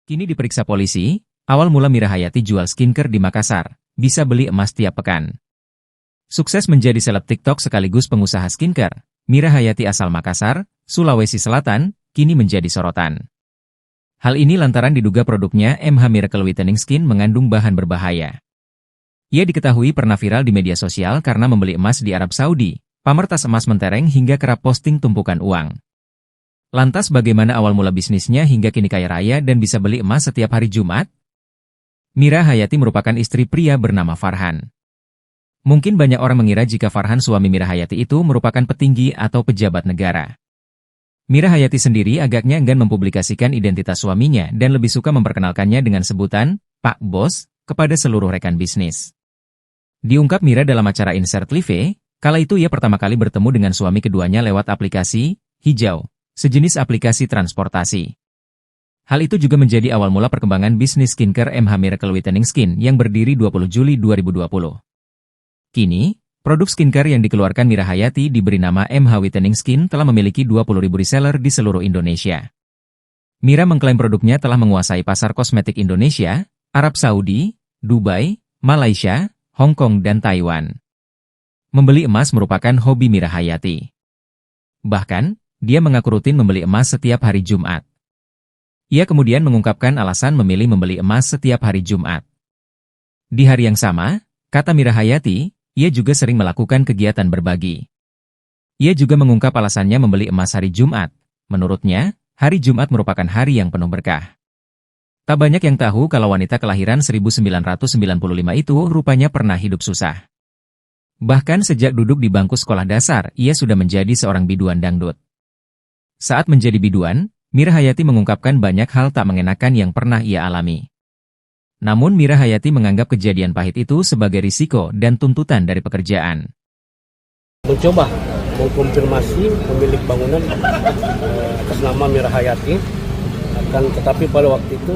Kini diperiksa polisi, awal mula Mira Hayati jual skincare di Makassar, bisa beli emas tiap pekan. Sukses menjadi seleb TikTok sekaligus pengusaha skincare, Mira Hayati asal Makassar, Sulawesi Selatan, kini menjadi sorotan. Hal ini lantaran diduga produknya MH Miracle Whitening Skin mengandung bahan berbahaya. Ia diketahui pernah viral di media sosial karena membeli emas di Arab Saudi, pamer tas emas mentereng hingga kerap posting tumpukan uang. Lantas bagaimana awal mula bisnisnya hingga kini kaya raya dan bisa beli emas setiap hari Jumat? Mira Hayati merupakan istri pria bernama Farhan. Mungkin banyak orang mengira jika Farhan suami Mira Hayati itu merupakan petinggi atau pejabat negara. Mira Hayati sendiri agaknya enggan mempublikasikan identitas suaminya dan lebih suka memperkenalkannya dengan sebutan Pak Bos kepada seluruh rekan bisnis. Diungkap Mira dalam acara Insert Live, kala itu ia pertama kali bertemu dengan suami keduanya lewat aplikasi Hijau, sejenis aplikasi transportasi. Hal itu juga menjadi awal mula perkembangan bisnis skincare MH Miracle Whitening Skin yang berdiri 20 Juli 2020. Kini, produk skincare yang dikeluarkan Mira Hayati diberi nama MH Whitening Skin telah memiliki 20.000 reseller di seluruh Indonesia. Mira mengklaim produknya telah menguasai pasar kosmetik Indonesia, Arab Saudi, Dubai, Malaysia, Hong Kong dan Taiwan. Membeli emas merupakan hobi Mira Hayati. Bahkan, dia mengaku rutin membeli emas setiap hari Jumat. Ia kemudian mengungkapkan alasan memilih membeli emas setiap hari Jumat. Di hari yang sama, kata Mira Hayati, ia juga sering melakukan kegiatan berbagi. Ia juga mengungkap alasannya membeli emas hari Jumat. Menurutnya, hari Jumat merupakan hari yang penuh berkah. Tak banyak yang tahu kalau wanita kelahiran 1995 itu rupanya pernah hidup susah. Bahkan sejak duduk di bangku sekolah dasar, ia sudah menjadi seorang biduan dangdut. Saat menjadi biduan, Mira Hayati mengungkapkan banyak hal tak mengenakan yang pernah ia alami. Namun Mira Hayati menganggap kejadian pahit itu sebagai risiko dan tuntutan dari pekerjaan. Mencoba mengkonfirmasi pemilik bangunan atas nama Mira Hayati, tetapi pada waktu itu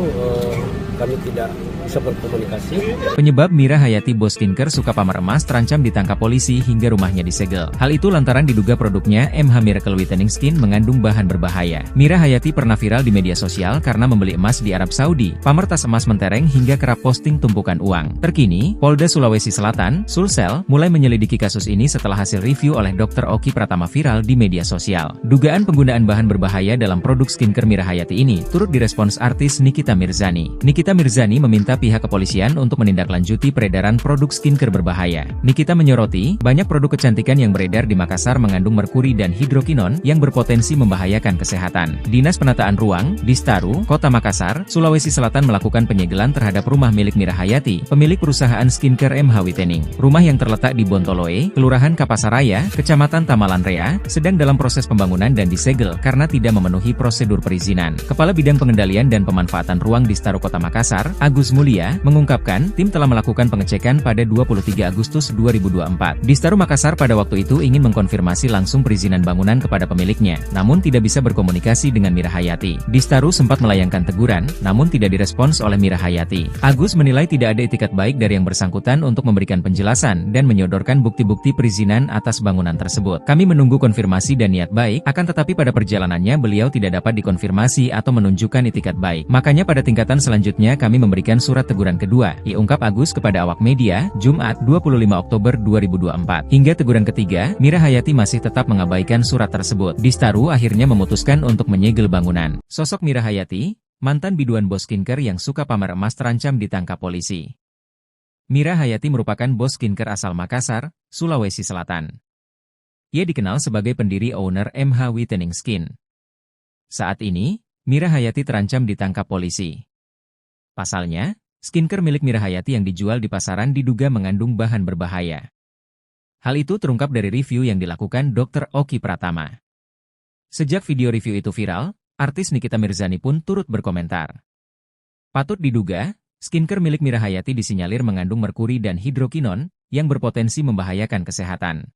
kami tidak bisa berkomunikasi. Penyebab Mira Hayati bos skincare suka pamer emas terancam ditangkap polisi hingga rumahnya disegel. Hal itu lantaran diduga produknya MH Miracle Whitening Skin mengandung bahan berbahaya. Mira Hayati pernah viral di media sosial karena membeli emas di Arab Saudi, pamer tas emas mentereng hingga kerap posting tumpukan uang. Terkini, Polda Sulawesi Selatan, Sulsel, mulai menyelidiki kasus ini setelah hasil review oleh Dr. Oki Pratama viral di media sosial. Dugaan penggunaan bahan berbahaya dalam produk skincare Mira Hayati ini turut direspons artis Nikita Mirzani. Nikita Mirzani meminta pihak kepolisian untuk menindaklanjuti peredaran produk skincare berbahaya. Nikita menyoroti, banyak produk kecantikan yang beredar di Makassar mengandung merkuri dan hidrokinon yang berpotensi membahayakan kesehatan. Dinas Penataan Ruang, Distaru, Kota Makassar, Sulawesi Selatan melakukan penyegelan terhadap rumah milik Mira Hayati, pemilik perusahaan skincare MH Whitening. Rumah yang terletak di Bontoloe, Kelurahan Kapasaraya, Kecamatan Tamalanrea, sedang dalam proses pembangunan dan disegel karena tidak memenuhi prosedur perizinan. Kepala Bidang Pengendalian dan Pemanfaatan Ruang Distaru Kota Makassar, Agus Mulia, mengungkapkan tim telah melakukan pengecekan pada 23 Agustus 2024. Distaru Makassar pada waktu itu ingin mengkonfirmasi langsung perizinan bangunan kepada pemiliknya, namun tidak bisa berkomunikasi dengan Mira Hayati. Distaru sempat melayangkan teguran, namun tidak direspons oleh Mira Hayati. Agus menilai tidak ada itikat baik dari yang bersangkutan untuk memberikan penjelasan dan menyodorkan bukti-bukti perizinan atas bangunan tersebut. Kami menunggu konfirmasi dan niat baik, akan tetapi pada perjalanannya beliau tidak dapat dikonfirmasi atau menunjukkan itikat baik. Makanya pada tingkatan selanjutnya kami memberikan surat teguran kedua, ungkap Agus kepada awak media, Jumat 25 Oktober 2024. Hingga teguran ketiga, Mira Hayati masih tetap mengabaikan surat tersebut. Distaru akhirnya memutuskan untuk menyegel bangunan. Sosok Mira Hayati, mantan biduan bos skincare yang suka pamer emas terancam ditangkap polisi. Mira Hayati merupakan bos skincare asal Makassar, Sulawesi Selatan. Ia dikenal sebagai pendiri owner MH Whitening Skin. Saat ini, Mira Hayati terancam ditangkap polisi. Pasalnya, skincare milik Mira Hayati yang dijual di pasaran diduga mengandung bahan berbahaya. Hal itu terungkap dari review yang dilakukan Dr. Oki Pratama. Sejak video review itu viral, artis Nikita Mirzani pun turut berkomentar. Patut diduga, skincare milik Mira Hayati disinyalir mengandung merkuri dan hidrokinon yang berpotensi membahayakan kesehatan.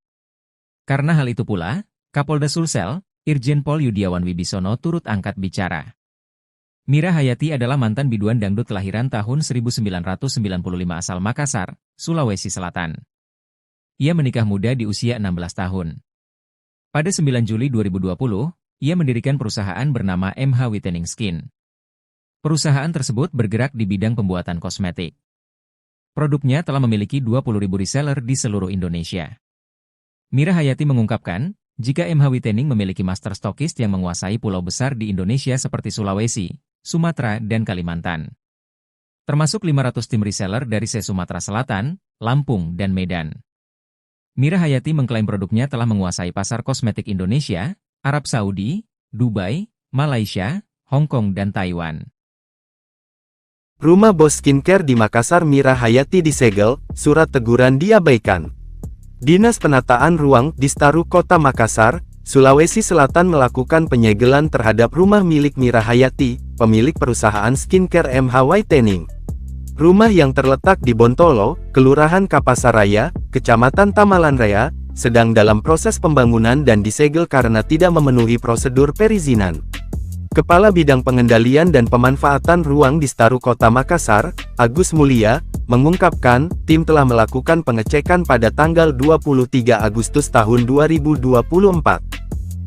Karena hal itu pula, Kapolda Sulsel, Irjen Pol Yudiawan Wibisono turut angkat bicara. Mira Hayati adalah mantan biduan dangdut kelahiran tahun 1995 asal Makassar, Sulawesi Selatan. Ia menikah muda di usia 16 tahun. Pada 9 Juli 2020, ia mendirikan perusahaan bernama MH Whitening Skin. Perusahaan tersebut bergerak di bidang pembuatan kosmetik. Produknya telah memiliki 20.000 reseller di seluruh Indonesia. Mira Hayati mengungkapkan, jika MH Whitening memiliki master stokist yang menguasai pulau besar di Indonesia seperti Sulawesi, Sumatera, dan Kalimantan. Termasuk 500 tim reseller dari Sumatera Selatan, Lampung, dan Medan. Mira Hayati mengklaim produknya telah menguasai pasar kosmetik Indonesia, Arab Saudi, Dubai, Malaysia, Hong Kong, dan Taiwan. Rumah bos skincare di Makassar Mira Hayati disegel, surat teguran diabaikan. Dinas Penataan Ruang Distaru Kota Makassar, Sulawesi Selatan melakukan penyegelan terhadap rumah milik Mira Hayati, pemilik perusahaan skincare MH Whitening. Rumah yang terletak di Bontolo, Kelurahan Kapasaraya, Kecamatan Tamalanraya, sedang dalam proses pembangunan dan disegel karena tidak memenuhi prosedur perizinan. Kepala Bidang Pengendalian dan Pemanfaatan Ruang Distaru Kota Makassar, Agus Mulia, mengungkapkan, tim telah melakukan pengecekan pada tanggal 23 Agustus tahun 2024.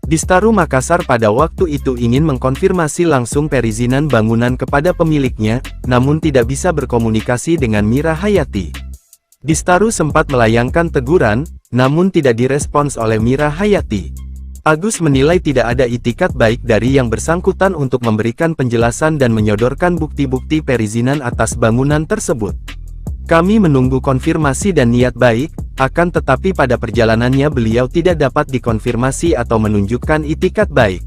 Distaru Makassar pada waktu itu ingin mengkonfirmasi langsung perizinan bangunan kepada pemiliknya, namun tidak bisa berkomunikasi dengan Mira Hayati. Distaru sempat melayangkan teguran, namun tidak direspons oleh Mira Hayati. Agus menilai tidak ada itikat baik dari yang bersangkutan untuk memberikan penjelasan dan menyodorkan bukti-bukti perizinan atas bangunan tersebut. Kami menunggu konfirmasi dan niat baik, akan tetapi pada perjalanannya beliau tidak dapat dikonfirmasi atau menunjukkan itikat baik.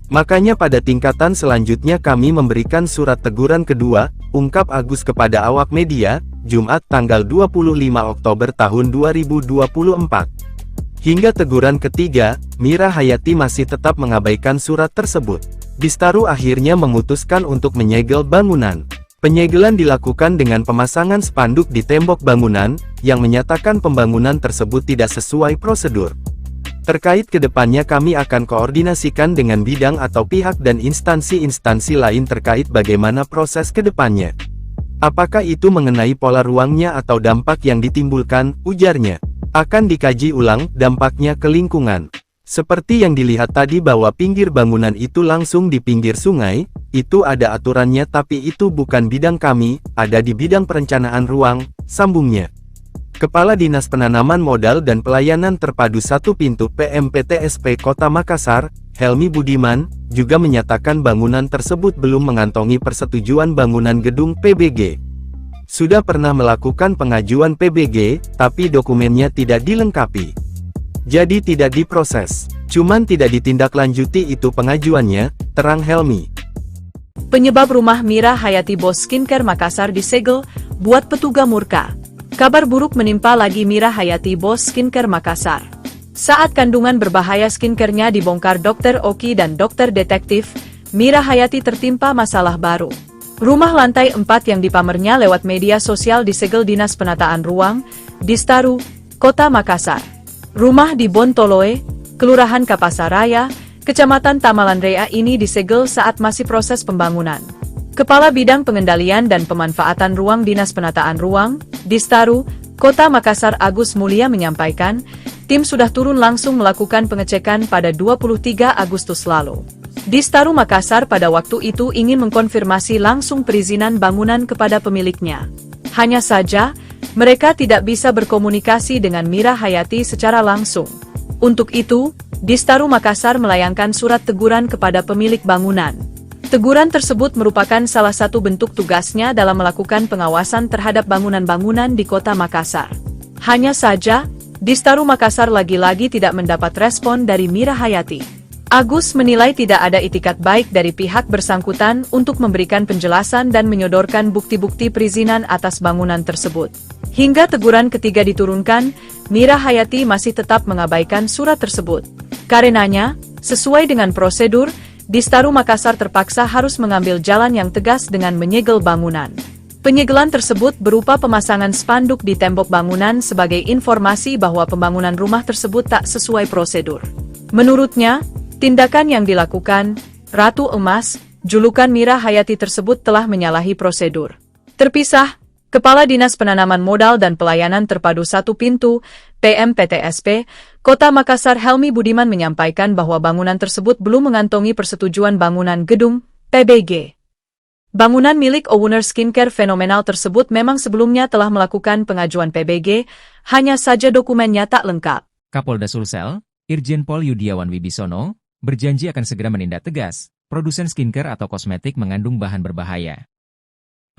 Makanya pada tingkatan selanjutnya kami memberikan surat teguran kedua, ungkap Agus kepada awak media, Jumat tanggal 25 Oktober tahun 2024. Hingga teguran ketiga, Mira Hayati masih tetap mengabaikan surat tersebut. Distaru akhirnya memutuskan untuk menyegel bangunan. Penyegelan dilakukan dengan pemasangan spanduk di tembok bangunan, yang menyatakan pembangunan tersebut tidak sesuai prosedur. Terkait kedepannya kami akan koordinasikan dengan bidang atau pihak dan instansi-instansi lain terkait bagaimana proses kedepannya. Apakah itu mengenai pola ruangnya atau dampak yang ditimbulkan, ujarnya. Akan dikaji ulang dampaknya ke lingkungan. Seperti yang dilihat tadi bahwa pinggir bangunan itu langsung di pinggir sungai, itu ada aturannya tapi itu bukan bidang kami, ada di bidang perencanaan ruang, sambungnya. Kepala Dinas Penanaman Modal dan Pelayanan Terpadu Satu Pintu PMPTSP Kota Makassar, Helmi Budiman, juga menyatakan bangunan tersebut belum mengantongi persetujuan bangunan gedung PBG. Sudah pernah melakukan pengajuan PBG, tapi dokumennya tidak dilengkapi. Jadi tidak diproses. Cuman tidak ditindaklanjuti itu pengajuannya, terang Helmi. Penyebab rumah Mira Hayati bos skincare Makassar disegel, buat petugas murka. Kabar buruk menimpa lagi Mira Hayati bos skincare Makassar. Saat kandungan berbahaya skincare-nya dibongkar Dr. Oki dan Dokter Detektif, Mira Hayati tertimpa masalah baru. Rumah lantai 4 yang dipamernya lewat media sosial disegel Dinas Penataan Ruang, Distaru, Kota Makassar. Rumah di Bontoloe, Kelurahan Kapasaraya, Kecamatan Tamalanraya ini disegel saat masih proses pembangunan. Kepala Bidang Pengendalian dan Pemanfaatan Ruang Dinas Penataan Ruang, Distaru, Kota Makassar Agus Mulia menyampaikan, tim sudah turun langsung melakukan pengecekan pada 23 Agustus lalu. Distaru Makassar pada waktu itu ingin mengkonfirmasi langsung perizinan bangunan kepada pemiliknya. Hanya saja, mereka tidak bisa berkomunikasi dengan Mira Hayati secara langsung. Untuk itu, Distaru Makassar melayangkan surat teguran kepada pemilik bangunan. Teguran tersebut merupakan salah satu bentuk tugasnya dalam melakukan pengawasan terhadap bangunan-bangunan di Kota Makassar. Hanya saja, Distaru Makassar lagi-lagi tidak mendapat respon dari Mira Hayati. Agus menilai tidak ada itikat baik dari pihak bersangkutan untuk memberikan penjelasan dan menyodorkan bukti-bukti perizinan atas bangunan tersebut. Hingga teguran ketiga diturunkan, Mira Hayati masih tetap mengabaikan surat tersebut. Karenanya, sesuai dengan prosedur, Distaru Makassar terpaksa harus mengambil jalan yang tegas dengan menyegel bangunan. Penyegelan tersebut berupa pemasangan spanduk di tembok bangunan sebagai informasi bahwa pembangunan rumah tersebut tak sesuai prosedur. Menurutnya, tindakan yang dilakukan, Ratu Emas, julukan Mira Hayati tersebut telah menyalahi prosedur. Terpisah, Kepala Dinas Penanaman Modal dan Pelayanan Terpadu Satu Pintu, PMPTSP, Kota Makassar Helmi Budiman menyampaikan bahwa bangunan tersebut belum mengantongi persetujuan bangunan gedung, PBG. Bangunan milik owner skincare fenomenal tersebut memang sebelumnya telah melakukan pengajuan PBG, hanya saja dokumennya tak lengkap. Kapolda Sulsel, Irjen Pol Yudiawan Wibisono, berjanji akan segera menindak tegas produsen skincare atau kosmetik mengandung bahan berbahaya.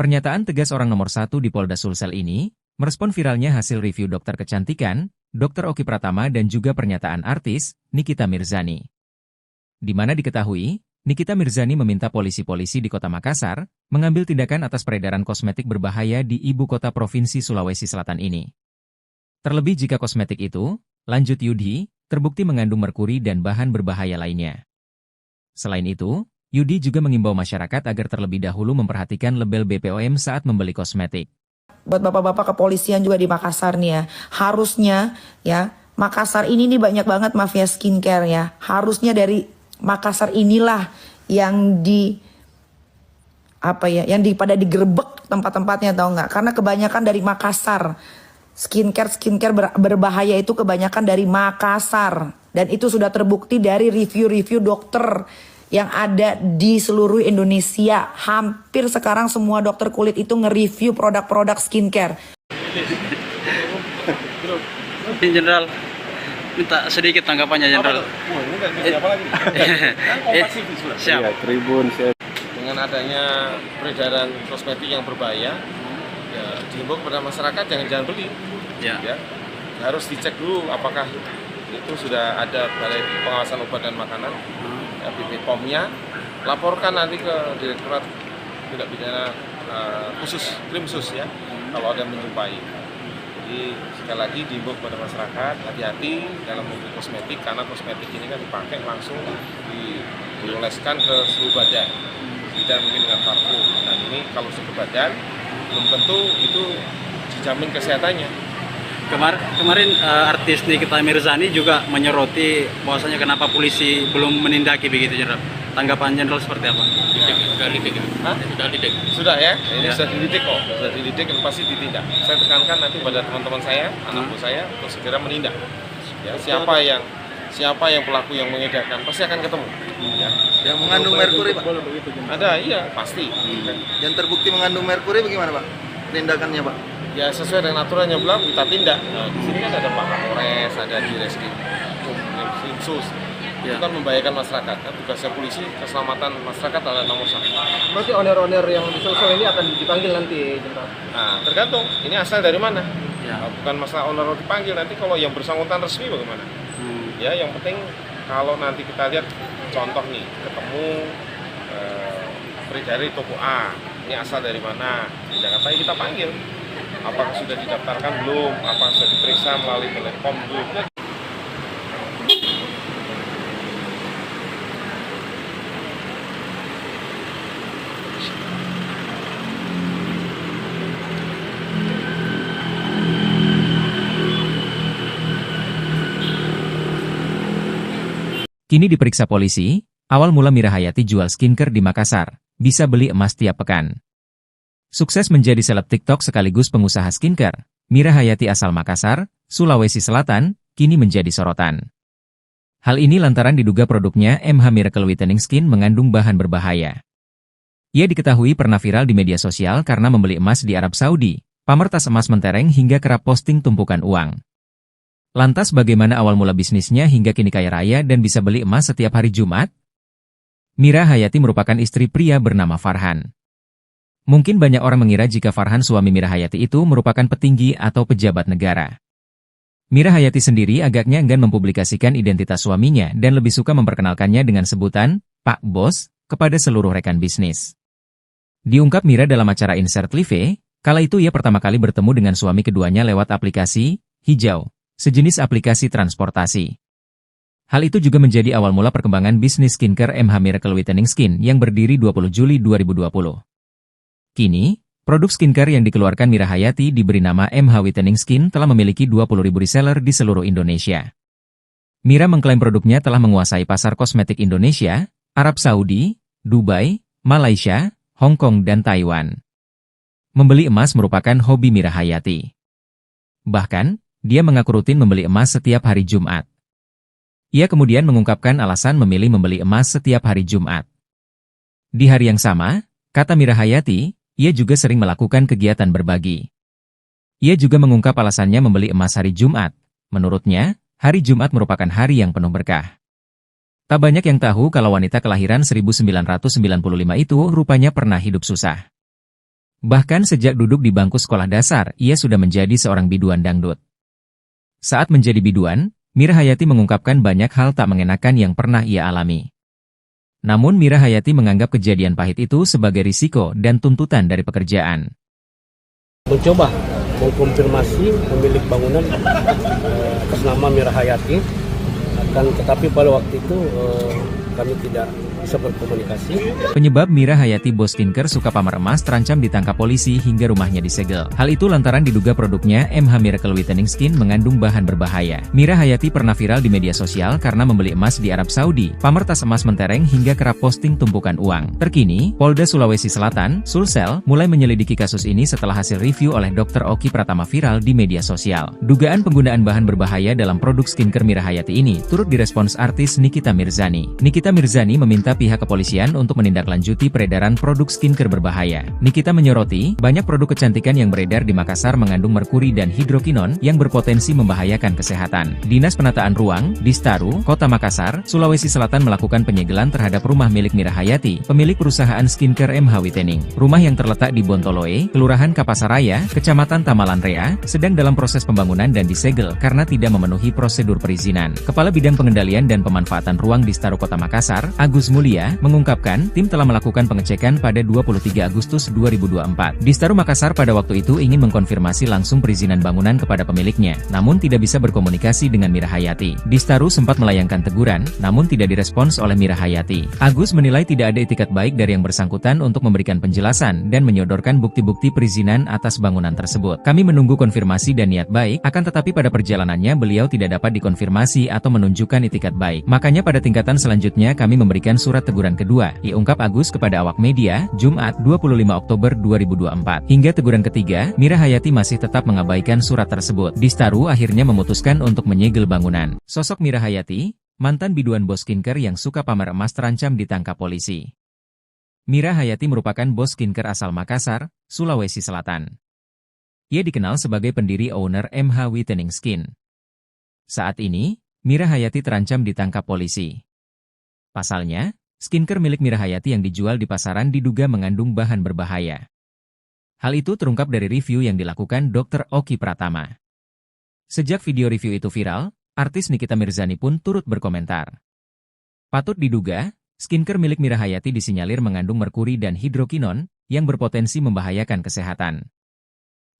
Pernyataan tegas orang nomor 1 di Polda Sulsel ini merespon viralnya hasil review dokter kecantikan, Dr. Oki Pratama dan juga pernyataan artis, Nikita Mirzani. Di mana diketahui, Nikita Mirzani meminta polisi-polisi di Kota Makassar mengambil tindakan atas peredaran kosmetik berbahaya di ibu kota Provinsi Sulawesi Selatan ini. Terlebih jika kosmetik itu, lanjut Yudi, terbukti mengandung merkuri dan bahan berbahaya lainnya. Selain itu, Yudi juga mengimbau masyarakat agar terlebih dahulu memperhatikan label BPOM saat membeli kosmetik. Buat bapak-bapak kepolisian juga di Makassar nih ya, harusnya ya, Makassar ini nih banyak banget mafia skincare ya. Harusnya dari Makassar inilah yang pada digerebek tempat-tempatnya, tahu nggak? Karena kebanyakan dari Makassar. Skincare berbahaya itu kebanyakan dari Makassar. Dan itu sudah terbukti dari review-review dokter yang ada di seluruh Indonesia. Hampir sekarang semua dokter kulit itu nge-review produk-produk skincare. Jenderal, minta sedikit tanggapannya Jenderal. Siap. Ya, Tribun siap. Dengan adanya peredaran kosmetik yang berbahaya, ya, dihimbau kepada masyarakat jangan beli. Ya. Harus dicek dulu apakah itu sudah ada Balai Pengawasan Obat dan Makanan, ya, BPOM-nya. Laporkan nanti ke Direktorat Tindak Pidana Khusus, Krimsus ya, kalau ada yang menjumpai. Jadi sekali lagi dihimbau kepada masyarakat hati-hati dalam membeli kosmetik, karena kosmetik ini kan dipakai langsung dioleskan ke seluruh badan, tidak mungkin dengan parfum. Dan ini kalau ke badan belum tentu itu dijamin kesehatannya. Kemarin artis Nikita Mirzani juga menyoroti bahwasanya kenapa polisi belum menindaki begitu Jenderal. Tanggapan Jenderal seperti apa? Sudah ya, ini sudah dididik kok, sudah dididik dan pasti ditindak. Saya tekankan nanti pada teman-teman saya, anak buah saya untuk segera menindak. Ya, siapa yang pelaku yang mengedarkan pasti akan ketemu. Ya. Yang mengandung merkuri, Pak? Ada, iya pasti. Yang terbukti mengandung merkuri bagaimana, Pak? Tindakannya, Pak? Ya sesuai dengan aturan yang berlaku kita tindak. Nah, di sini kan ada Pak Kapolres, ada di Krimsus. Itu kan membahayakan masyarakat. Kan tugasnya polisi, keselamatan masyarakat adalah nomor 1. Berarti owner-owner yang di Sulsel ini akan dipanggil nanti, Jenderal? Nah, tergantung. Ini asal dari mana? Ya. Bukan masalah owner dipanggil. Nanti kalau yang bersangkutan resmi bagaimana? Ya, yang penting kalau nanti kita lihat contoh nih, ketemu peredaran toko A. Ini asal dari mana? Di Jakarta kita panggil. Apakah sudah didaftarkan belum? Apakah sudah diperiksa melalui BPOM belum? Kini diperiksa polisi, awal mula Mira Hayati jual skincare di Makassar, bisa beli emas tiap pekan. Sukses menjadi seleb TikTok sekaligus pengusaha skincare, Mira Hayati asal Makassar, Sulawesi Selatan, kini menjadi sorotan. Hal ini lantaran diduga produknya MH Miracle Whitening Skin mengandung bahan berbahaya. Ia diketahui pernah viral di media sosial karena membeli emas di Arab Saudi, pamer tas emas mentereng hingga kerap posting tumpukan uang. Lantas bagaimana awal mula bisnisnya hingga kini kaya raya dan bisa beli emas setiap hari Jumat? Mira Hayati merupakan istri pria bernama Farhan. Mungkin banyak orang mengira jika Farhan suami Mira Hayati itu merupakan petinggi atau pejabat negara. Mira Hayati sendiri agaknya enggan mempublikasikan identitas suaminya dan lebih suka memperkenalkannya dengan sebutan Pak Bos kepada seluruh rekan bisnis. Diungkap Mira dalam acara Insert Live, kala itu ia pertama kali bertemu dengan suami keduanya lewat aplikasi Hijau, sejenis aplikasi transportasi. Hal itu juga menjadi awal mula perkembangan bisnis skincare MH Miracle Whitening Skin yang berdiri 20 Juli 2020. Kini, produk skincare yang dikeluarkan Mira Hayati diberi nama MH Whitening Skin telah memiliki 20.000 reseller di seluruh Indonesia. Mira mengklaim produknya telah menguasai pasar kosmetik Indonesia, Arab Saudi, Dubai, Malaysia, Hong Kong dan Taiwan. Membeli emas merupakan hobi Mira Hayati. Bahkan, dia mengaku rutin membeli emas setiap hari Jumat. Ia kemudian mengungkapkan alasan memilih membeli emas setiap hari Jumat. Di hari yang sama, Kata Mira Hayati, ia juga sering melakukan kegiatan berbagi. Ia juga mengungkap alasannya membeli emas hari Jumat. Menurutnya, hari Jumat merupakan hari yang penuh berkah. Tak banyak yang tahu kalau wanita kelahiran 1995 itu rupanya pernah hidup susah. Bahkan sejak duduk di bangku sekolah dasar, ia sudah menjadi seorang biduan dangdut. Saat menjadi biduan, Mira Hayati mengungkapkan banyak hal tak mengenakan yang pernah ia alami. Namun Mira Hayati menganggap kejadian pahit itu sebagai risiko dan tuntutan dari pekerjaan. Mencoba mengkonfirmasi pemilik bangunan atas nama Mira Hayati, tetapi pada waktu itu kami tidak bisa berkomunikasi. Penyebab Mira Hayati bos skincare suka pamer emas terancam ditangkap polisi hingga rumahnya disegel. Hal itu lantaran diduga produknya MH Miracle Whitening Skin mengandung bahan berbahaya. Mira Hayati pernah viral di media sosial karena membeli emas di Arab Saudi, pamer tas emas mentereng hingga kerap posting tumpukan uang. Terkini, Polda Sulawesi Selatan, Sulsel, mulai menyelidiki kasus ini setelah hasil review oleh Dr. Oki Pratama viral di media sosial. Dugaan penggunaan bahan berbahaya dalam produk skincare Mira Hayati ini turut direspons artis Nikita Mirzani. Nikita Mirzani meminta pihak kepolisian untuk menindaklanjuti peredaran produk skincare berbahaya. Nikita menyoroti, banyak produk kecantikan yang beredar di Makassar mengandung merkuri dan hidrokinon yang berpotensi membahayakan kesehatan. Dinas Penataan Ruang, Distaru, Kota Makassar, Sulawesi Selatan melakukan penyegelan terhadap rumah milik Mira Hayati, pemilik perusahaan skincare MH Whitening. Rumah yang terletak di Bontoloe, Kelurahan Kapasaraya, Kecamatan Tamalan Rea, sedang dalam proses pembangunan dan disegel karena tidak memenuhi prosedur perizinan. Kepala Bidang Pengendalian dan Pemanfaatan Ruang Distaru Kota Makassar, Agus Mulia, mengungkapkan tim telah melakukan pengecekan pada 23 Agustus 2024. Distaru Makassar pada waktu itu ingin mengkonfirmasi langsung perizinan bangunan kepada pemiliknya, namun tidak bisa berkomunikasi dengan Mira Hayati. Distaru sempat melayangkan teguran, namun tidak direspons oleh Mira Hayati. Agus menilai tidak ada itikat baik dari yang bersangkutan untuk memberikan penjelasan dan menyodorkan bukti-bukti perizinan atas bangunan tersebut. Kami menunggu konfirmasi dan niat baik, akan tetapi pada perjalanannya beliau tidak dapat dikonfirmasi atau menunjukkan itikat baik. Makanya pada tingkatan selanjutnya kami memberikan surat teguran kedua, diungkap Agus kepada awak media, Jumat 25 Oktober 2024. Hingga teguran ketiga, Mira Hayati masih tetap mengabaikan surat tersebut. Distaru akhirnya memutuskan untuk menyegel bangunan. Sosok Mira Hayati, mantan biduan bos skincare yang suka pamer emas terancam ditangkap polisi. Mira Hayati merupakan bos skincare asal Makassar, Sulawesi Selatan. Ia dikenal sebagai pendiri owner MH Whitening Skin. Saat ini, Mira Hayati terancam ditangkap polisi. Pasalnya, skincare milik Mira Hayati yang dijual di pasaran diduga mengandung bahan berbahaya. Hal itu terungkap dari review yang dilakukan Dr. Oki Pratama. Sejak video review itu viral, artis Nikita Mirzani pun turut berkomentar. Patut diduga, skincare milik Mira Hayati disinyalir mengandung merkuri dan hidrokinon yang berpotensi membahayakan kesehatan.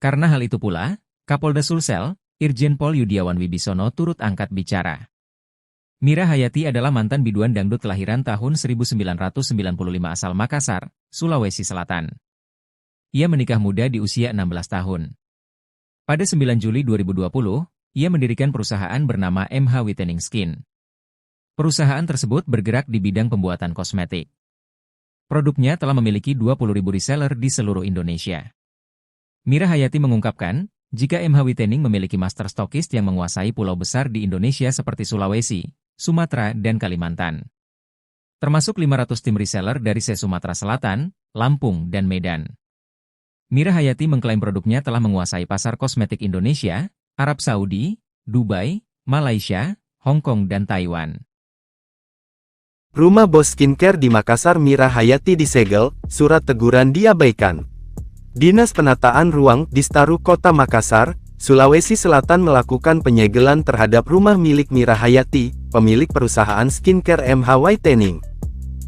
Karena hal itu pula, Kapolda Sulsel, Irjen Pol Yudiawan Wibisono turut angkat bicara. Mira Hayati adalah mantan biduan dangdut kelahiran tahun 1995 asal Makassar, Sulawesi Selatan. Ia menikah muda di usia 16 tahun. Pada 9 Juli 2020, ia mendirikan perusahaan bernama MH Whitening Skin. Perusahaan tersebut bergerak di bidang pembuatan kosmetik. Produknya telah memiliki 20.000 reseller di seluruh Indonesia. Mira Hayati mengungkapkan, jika MH Whitening memiliki master stokist yang menguasai pulau besar di Indonesia seperti Sulawesi, Sumatera, dan Kalimantan. Termasuk 500 tim reseller dari Sumatera Selatan, Lampung, dan Medan. Mira Hayati mengklaim produknya telah menguasai pasar kosmetik Indonesia, Arab Saudi, Dubai, Malaysia, Hong Kong, dan Taiwan. Rumah bos skincare di Makassar Mira Hayati disegel, surat teguran diabaikan. Dinas Penataan Ruang Distaru Kota Makassar, Sulawesi Selatan melakukan penyegelan terhadap rumah milik Mira Hayati, pemilik perusahaan skincare MH Whitening.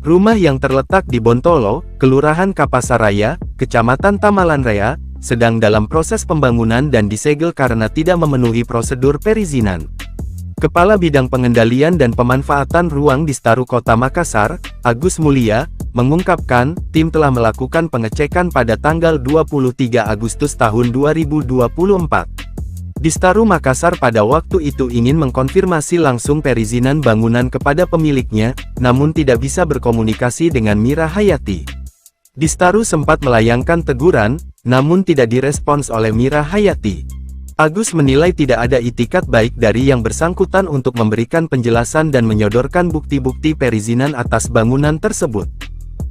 Rumah yang terletak di Bontolo, Kelurahan Kapasaraya, Kecamatan Tamalan Rea, sedang dalam proses pembangunan dan disegel karena tidak memenuhi prosedur perizinan. Kepala Bidang Pengendalian dan Pemanfaatan Ruang Distaru Kota Makassar, Agus Mulia, mengungkapkan, tim telah melakukan pengecekan pada tanggal 23 Agustus tahun 2024. Distaru Makassar pada waktu itu ingin mengkonfirmasi langsung perizinan bangunan kepada pemiliknya, namun tidak bisa berkomunikasi dengan Mira Hayati. Distaru sempat melayangkan teguran, namun tidak direspons oleh Mira Hayati. Agus menilai tidak ada itikat baik dari yang bersangkutan untuk memberikan penjelasan dan menyodorkan bukti-bukti perizinan atas bangunan tersebut.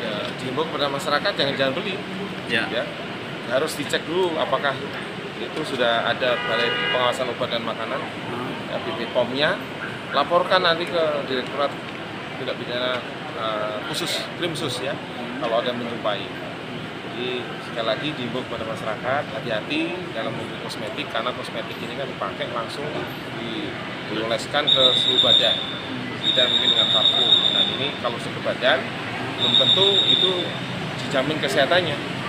ya dihimbau kepada masyarakat jangan beli. Ya. Harus dicek dulu apakah itu sudah ada Balai Pengawasan Obat dan Makanan, ya, BPOM-nya, laporkan nanti ke Direktorat Tindak Pidana Khusus, Krimsus ya, kalau ada yang menjumpai. Jadi sekali lagi dihimbau kepada masyarakat hati-hati dalam membeli kosmetik, karena kosmetik ini kan dipakai langsung dioleskan ke seluruh badan, tidak mungkin dengan parfum. Dan ini kalau ke badan belum tentu itu dijamin kesehatannya.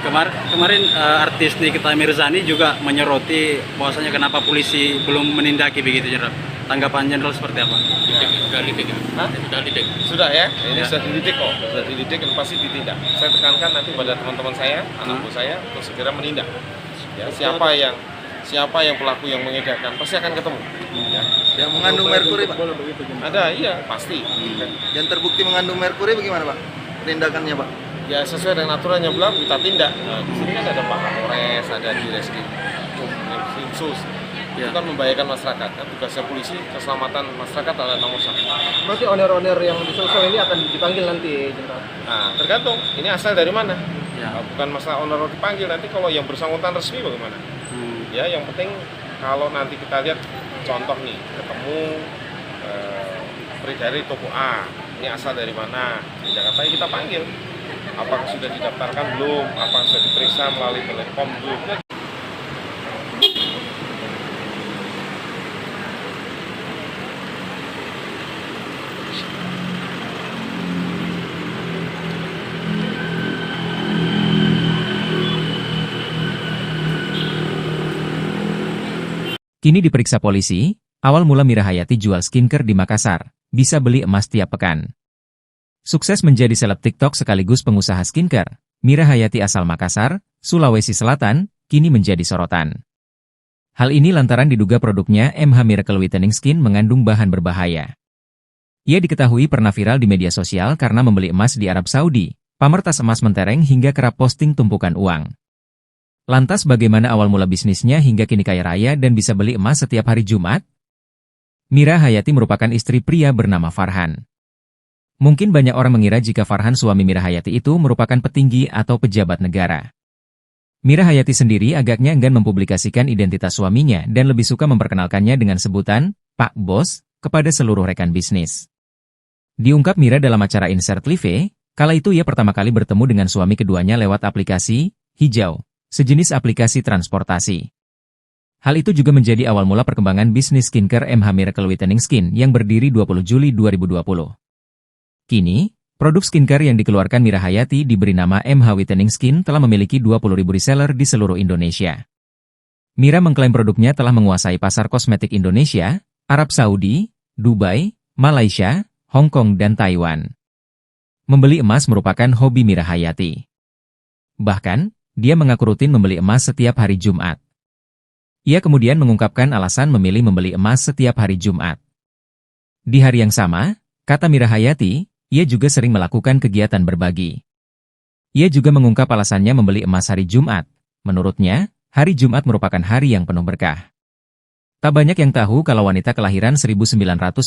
Kemarin artis Nikita Mirzani juga menyoroti bahwasanya kenapa polisi belum menindaki begitu, Jenderal. Tanggapan Jenderal seperti apa? Sudah ya, ini sudah dididik kok, dan pasti ditindak. Saya tekankan nanti pada teman-teman saya, anak buah saya untuk segera menindak. Ya, siapa yang pelaku yang mengedarkan pasti akan ketemu. Ya. Yang mengandung merkuri, Pak? Ada, iya pasti. Yang terbukti mengandung merkuri bagaimana, Pak? Penindakannya, Pak? Ya sesuai dengan aturannya belum kita tindak. Nah, di sini kan ada Pak Kapolres, ada di Reskrim Krimsus. Itu kan membahayakan masyarakat. Kan tugasnya polisi, keselamatan masyarakat adalah nomor 1. Berarti owner-owner yang disosok ini akan dipanggil nanti, Jenderal? Nah, tergantung. Ini asal dari mana? Ya. Bukan masalah owner dipanggil, nanti kalau yang bersangkutan resmi bagaimana? Ya, yang penting kalau nanti kita lihat contoh nih, ketemu dari toko A, ini asal dari mana? Di Jakarta kita panggil. Apakah sudah didaftarkan belum? Apakah sudah diperiksa melalui Balai POM belum? Kini diperiksa polisi, awal mula Mira Hayati jual skincare di Makassar, bisa beli emas tiap pekan. Sukses menjadi seleb TikTok sekaligus pengusaha skincare, Mira Hayati asal Makassar, Sulawesi Selatan, kini menjadi sorotan. Hal ini lantaran diduga produknya MH Miracle Whitening Skin mengandung bahan berbahaya. Ia diketahui pernah viral di media sosial karena membeli emas di Arab Saudi, pamer tas emas mentereng hingga kerap posting tumpukan uang. Lantas bagaimana awal mula bisnisnya hingga kini kaya raya dan bisa beli emas setiap hari Jumat? Mira Hayati merupakan istri pria bernama Farhan. Mungkin banyak orang mengira jika Farhan suami Mira Hayati itu merupakan petinggi atau pejabat negara. Mira Hayati sendiri agaknya enggan mempublikasikan identitas suaminya dan lebih suka memperkenalkannya dengan sebutan Pak Bos kepada seluruh rekan bisnis. Diungkap Mira dalam acara Insert Live, kala itu ia pertama kali bertemu dengan suami keduanya lewat aplikasi Hijau, sejenis aplikasi transportasi. Hal itu juga menjadi awal mula perkembangan bisnis skincare MH Miracle Whitening Skin yang berdiri 20 Juli 2020. Kini, produk skincare yang dikeluarkan Mira Hayati diberi nama MH Whitening Skin telah memiliki 20.000 reseller di seluruh Indonesia. Mira mengklaim produknya telah menguasai pasar kosmetik Indonesia, Arab Saudi, Dubai, Malaysia, Hong Kong dan Taiwan. Membeli emas merupakan hobi Mira Hayati. Bahkan, dia mengaku rutin membeli emas setiap hari Jumat. Ia kemudian mengungkapkan alasan memilih membeli emas setiap hari Jumat. Di hari yang sama, kata Mira Hayati, ia juga sering melakukan kegiatan berbagi. Ia juga mengungkap alasannya membeli emas hari Jumat. Menurutnya, hari Jumat merupakan hari yang penuh berkah. Tak banyak yang tahu kalau wanita kelahiran 1995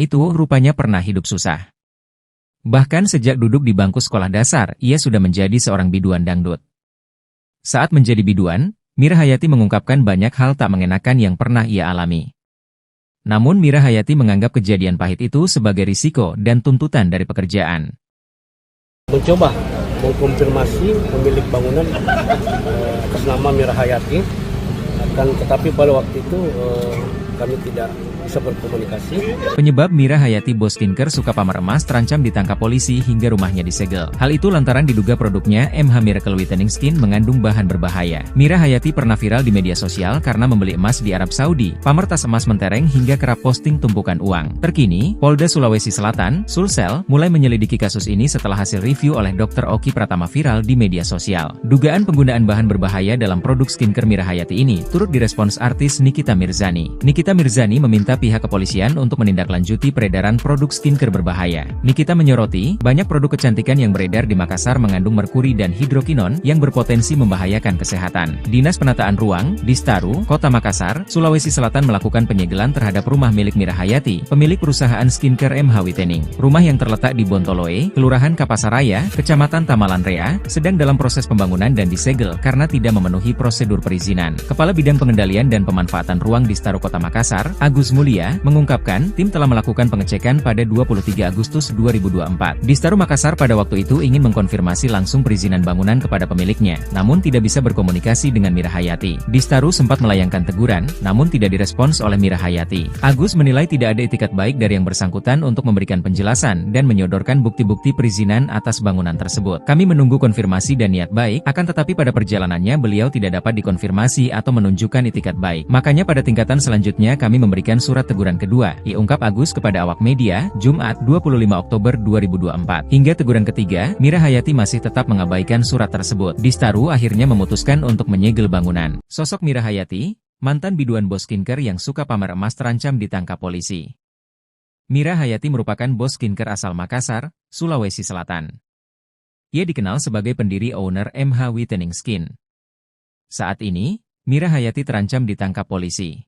itu rupanya pernah hidup susah. Bahkan sejak duduk di bangku sekolah dasar, ia sudah menjadi seorang biduan dangdut. Saat menjadi biduan, Mira Hayati mengungkapkan banyak hal tak mengenakan yang pernah ia alami. Namun Mira Hayati menganggap kejadian pahit itu sebagai risiko dan tuntutan dari pekerjaan. Mencoba mengkonfirmasi pemilik bangunan atas nama Mira Hayati, tetapi pada waktu itu kami tidak bisa berkomunikasi. Penyebab Mira Hayati bos skincare suka pamer emas terancam ditangkap polisi hingga rumahnya disegel. Hal itu lantaran diduga produknya MH Miracle Whitening Skin mengandung bahan berbahaya. Mira Hayati pernah viral di media sosial karena membeli emas di Arab Saudi, pamer tas emas mentereng hingga kerap posting tumpukan uang. Terkini, Polda Sulawesi Selatan, Sulsel, mulai menyelidiki kasus ini setelah hasil review oleh Dr. Oki Pratama viral di media sosial. Dugaan penggunaan bahan berbahaya dalam produk skincare Mira Hayati ini turut direspons artis Nikita Mirzani. Nikita Mirzani meminta meminta pihak kepolisian untuk menindaklanjuti peredaran produk skincare berbahaya. Nikita menyoroti, banyak produk kecantikan yang beredar di Makassar mengandung merkuri dan hidrokinon yang berpotensi membahayakan kesehatan. Dinas Penataan Ruang, Distaru, Kota Makassar, Sulawesi Selatan melakukan penyegelan terhadap rumah milik Mira Hayati, pemilik perusahaan skincare MH Whitening. Rumah yang terletak di Bontoloe, Kelurahan Kapasaraya, Kecamatan Tamalanrea, sedang dalam proses pembangunan dan disegel karena tidak memenuhi prosedur perizinan. Kepala Bidang Pengendalian dan Pemanfaatan Ruang Distaru Kota Makassar, Agus Mulia, mengungkapkan tim telah melakukan pengecekan pada 23 Agustus 2024. Distaru Makassar pada waktu itu ingin mengkonfirmasi langsung perizinan bangunan kepada pemiliknya, namun tidak bisa berkomunikasi dengan Mira Hayati. Distaru sempat melayangkan teguran, namun tidak direspons oleh Mira Hayati. Agus menilai tidak ada itikat baik dari yang bersangkutan untuk memberikan penjelasan dan menyodorkan bukti-bukti perizinan atas bangunan tersebut. Kami menunggu konfirmasi dan niat baik, akan tetapi pada perjalanannya beliau tidak dapat dikonfirmasi atau menunjukkan itikat baik. Makanya pada tingkatan selanjutnya kami memberikan surat teguran kedua, ungkap Agus kepada awak media, Jumat 25 Oktober 2024. Hingga teguran ketiga, Mira Hayati masih tetap mengabaikan surat tersebut. Distaru akhirnya memutuskan untuk menyegel bangunan. Sosok Mira Hayati, mantan biduan bos skincare yang suka pamer emas terancam ditangkap polisi. Mira Hayati merupakan bos skincare asal Makassar, Sulawesi Selatan. Ia dikenal sebagai pendiri owner MH Whitening Skin. Saat ini, Mira Hayati terancam ditangkap polisi.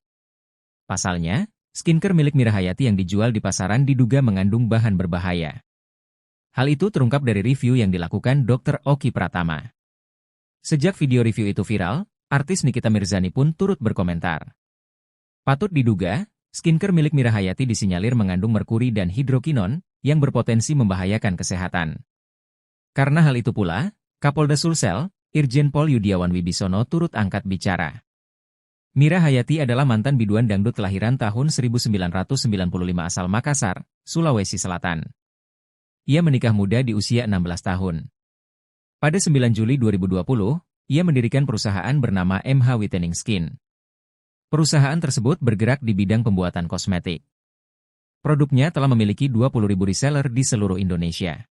Pasalnya, skincare milik Mira Hayati yang dijual di pasaran diduga mengandung bahan berbahaya. Hal itu terungkap dari review yang dilakukan Dr. Oki Pratama. Sejak video review itu viral, artis Nikita Mirzani pun turut berkomentar. Patut diduga, skincare milik Mira Hayati disinyalir mengandung merkuri dan hidrokinon yang berpotensi membahayakan kesehatan. Karena hal itu pula, Kapolda Sulsel, Irjen Pol Yudiawan Wibisono turut angkat bicara. Mira Hayati adalah mantan biduan dangdut kelahiran tahun 1995 asal Makassar, Sulawesi Selatan. Ia menikah muda di usia 16 tahun. Pada 9 Juli 2020, ia mendirikan perusahaan bernama MH Whitening Skin. Perusahaan tersebut bergerak di bidang pembuatan kosmetik. Produknya telah memiliki 20.000 reseller di seluruh Indonesia.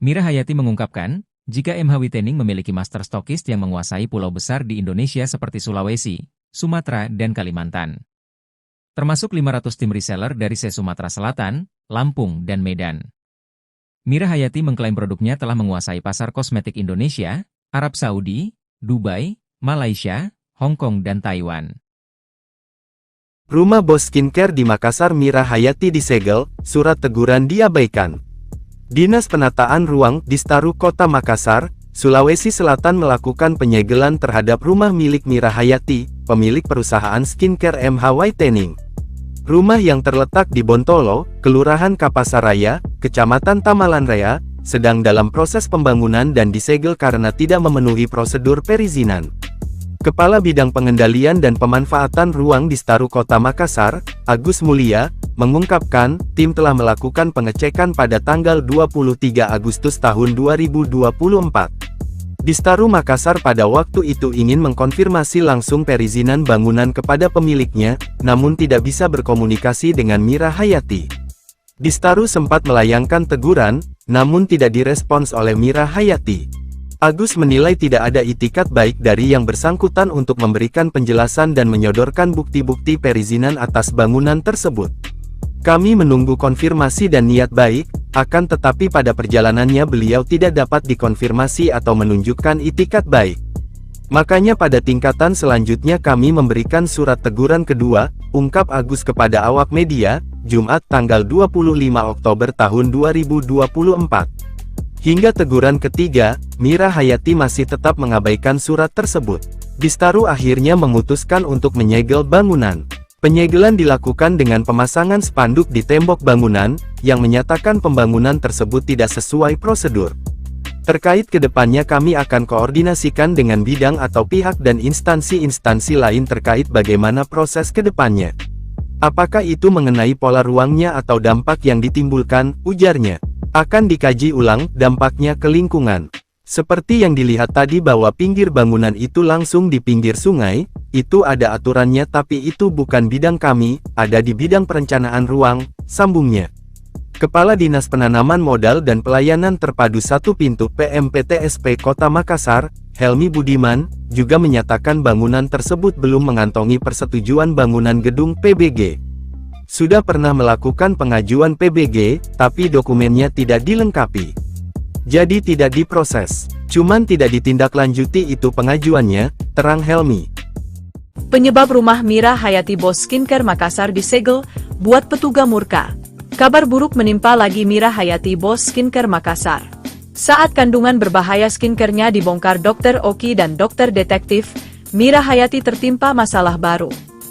Mira Hayati mengungkapkan, jika MH Whitening memiliki master stokist yang menguasai pulau besar di Indonesia seperti Sulawesi, Sumatera, dan Kalimantan. Termasuk 500 tim reseller dari Sumatera Selatan, Lampung, dan Medan. Mira Hayati mengklaim produknya telah menguasai pasar kosmetik Indonesia, Arab Saudi, Dubai, Malaysia, Hong Kong, dan Taiwan. Rumah bos skincare di Makassar Mira Hayati disegel, surat teguran diabaikan. Dinas Penataan Ruang Distaru Kota Makassar, Sulawesi Selatan melakukan penyegelan terhadap rumah milik Mira Hayati, pemilik perusahaan skincare MH Whitening. Rumah yang terletak di Bontolo, Kelurahan Kapasaraya, Kecamatan Tamalanrea, sedang dalam proses pembangunan dan disegel karena tidak memenuhi prosedur perizinan. Kepala Bidang Pengendalian dan Pemanfaatan Ruang Distaru Kota Makassar, Agus Mulia, mengungkapkan, tim telah melakukan pengecekan pada tanggal 23 Agustus tahun 2024. Distaru Makassar pada waktu itu ingin mengkonfirmasi langsung perizinan bangunan kepada pemiliknya, namun tidak bisa berkomunikasi dengan Mira Hayati. Distaru sempat melayangkan teguran, namun tidak direspons oleh Mira Hayati. Agus menilai tidak ada itikat baik dari yang bersangkutan untuk memberikan penjelasan dan menyodorkan bukti-bukti perizinan atas bangunan tersebut. Kami menunggu konfirmasi dan niat baik, akan tetapi pada perjalanannya beliau tidak dapat dikonfirmasi atau menunjukkan itikat baik. Makanya pada tingkatan selanjutnya kami memberikan surat teguran kedua, ungkap Agus kepada awak media, Jumat tanggal 25 Oktober tahun 2024. Hingga teguran ketiga, Mira Hayati masih tetap mengabaikan surat tersebut. Distaru akhirnya memutuskan untuk menyegel bangunan. Penyegelan dilakukan dengan pemasangan spanduk di tembok bangunan, yang menyatakan pembangunan tersebut tidak sesuai prosedur. Terkait kedepannya kami akan koordinasikan dengan bidang atau pihak dan instansi-instansi lain terkait bagaimana proses kedepannya. Apakah itu mengenai pola ruangnya atau dampak yang ditimbulkan, ujarnya. Akan dikaji ulang dampaknya ke lingkungan. Seperti yang dilihat tadi bahwa pinggir bangunan itu langsung di pinggir sungai, itu ada aturannya tapi itu bukan bidang kami, ada di bidang perencanaan ruang, sambungnya. Kepala Dinas Penanaman Modal dan Pelayanan Terpadu Satu Pintu PMPTSP Kota Makassar, Helmi Budiman, juga menyatakan bangunan tersebut belum mengantongi persetujuan bangunan gedung PBG. Sudah pernah melakukan pengajuan PBG, tapi dokumennya tidak dilengkapi. Jadi tidak diproses. Cuman tidak ditindaklanjuti itu pengajuannya, terang Helmi. Penyebab rumah Mira Hayati Bos Skincare Makassar disegel, buat petugas murka. Kabar buruk menimpa lagi Mira Hayati Bos Skincare Makassar. Saat kandungan berbahaya skincare-nya dibongkar Dr. Oki dan Dokter Detektif, Mira Hayati tertimpa masalah baru.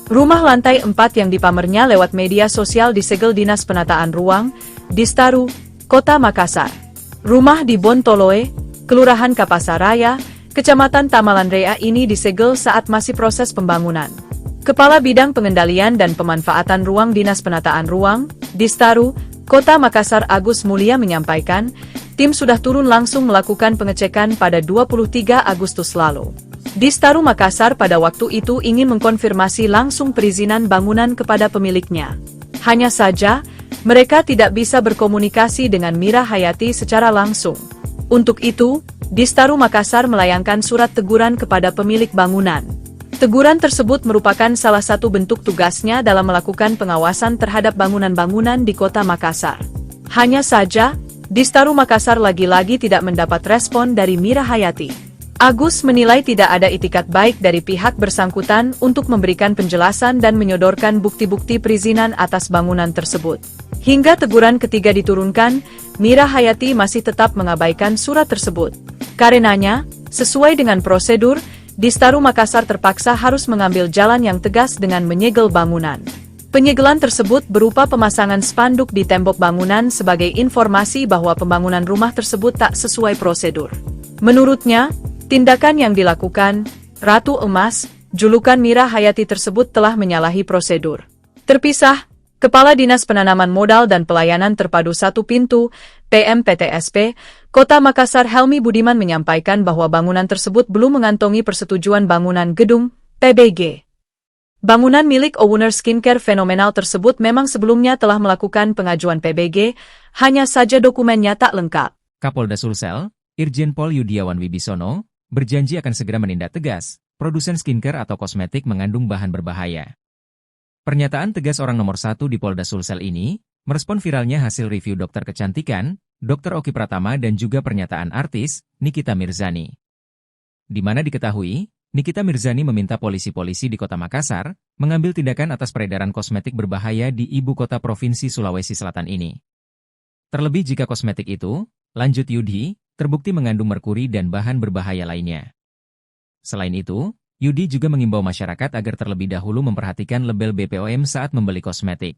Rumah lantai 4 yang dipamernya lewat media sosial disegel Dinas Penataan Ruang, Distaru, Kota Makassar. Rumah di Bontoloe, Kelurahan Kapasaraya, Kecamatan Tamalanrea ini disegel saat masih proses pembangunan. Kepala Bidang Pengendalian dan Pemanfaatan Ruang Dinas Penataan Ruang, Distaru, Kota Makassar Agus Mulia menyampaikan, tim sudah turun langsung melakukan pengecekan pada 23 Agustus lalu. Distaru Makassar pada waktu itu ingin mengkonfirmasi langsung perizinan bangunan kepada pemiliknya. Hanya saja, mereka tidak bisa berkomunikasi dengan Mira Hayati secara langsung. Untuk itu, Distaru Makassar melayangkan surat teguran kepada pemilik bangunan. Teguran tersebut merupakan salah satu bentuk tugasnya dalam melakukan pengawasan terhadap bangunan-bangunan di Kota Makassar. Hanya saja, Distaru Makassar lagi-lagi tidak mendapat respon dari Mira Hayati. Agus menilai tidak ada itikat baik dari pihak bersangkutan untuk memberikan penjelasan dan menyodorkan bukti-bukti perizinan atas bangunan tersebut. Hingga teguran ketiga diturunkan, Mira Hayati masih tetap mengabaikan surat tersebut. Karenanya, sesuai dengan prosedur, Distaru Makassar terpaksa harus mengambil jalan yang tegas dengan menyegel bangunan. Penyegelan tersebut berupa pemasangan spanduk di tembok bangunan sebagai informasi bahwa pembangunan rumah tersebut tak sesuai prosedur. Menurutnya, tindakan yang dilakukan, Ratu Emas, julukan Mira Hayati tersebut telah menyalahi prosedur. Terpisah, Kepala Dinas Penanaman Modal dan Pelayanan Terpadu Satu Pintu, PMPTSP, Kota Makassar Helmi Budiman menyampaikan bahwa bangunan tersebut belum mengantongi persetujuan bangunan gedung, PBG. Bangunan milik owner skincare fenomenal tersebut memang sebelumnya telah melakukan pengajuan PBG, hanya saja dokumennya tak lengkap. Kapolda Sulsel, Irjen Pol Yudiawan Wibisono, berjanji akan segera menindak tegas produsen skincare atau kosmetik mengandung bahan berbahaya. Pernyataan tegas orang nomor 1 di Polda Sulsel ini merespon viralnya hasil review dokter kecantikan, Dr. Oki Pratama dan juga pernyataan artis, Nikita Mirzani. Di mana diketahui, Nikita Mirzani meminta polisi-polisi di Kota Makassar mengambil tindakan atas peredaran kosmetik berbahaya di ibu kota Provinsi Sulawesi Selatan ini. Terlebih jika kosmetik itu, lanjut Yudi, terbukti mengandung merkuri dan bahan berbahaya lainnya. Selain itu, Yudi juga mengimbau masyarakat agar terlebih dahulu memperhatikan label BPOM saat membeli kosmetik.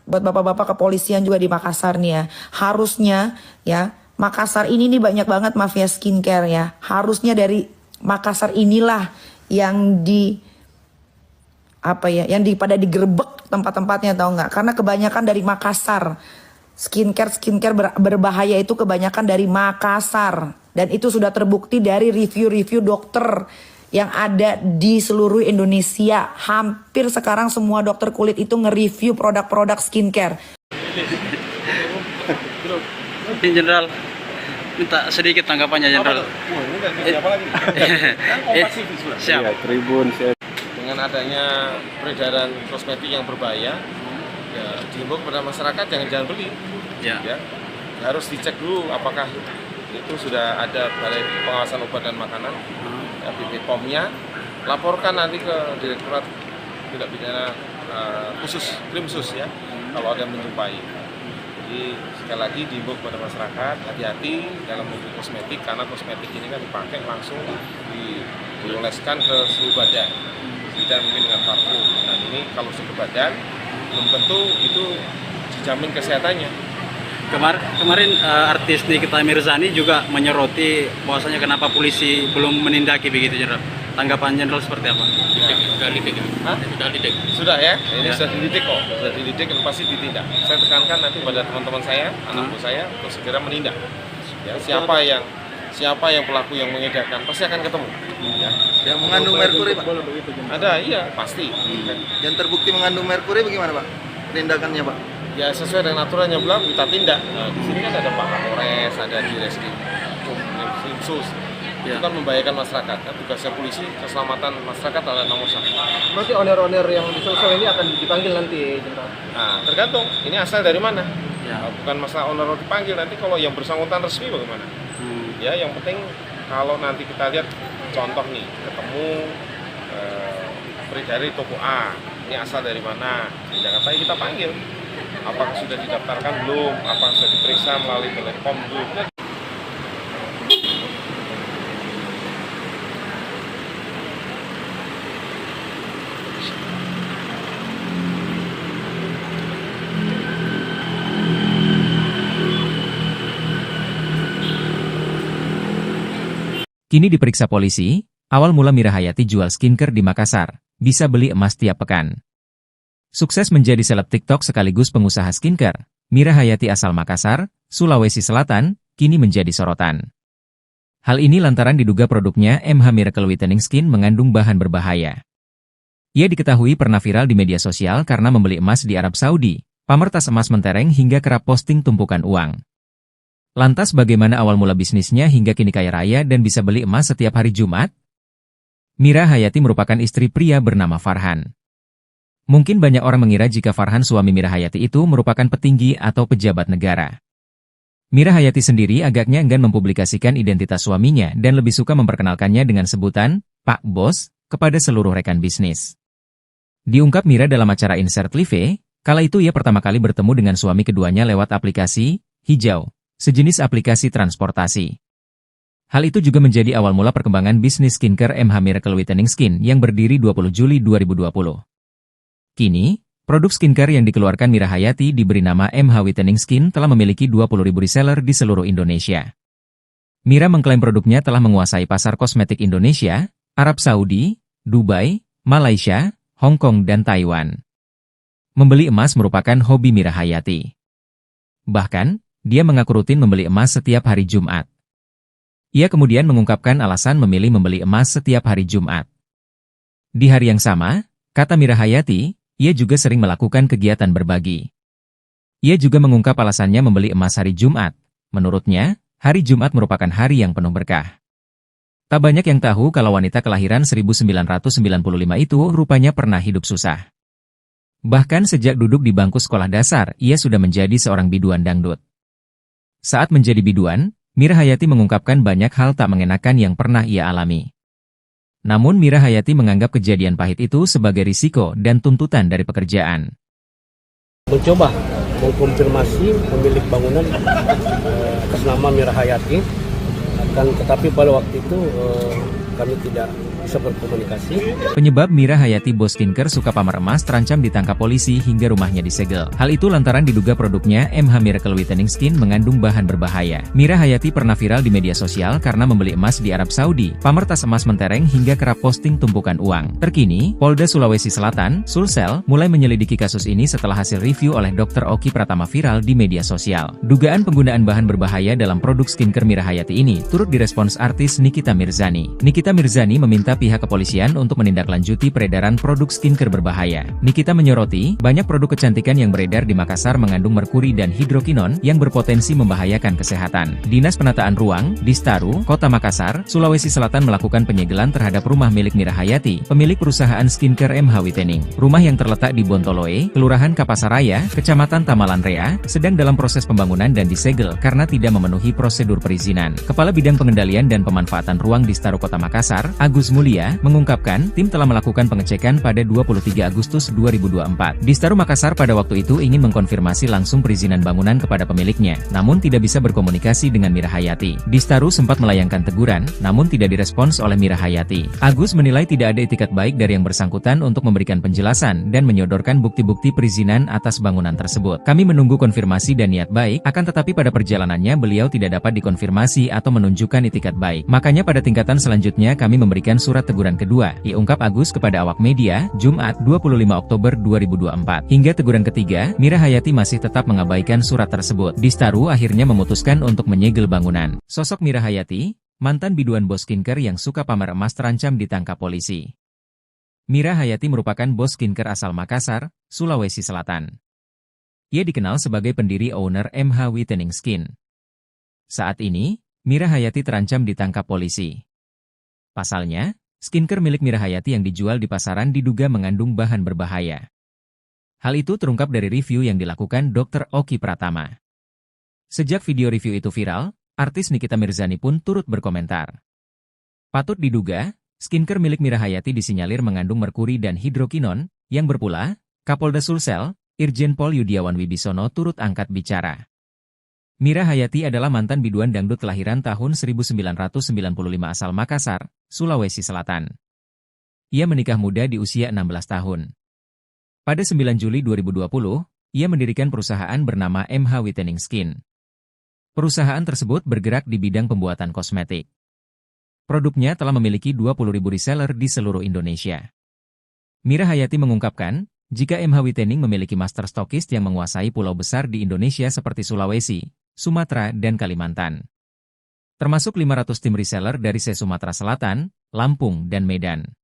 Buat bapak-bapak kepolisian juga di Makassar nih ya, harusnya ya, Makassar ini nih banyak banget mafia skincare ya. Harusnya dari Makassar inilah yang pada digerebek tempat-tempatnya, tahu nggak? Karena kebanyakan dari Makassar. Skincare berbahaya itu kebanyakan dari Makassar. Dan itu sudah terbukti dari review-review dokter yang ada di seluruh Indonesia. Hampir sekarang semua dokter kulit itu nge-review produk-produk skincare. Jenderal, minta sedikit tanggapannya Jenderal. Siap. Tribun. Dengan adanya peredaran kosmetik yang berbahaya, ya dihimbau kepada masyarakat jangan beli. Ya. Harus dicek dulu apakah itu sudah ada Balai Pengawasan Obat dan Makanan, BPOM-nya, laporkan nanti ke Direktorat Tindak Pidana Khusus, Krimsus ya, kalau ada yang menjumpai. Jadi sekali lagi dihimbau kepada masyarakat hati-hati dalam membeli kosmetik, karena kosmetik ini kan dipakai langsung dioleskan ke seluruh badan, tidak mungkin dengan parfum. Dan ini kalau ke badan belum tentu itu dijamin kesehatannya. Kemarin artis Nikita Mirzani juga menyoroti bahwasanya kenapa polisi belum menindaki begitu Jenderal. Tanggapan Jenderal seperti apa? Sudah ya, ini sudah dididik kok, sudah dididik dan pasti ditindak. Saya tekankan nanti pada teman-teman saya, anak buah saya untuk segera menindak. Ya, siapa yang pelaku yang mengedarkan pasti akan ketemu. Ya. Yang mengandung merkuri, Pak? Ada, iya pasti. Yang terbukti mengandung merkuri bagaimana, Pak? Tindakannya, Pak? Ya sesuai dengan aturan yang berlaku kita tindak. Nah, di sini kan ada Pak Kapolres, ada di Reskrim Krimsus. Itu kan membahayakan masyarakat. Kan tugasnya polisi, keselamatan masyarakat adalah nomor satu. Berarti owner-owner yang di Solo ini akan dipanggil nanti, Jenderal? Nah, tergantung. Ini asal dari mana? Bukan masalah owner dipanggil, nanti kalau yang bersangkutan resmi bagaimana? Ya, yang penting kalau nanti kita lihat contoh nih, ketemu dari toko A, ini asal dari mana? Di Jakarta kita panggil. Apakah sudah didaftarkan belum? Apakah sudah diperiksa melalui telepon belum? Kini diperiksa polisi, awal mula Mira Hayati jual skincare di Makassar, bisa beli emas tiap pekan. Sukses menjadi seleb TikTok sekaligus pengusaha skincare, Mira Hayati asal Makassar, Sulawesi Selatan, kini menjadi sorotan. Hal ini lantaran diduga produknya MH Miracle Whitening Skin mengandung bahan berbahaya. Ia diketahui pernah viral di media sosial karena membeli emas di Arab Saudi, pamer tas emas mentereng hingga kerap posting tumpukan uang. Lantas bagaimana awal mula bisnisnya hingga kini kaya raya dan bisa beli emas setiap hari Jumat? Mira Hayati merupakan istri pria bernama Farhan. Mungkin banyak orang mengira jika Farhan suami Mira Hayati itu merupakan petinggi atau pejabat negara. Mira Hayati sendiri agaknya enggan mempublikasikan identitas suaminya dan lebih suka memperkenalkannya dengan sebutan Pak Bos kepada seluruh rekan bisnis. Diungkap Mira dalam acara Insert Live, kala itu ia pertama kali bertemu dengan suami keduanya lewat aplikasi Hijau, sejenis aplikasi transportasi. Hal itu juga menjadi awal mula perkembangan bisnis skincare MH Miracle Whitening Skin yang berdiri 20 Juli 2020. Kini, produk skincare yang dikeluarkan Mira Hayati diberi nama MH Whitening Skin telah memiliki 20.000 reseller di seluruh Indonesia. Mira mengklaim produknya telah menguasai pasar kosmetik Indonesia, Arab Saudi, Dubai, Malaysia, Hong Kong dan Taiwan. Membeli emas merupakan hobi Mira Hayati. Bahkan, dia mengaku rutin membeli emas setiap hari Jumat. Ia kemudian mengungkapkan alasan memilih membeli emas setiap hari Jumat. Di hari yang sama, kata Mira Hayati, ia juga sering melakukan kegiatan berbagi. Ia juga mengungkap alasannya membeli emas hari Jumat. Menurutnya, hari Jumat merupakan hari yang penuh berkah. Tak banyak yang tahu kalau wanita kelahiran 1995 itu rupanya pernah hidup susah. Bahkan sejak duduk di bangku sekolah dasar, ia sudah menjadi seorang biduan dangdut. Saat menjadi biduan, Mira Hayati mengungkapkan banyak hal tak mengenakan yang pernah ia alami. Namun Mira Hayati menganggap kejadian pahit itu sebagai risiko dan tuntutan dari pekerjaan. Mencoba mengkonfirmasi pemilik bangunan atas nama Mira Hayati, tetapi pada waktu itu kami tidak bisa berkomunikasi. Penyebab Mira Hayati bos skincare suka pamer emas terancam ditangkap polisi hingga rumahnya disegel. Hal itu lantaran diduga produknya MH Miracle Whitening Skin mengandung bahan berbahaya. Mira Hayati pernah viral di media sosial karena membeli emas di Arab Saudi, pamer tas emas mentereng hingga kerap posting tumpukan uang. Terkini, Polda Sulawesi Selatan, Sulsel, mulai menyelidiki kasus ini setelah hasil review oleh Dr. Oki Pratama viral di media sosial. Dugaan penggunaan bahan berbahaya dalam produk skincare Mira Hayati ini turut direspons artis Nikita Mirzani. Nikita Mirzani meminta pihak kepolisian untuk menindaklanjuti peredaran produk skincare berbahaya. Nikita menyoroti, banyak produk kecantikan yang beredar di Makassar mengandung merkuri dan hidrokinon yang berpotensi membahayakan kesehatan. Dinas Penataan Ruang, Distaru, Kota Makassar, Sulawesi Selatan melakukan penyegelan terhadap rumah milik Mira Hayati, pemilik perusahaan skincare MH Whitening. Rumah yang terletak di Bontoloe, Kelurahan Kapasaraya, Kecamatan Tamalanrea, sedang dalam proses pembangunan dan disegel karena tidak memenuhi prosedur perizinan. Kepala Bidang Pengendalian dan Pemanfaatan Ruang Distaru Kota Makassar, Agus Mulia, mengungkapkan tim telah melakukan pengecekan pada 23 Agustus 2024. Distaru Makassar pada waktu itu ingin mengkonfirmasi langsung perizinan bangunan kepada pemiliknya, namun tidak bisa berkomunikasi dengan Mira Hayati. Distaru sempat melayangkan teguran, namun tidak direspons oleh Mira Hayati. Agus menilai tidak ada etikat baik dari yang bersangkutan untuk memberikan penjelasan dan menyodorkan bukti-bukti perizinan atas bangunan tersebut. Kami menunggu konfirmasi dan niat baik, akan tetapi pada perjalanannya beliau tidak dapat dikonfirmasi atau menunjukkan etikat baik. Makanya pada tingkatan selanjutnya kami memberikan surat teguran kedua, diungkap Agus kepada awak media, Jumat 25 Oktober 2024. Hingga teguran ketiga, Mira Hayati masih tetap mengabaikan surat tersebut. Distaru akhirnya memutuskan untuk menyegel bangunan. Sosok Mira Hayati, mantan biduan bos skincare yang suka pamer emas terancam ditangkap polisi. Mira Hayati merupakan bos skincare asal Makassar, Sulawesi Selatan. Ia dikenal sebagai pendiri owner MH Whitening Skin. Saat ini, Mira Hayati terancam ditangkap polisi. Pasalnya, skincare milik Mira Hayati yang dijual di pasaran diduga mengandung bahan berbahaya. Hal itu terungkap dari review yang dilakukan Dr. Oki Pratama. Sejak video review itu viral, artis Nikita Mirzani pun turut berkomentar. Patut diduga, skincare milik Mira Hayati disinyalir mengandung merkuri dan hidrokinon, yang berpula, Kapolda Sulsel, Irjen Pol Yudiawan Wibisono turut angkat bicara. Mira Hayati adalah mantan biduan dangdut kelahiran tahun 1995 asal Makassar, Sulawesi Selatan. Ia menikah muda di usia 16 tahun. Pada 9 Juli 2020, ia mendirikan perusahaan bernama MH Whitening Skin. Perusahaan tersebut bergerak di bidang pembuatan kosmetik. Produknya telah memiliki 20.000 reseller di seluruh Indonesia. Mira Hayati mengungkapkan, jika MH Whitening memiliki master stokist yang menguasai pulau besar di Indonesia seperti Sulawesi, Sumatera, dan Kalimantan. Termasuk 500 tim reseller dari Sumatera Selatan, Lampung, dan Medan.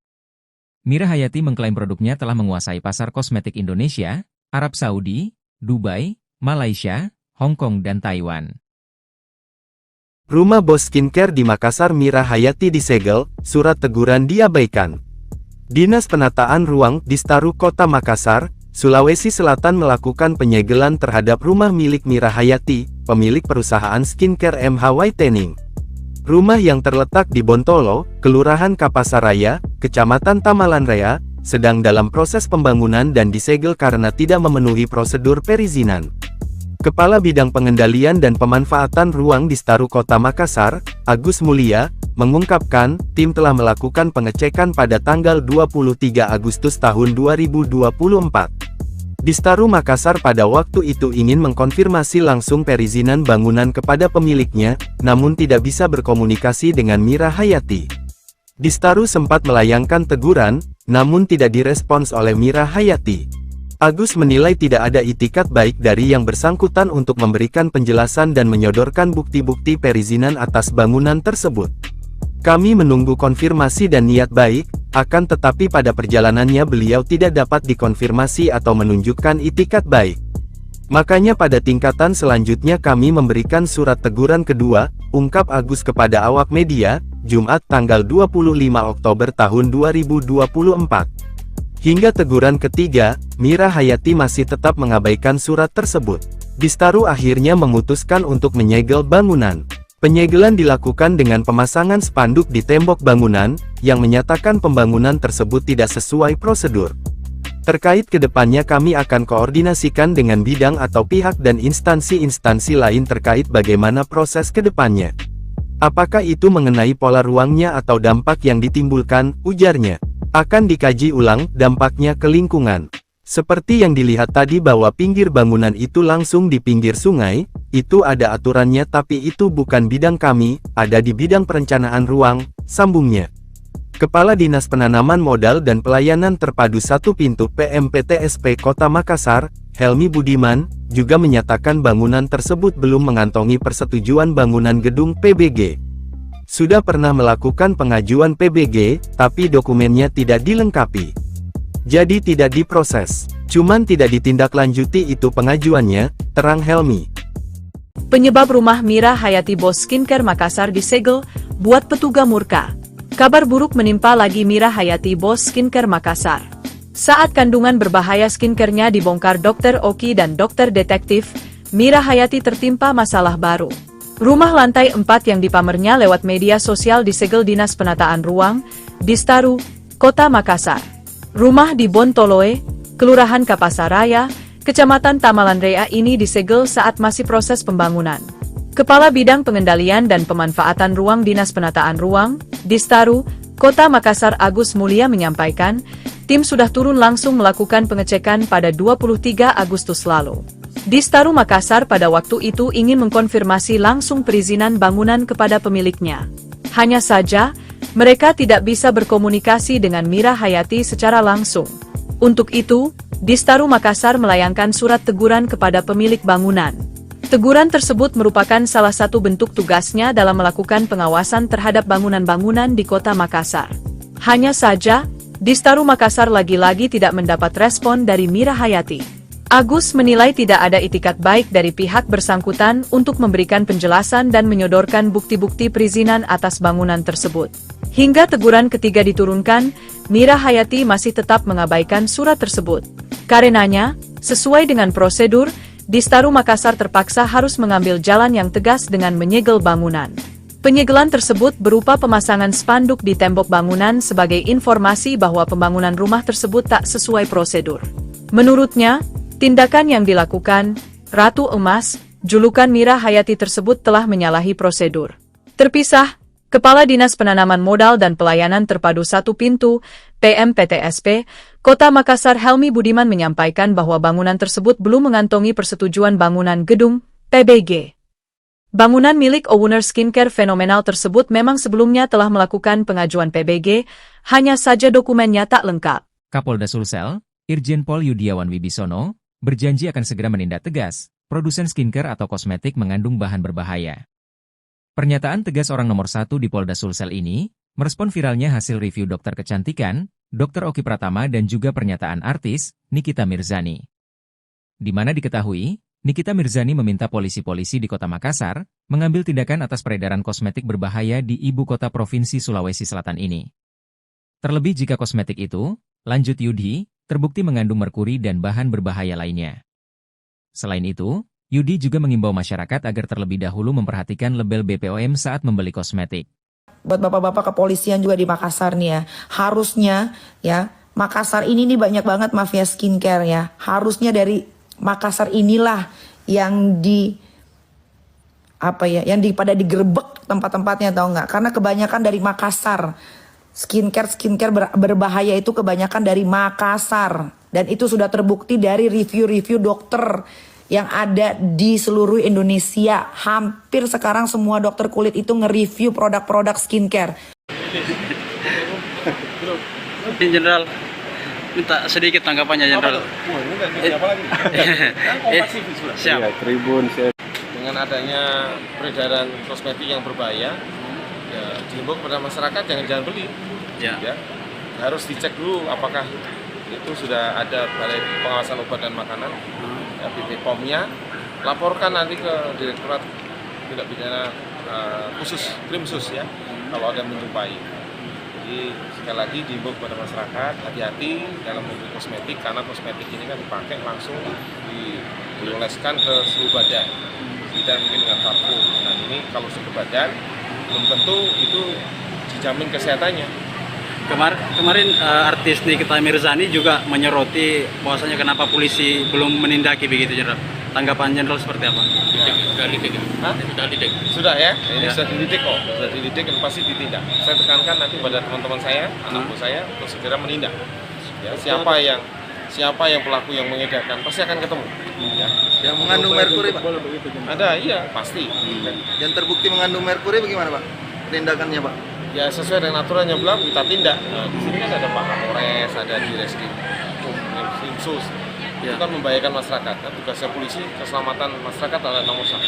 Mira Hayati mengklaim produknya telah menguasai pasar kosmetik Indonesia, Arab Saudi, Dubai, Malaysia, Hong Kong, dan Taiwan. Rumah bos skincare di Makassar Mira Hayati disegel, surat teguran diabaikan. Dinas Penataan Ruang Distaru Kota Makassar, Sulawesi Selatan melakukan penyegelan terhadap rumah milik Mira Hayati, pemilik perusahaan skincare MH Whitening. Rumah yang terletak di Bontolo, Kelurahan Kapasaraya, Kecamatan Tamalanraya, sedang dalam proses pembangunan dan disegel karena tidak memenuhi prosedur perizinan. Kepala Bidang Pengendalian dan Pemanfaatan Ruang Distaru Kota Makassar, Agus Mulia, mengungkapkan, tim telah melakukan pengecekan pada tanggal 23 Agustus tahun 2024. Distaru Makassar pada waktu itu ingin mengkonfirmasi langsung perizinan bangunan kepada pemiliknya, namun tidak bisa berkomunikasi dengan Mira Hayati. Distaru sempat melayangkan teguran, namun tidak direspons oleh Mira Hayati. Agus menilai tidak ada itikat baik dari yang bersangkutan untuk memberikan penjelasan dan menyodorkan bukti-bukti perizinan atas bangunan tersebut. Kami menunggu konfirmasi dan niat baik, akan tetapi pada perjalanannya beliau tidak dapat dikonfirmasi atau menunjukkan itikat baik. Makanya pada tingkatan selanjutnya kami memberikan surat teguran kedua, ungkap Agus kepada awak media, Jumat tanggal 25 Oktober tahun 2024. Hingga teguran ketiga, Mira Hayati masih tetap mengabaikan surat tersebut. Distaru akhirnya memutuskan untuk menyegel bangunan. Penyegelan dilakukan dengan pemasangan spanduk di tembok bangunan, yang menyatakan pembangunan tersebut tidak sesuai prosedur. Terkait kedepannya kami akan koordinasikan dengan bidang atau pihak dan instansi-instansi lain terkait bagaimana proses kedepannya. Apakah itu mengenai pola ruangnya atau dampak yang ditimbulkan, ujarnya. Akan dikaji ulang dampaknya ke lingkungan. Seperti yang dilihat tadi bahwa pinggir bangunan itu langsung di pinggir sungai, itu ada aturannya tapi itu bukan bidang kami, ada di bidang perencanaan ruang, sambungnya. Kepala Dinas Penanaman Modal dan Pelayanan Terpadu Satu Pintu PMPTSP Kota Makassar, Helmi Budiman, juga menyatakan bangunan tersebut belum mengantongi persetujuan bangunan gedung PBG. Sudah pernah melakukan pengajuan PBG, tapi dokumennya tidak dilengkapi. Jadi tidak diproses, cuman tidak ditindaklanjuti itu pengajuannya, terang Helmi. Penyebab rumah Mira Hayati bos skincare Makassar disegel, buat petugas murka. Kabar buruk menimpa lagi Mira Hayati bos skincare Makassar. Saat kandungan berbahaya skincare-nya dibongkar Dr. Oki dan Dokter Detektif, Mira Hayati tertimpa masalah baru. Rumah lantai 4 yang dipamernya lewat media sosial disegel Dinas Penataan Ruang, Distaru, Kota Makassar. Rumah di Bontoloe, Kelurahan Kapasaraya, Kecamatan Tamalanraya ini disegel saat masih proses pembangunan. Kepala Bidang Pengendalian dan Pemanfaatan Ruang Dinas Penataan Ruang, Distaru, Kota Makassar Agus Mulia menyampaikan, tim sudah turun langsung melakukan pengecekan pada 23 Agustus lalu. Distaru Makassar pada waktu itu ingin mengkonfirmasi langsung perizinan bangunan kepada pemiliknya. Hanya saja, mereka tidak bisa berkomunikasi dengan Mira Hayati secara langsung. Untuk itu, Distaru Makassar melayangkan surat teguran kepada pemilik bangunan. Teguran tersebut merupakan salah satu bentuk tugasnya dalam melakukan pengawasan terhadap bangunan-bangunan di Kota Makassar. Hanya saja, Distaru Makassar lagi-lagi tidak mendapat respon dari Mira Hayati. Agus menilai tidak ada itikat baik dari pihak bersangkutan untuk memberikan penjelasan dan menyodorkan bukti-bukti perizinan atas bangunan tersebut. Hingga teguran ketiga diturunkan, Mira Hayati masih tetap mengabaikan surat tersebut. Karenanya, sesuai dengan prosedur, Distaru Makassar terpaksa harus mengambil jalan yang tegas dengan menyegel bangunan. Penyegelan tersebut berupa pemasangan spanduk di tembok bangunan sebagai informasi bahwa pembangunan rumah tersebut tak sesuai prosedur. Menurutnya, tindakan yang dilakukan, Ratu Emas, julukan Mira Hayati tersebut telah menyalahi prosedur. Terpisah, Kepala Dinas Penanaman Modal dan Pelayanan Terpadu Satu Pintu, PMPTSP, Kota Makassar Helmi Budiman menyampaikan bahwa bangunan tersebut belum mengantongi persetujuan bangunan gedung, PBG. Bangunan milik owner skincare fenomenal tersebut memang sebelumnya telah melakukan pengajuan PBG, hanya saja dokumennya tak lengkap. Kapolda Sulsel, Irjen Pol Yudiawan Wibisono, berjanji akan segera menindak tegas produsen skincare atau kosmetik mengandung bahan berbahaya. Pernyataan tegas orang nomor 1 di Polda Sulsel ini, merespon viralnya hasil review dokter kecantikan, Dr. Oki Pratama dan juga pernyataan artis, Nikita Mirzani. Di mana diketahui, Nikita Mirzani meminta polisi-polisi di Kota Makassar mengambil tindakan atas peredaran kosmetik berbahaya di ibu kota Provinsi Sulawesi Selatan ini. Terlebih jika kosmetik itu, lanjut Yudi, terbukti mengandung merkuri dan bahan berbahaya lainnya. Selain itu, Yudi juga mengimbau masyarakat agar terlebih dahulu memperhatikan label BPOM saat membeli kosmetik. Buat bapak-bapak kepolisian juga di Makassar nih ya, harusnya ya, Makassar ini nih banyak banget mafia skincare ya. Harusnya dari Makassar inilah yang pada digerebek tempat-tempatnya, tahu nggak? Karena kebanyakan dari Makassar. Skincare berbahaya itu kebanyakan dari Makassar. Dan itu sudah terbukti dari review-review dokter yang ada di seluruh Indonesia. Hampir sekarang semua dokter kulit itu nge-review produk-produk skincare. Jenderal, minta sedikit tanggapannya Jenderal. Siap. Tribun. Dengan adanya peredaran kosmetik yang berbahaya, ya, dihimbau kepada masyarakat jangan beli. Ya. Harus dicek dulu apakah itu sudah ada Balai Pengawasan Obat dan Makanan, ya, BPOM-nya, laporkan nanti ke Direktorat Tindak Pidana Krim Sus ya, kalau ada yang menjumpai. Jadi sekali lagi dihimbau kepada masyarakat hati-hati dalam membeli kosmetik, karena kosmetik ini kan dipakai langsung dioleskan ke seluruh badan, tidak mungkin dengan parfum. Nah ini kalau ke badan belum tentu itu dijamin kesehatannya. Kemarin artis Nikita Mirzani juga menyoroti bahwasanya kenapa polisi belum menindaki begitu Jenderal. Tanggapan Jenderal seperti apa? Sudah ya, ini sudah dididik kok, sudah dididik dan pasti ditindak. Saya tekankan nanti pada teman-teman saya, anak buah saya untuk segera menindak. Ya, siapa yang pelaku yang mengedarkan pasti akan ketemu. Ya. Yang mengandung merkuri, Pak? Ada, iya pasti. Yang terbukti mengandung merkuri bagaimana, Pak? Tindakannya, Pak? Ya sesuai dengan aturan yang berlaku kita tindak. Nah, di sini kan ada Pak Kapolres, ada di Reskrim Sus. Itu kan membahayakan masyarakat. Kan tugasnya polisi, keselamatan masyarakat adalah nomor 1.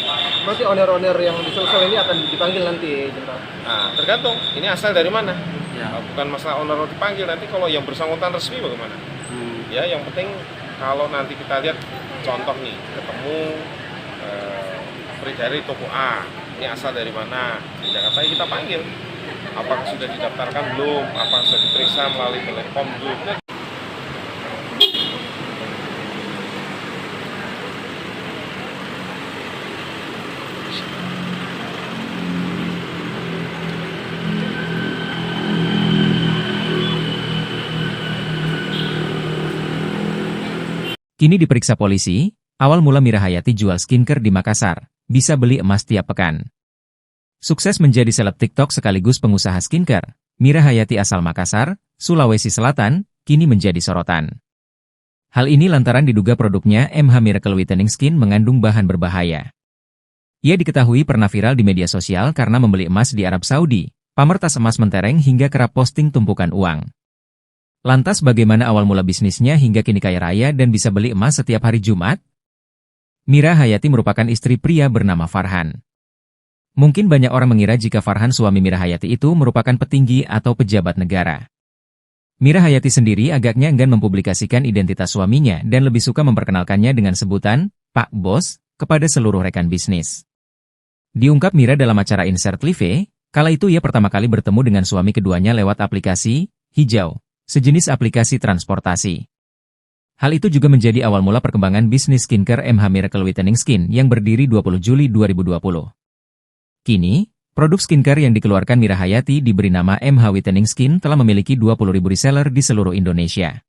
Berarti owner-owner yang di Sulsel ini akan dipanggil nanti, Jenderal? Nah, tergantung. Ini asal dari mana? Ya. Bukan masalah owner dipanggil, nanti kalau yang bersangkutan resmi bagaimana? Ya, yang penting kalau nanti kita lihat contoh nih, ketemu peredaran toko A, ini asal dari mana? Di Jakarta kita panggil. Apakah sudah didaftarkan belum? Apakah sudah diperiksa melalui BPOM belum? Kini diperiksa polisi, awal mula Mira Hayati jual skincare di Makassar, bisa beli emas tiap pekan. Sukses menjadi seleb TikTok sekaligus pengusaha skincare, Mira Hayati asal Makassar, Sulawesi Selatan, kini menjadi sorotan. Hal ini lantaran diduga produknya MH Miracle Whitening Skin mengandung bahan berbahaya. Ia diketahui pernah viral di media sosial karena membeli emas di Arab Saudi, pamer tas emas mentereng hingga kerap posting tumpukan uang. Lantas bagaimana awal mula bisnisnya hingga kini kaya raya dan bisa beli emas setiap hari Jumat? Mira Hayati merupakan istri pria bernama Farhan. Mungkin banyak orang mengira jika Farhan suami Mira Hayati itu merupakan petinggi atau pejabat negara. Mira Hayati sendiri agaknya enggan mempublikasikan identitas suaminya dan lebih suka memperkenalkannya dengan sebutan Pak Bos kepada seluruh rekan bisnis. Diungkap Mira dalam acara Insert Live, kala itu ia pertama kali bertemu dengan suami keduanya lewat aplikasi Hijau, sejenis aplikasi transportasi. Hal itu juga menjadi awal mula perkembangan bisnis skincare MH Miracle Whitening Skin yang berdiri 20 Juli 2020. Kini, produk skincare yang dikeluarkan Mira Hayati diberi nama MH Whitening Skin telah memiliki 20.000 reseller di seluruh Indonesia.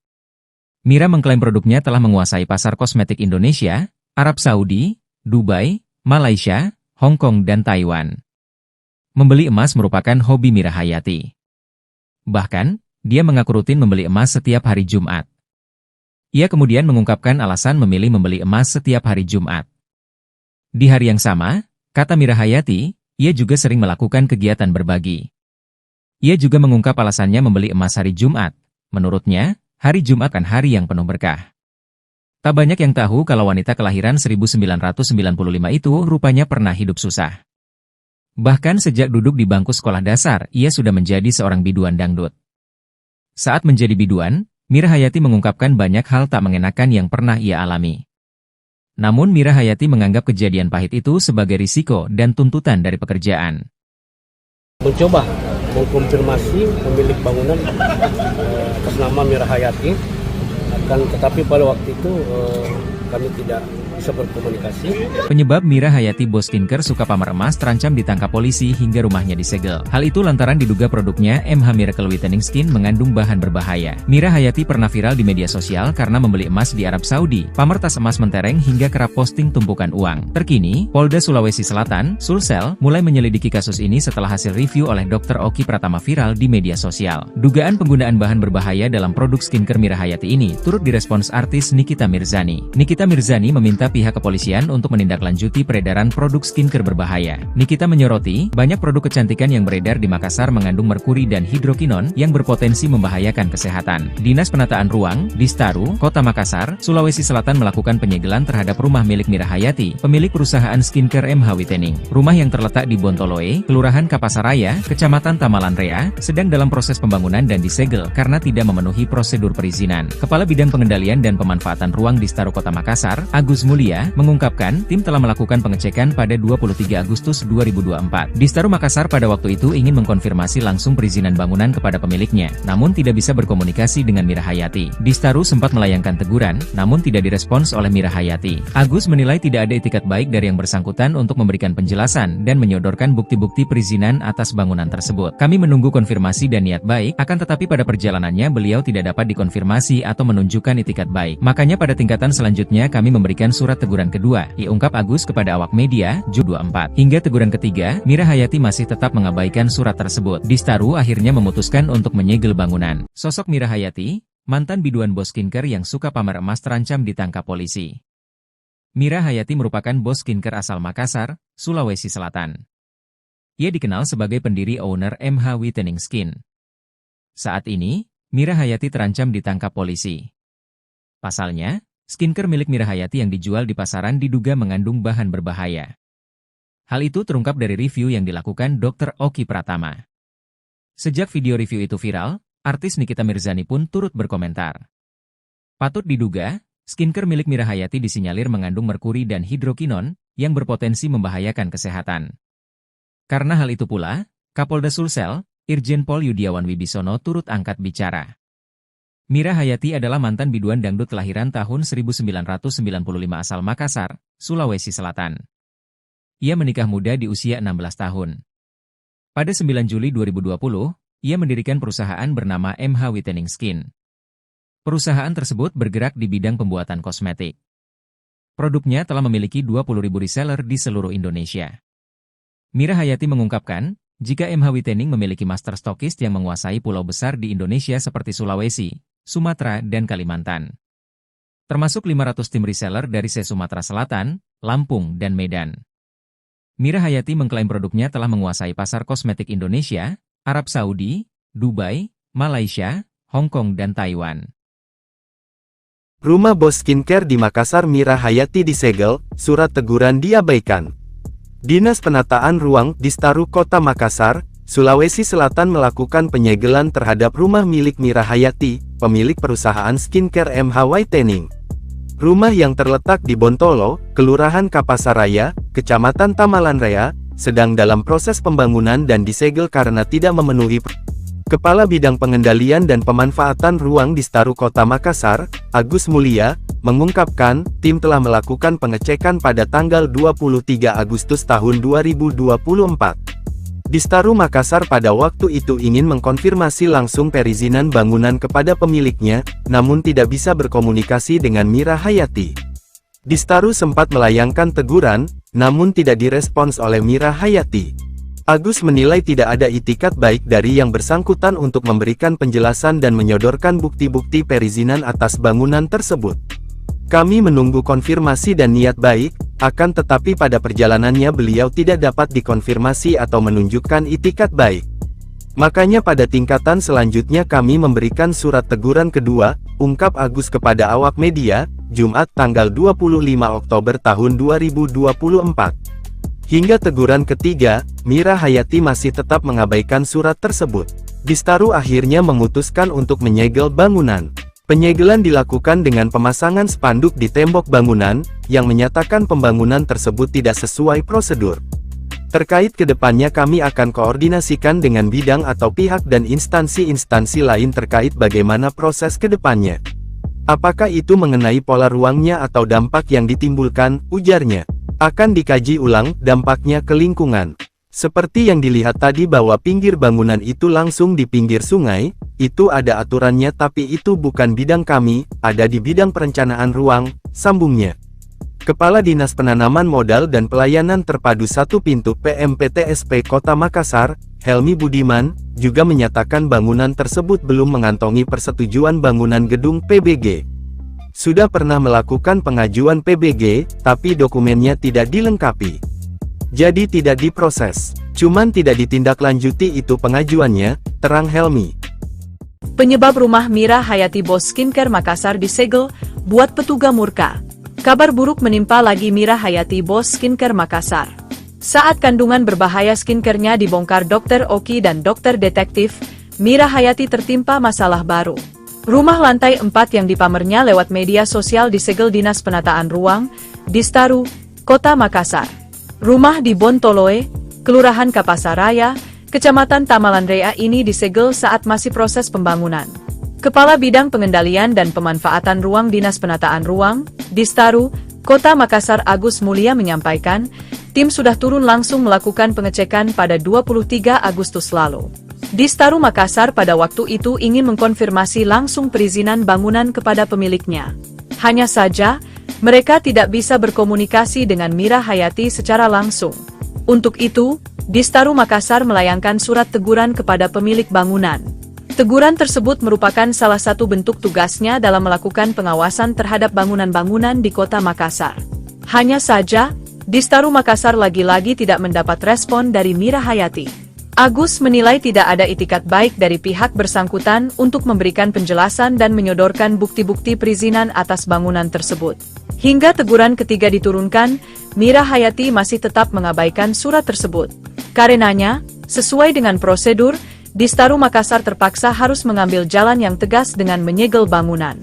Mira mengklaim produknya telah menguasai pasar kosmetik Indonesia, Arab Saudi, Dubai, Malaysia, Hong Kong dan Taiwan. Membeli emas merupakan hobi Mira Hayati. Bahkan, dia mengaku rutin membeli emas setiap hari Jumat. Ia kemudian mengungkapkan alasan memilih membeli emas setiap hari Jumat. Di hari yang sama, kata Mira Hayati, ia juga sering melakukan kegiatan berbagi. Ia juga mengungkap alasannya membeli emas hari Jumat. Menurutnya, hari Jumat kan hari yang penuh berkah. Tak banyak yang tahu kalau wanita kelahiran 1995 itu rupanya pernah hidup susah. Bahkan sejak duduk di bangku sekolah dasar, ia sudah menjadi seorang biduan dangdut. Saat menjadi biduan, Mira Hayati mengungkapkan banyak hal tak mengenakan yang pernah ia alami. Namun Mira Hayati menganggap kejadian pahit itu sebagai risiko dan tuntutan dari pekerjaan. Mencoba mengkonfirmasi pemilik bangunan atas nama Mira Hayati, tetapi pada waktu itu kami tidak bisa berkomunikasi. Penyebab Mira Hayati bos skincare suka pamer emas terancam ditangkap polisi hingga rumahnya disegel. Hal itu lantaran diduga produknya MH Miracle Whitening Skin mengandung bahan berbahaya. Mira Hayati pernah viral di media sosial karena membeli emas di Arab Saudi, pamer tas emas mentereng hingga kerap posting tumpukan uang. Terkini, Polda Sulawesi Selatan, Sulsel, mulai menyelidiki kasus ini setelah hasil review oleh Dr. Oki Pratama viral di media sosial. Dugaan penggunaan bahan berbahaya dalam produk skincare Mira Hayati ini turut direspons artis Nikita Mirzani. Nikita Mirzani meminta pihak kepolisian untuk menindaklanjuti peredaran produk skincare berbahaya. Nikita menyoroti, banyak produk kecantikan yang beredar di Makassar mengandung merkuri dan hidrokinon yang berpotensi membahayakan kesehatan. Dinas Penataan Ruang, Distaru, Kota Makassar, Sulawesi Selatan melakukan penyegelan terhadap rumah milik Mira Hayati, pemilik perusahaan skincare MH Whitening. Rumah yang terletak di Bontoloe, Kelurahan Kapasaraya, Kecamatan Tamalan Rea, sedang dalam proses pembangunan dan disegel karena tidak memenuhi prosedur perizinan. Kepala Bidang Pengendalian dan Pemanfaatan Ruang Distaru Kota Makassar, Agus Mulia, mengungkapkan tim telah melakukan pengecekan pada 23 Agustus 2024. Distaru Makassar pada waktu itu ingin mengkonfirmasi langsung perizinan bangunan kepada pemiliknya, namun tidak bisa berkomunikasi dengan Mira Hayati. Distaru sempat melayangkan teguran, namun tidak direspons oleh Mira Hayati. Agus menilai tidak ada itikat baik dari yang bersangkutan untuk memberikan penjelasan dan menyodorkan bukti-bukti perizinan atas bangunan tersebut. Kami menunggu konfirmasi dan niat baik, akan tetapi pada perjalanannya beliau tidak dapat dikonfirmasi atau menunjukkan itikat baik. Makanya pada tingkatan selanjutnya kami memberikan surat teguran kedua, diungkap Agus kepada awak media, Juli 24. Hingga teguran ketiga, Mira Hayati masih tetap mengabaikan surat tersebut. Distaru akhirnya memutuskan untuk menyegel bangunan. Sosok Mira Hayati, mantan biduan bos skincare yang suka pamer emas terancam ditangkap polisi. Mira Hayati merupakan bos skincare asal Makassar, Sulawesi Selatan. Ia dikenal sebagai pendiri owner MH Whitening Skin. Saat ini, Mira Hayati terancam ditangkap polisi. Pasalnya, skincare milik Mira Hayati yang dijual di pasaran diduga mengandung bahan berbahaya. Hal itu terungkap dari review yang dilakukan Dr. Oki Pratama. Sejak video review itu viral, artis Nikita Mirzani pun turut berkomentar. Patut diduga, skincare milik Mira Hayati disinyalir mengandung merkuri dan hidrokinon yang berpotensi membahayakan kesehatan. Karena hal itu pula, Kapolda Sulsel, Irjen Pol Yudiawan Wibisono turut angkat bicara. Mira Hayati adalah mantan biduan dangdut kelahiran tahun 1995 asal Makassar, Sulawesi Selatan. Ia menikah muda di usia 16 tahun. Pada 9 Juli 2020, ia mendirikan perusahaan bernama MH Whitening Skin. Perusahaan tersebut bergerak di bidang pembuatan kosmetik. Produknya telah memiliki 20.000 reseller di seluruh Indonesia. Mira Hayati mengungkapkan, jika MH Whitening memiliki master stokist yang menguasai pulau besar di Indonesia seperti Sulawesi, Sumatera, dan Kalimantan. Termasuk 500 tim reseller dari Sumatera Selatan, Lampung, dan Medan. Mira Hayati mengklaim produknya telah menguasai pasar kosmetik Indonesia, Arab Saudi, Dubai, Malaysia, Hong Kong, dan Taiwan. Rumah bos skincare di Makassar Mira Hayati disegel, surat teguran diabaikan. Dinas Penataan Ruang Distaru Kota Makassar, Sulawesi Selatan melakukan penyegelan terhadap rumah milik Mira Hayati, pemilik perusahaan skincare MH Whitening. Rumah yang terletak di Bontolo, Kelurahan Kapasaraya, Kecamatan Tamalanraya, sedang dalam proses pembangunan dan disegel karena tidak memenuhi. Kepala Bidang Pengendalian dan Pemanfaatan Ruang Distaru Kota Makassar, Agus Mulia, mengungkapkan, tim telah melakukan pengecekan pada tanggal 23 Agustus tahun 2024. Distaru Makassar pada waktu itu ingin mengkonfirmasi langsung perizinan bangunan kepada pemiliknya, namun tidak bisa berkomunikasi dengan Mira Hayati. Distaru sempat melayangkan teguran, namun tidak direspons oleh Mira Hayati. Agus menilai tidak ada itikat baik dari yang bersangkutan untuk memberikan penjelasan dan menyodorkan bukti-bukti perizinan atas bangunan tersebut. Kami menunggu konfirmasi dan niat baik, akan tetapi pada perjalanannya beliau tidak dapat dikonfirmasi atau menunjukkan itikat baik. Makanya pada tingkatan selanjutnya kami memberikan surat teguran kedua, ungkap Agus kepada awak media, Jumat tanggal 25 Oktober tahun 2024. Hingga teguran ketiga, Mira Hayati masih tetap mengabaikan surat tersebut. Distaru akhirnya memutuskan untuk menyegel bangunan. Penyegelan dilakukan dengan pemasangan spanduk di tembok bangunan, yang menyatakan pembangunan tersebut tidak sesuai prosedur. Terkait kedepannya kami akan koordinasikan dengan bidang atau pihak dan instansi-instansi lain terkait bagaimana proses kedepannya. Apakah itu mengenai pola ruangnya atau dampak yang ditimbulkan, ujarnya. Akan dikaji ulang dampaknya ke lingkungan. Seperti yang dilihat tadi bahwa pinggir bangunan itu langsung di pinggir sungai, itu ada aturannya tapi itu bukan bidang kami, ada di bidang perencanaan ruang, sambungnya. Kepala Dinas Penanaman Modal dan Pelayanan Terpadu Satu Pintu PMPTSP Kota Makassar, Helmi Budiman, juga menyatakan bangunan tersebut belum mengantongi persetujuan bangunan gedung PBG. Sudah pernah melakukan pengajuan PBG, tapi dokumennya tidak dilengkapi. Jadi tidak diproses, cuman tidak ditindaklanjuti itu pengajuannya, terang Helmi. Penyebab rumah Mira Hayati Bos Skincare Makassar disegel, buat petugas murka. Kabar buruk menimpa lagi Mira Hayati Bos Skincare Makassar. Saat kandungan berbahaya skincare-nya dibongkar Dr. Oki dan Dokter Detektif, Mira Hayati tertimpa masalah baru. Rumah lantai 4 yang dipamernya lewat media sosial disegel Dinas Penataan Ruang, Distaru, Kota Makassar. Rumah di Bontoloe, Kelurahan Kapasaraya, Kecamatan Tamalanraya ini disegel saat masih proses pembangunan. Kepala Bidang Pengendalian dan Pemanfaatan Ruang Dinas Penataan Ruang, Distaru, Kota Makassar Agus Mulia menyampaikan, tim sudah turun langsung melakukan pengecekan pada 23 Agustus lalu. Distaru Makassar pada waktu itu ingin mengkonfirmasi langsung perizinan bangunan kepada pemiliknya. Hanya saja, mereka tidak bisa berkomunikasi dengan Mira Hayati secara langsung. Untuk itu, Distaru Makassar melayangkan surat teguran kepada pemilik bangunan. Teguran tersebut merupakan salah satu bentuk tugasnya dalam melakukan pengawasan terhadap bangunan-bangunan di Kota Makassar. Hanya saja, Distaru Makassar lagi-lagi tidak mendapat respon dari Mira Hayati. Agus menilai tidak ada itikat baik dari pihak bersangkutan untuk memberikan penjelasan dan menyodorkan bukti-bukti perizinan atas bangunan tersebut. Hingga teguran ketiga diturunkan, Mira Hayati masih tetap mengabaikan surat tersebut. Karenanya, sesuai dengan prosedur, Distaru Makassar terpaksa harus mengambil jalan yang tegas dengan menyegel bangunan.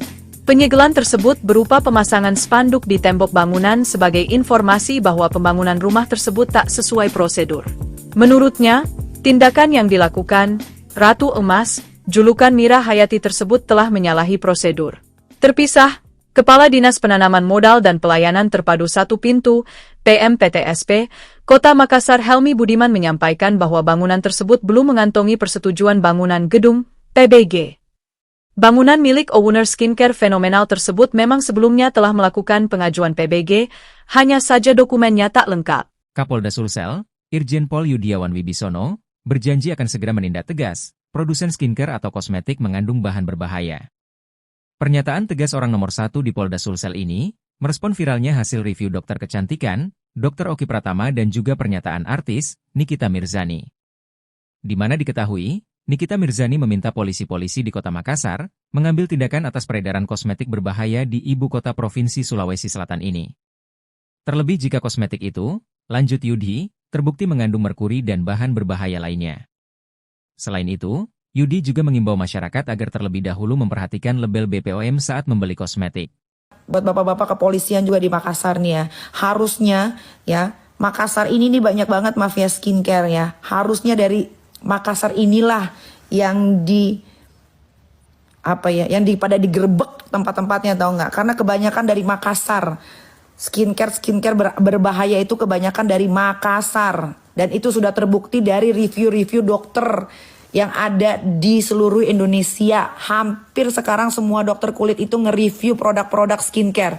Penyegelan tersebut berupa pemasangan spanduk di tembok bangunan sebagai informasi bahwa pembangunan rumah tersebut tak sesuai prosedur. Menurutnya, tindakan yang dilakukan, Ratu Emas, julukan Mira Hayati tersebut telah menyalahi prosedur. Terpisah, Kepala Dinas Penanaman Modal dan Pelayanan Terpadu Satu Pintu, PMPTSP, Kota Makassar Helmi Budiman menyampaikan bahwa bangunan tersebut belum mengantongi persetujuan bangunan gedung, PBG. Bangunan milik owner skincare fenomenal tersebut memang sebelumnya telah melakukan pengajuan PBG, hanya saja dokumennya tak lengkap. Kapolda Sulsel, Irjen Pol Yudiawan Wibisono, berjanji akan segera menindak tegas produsen skincare atau kosmetik mengandung bahan berbahaya. Pernyataan tegas orang nomor 1 di Polda Sulsel ini, merespon viralnya hasil review dokter kecantikan, Dr. Oki Pratama dan juga pernyataan artis, Nikita Mirzani. Di mana diketahui, Nikita Mirzani meminta polisi-polisi di Kota Makassar, mengambil tindakan atas peredaran kosmetik berbahaya di ibu kota Provinsi Sulawesi Selatan ini. Terlebih jika kosmetik itu, lanjut Yudi, terbukti mengandung merkuri dan bahan berbahaya lainnya. Selain itu, Yudi juga mengimbau masyarakat agar terlebih dahulu memperhatikan label BPOM saat membeli kosmetik. Buat bapak-bapak kepolisian juga di Makassar nih ya, harusnya ya, Makassar ini nih banyak banget mafia skincare ya. Harusnya dari Makassar inilah yang pada digerebek tempat-tempatnya, tahu nggak? Karena kebanyakan dari Makassar. Skincare berbahaya itu kebanyakan dari Makassar, dan itu sudah terbukti dari review-review dokter yang ada di seluruh Indonesia. Hampir sekarang semua dokter kulit itu nge-review produk-produk skincare.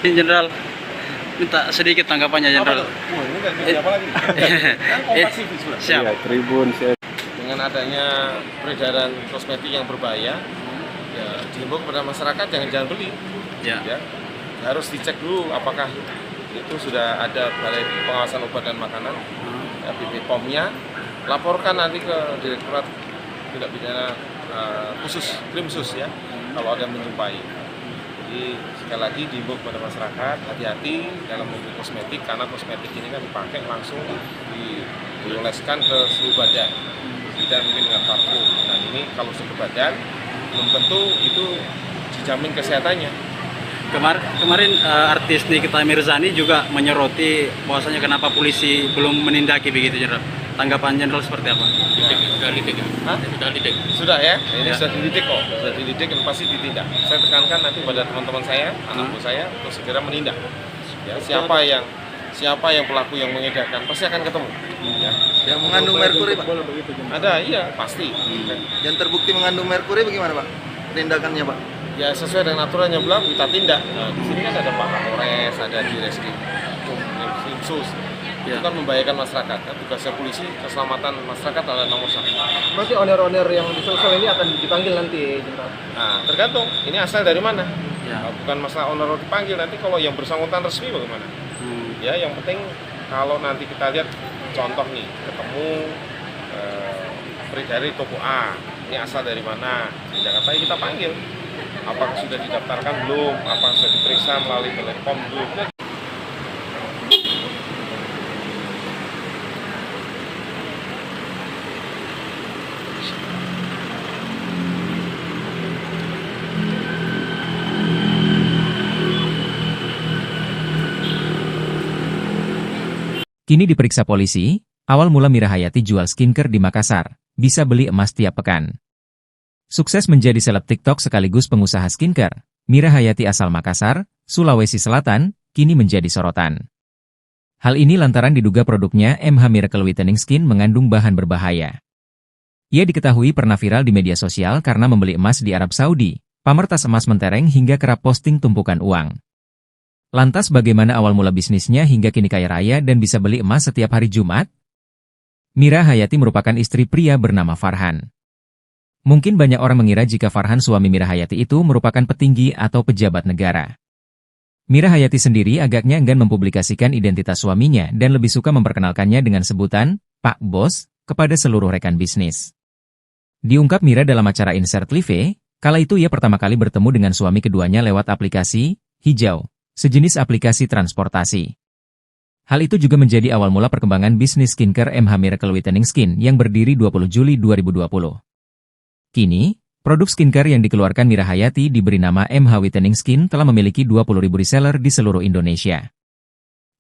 Jenderal, minta sedikit tanggapannya, Jenderal. Siap. Tribun. Dengan adanya peredaran kosmetik yang berbahaya, ya dihimbau kepada masyarakat jangan beli. Ya. Harus dicek dulu apakah itu sudah ada Balai Pengawasan Obat dan Makanan, BPOM-nya, laporkan nanti ke Direktorat Tindak Pidana Khusus, Krimsus ya, kalau ada yang menjumpai. Jadi sekali lagi dihimbau kepada masyarakat hati-hati dalam membeli kosmetik, karena kosmetik ini kan dipakai langsung dioleskan ke seluruh badan, tidak mungkin dengan parfum. Nah ini kalau sudah ke badan belum tentu itu dijamin kesehatannya. Kemarin artis Nikita Mirzani juga menyoroti bahwasanya kenapa polisi belum menindaki begitu, Jenderal. Tanggapan Jenderal seperti apa? Sudah ya, ini sudah dididik kok, sudah dididik dan pasti ditindak. Saya tekankan nanti pada teman-teman saya, anak buah saya untuk segera menindak. Ya, siapa yang pelaku yang mengedarkan pasti akan ketemu. Ya. Yang mengandung merkuri, Pak? Ada, iya pasti. Yang terbukti mengandung merkuri bagaimana, Pak? Penindakannya, Pak? Ya sesuai dengan aturan yang berlaku kita tindak. Nah, di sini kan ada Pak Kapolres, ada di Krimsus. Itu kan membahayakan masyarakat. Kan tugasnya polisi, keselamatan masyarakat adalah nomor satu. Berarti owner-owner yang disosok ini akan dipanggil nanti, Jenderal? Nah, tergantung. Ini asal dari mana? Ya. Bukan masalah owner dipanggil, nanti kalau yang bersangkutan resmi bagaimana? Ya, yang penting kalau nanti kita lihat contoh nih, ketemu dari toko A, ini asal dari mana? Di Jakarta kita panggil. Apakah sudah didaftarkan belum? Apakah sudah diperiksa melalui Balai POM belum? Kini diperiksa polisi, awal mula Mira Hayati jual skincare di Makassar, bisa beli emas tiap pekan. Sukses menjadi seleb TikTok sekaligus pengusaha skincare, Mira Hayati asal Makassar, Sulawesi Selatan, kini menjadi sorotan. Hal ini lantaran diduga produknya MH Miracle Whitening Skin mengandung bahan berbahaya. Ia diketahui pernah viral di media sosial karena membeli emas di Arab Saudi, pamer tas emas mentereng hingga kerap posting tumpukan uang. Lantas bagaimana awal mula bisnisnya hingga kini kaya raya dan bisa beli emas setiap hari Jumat? Mira Hayati merupakan istri pria bernama Farhan. Mungkin banyak orang mengira jika Farhan suami Mira Hayati itu merupakan petinggi atau pejabat negara. Mira Hayati sendiri agaknya enggan mempublikasikan identitas suaminya dan lebih suka memperkenalkannya dengan sebutan Pak Bos kepada seluruh rekan bisnis. Diungkap Mira dalam acara Insert Live, kala itu ia pertama kali bertemu dengan suami keduanya lewat aplikasi Hijau, sejenis aplikasi transportasi. Hal itu juga menjadi awal mula perkembangan bisnis skincare MH Miracle Whitening Skin yang berdiri 20 Juli 2020. Kini, produk skincare yang dikeluarkan Mira Hayati diberi nama MH Whitening Skin telah memiliki 20.000 reseller di seluruh Indonesia.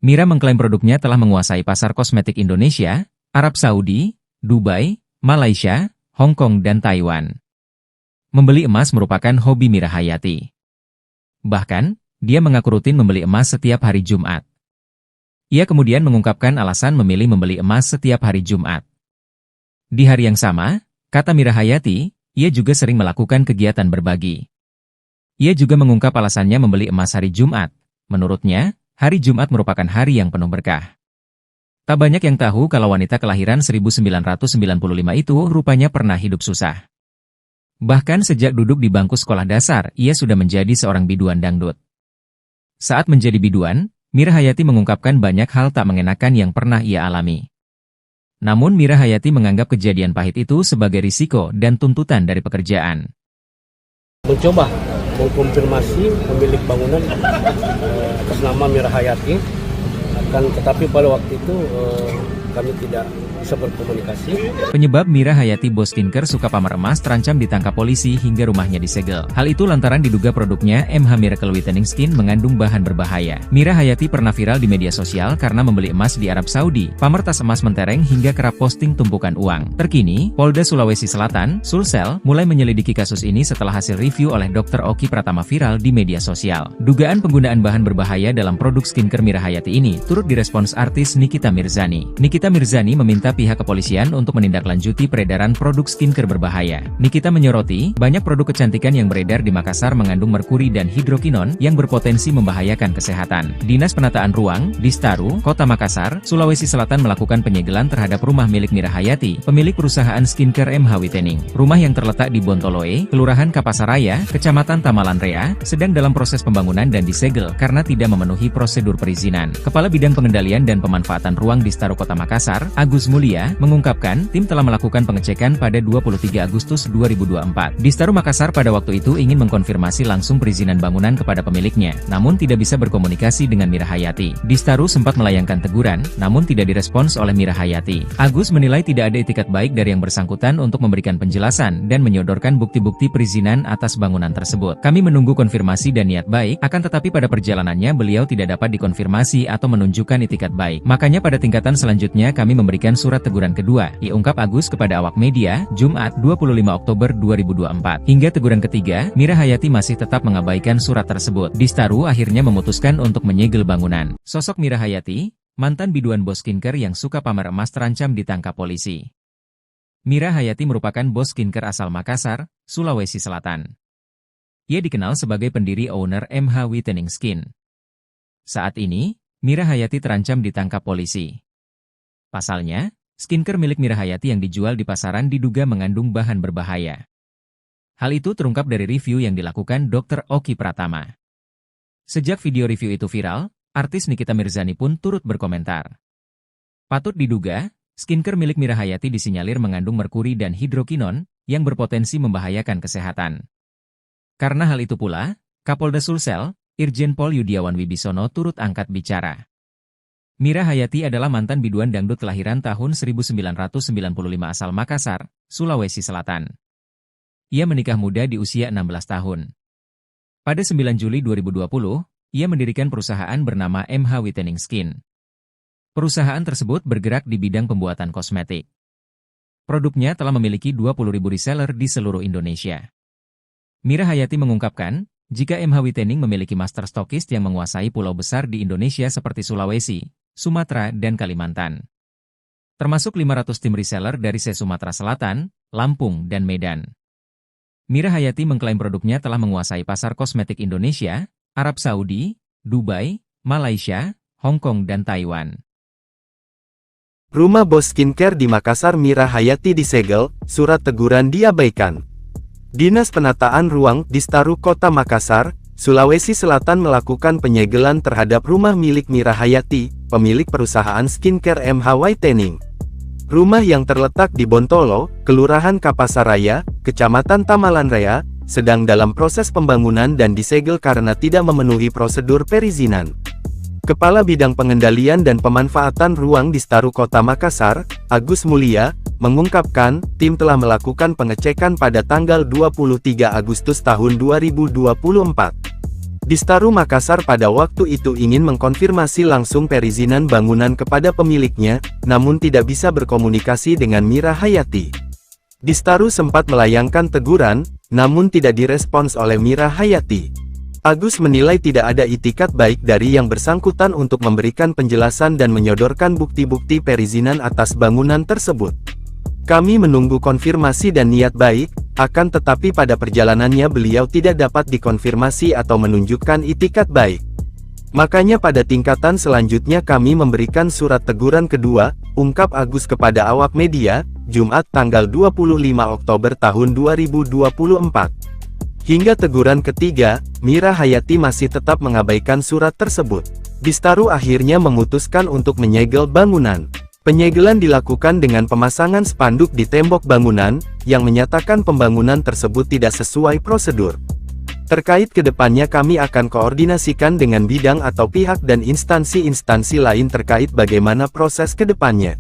Mira mengklaim produknya telah menguasai pasar kosmetik Indonesia, Arab Saudi, Dubai, Malaysia, Hong Kong dan Taiwan. Membeli emas merupakan hobi Mira Hayati. Bahkan, dia mengaku rutin membeli emas setiap hari Jumat. Ia kemudian mengungkapkan alasan memilih membeli emas setiap hari Jumat. Di hari yang sama, kata Mira Hayati, ia juga sering melakukan kegiatan berbagi. Ia juga mengungkap alasannya membeli emas hari Jumat. Menurutnya, hari Jumat merupakan hari yang penuh berkah. Tak banyak yang tahu kalau wanita kelahiran 1995 itu rupanya pernah hidup susah. Bahkan sejak duduk di bangku sekolah dasar, ia sudah menjadi seorang biduan dangdut. Saat menjadi biduan, Mira Hayati mengungkapkan banyak hal tak mengenakan yang pernah ia alami. Namun Mira Hayati menganggap kejadian pahit itu sebagai risiko dan tuntutan dari pekerjaan. Mencoba mengkonfirmasi pemilik bangunan atas nama Mira Hayati, tetapi pada waktu itu kami tidak bisa berkomunikasi. Penyebab Mira Hayati bos skincare suka pamer emas terancam ditangkap polisi hingga rumahnya disegel. Hal itu lantaran diduga produknya MH Miracle Whitening Skin mengandung bahan berbahaya. Mira Hayati pernah viral di media sosial karena membeli emas di Arab Saudi, pamer tas emas mentereng hingga kerap posting tumpukan uang. Terkini, Polda Sulawesi Selatan, Sulsel, mulai menyelidiki kasus ini setelah hasil review oleh Dr. Oki Pratama viral di media sosial. Dugaan penggunaan bahan berbahaya dalam produk skincare Mira Hayati ini turut direspons artis Nikita Mirzani. Nikita Mirzani meminta pihak kepolisian untuk menindaklanjuti peredaran produk skincare berbahaya. Nikita menyoroti, banyak produk kecantikan yang beredar di Makassar mengandung merkuri dan hidrokinon yang berpotensi membahayakan kesehatan. Dinas Penataan Ruang, Distaru, Kota Makassar, Sulawesi Selatan melakukan penyegelan terhadap rumah milik Mira Hayati, pemilik perusahaan skincare MH Whitening. Rumah yang terletak di Bontoloe, Kelurahan Kapasaraya, Kecamatan Tamalanrea, sedang dalam proses pembangunan dan disegel karena tidak memenuhi prosedur perizinan. Kepala Bidang Pengendalian dan Pemanfaatan Ruang Distaru Kota Makassar, Agus Mulia, mengungkapkan tim telah melakukan pengecekan pada 23 Agustus 2024. Distaru Makassar pada waktu itu ingin mengkonfirmasi langsung perizinan bangunan kepada pemiliknya, namun tidak bisa berkomunikasi dengan Mira Hayati. Distaru sempat melayangkan teguran, namun tidak direspons oleh Mira Hayati. Agus menilai tidak ada itikat baik dari yang bersangkutan untuk memberikan penjelasan dan menyodorkan bukti-bukti perizinan atas bangunan tersebut. Kami menunggu konfirmasi dan niat baik, akan tetapi pada perjalanannya beliau tidak dapat dikonfirmasi atau menunjukkan itikat baik. Makanya pada tingkatan selanjutnya kami memberikan surat teguran kedua, diungkap Agus kepada awak media, Jumat 25 Oktober 2024. Hingga teguran ketiga, Mira Hayati masih tetap mengabaikan surat tersebut. Distaru akhirnya memutuskan untuk menyegel bangunan. Sosok Mira Hayati, mantan biduan bos skincare yang suka pamer emas terancam ditangkap polisi. Mira Hayati merupakan bos skincare asal Makassar, Sulawesi Selatan. Ia dikenal sebagai pendiri owner MH Whitening Skin. Saat ini, Mira Hayati terancam ditangkap polisi. Pasalnya, skincare milik Mira Hayati yang dijual di pasaran diduga mengandung bahan berbahaya. Hal itu terungkap dari review yang dilakukan Dr. Oki Pratama. Sejak video review itu viral, artis Nikita Mirzani pun turut berkomentar. Patut diduga, skincare milik Mira Hayati disinyalir mengandung merkuri dan hidrokinon yang berpotensi membahayakan kesehatan. Karena hal itu pula, Kapolda Sulsel, Irjen Pol Yudiawan Wibisono turut angkat bicara. Mira Hayati adalah mantan biduan dangdut kelahiran tahun 1995 asal Makassar, Sulawesi Selatan. Ia menikah muda di usia 16 tahun. Pada 9 Juli 2020, ia mendirikan perusahaan bernama MH Whitening Skin. Perusahaan tersebut bergerak di bidang pembuatan kosmetik. Produknya telah memiliki 20.000 reseller di seluruh Indonesia. Mira Hayati mengungkapkan, jika MH Whitening memiliki master stokist yang menguasai pulau besar di Indonesia seperti Sulawesi, Sumatera, dan Kalimantan. Termasuk 500 tim reseller dari Sumatera Selatan, Lampung, dan Medan. Mira Hayati mengklaim produknya telah menguasai pasar kosmetik Indonesia, Arab Saudi, Dubai, Malaysia, Hong Kong, dan Taiwan. Rumah bos skincare di Makassar Mira Hayati disegel, surat teguran diabaikan. Dinas Penataan Ruang Distaru Kota Makassar, Sulawesi Selatan melakukan penyegelan terhadap rumah milik Mira Hayati, pemilik perusahaan skincare MH Whitening. Rumah yang terletak di Bontolo, Kelurahan Kapasaraya, Kecamatan Tamalanrea, sedang dalam proses pembangunan dan disegel karena tidak memenuhi prosedur perizinan. Kepala Bidang Pengendalian dan Pemanfaatan Ruang Distaru Kota Makassar, Agus Mulia, mengungkapkan, tim telah melakukan pengecekan pada tanggal 23 Agustus tahun 2024. Distaru Makassar pada waktu itu ingin mengkonfirmasi langsung perizinan bangunan kepada pemiliknya, namun tidak bisa berkomunikasi dengan Mira Hayati. Distaru sempat melayangkan teguran, namun tidak direspons oleh Mira Hayati. Agus menilai tidak ada itikat baik dari yang bersangkutan untuk memberikan penjelasan dan menyodorkan bukti-bukti perizinan atas bangunan tersebut. Kami menunggu konfirmasi dan niat baik, akan tetapi pada perjalanannya beliau tidak dapat dikonfirmasi atau menunjukkan itikat baik. Makanya pada tingkatan selanjutnya kami memberikan surat teguran kedua, ungkap Agus kepada awak media, Jumat tanggal 25 Oktober tahun 2024. Hingga teguran ketiga, Mira Hayati masih tetap mengabaikan surat tersebut. Distaru akhirnya memutuskan untuk menyegel bangunan. Penyegelan dilakukan dengan pemasangan spanduk di tembok bangunan, yang menyatakan pembangunan tersebut tidak sesuai prosedur. Terkait kedepannya kami akan koordinasikan dengan bidang atau pihak dan instansi-instansi lain terkait bagaimana proses kedepannya.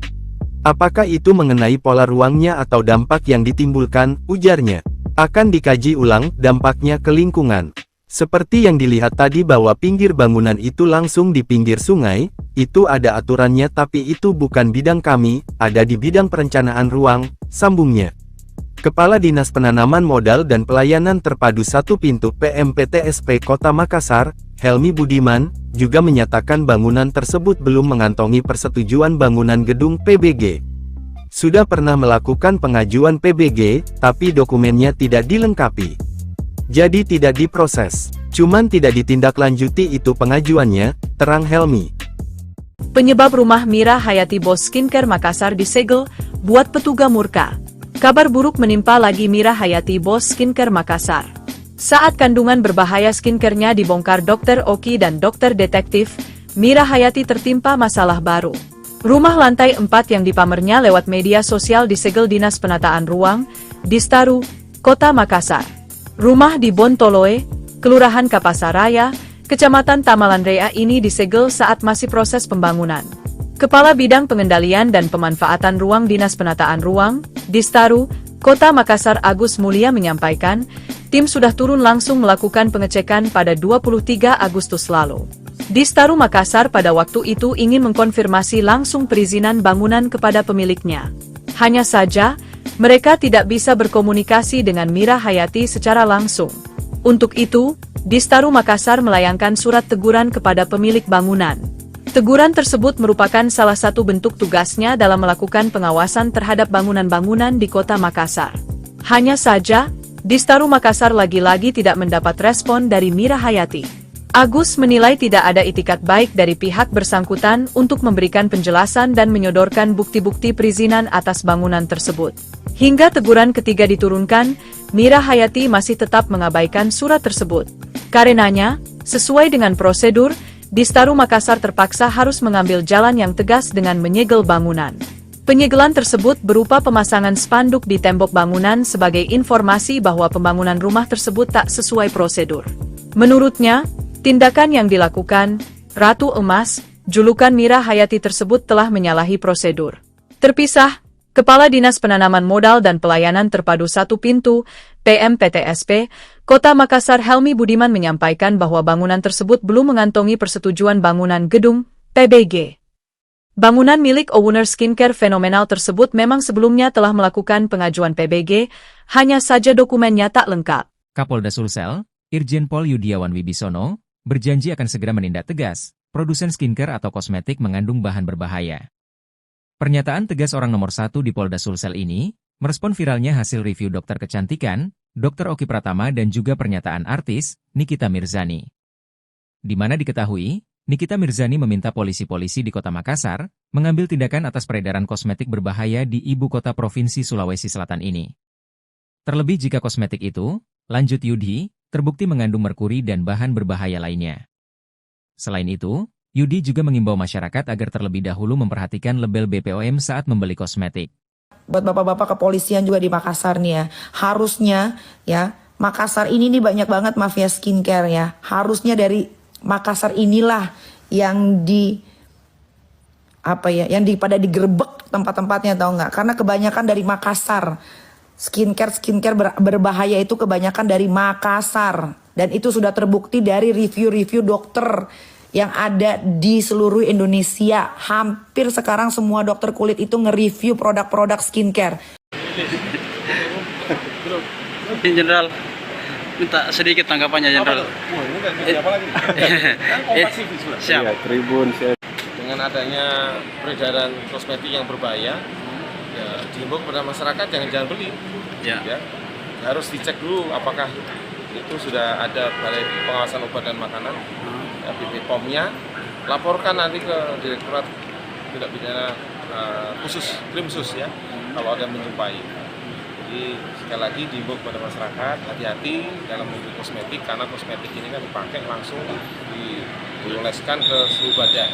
Apakah itu mengenai pola ruangnya atau dampak yang ditimbulkan, ujarnya. Akan dikaji ulang dampaknya ke lingkungan. Seperti yang dilihat tadi bahwa pinggir bangunan itu langsung di pinggir sungai, itu ada aturannya tapi itu bukan bidang kami, ada di bidang perencanaan ruang, sambungnya. Kepala Dinas Penanaman Modal dan Pelayanan Terpadu Satu Pintu PMPTSP Kota Makassar, Helmi Budiman, juga menyatakan bangunan tersebut belum mengantongi persetujuan bangunan gedung PBG. Sudah pernah melakukan pengajuan PBG, tapi dokumennya tidak dilengkapi. Jadi tidak diproses, cuman tidak ditindaklanjuti itu pengajuannya, terang Helmi. Penyebab rumah Mira Hayati Bos Skincare Makassar disegel, buat petugas murka. Kabar buruk menimpa lagi Mira Hayati Bos Skincare Makassar. Saat kandungan berbahaya skincare-nya dibongkar Dr. Oki dan Dr. Detektif, Mira Hayati tertimpa masalah baru. Rumah lantai 4 yang dipamernya lewat media sosial disegel Dinas Penataan Ruang, Distaru, Kota Makassar. Rumah di Bontoloe, Kelurahan Kapasaraya, Kecamatan Tamalan Rea ini disegel saat masih proses pembangunan. Kepala Bidang Pengendalian dan Pemanfaatan Ruang Dinas Penataan Ruang, Distaru, Kota Makassar Agus Mulia menyampaikan, tim sudah turun langsung melakukan pengecekan pada 23 Agustus lalu. Distaru Makassar pada waktu itu ingin mengkonfirmasi langsung perizinan bangunan kepada pemiliknya. Hanya saja, mereka tidak bisa berkomunikasi dengan Mira Hayati secara langsung. Untuk itu, Distaru Makassar melayangkan surat teguran kepada pemilik bangunan. Teguran tersebut merupakan salah satu bentuk tugasnya dalam melakukan pengawasan terhadap bangunan-bangunan di Kota Makassar. Hanya saja, Distaru Makassar lagi-lagi tidak mendapat respon dari Mira Hayati. Agus menilai tidak ada itikat baik dari pihak bersangkutan untuk memberikan penjelasan dan menyodorkan bukti-bukti perizinan atas bangunan tersebut. Hingga teguran ketiga diturunkan, Mira Hayati masih tetap mengabaikan surat tersebut. Karenanya, sesuai dengan prosedur, Distaru Makassar terpaksa harus mengambil jalan yang tegas dengan menyegel bangunan. Penyegelan tersebut berupa pemasangan spanduk di tembok bangunan sebagai informasi bahwa pembangunan rumah tersebut tak sesuai prosedur. Menurutnya, tindakan yang dilakukan, Ratu Emas, julukan Mira Hayati tersebut telah menyalahi prosedur. Terpisah, Kepala Dinas Penanaman Modal dan Pelayanan Terpadu Satu Pintu, PMPTSP, Kota Makassar Helmi Budiman menyampaikan bahwa bangunan tersebut belum mengantongi persetujuan bangunan gedung, PBG. Bangunan milik owner skincare fenomenal tersebut memang sebelumnya telah melakukan pengajuan PBG, hanya saja dokumennya tak lengkap. Kapolda Sulsel, Irjen Pol Yudiawan Wibisono, berjanji akan segera menindak tegas produsen skincare atau kosmetik mengandung bahan berbahaya. Pernyataan tegas orang nomor 1 di Polda Sulsel ini merespon viralnya hasil review dokter kecantikan, Dr. Oki Pratama dan juga pernyataan artis, Nikita Mirzani. Di mana diketahui, Nikita Mirzani meminta polisi-polisi di Kota Makassar mengambil tindakan atas peredaran kosmetik berbahaya di ibu kota Provinsi Sulawesi Selatan ini. Terlebih jika kosmetik itu, lanjut Yudi, terbukti mengandung merkuri dan bahan berbahaya lainnya. Selain itu, Yudi juga mengimbau masyarakat agar terlebih dahulu memperhatikan label BPOM saat membeli kosmetik. Buat bapak-bapak kepolisian juga di Makassar nih ya, harusnya ya, Makassar ini nih banyak banget mafia skincare ya. Harusnya dari Makassar inilah yang pada digerebek tempat-tempatnya, tahu nggak? Karena kebanyakan dari Makassar. Skincare berbahaya itu kebanyakan dari Makassar. Dan itu sudah terbukti dari review-review dokter yang ada di seluruh Indonesia. Hampir sekarang semua dokter kulit itu nge-review produk-produk skincare. Jenderal, minta sedikit tanggapannya Jenderal. Siap. Tribun. Dengan adanya peredaran kosmetik yang berbahaya, ya, dihimbau kepada masyarakat jangan beli. Ya. Harus dicek dulu apakah itu sudah ada Balai Pengawasan Obat dan Makanan, ya, BPOM-nya. Laporkan nanti ke Direktorat Tindak Pidana Khusus, Krimsus ya, kalau ada yang menjumpai. Jadi sekali lagi dihimbau kepada masyarakat hati-hati dalam membeli kosmetik, karena kosmetik ini kan dipakai langsung dioleskan ke seluruh badan,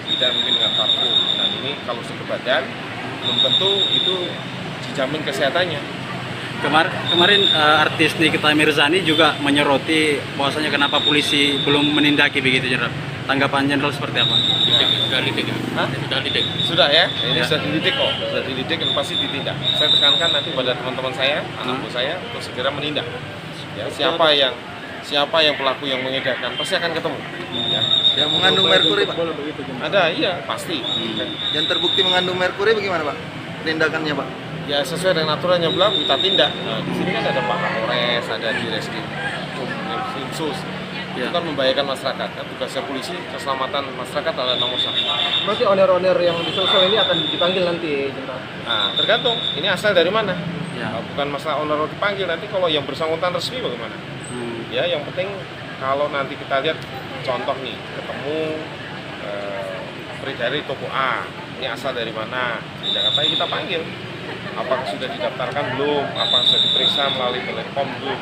tidak mungkin dengan parfum. Dan ini kalau sudah ke badan belum tentu itu dijamin kesehatannya. Kemarin artis Nikita Mirzani juga menyoroti bahwasanya kenapa polisi belum menindaki begitu Jenderal. Tanggapan Jenderal seperti apa? Ya, Sudah lidik ya? Hah? Sudah lidik. Sudah ya? Ini sudah dididik kok. Sudah dididik dan pasti ditindak. Saya tekankan nanti pada teman-teman saya, anak buah saya untuk segera menindak. Ya, siapa yang pelaku yang mengedarkan pasti akan ketemu. Ya. Yang mengandung merkuri, Pak? Ada, iya pasti. Yang terbukti mengandung merkuri bagaimana, Pak? Penindakannya, Pak? Ya sesuai dengan aturan yang berlaku kita tindak. Nah, di sini kan ada Pak Kapolres, ada di Reskrim Khusus. Itu kan membahayakan masyarakat. Kan tugasnya polisi, keselamatan masyarakat adalah nomor satu. Berarti owner-owner yang disosok ini akan dipanggil nanti, Jenderal? Nah, tergantung. Ini asal dari mana? Ya. Bukan masalah owner dipanggil. Nanti kalau yang bersangkutan resmi bagaimana? Ya, yang penting kalau nanti kita lihat contoh nih, ketemu dari toko A, ini asal dari mana? Di Jakarta kita panggil. Apakah sudah didaftarkan belum? Apakah sudah diperiksa melalui Bepom belum?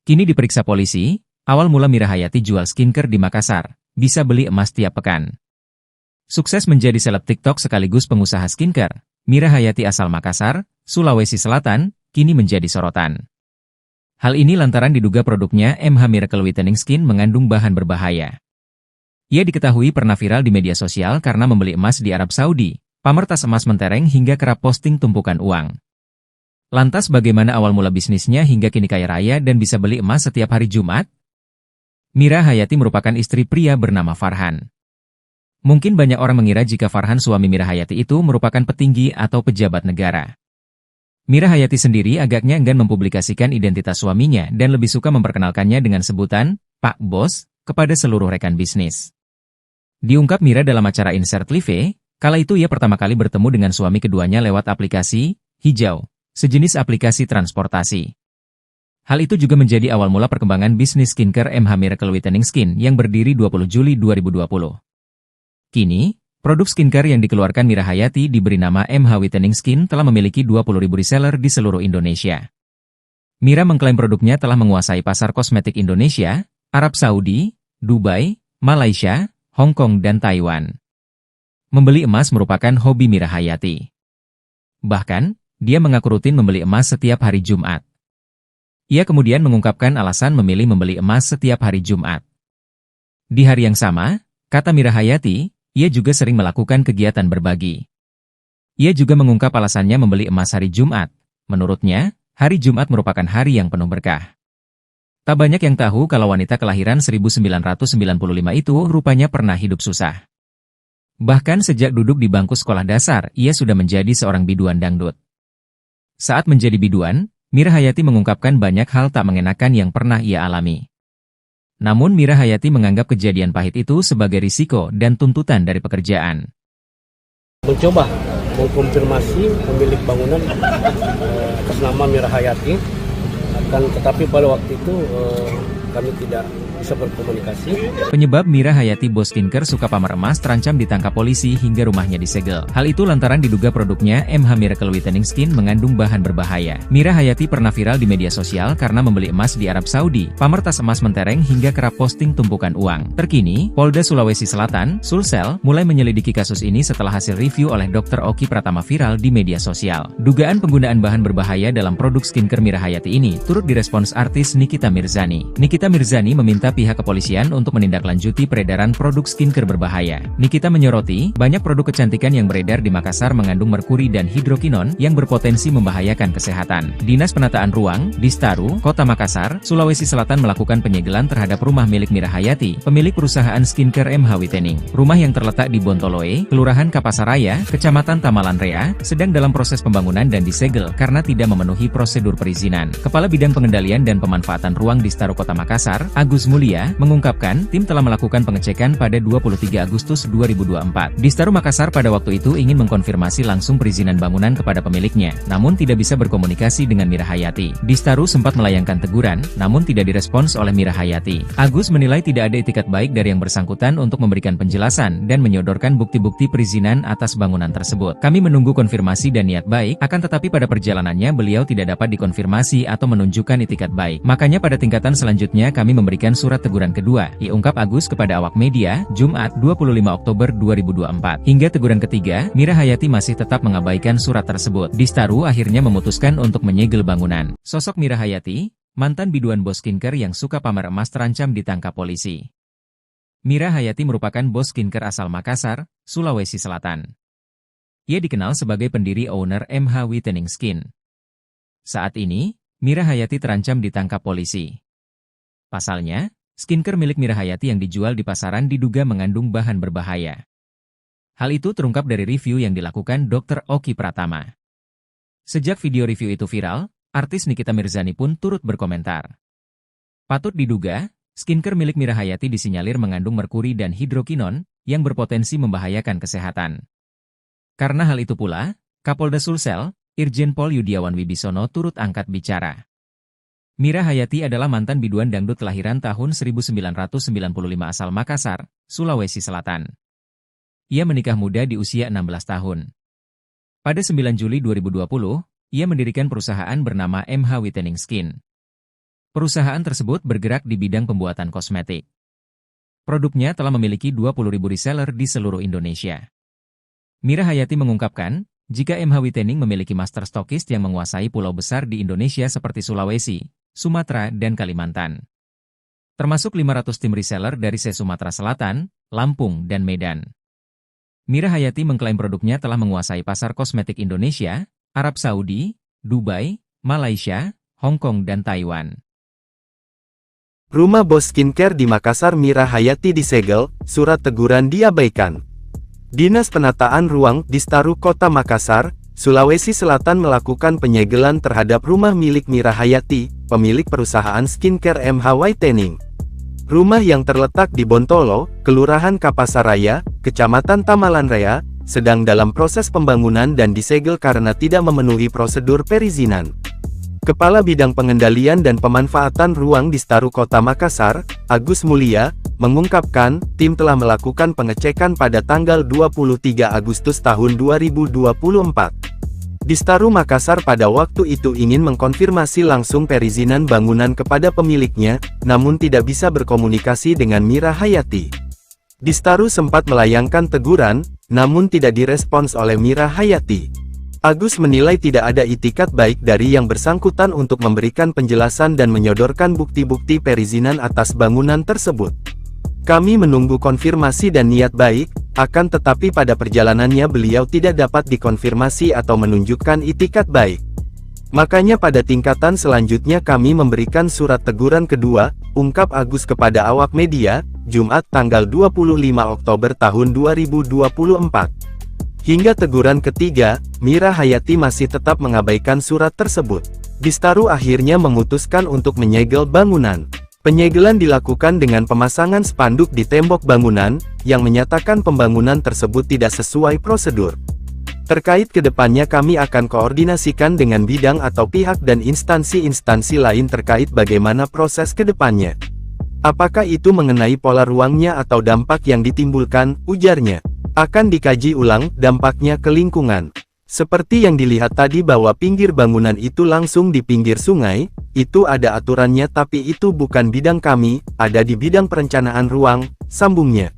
Kini diperiksa polisi, awal mula Mira Hayati jual skincare di Makassar, bisa beli emas tiap pekan. Sukses menjadi seleb TikTok sekaligus pengusaha skincare, Mira Hayati asal Makassar, Sulawesi Selatan, kini menjadi sorotan. Hal ini lantaran diduga produknya MH Miracle Whitening Skin mengandung bahan berbahaya. Ia diketahui pernah viral di media sosial karena membeli emas di Arab Saudi, pamer tas emas mentereng hingga kerap posting tumpukan uang. Lantas bagaimana awal mula bisnisnya hingga kini kaya raya dan bisa beli emas setiap hari Jumat? Mira Hayati merupakan istri pria bernama Farhan. Mungkin banyak orang mengira jika Farhan suami Mira Hayati itu merupakan petinggi atau pejabat negara. Mira Hayati sendiri agaknya enggan mempublikasikan identitas suaminya dan lebih suka memperkenalkannya dengan sebutan Pak Bos kepada seluruh rekan bisnis. Diungkap Mira dalam acara Insert Live, kala itu ia pertama kali bertemu dengan suami keduanya lewat aplikasi Hijau, sejenis aplikasi transportasi. Hal itu juga menjadi awal mula perkembangan bisnis skincare MH Miracle Whitening Skin yang berdiri 20 Juli 2020. Kini, produk skincare yang dikeluarkan Mira Hayati diberi nama MH Whitening Skin telah memiliki 20.000 reseller di seluruh Indonesia. Mira mengklaim produknya telah menguasai pasar kosmetik Indonesia, Arab Saudi, Dubai, Malaysia, Hong Kong dan Taiwan. Membeli emas merupakan hobi Mira Hayati. Bahkan, dia mengaku rutin membeli emas setiap hari Jumat. Ia kemudian mengungkapkan alasan memilih membeli emas setiap hari Jumat. Di hari yang sama, kata Mira Hayati, ia juga sering melakukan kegiatan berbagi. Ia juga mengungkap alasannya membeli emas hari Jumat. Menurutnya, hari Jumat merupakan hari yang penuh berkah. Tak banyak yang tahu kalau wanita kelahiran 1995 itu rupanya pernah hidup susah. Bahkan sejak duduk di bangku sekolah dasar, ia sudah menjadi seorang biduan dangdut. Saat menjadi biduan, Mira Hayati mengungkapkan banyak hal tak mengenakan yang pernah ia alami. Namun Mira Hayati menganggap kejadian pahit itu sebagai risiko dan tuntutan dari pekerjaan. Mencoba mengkonfirmasi pemilik bangunan atas nama Mira Hayati, tetapi pada waktu itu kami tidak bisa berkomunikasi. Penyebab Mira Hayati bos skincare suka pamer emas terancam ditangkap polisi hingga rumahnya disegel. Hal itu lantaran diduga produknya MH Miracle Whitening Skin mengandung bahan berbahaya. Mira Hayati pernah viral di media sosial karena membeli emas di Arab Saudi, pamer tas emas mentereng hingga kerap posting tumpukan uang. Terkini, Polda Sulawesi Selatan, Sulsel, mulai menyelidiki kasus ini setelah hasil review oleh Dr. Oki Pratama viral di media sosial. Dugaan penggunaan bahan berbahaya dalam produk skincare Mira Hayati ini turut direspons artis Nikita Mirzani. Nikita Mirzani meminta pihak kepolisian untuk menindaklanjuti peredaran produk skincare berbahaya. Nikita menyoroti, banyak produk kecantikan yang beredar di Makassar mengandung merkuri dan hidrokinon yang berpotensi membahayakan kesehatan. Dinas Penataan Ruang, Distaru, Kota Makassar, Sulawesi Selatan melakukan penyegelan terhadap rumah milik Mira Hayati, pemilik perusahaan skincare MH Whitening. Rumah yang terletak di Bontoloe, Kelurahan Kapasaraya, Kecamatan Tamalanrea, sedang dalam proses pembangunan dan disegel karena tidak memenuhi prosedur perizinan. Kepala Bidang Pengendalian dan Pemanfaatan Ruang Distaru Kota Makassar, Agus Mulia, mengungkapkan tim telah melakukan pengecekan pada 23 Agustus 2024. Distaru Makassar pada waktu itu ingin mengkonfirmasi langsung perizinan bangunan kepada pemiliknya, namun tidak bisa berkomunikasi dengan Mira Hayati. Distaru sempat melayangkan teguran, namun tidak direspons oleh Mira Hayati. Agus menilai tidak ada itikat baik dari yang bersangkutan untuk memberikan penjelasan dan menyodorkan bukti-bukti perizinan atas bangunan tersebut. Kami menunggu konfirmasi dan niat baik, akan tetapi pada perjalanannya beliau tidak dapat dikonfirmasi atau menunjukkan itikat baik. Makanya pada tingkatan selanjutnya kami memberikan surat teguran kedua, diungkap Agus kepada awak media, Jumat 25 Oktober 2024. Hingga teguran ketiga, Mira Hayati masih tetap mengabaikan surat tersebut. Distaru akhirnya memutuskan untuk menyegel bangunan. Sosok Mira Hayati, mantan biduan bos skincare yang suka pamer emas terancam ditangkap polisi. Mira Hayati merupakan bos skincare asal Makassar, Sulawesi Selatan. Ia dikenal sebagai pendiri owner MH Whitening Skin. Saat ini, Mira Hayati terancam ditangkap polisi. Pasalnya, skincare milik Mira Hayati yang dijual di pasaran diduga mengandung bahan berbahaya. Hal itu terungkap dari review yang dilakukan Dr. Oki Pratama. Sejak video review itu viral, artis Nikita Mirzani pun turut berkomentar. Patut diduga, skincare milik Mira Hayati disinyalir mengandung merkuri dan hidrokinon yang berpotensi membahayakan kesehatan. Karena hal itu pula, Kapolda Sulsel, Irjen Pol Yudiawan Wibisono turut angkat bicara. Mira Hayati adalah mantan biduan dangdut kelahiran tahun 1995 asal Makassar, Sulawesi Selatan. Ia menikah muda di usia 16 tahun. Pada 9 Juli 2020, ia mendirikan perusahaan bernama MH Whitening Skin. Perusahaan tersebut bergerak di bidang pembuatan kosmetik. Produknya telah memiliki 20.000 reseller di seluruh Indonesia. Mira Hayati mengungkapkan, jika MH Whitening memiliki master stokist yang menguasai pulau besar di Indonesia seperti Sulawesi, Sumatera, dan Kalimantan. Termasuk 500 tim reseller dari Sumatera Selatan, Lampung, dan Medan. Mira Hayati mengklaim produknya telah menguasai pasar kosmetik Indonesia, Arab Saudi, Dubai, Malaysia, Hong Kong, dan Taiwan. Rumah bos skincare di Makassar Mira Hayati disegel, surat teguran diabaikan. Dinas Penataan Ruang Distaru Kota Makassar, Sulawesi Selatan melakukan penyegelan terhadap rumah milik Mira Hayati, pemilik perusahaan skincare MH Whitening. Rumah yang terletak di Bontolo, Kelurahan Kapasaraya, Kecamatan Tamalanraya, sedang dalam proses pembangunan dan disegel karena tidak memenuhi prosedur perizinan. Kepala Bidang Pengendalian dan Pemanfaatan Ruang Distaru Kota Makassar, Agus Mulia, mengungkapkan, tim telah melakukan pengecekan pada tanggal 23 Agustus tahun 2024. Distaru Makassar pada waktu itu ingin mengkonfirmasi langsung perizinan bangunan kepada pemiliknya, namun tidak bisa berkomunikasi dengan Mira Hayati. Distaru sempat melayangkan teguran, namun tidak direspons oleh Mira Hayati. Agus menilai tidak ada itikat baik dari yang bersangkutan untuk memberikan penjelasan dan menyodorkan bukti-bukti perizinan atas bangunan tersebut. Kami menunggu konfirmasi dan niat baik, akan tetapi pada perjalanannya beliau tidak dapat dikonfirmasi atau menunjukkan itikat baik. Makanya pada tingkatan selanjutnya kami memberikan surat teguran kedua, ungkap Agus kepada awak media, Jumat tanggal 25 Oktober tahun 2024. Hingga teguran ketiga, Mira Hayati masih tetap mengabaikan surat tersebut. Distaru akhirnya memutuskan untuk menyegel bangunan. Penyegelan dilakukan dengan pemasangan spanduk di tembok bangunan, yang menyatakan pembangunan tersebut tidak sesuai prosedur. Terkait kedepannya kami akan koordinasikan dengan bidang atau pihak dan instansi-instansi lain terkait bagaimana proses kedepannya. Apakah itu mengenai pola ruangnya atau dampak yang ditimbulkan, ujarnya. Akan dikaji ulang dampaknya ke lingkungan. Seperti yang dilihat tadi bahwa pinggir bangunan itu langsung di pinggir sungai, itu ada aturannya tapi itu bukan bidang kami, ada di bidang perencanaan ruang, sambungnya.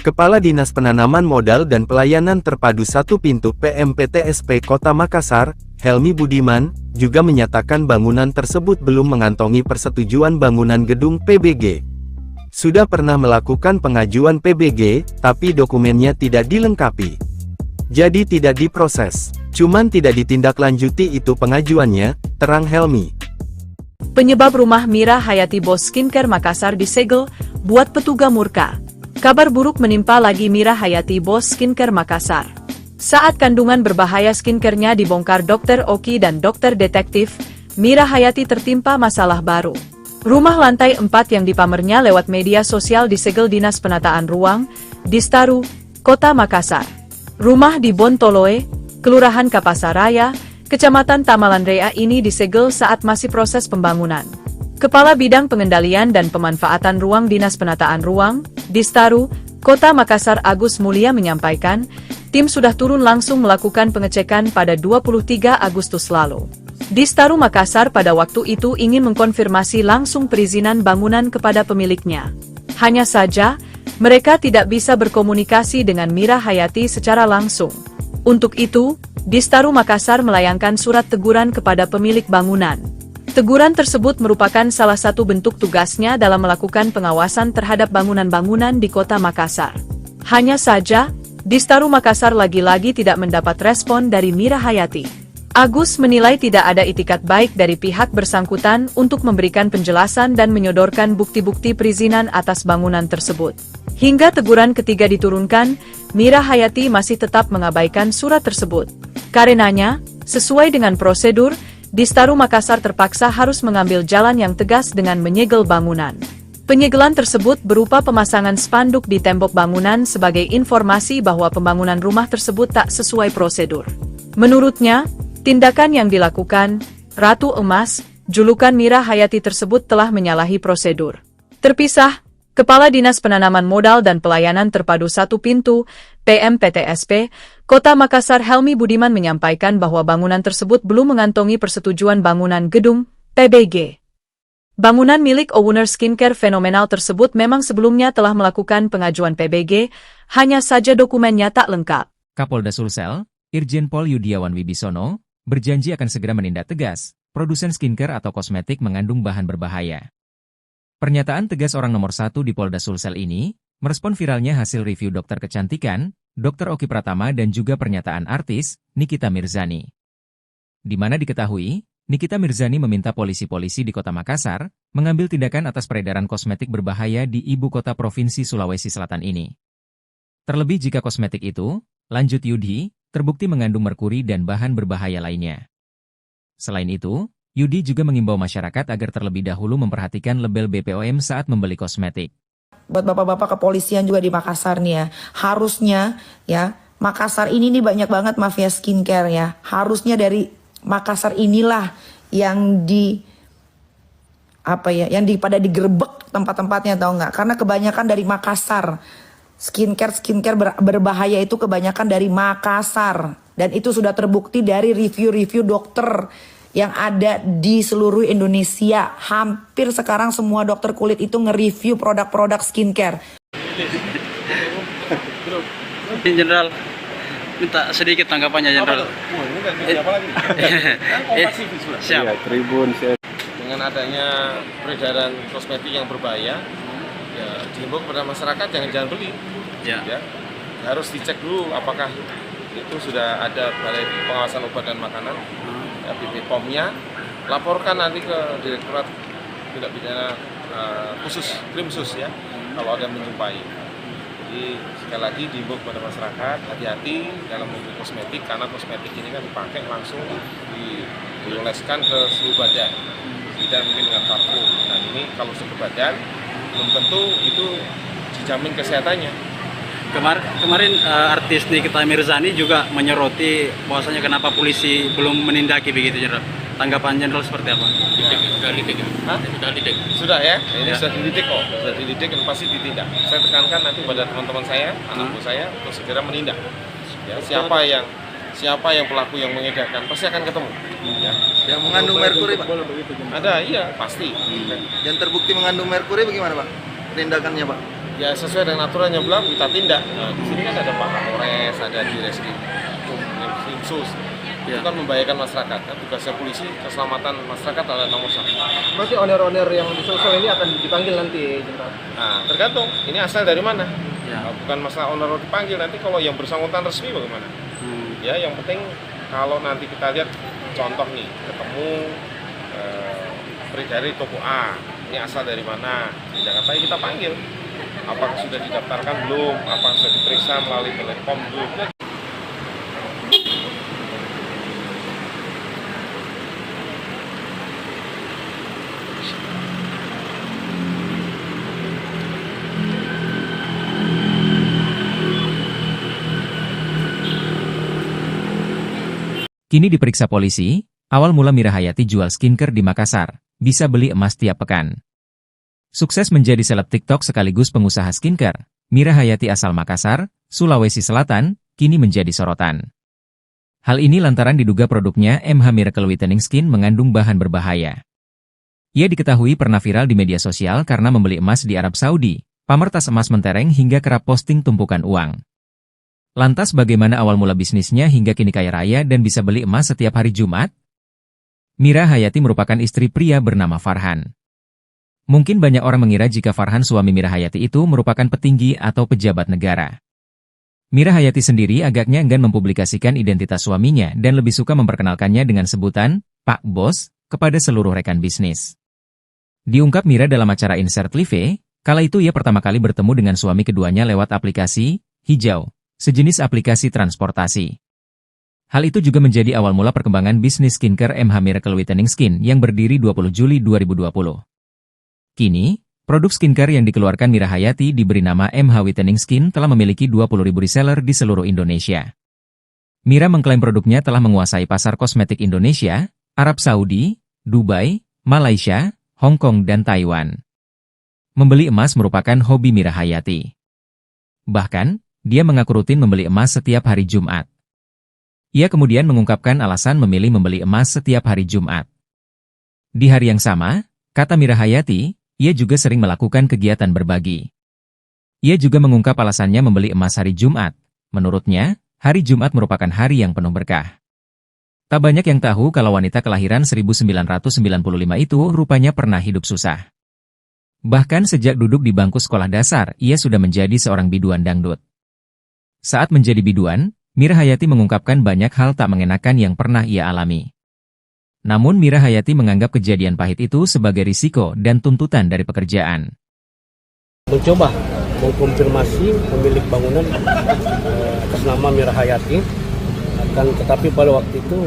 Kepala Dinas Penanaman Modal dan Pelayanan Terpadu 1 Pintu PMPTSP Kota Makassar, Helmi Budiman, juga menyatakan bangunan tersebut belum mengantongi persetujuan bangunan gedung PBG. Sudah pernah melakukan pengajuan PBG, tapi dokumennya tidak dilengkapi. Jadi tidak diproses, cuman tidak ditindaklanjuti itu pengajuannya, terang Helmi. Penyebab rumah Mira Hayati bos skincare Makassar disegel, buat petugas murka. Kabar buruk menimpa lagi Mira Hayati bos skincare Makassar. Saat kandungan berbahaya skincare-nya dibongkar Dr. Oki dan Dokter Detektif, Mira Hayati tertimpa masalah baru. Rumah lantai 4 yang dipamernya lewat media sosial disegel Dinas Penataan Ruang, Distaru, Kota Makassar. Rumah di Bontoloe, Kelurahan Kapasaraya, Kecamatan Tamalanraya ini disegel saat masih proses pembangunan. Kepala Bidang Pengendalian dan Pemanfaatan Ruang Dinas Penataan Ruang, Distaru, Kota Makassar Agus Mulia menyampaikan, tim sudah turun langsung melakukan pengecekan pada 23 Agustus lalu. Distaru Makassar pada waktu itu ingin mengkonfirmasi langsung perizinan bangunan kepada pemiliknya. Hanya saja, mereka tidak bisa berkomunikasi dengan Mira Hayati secara langsung. Untuk itu, Distaru Makassar melayangkan surat teguran kepada pemilik bangunan. Teguran tersebut merupakan salah satu bentuk tugasnya dalam melakukan pengawasan terhadap bangunan-bangunan di kota Makassar. Hanya saja, Distaru Makassar lagi-lagi tidak mendapat respon dari Mira Hayati. Agus menilai tidak ada itikat baik dari pihak bersangkutan untuk memberikan penjelasan dan menyodorkan bukti-bukti perizinan atas bangunan tersebut. Hingga teguran ketiga diturunkan, Mira Hayati masih tetap mengabaikan surat tersebut. Karenanya, sesuai dengan prosedur, Distaru Makassar terpaksa harus mengambil jalan yang tegas dengan menyegel bangunan. Penyegelan tersebut berupa pemasangan spanduk di tembok bangunan sebagai informasi bahwa pembangunan rumah tersebut tak sesuai prosedur. Menurutnya, tindakan yang dilakukan, Ratu Emas, julukan Mira Hayati tersebut telah menyalahi prosedur. Terpisah, Kepala Dinas Penanaman Modal dan Pelayanan Terpadu Satu Pintu, PMPTSP, Kota Makassar Helmi Budiman menyampaikan bahwa bangunan tersebut belum mengantongi persetujuan bangunan gedung, PBG. Bangunan milik owner skincare fenomenal tersebut memang sebelumnya telah melakukan pengajuan PBG, hanya saja dokumennya tak lengkap. Kapolda Sulsel, Irjen Pol Yudiawan Wibisono, berjanji akan segera menindak tegas produsen skincare atau kosmetik mengandung bahan berbahaya. Pernyataan tegas orang nomor 1 di Polda Sulsel ini merespon viralnya hasil review dokter kecantikan, Dr. Oki Pratama dan juga pernyataan artis Nikita Mirzani. Di mana diketahui, Nikita Mirzani meminta polisi-polisi di Kota Makassar mengambil tindakan atas peredaran kosmetik berbahaya di ibu kota Provinsi Sulawesi Selatan ini. Terlebih jika kosmetik itu, lanjut Yudi, terbukti mengandung merkuri dan bahan berbahaya lainnya. Selain itu, Yudi juga mengimbau masyarakat agar terlebih dahulu memperhatikan label BPOM saat membeli kosmetik. Buat bapak-bapak kepolisian juga di Makassar nih ya, harusnya ya, Makassar ini nih banyak banget mafia skincare ya. Harusnya dari Makassar inilah yang pada digerebek tempat-tempatnya, tahu nggak? Karena kebanyakan dari Makassar. Skincare berbahaya itu kebanyakan dari Makassar. Dan itu sudah terbukti dari review-review dokter yang ada di seluruh Indonesia. Hampir sekarang semua dokter kulit itu nge-review produk-produk skincare. Jenderal, minta sedikit tanggapannya Jenderal. Siap. Tribun. Dengan adanya peredaran kosmetik yang berbahaya, ya dihimbau kepada masyarakat jangan beli. Ya. Harus dicek dulu apakah itu sudah ada Balai Pengawasan Obat dan Makanan, BPOM-nya. Laporkan nanti ke Direktorat Tindak Pidana Khusus, Krimsus ya, kalau ada yang menjumpai. Jadi sekali lagi dihimbau kepada masyarakat hati-hati dalam membeli kosmetik, karena kosmetik ini kan dipakai langsung dioleskan ke seluruh badan, tidak mungkin dengan parfum. Nah ini kalau sudah ke badan belum tentu itu dijamin kesehatannya. Kemarin artis Nikita Mirzani juga menyoroti bahwasanya kenapa polisi belum menindaki begitu Jenderal. Tanggapan Jenderal seperti apa? Sudah ya, ini sudah dididik kok, sudah dididik dan pasti ditindak. Saya tekankan nanti pada teman-teman saya, anak buah saya untuk segera menindak. Ya, siapa yang pelaku yang mengedarkan pasti akan ketemu. Ya. Yang mengandung merkuri, Pak? Ada, iya pasti. Yang terbukti mengandung merkuri bagaimana, Pak? Tindakannya, Pak? Ya sesuai dengan aturan yang berlaku kita tindak. Nah, di sini kan ada Pak Kapolres, ada di Krimsus. Itu kan membahayakan masyarakat. Kan tugasnya polisi, keselamatan masyarakat adalah nomor 1. Berarti owner-owner yang diselesaikan ini akan dipanggil nanti, Jenderal? Nah, tergantung. Ini asal dari mana? Ya. Bukan masalah owner dipanggil, nanti kalau yang bersangkutan resmi bagaimana? Ya, yang penting kalau nanti kita lihat contoh nih, ketemu dari toko A, ini asal dari mana? Di Jakarta kita panggil. Apakah sudah didaftarkan belum? Apakah sudah diperiksa melalui Balai POM belum? Kini diperiksa polisi, awal mula Mira Hayati jual skincare di Makassar, bisa beli emas tiap pekan. Sukses menjadi seleb TikTok sekaligus pengusaha skincare, Mira Hayati asal Makassar, Sulawesi Selatan, kini menjadi sorotan. Hal ini lantaran diduga produknya MH Miracle Whitening Skin mengandung bahan berbahaya. Ia diketahui pernah viral di media sosial karena membeli emas di Arab Saudi, pamer tas emas mentereng hingga kerap posting tumpukan uang. Lantas bagaimana awal mula bisnisnya hingga kini kaya raya dan bisa beli emas setiap hari Jumat? Mira Hayati merupakan istri pria bernama Farhan. Mungkin banyak orang mengira jika Farhan suami Mira Hayati itu merupakan petinggi atau pejabat negara. Mira Hayati sendiri agaknya enggan mempublikasikan identitas suaminya dan lebih suka memperkenalkannya dengan sebutan Pak Bos kepada seluruh rekan bisnis. Diungkap Mira dalam acara Insert Live, kala itu ia pertama kali bertemu dengan suami keduanya lewat aplikasi Hijau, sejenis aplikasi transportasi. Hal itu juga menjadi awal mula perkembangan bisnis skincare MH Miracle Whitening Skin yang berdiri 20 Juli 2020. Kini, produk skincare yang dikeluarkan Mira Hayati diberi nama MH Whitening Skin telah memiliki 20.000 reseller di seluruh Indonesia. Mira mengklaim produknya telah menguasai pasar kosmetik Indonesia, Arab Saudi, Dubai, Malaysia, Hong Kong dan Taiwan. Membeli emas merupakan hobi Mira Hayati. Bahkan, dia mengaku rutin membeli emas setiap hari Jumat. Ia kemudian mengungkapkan alasan memilih membeli emas setiap hari Jumat. Di hari yang sama, kata Mira Hayati, ia juga sering melakukan kegiatan berbagi. Ia juga mengungkap alasannya membeli emas hari Jumat. Menurutnya, hari Jumat merupakan hari yang penuh berkah. Tak banyak yang tahu kalau wanita kelahiran 1995 itu rupanya pernah hidup susah. Bahkan sejak duduk di bangku sekolah dasar, ia sudah menjadi seorang biduan dangdut. Saat menjadi biduan, Mira Hayati mengungkapkan banyak hal tak mengenakan yang pernah ia alami. Namun Mira Hayati menganggap kejadian pahit itu sebagai risiko dan tuntutan dari pekerjaan. Mencoba mengkonfirmasi pemilik bangunan atas nama Mira Hayati, tetapi pada waktu itu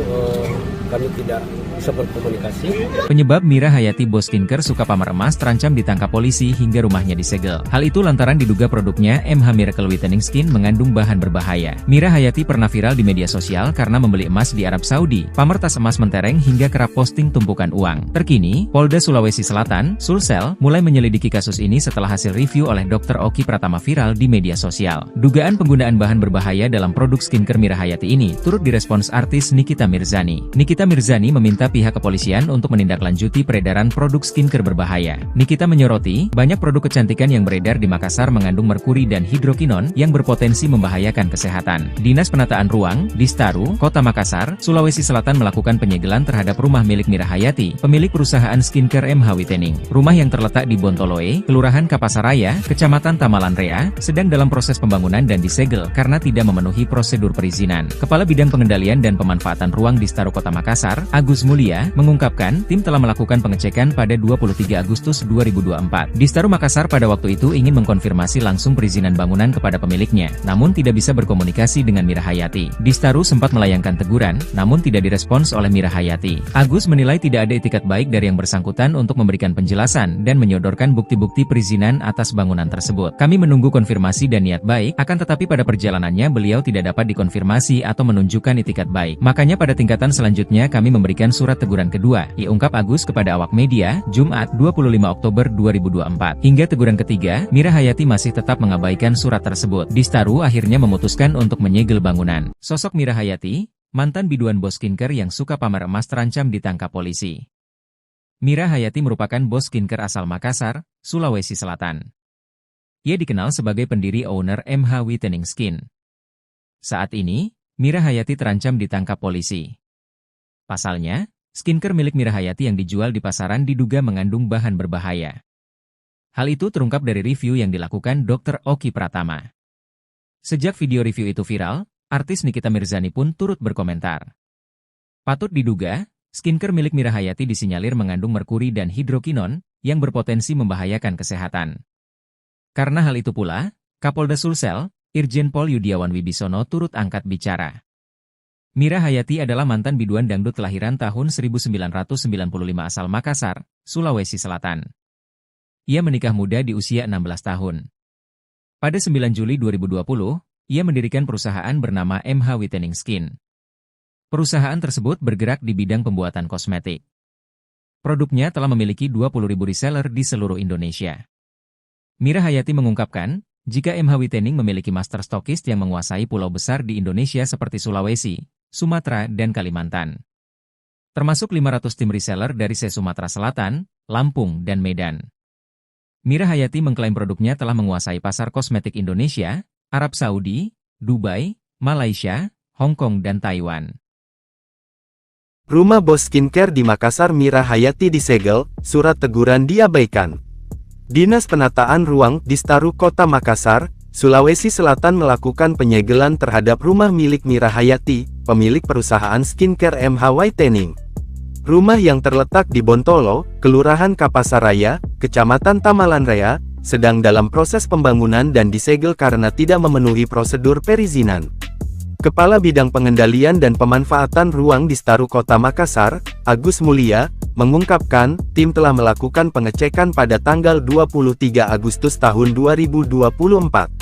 kami tidak bisa berkomunikasi. Penyebab Mira Hayati bos skincare suka pamer emas terancam ditangkap polisi hingga rumahnya disegel. Hal itu lantaran diduga produknya MH Miracle Whitening Skin mengandung bahan berbahaya. Mira Hayati pernah viral di media sosial karena membeli emas di Arab Saudi, pamer tas emas mentereng hingga kerap posting tumpukan uang. Terkini, Polda Sulawesi Selatan, Sulsel, mulai menyelidiki kasus ini setelah hasil review oleh Dr. Oki Pratama viral di media sosial. Dugaan penggunaan bahan berbahaya dalam produk skincare Mira Hayati ini turut direspons artis Nikita Mirzani. Nikita Mirzani meminta pihak kepolisian untuk menindaklanjuti peredaran produk skincare berbahaya. Nikita menyoroti, banyak produk kecantikan yang beredar di Makassar mengandung merkuri dan hidrokinon yang berpotensi membahayakan kesehatan. Dinas Penataan Ruang, Distaru, Kota Makassar, Sulawesi Selatan melakukan penyegelan terhadap rumah milik Mira Hayati, pemilik perusahaan skincare MH Whitening. Rumah yang terletak di Bontoloe, Kelurahan Kapasaraya, Kecamatan Tamalan Rea, sedang dalam proses pembangunan dan disegel karena tidak memenuhi prosedur perizinan. Kepala Bidang Pengendalian dan Pemanfaatan Ruang Distaru Kota Makassar, Agus Mulia, mengungkapkan tim telah melakukan pengecekan pada 23 Agustus 2024. Distaru Makassar pada waktu itu ingin mengkonfirmasi langsung perizinan bangunan kepada pemiliknya, namun tidak bisa berkomunikasi dengan Mira Hayati. Distaru sempat melayangkan teguran, namun tidak direspons oleh Mira Hayati. Agus menilai tidak ada itikat baik dari yang bersangkutan untuk memberikan penjelasan dan menyodorkan bukti-bukti perizinan atas bangunan tersebut. Kami menunggu konfirmasi dan niat baik, akan tetapi pada perjalanannya beliau tidak dapat dikonfirmasi atau menunjukkan itikat baik. Makanya pada tingkatan selanjutnya kami memberikan surat teguran kedua, diungkap Agus kepada awak media, Jumat 25 Oktober 2024. Hingga teguran ketiga, Mira Hayati masih tetap mengabaikan surat tersebut. Distaru akhirnya memutuskan untuk menyegel bangunan. Sosok Mira Hayati, mantan biduan bos skincare yang suka pamer emas terancam ditangkap polisi. Mira Hayati merupakan bos skincare asal Makassar, Sulawesi Selatan. Ia dikenal sebagai pendiri owner MH Whitening Skin. Saat ini, Mira Hayati terancam ditangkap polisi. Pasalnya, skincare milik Mira Hayati yang dijual di pasaran diduga mengandung bahan berbahaya. Hal itu terungkap dari review yang dilakukan Dr. Oki Pratama. Sejak video review itu viral, artis Nikita Mirzani pun turut berkomentar. Patut diduga, skincare milik Mira Hayati disinyalir mengandung merkuri dan hidrokinon yang berpotensi membahayakan kesehatan. Karena hal itu pula, Kapolda Sulsel, Irjen Pol Yudiawan Wibisono turut angkat bicara. Mira Hayati adalah mantan biduan dangdut kelahiran tahun 1995 asal Makassar, Sulawesi Selatan. Ia menikah muda di usia 16 tahun. Pada 9 Juli 2020, ia mendirikan perusahaan bernama MH Whitening Skin. Perusahaan tersebut bergerak di bidang pembuatan kosmetik. Produknya telah memiliki 20.000 reseller di seluruh Indonesia. Mira Hayati mengungkapkan, jika MH Whitening memiliki master stokist yang menguasai pulau besar di Indonesia seperti Sulawesi, Sumatera, dan Kalimantan. Termasuk 500 tim reseller dari Sumatera Selatan, Lampung, dan Medan. Mira Hayati mengklaim produknya telah menguasai pasar kosmetik Indonesia, Arab Saudi, Dubai, Malaysia, Hong Kong, dan Taiwan. Rumah bos skincare di Makassar Mira Hayati disegel, surat teguran diabaikan. Dinas Penataan Ruang Distaru Kota Makassar, Sulawesi Selatan melakukan penyegelan terhadap rumah milik Mira Hayati, pemilik perusahaan skincare MH Whitening. Rumah yang terletak di Bontolo, Kelurahan Kapasaraya, Kecamatan Tamalanraya, sedang dalam proses pembangunan dan disegel karena tidak memenuhi prosedur perizinan. Kepala Bidang Pengendalian dan Pemanfaatan Ruang Distaru Kota Makassar, Agus Mulia, mengungkapkan, tim telah melakukan pengecekan pada tanggal 23 Agustus tahun 2024.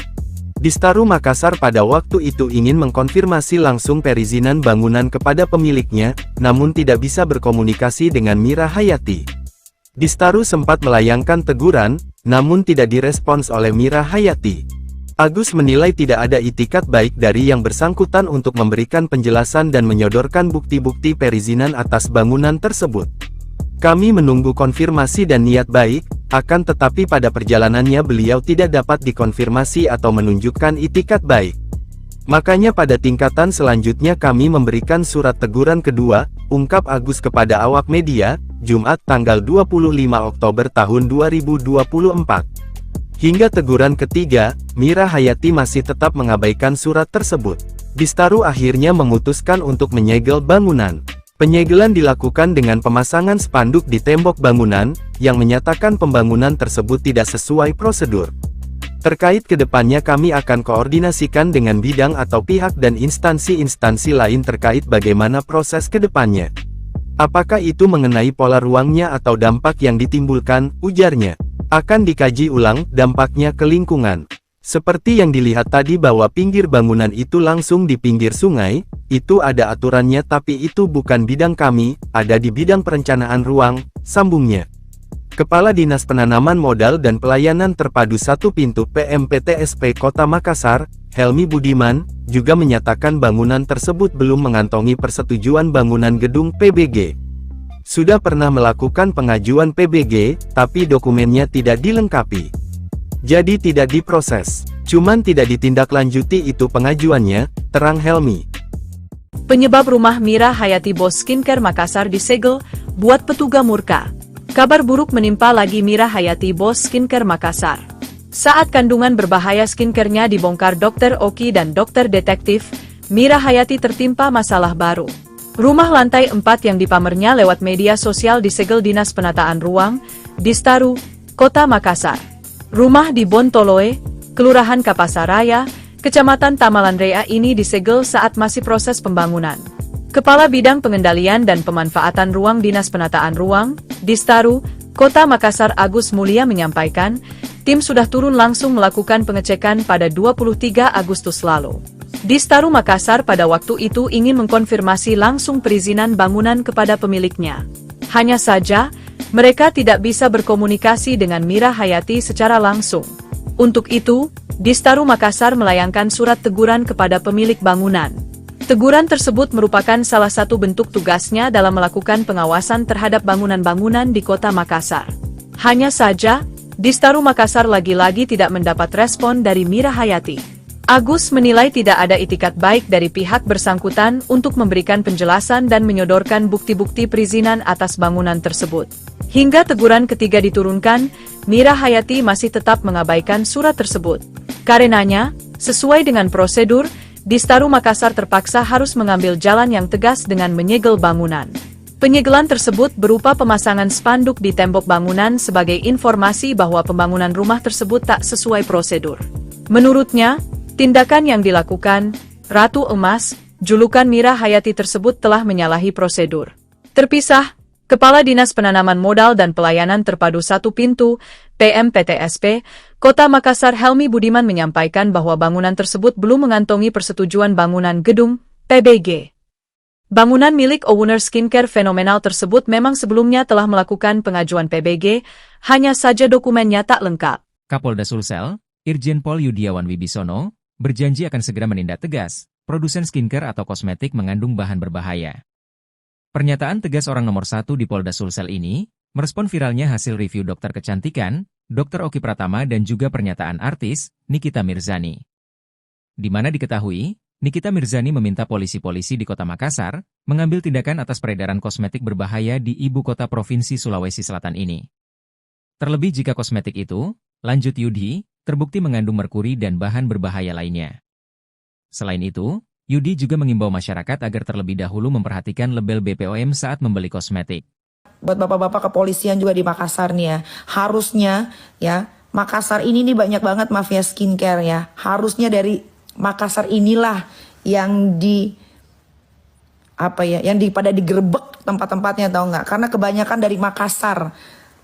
Distaru Makassar pada waktu itu ingin mengkonfirmasi langsung perizinan bangunan kepada pemiliknya, namun tidak bisa berkomunikasi dengan Mira Hayati. Distaru sempat melayangkan teguran, namun tidak direspons oleh Mira Hayati. Agus menilai tidak ada itikat baik dari yang bersangkutan untuk memberikan penjelasan dan menyodorkan bukti-bukti perizinan atas bangunan tersebut. Kami menunggu konfirmasi dan niat baik, akan tetapi pada perjalanannya beliau tidak dapat dikonfirmasi atau menunjukkan itikat baik. Makanya pada tingkatan selanjutnya kami memberikan surat teguran kedua, ungkap Agus kepada awak media, Jumat tanggal 25 Oktober tahun 2024. Hingga teguran ketiga, Mira Hayati masih tetap mengabaikan surat tersebut. Distaru akhirnya memutuskan untuk menyegel bangunan. Penyegelan dilakukan dengan pemasangan spanduk di tembok bangunan, yang menyatakan pembangunan tersebut tidak sesuai prosedur. Terkait kedepannya kami akan koordinasikan dengan bidang atau pihak dan instansi-instansi lain terkait bagaimana proses kedepannya. Apakah itu mengenai pola ruangnya atau dampak yang ditimbulkan, ujarnya. Akan dikaji ulang dampaknya ke lingkungan. Seperti yang dilihat tadi bahwa pinggir bangunan itu langsung di pinggir sungai, itu ada aturannya tapi itu bukan bidang kami, ada di bidang perencanaan ruang, sambungnya. Kepala Dinas Penanaman Modal dan Pelayanan Terpadu Satu Pintu PMPTSP Kota Makassar, Helmi Budiman, juga menyatakan bangunan tersebut belum mengantongi persetujuan bangunan gedung PBG. Sudah pernah melakukan pengajuan PBG, tapi dokumennya tidak dilengkapi. Jadi tidak diproses, cuman tidak ditindaklanjuti itu pengajuannya, terang Helmi. Penyebab rumah Mira Hayati bos skincare Makassar disegel, buat petugas murka. Kabar buruk menimpa lagi Mira Hayati bos skincare Makassar. Saat kandungan berbahaya skincare-nya dibongkar Dr. Oki dan Dr. Detektif, Mira Hayati tertimpa masalah baru. Rumah lantai 4 yang dipamernya lewat media sosial disegel Dinas Penataan Ruang, Distaru, Kota Makassar. Rumah di Bontoloe, Kelurahan Kapasaraya, Kecamatan Tamalanraya ini disegel saat masih proses pembangunan. Kepala Bidang Pengendalian dan Pemanfaatan Ruang Dinas Penataan Ruang, Distaru, Kota Makassar Agus Mulia menyampaikan, tim sudah turun langsung melakukan pengecekan pada 23 Agustus lalu. Distaru Makassar pada waktu itu ingin mengkonfirmasi langsung perizinan bangunan kepada pemiliknya. Hanya saja, mereka tidak bisa berkomunikasi dengan Mira Hayati secara langsung. Untuk itu, Distaru Makassar melayangkan surat teguran kepada pemilik bangunan. Teguran tersebut merupakan salah satu bentuk tugasnya dalam melakukan pengawasan terhadap bangunan-bangunan di Kota Makassar. Hanya saja, Distaru Makassar lagi-lagi tidak mendapat respon dari Mira Hayati. Agus menilai tidak ada itikat baik dari pihak bersangkutan untuk memberikan penjelasan dan menyodorkan bukti-bukti perizinan atas bangunan tersebut. Hingga teguran ketiga diturunkan, Mira Hayati masih tetap mengabaikan surat tersebut. Karenanya, sesuai dengan prosedur, Distaru Makassar terpaksa harus mengambil jalan yang tegas dengan menyegel bangunan. Penyegelan tersebut berupa pemasangan spanduk di tembok bangunan sebagai informasi bahwa pembangunan rumah tersebut tak sesuai prosedur. Menurutnya, tindakan yang dilakukan, Ratu Emas, julukan Mira Hayati tersebut telah menyalahi prosedur. Terpisah, Kepala Dinas Penanaman Modal dan Pelayanan Terpadu Satu Pintu, PMPTSP, Kota Makassar Helmi Budiman menyampaikan bahwa bangunan tersebut belum mengantongi persetujuan bangunan gedung, PBG. Bangunan milik owner skincare fenomenal tersebut memang sebelumnya telah melakukan pengajuan PBG, hanya saja dokumennya tak lengkap. Kapolda Sulsel, Irjen Pol Yudiawan Wibisono, berjanji akan segera menindak tegas produsen skincare atau kosmetik mengandung bahan berbahaya. Pernyataan tegas orang nomor 1 di Polda Sulsel ini, merespon viralnya hasil review dokter kecantikan, Dr. Oki Pratama dan juga pernyataan artis, Nikita Mirzani. Di mana diketahui, Nikita Mirzani meminta polisi-polisi di Kota Makassar, mengambil tindakan atas peredaran kosmetik berbahaya di ibu kota Provinsi Sulawesi Selatan ini. Terlebih jika kosmetik itu, lanjut Yudi, terbukti mengandung merkuri dan bahan berbahaya lainnya. Selain itu, Yudi juga mengimbau masyarakat agar terlebih dahulu memperhatikan label BPOM saat membeli kosmetik. Buat bapak-bapak kepolisian juga di Makassar nih ya, harusnya ya, Makassar ini nih banyak banget mafia skincare ya. Harusnya dari Makassar inilah yang pada digerebek tempat-tempatnya, tahu nggak? Karena kebanyakan dari Makassar.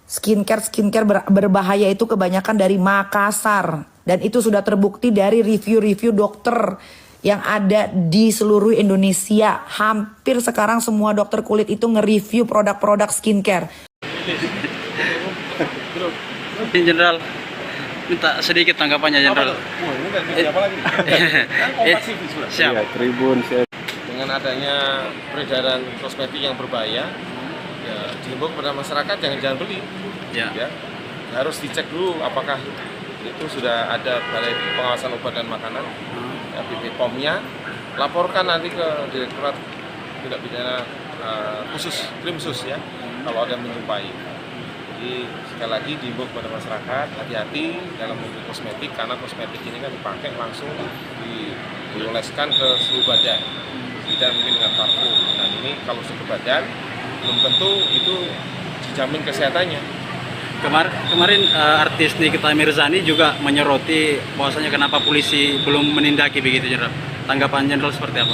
Skincare berbahaya itu kebanyakan dari Makassar, dan itu sudah terbukti dari review-review dokter yang ada di seluruh Indonesia. Hampir sekarang semua dokter kulit itu nge-review produk-produk skincare. Jenderal, minta sedikit tanggapannya Jenderal. Siapa lagi? Siap. Tribun. Dengan adanya peredaran kosmetik yang berbahaya, ya, dihimbau kepada masyarakat jangan beli. Ya. Harus dicek dulu apakah itu sudah ada Balai Pengawasan Obat dan Makanan, ya, BPOM-nya. Laporkan nanti ke Direktorat Tindak Pidana Krim Sus ya, kalau ada yang menjumpai. Jadi sekali lagi dihimbau kepada masyarakat hati-hati dalam membeli kosmetik, karena kosmetik ini kan dipakai langsung dioleskan ke seluruh badan, tidak mungkin dengan parfum. Dan ini kalau ke badan belum tentu itu dijamin kesehatannya. Kemarin artis Nikita Mirzani juga menyoroti bahwasanya kenapa polisi belum menindaki begitu Jenderal. Tanggapan Jenderal seperti apa?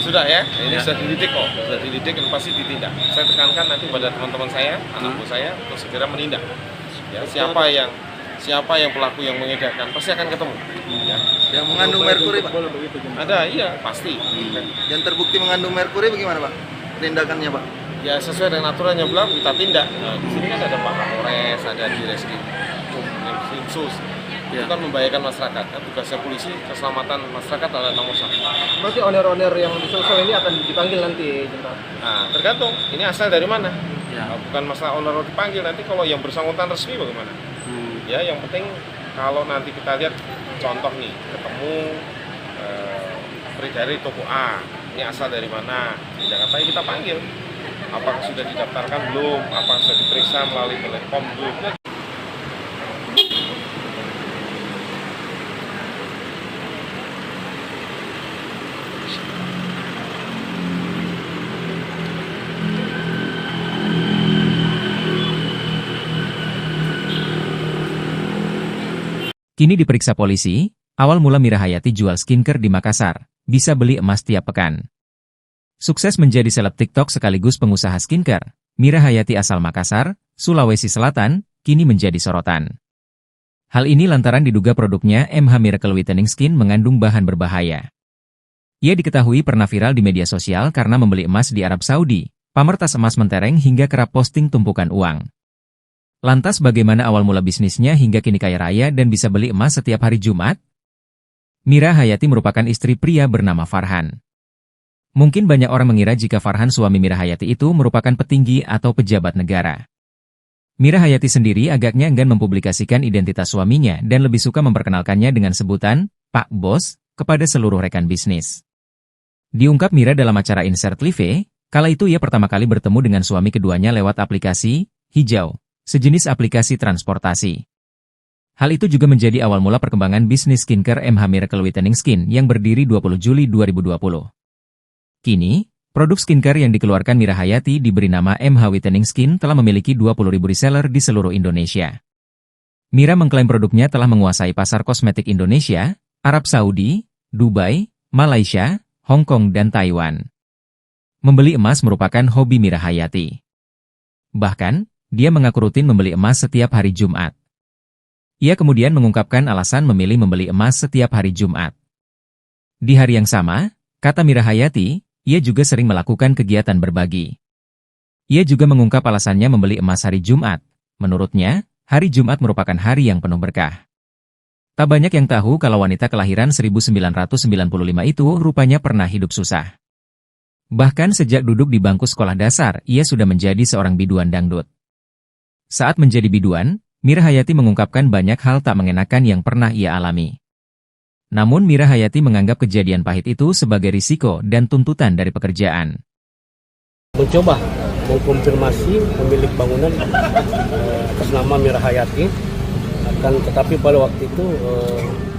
Sudah ya, ini sudah dididik kok, dan pasti ditindak. Saya tekankan nanti pada teman-teman saya, anak buah saya untuk segera menindak. Ya, siapa yang pelaku yang mengedarkan pasti akan ketemu. Ya. Yang mengandung merkuri, Pak? Ada, iya pasti. Yang terbukti mengandung merkuri bagaimana, Pak? Tindakannya, Pak? Ya sesuai dengan aturan yang berlaku kita tindak. Nah, di sini kan ada Pak Kapolres, ada di Reskrim Sus. Itu kan membahayakan masyarakat. Kan tugasnya polisi, keselamatan masyarakat adalah nomor 1. Berarti owner-owner yang disosok ini akan dipanggil nanti, Jenderal? Nah, tergantung. Ini asal dari mana? Ya. Nah, bukan masalah owner dipanggil. Nanti kalau yang bersangkutan resmi bagaimana? Ya, yang penting kalau nanti kita lihat contoh nih, ketemu dari toko A. Ini asal dari mana? Di Jakarta kita panggil. Apakah sudah didaftarkan belum? Apakah sudah diperiksa melalui Telekom belum? Kini diperiksa polisi, awal mula Mira Hayati jual skincare di Makassar, bisa beli emas tiap pekan. Sukses menjadi seleb TikTok sekaligus pengusaha skincare, Mira Hayati asal Makassar, Sulawesi Selatan, kini menjadi sorotan. Hal ini lantaran diduga produknya MH Miracle Whitening Skin mengandung bahan berbahaya. Ia diketahui pernah viral di media sosial karena membeli emas di Arab Saudi, pamer tas emas mentereng hingga kerap posting tumpukan uang. Lantas bagaimana awal mula bisnisnya hingga kini kaya raya dan bisa beli emas setiap hari Jumat? Mira Hayati merupakan istri pria bernama Farhan. Mungkin banyak orang mengira jika Farhan suami Mira Hayati itu merupakan petinggi atau pejabat negara. Mira Hayati sendiri agaknya enggan mempublikasikan identitas suaminya dan lebih suka memperkenalkannya dengan sebutan Pak Bos kepada seluruh rekan bisnis. Diungkap Mira dalam acara Insert Live, kala itu ia pertama kali bertemu dengan suami keduanya lewat aplikasi Hijau, sejenis aplikasi transportasi. Hal itu juga menjadi awal mula perkembangan bisnis skincare MH Miracle Whitening Skin yang berdiri 20 Juli 2020. Kini, produk skincare yang dikeluarkan Mira Hayati diberi nama MH Whitening Skin telah memiliki 20.000 reseller di seluruh Indonesia. Mira mengklaim produknya telah menguasai pasar kosmetik Indonesia, Arab Saudi, Dubai, Malaysia, Hong Kong dan Taiwan. Membeli emas merupakan hobi Mira Hayati. Bahkan, dia mengaku rutin membeli emas setiap hari Jumat. Ia kemudian mengungkapkan alasan memilih membeli emas setiap hari Jumat. Di hari yang sama, kata Mira Hayati, ia juga sering melakukan kegiatan berbagi. Ia juga mengungkap alasannya membeli emas hari Jumat. Menurutnya, hari Jumat merupakan hari yang penuh berkah. Tak banyak yang tahu kalau wanita kelahiran 1995 itu rupanya pernah hidup susah. Bahkan sejak duduk di bangku sekolah dasar, ia sudah menjadi seorang biduan dangdut. Saat menjadi biduan, Mira Hayati mengungkapkan banyak hal tak mengenakan yang pernah ia alami. Namun Mira Hayati menganggap kejadian pahit itu sebagai risiko dan tuntutan dari pekerjaan. Mencoba mengkonfirmasi pemilik bangunan atas nama Mira Hayati, tetapi pada waktu itu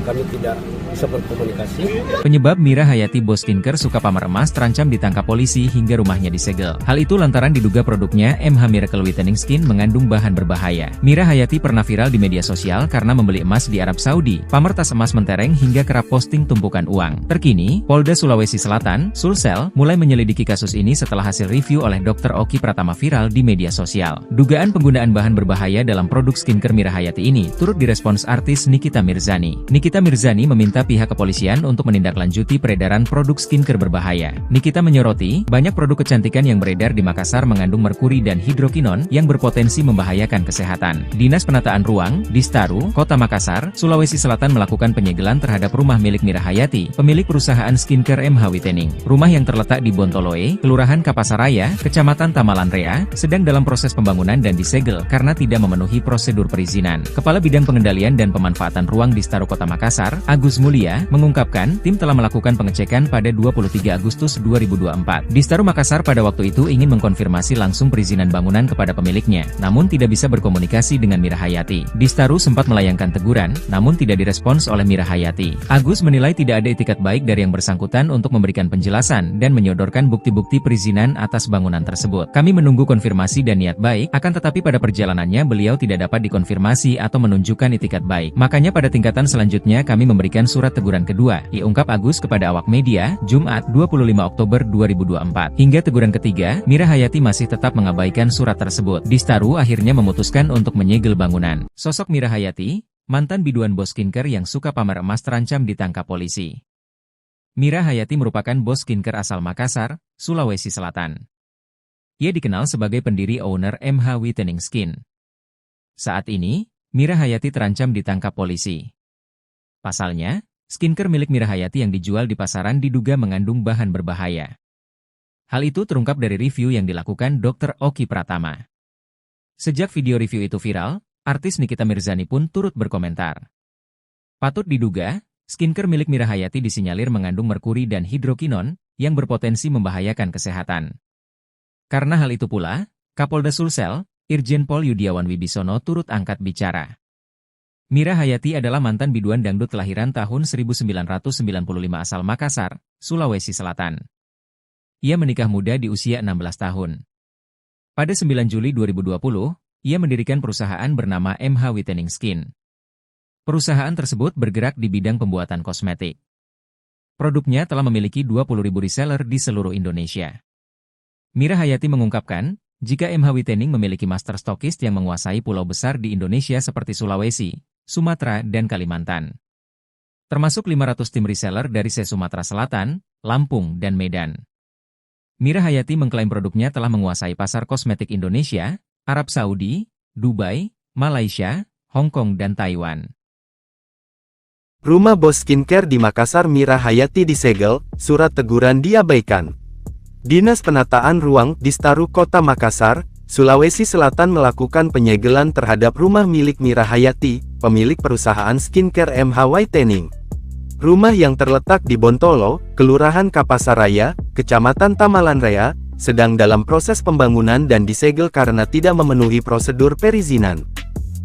kami tidak bisa berkomunikasi. Penyebab Mira Hayati bos skincare suka pamer emas terancam ditangkap polisi hingga rumahnya disegel. Hal itu lantaran diduga produknya MH Miracle Whitening Skin mengandung bahan berbahaya. Mira Hayati pernah viral di media sosial karena membeli emas di Arab Saudi, pamer tas emas mentereng hingga kerap posting tumpukan uang. Terkini, Polda Sulawesi Selatan, Sulsel, mulai menyelidiki kasus ini setelah hasil review oleh Dr. Oki Pratama viral di media sosial. Dugaan penggunaan bahan berbahaya dalam produk skincare Mira Hayati ini turut direspons artis Nikita Mirzani. Nikita Mirzani meminta pihak kepolisian untuk menindaklanjuti peredaran produk skincare berbahaya. Nikita menyoroti, banyak produk kecantikan yang beredar di Makassar mengandung merkuri dan hidrokinon yang berpotensi membahayakan kesehatan. Dinas Penataan Ruang, Distaru, Kota Makassar, Sulawesi Selatan melakukan penyegelan terhadap rumah milik Mira Hayati, pemilik perusahaan skincare MH Whitening. Rumah yang terletak di Bontoloe, Kelurahan Kapasaraya, Kecamatan Tamalanrea, sedang dalam proses pembangunan dan disegel karena tidak memenuhi prosedur perizinan. Kepala Bidang Pengendalian dan Pemanfaatan Ruang Distaru Kota Makassar, Agus Mulia, mengungkapkan tim telah melakukan pengecekan pada 23 Agustus 2024. Distaru Makassar pada waktu itu ingin mengkonfirmasi langsung perizinan bangunan kepada pemiliknya, namun tidak bisa berkomunikasi dengan Mira Hayati. Distaru sempat melayangkan teguran, namun tidak direspons oleh Mira Hayati. Agus menilai tidak ada itikat baik dari yang bersangkutan untuk memberikan penjelasan dan menyodorkan bukti-bukti perizinan atas bangunan tersebut. Kami menunggu konfirmasi dan niat baik, akan tetapi pada perjalanannya beliau tidak dapat dikonfirmasi atau menunjukkan itikat baik. Makanya pada tingkatan selanjutnya kami memberikan surat teguran kedua, diungkap Agus kepada awak media, Jumat 25 Oktober 2024. Hingga teguran ketiga, Mira Hayati masih tetap mengabaikan surat tersebut. Distaru akhirnya memutuskan untuk menyegel bangunan. Sosok Mira Hayati, mantan biduan bos skincare yang suka pamer emas terancam ditangkap polisi. Mira Hayati merupakan bos skincare asal Makassar, Sulawesi Selatan. Ia dikenal sebagai pendiri owner MH Whitening Skin. Saat ini, Mira Hayati terancam ditangkap polisi. Pasalnya, skincare milik Mira Hayati yang dijual di pasaran diduga mengandung bahan berbahaya. Hal itu terungkap dari review yang dilakukan Dr. Oki Pratama. Sejak video review itu viral, artis Nikita Mirzani pun turut berkomentar. Patut diduga, skincare milik Mira Hayati disinyalir mengandung merkuri dan hidrokinon yang berpotensi membahayakan kesehatan. Karena hal itu pula, Kapolda Sulsel, Irjen Pol Yudiawan Wibisono turut angkat bicara. Mira Hayati adalah mantan biduan dangdut kelahiran tahun 1995 asal Makassar, Sulawesi Selatan. Ia menikah muda di usia 16 tahun. Pada 9 Juli 2020, ia mendirikan perusahaan bernama MH Whitening Skin. Perusahaan tersebut bergerak di bidang pembuatan kosmetik. Produknya telah memiliki 20.000 reseller di seluruh Indonesia. Mira Hayati mengungkapkan, jika MH Whitening memiliki master stokist yang menguasai pulau besar di Indonesia seperti Sulawesi, Sumatera, dan Kalimantan. Termasuk 500 tim reseller dari Sumatera Selatan, Lampung, dan Medan. Mira Hayati mengklaim produknya telah menguasai pasar kosmetik Indonesia, Arab Saudi, Dubai, Malaysia, Hong Kong, dan Taiwan. Rumah bos skincare di Makassar Mira Hayati disegel, surat teguran diabaikan. Dinas Penataan Ruang Distaru Kota Makassar, Sulawesi Selatan melakukan penyegelan terhadap rumah milik Mira Hayati, pemilik perusahaan skincare MH Whitening. Rumah yang terletak di Bontolo, Kelurahan Kapasaraya, Kecamatan Tamalanrea, sedang dalam proses pembangunan dan disegel karena tidak memenuhi prosedur perizinan.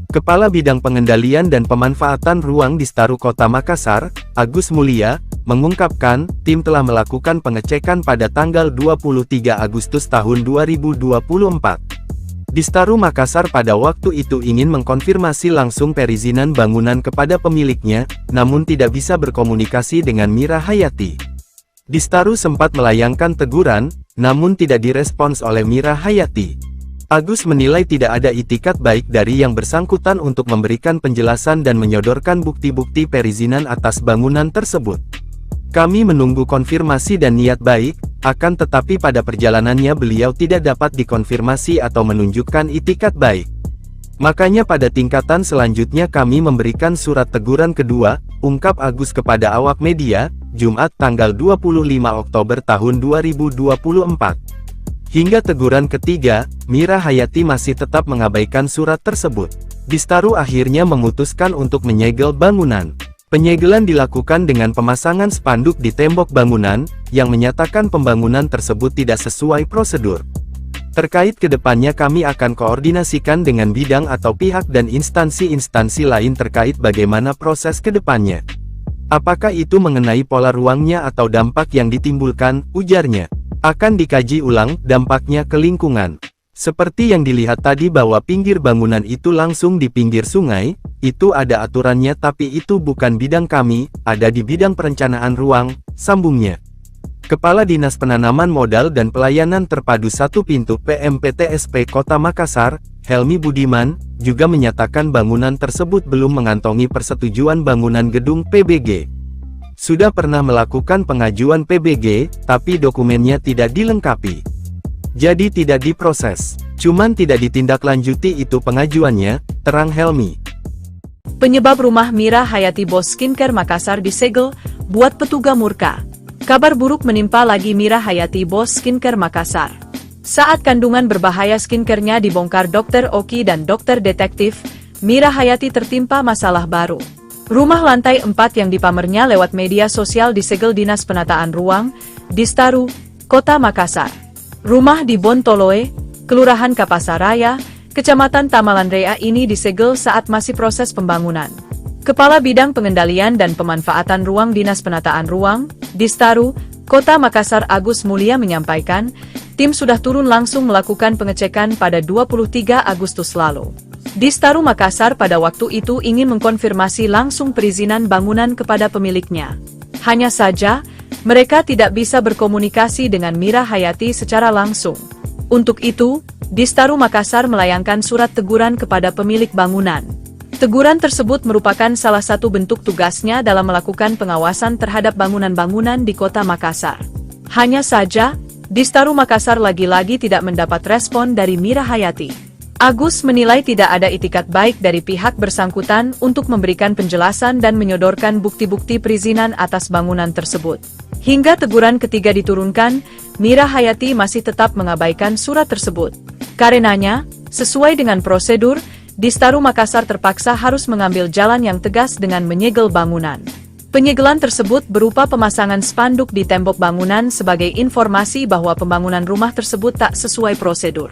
Kepala Bidang Pengendalian dan Pemanfaatan Ruang Distaru Kota Makassar, Agus Mulia, mengungkapkan, tim telah melakukan pengecekan pada tanggal 23 Agustus tahun 2024. Distaru Makassar pada waktu itu ingin mengkonfirmasi langsung perizinan bangunan kepada pemiliknya, namun tidak bisa berkomunikasi dengan Mira Hayati. Distaru sempat melayangkan teguran, namun tidak direspons oleh Mira Hayati. Agus menilai tidak ada itikat baik dari yang bersangkutan untuk memberikan penjelasan dan menyodorkan bukti-bukti perizinan atas bangunan tersebut. Kami menunggu konfirmasi dan niat baik, akan tetapi pada perjalanannya beliau tidak dapat dikonfirmasi atau menunjukkan itikat baik. Makanya pada tingkatan selanjutnya kami memberikan surat teguran kedua, ungkap Agus kepada awak media, Jumat tanggal 25 Oktober tahun 2024. Hingga teguran ketiga, Mira Hayati masih tetap mengabaikan surat tersebut. Distaru akhirnya memutuskan untuk menyegel bangunan. Penyegelan dilakukan dengan pemasangan spanduk di tembok bangunan, yang menyatakan pembangunan tersebut tidak sesuai prosedur. Terkait kedepannya kami akan koordinasikan dengan bidang atau pihak dan instansi-instansi lain terkait bagaimana proses kedepannya. Apakah itu mengenai pola ruangnya atau dampak yang ditimbulkan, ujarnya. Akan dikaji ulang dampaknya ke lingkungan. Seperti yang dilihat tadi bahwa pinggir bangunan itu langsung di pinggir sungai, itu ada aturannya tapi itu bukan bidang kami, ada di bidang perencanaan ruang, sambungnya. Kepala Dinas Penanaman Modal dan Pelayanan Terpadu Satu Pintu PMPTSP Kota Makassar, Helmi Budiman, juga menyatakan bangunan tersebut belum mengantongi persetujuan bangunan gedung PBG. Sudah pernah melakukan pengajuan PBG, tapi dokumennya tidak dilengkapi. Jadi tidak diproses, cuman tidak ditindaklanjuti itu pengajuannya, terang Helmi. Penyebab rumah Mira Hayati Bos Skincare Makassar disegel, buat petugas murka. Kabar buruk menimpa lagi Mira Hayati Bos Skincare Makassar. Saat kandungan berbahaya skincare-nya dibongkar Dr. Oki dan Dr. Detektif, Mira Hayati tertimpa masalah baru. Rumah lantai 4 yang dipamernya lewat media sosial disegel Dinas Penataan Ruang, Distaru, Kota Makassar. Rumah di Bontoloe, Kelurahan Kapasaraya, Kecamatan Tamalandrea ini disegel saat masih proses pembangunan. Kepala Bidang Pengendalian dan Pemanfaatan Ruang Dinas Penataan Ruang, Distaru, Kota Makassar Agus Mulia menyampaikan, tim sudah turun langsung melakukan pengecekan pada 23 Agustus lalu. Distaru Makassar pada waktu itu ingin mengkonfirmasi langsung perizinan bangunan kepada pemiliknya. Hanya saja, mereka tidak bisa berkomunikasi dengan Mira Hayati secara langsung. Untuk itu, Distaru Makassar melayangkan surat teguran kepada pemilik bangunan. Teguran tersebut merupakan salah satu bentuk tugasnya dalam melakukan pengawasan terhadap bangunan-bangunan di Kota Makassar. Hanya saja, Distaru Makassar lagi-lagi tidak mendapat respon dari Mira Hayati. Agus menilai tidak ada itikat baik dari pihak bersangkutan untuk memberikan penjelasan dan menyodorkan bukti-bukti perizinan atas bangunan tersebut. Hingga teguran ketiga diturunkan, Mira Hayati masih tetap mengabaikan surat tersebut. Karenanya, sesuai dengan prosedur, Distaru Makassar terpaksa harus mengambil jalan yang tegas dengan menyegel bangunan. Penyegelan tersebut berupa pemasangan spanduk di tembok bangunan sebagai informasi bahwa pembangunan rumah tersebut tak sesuai prosedur.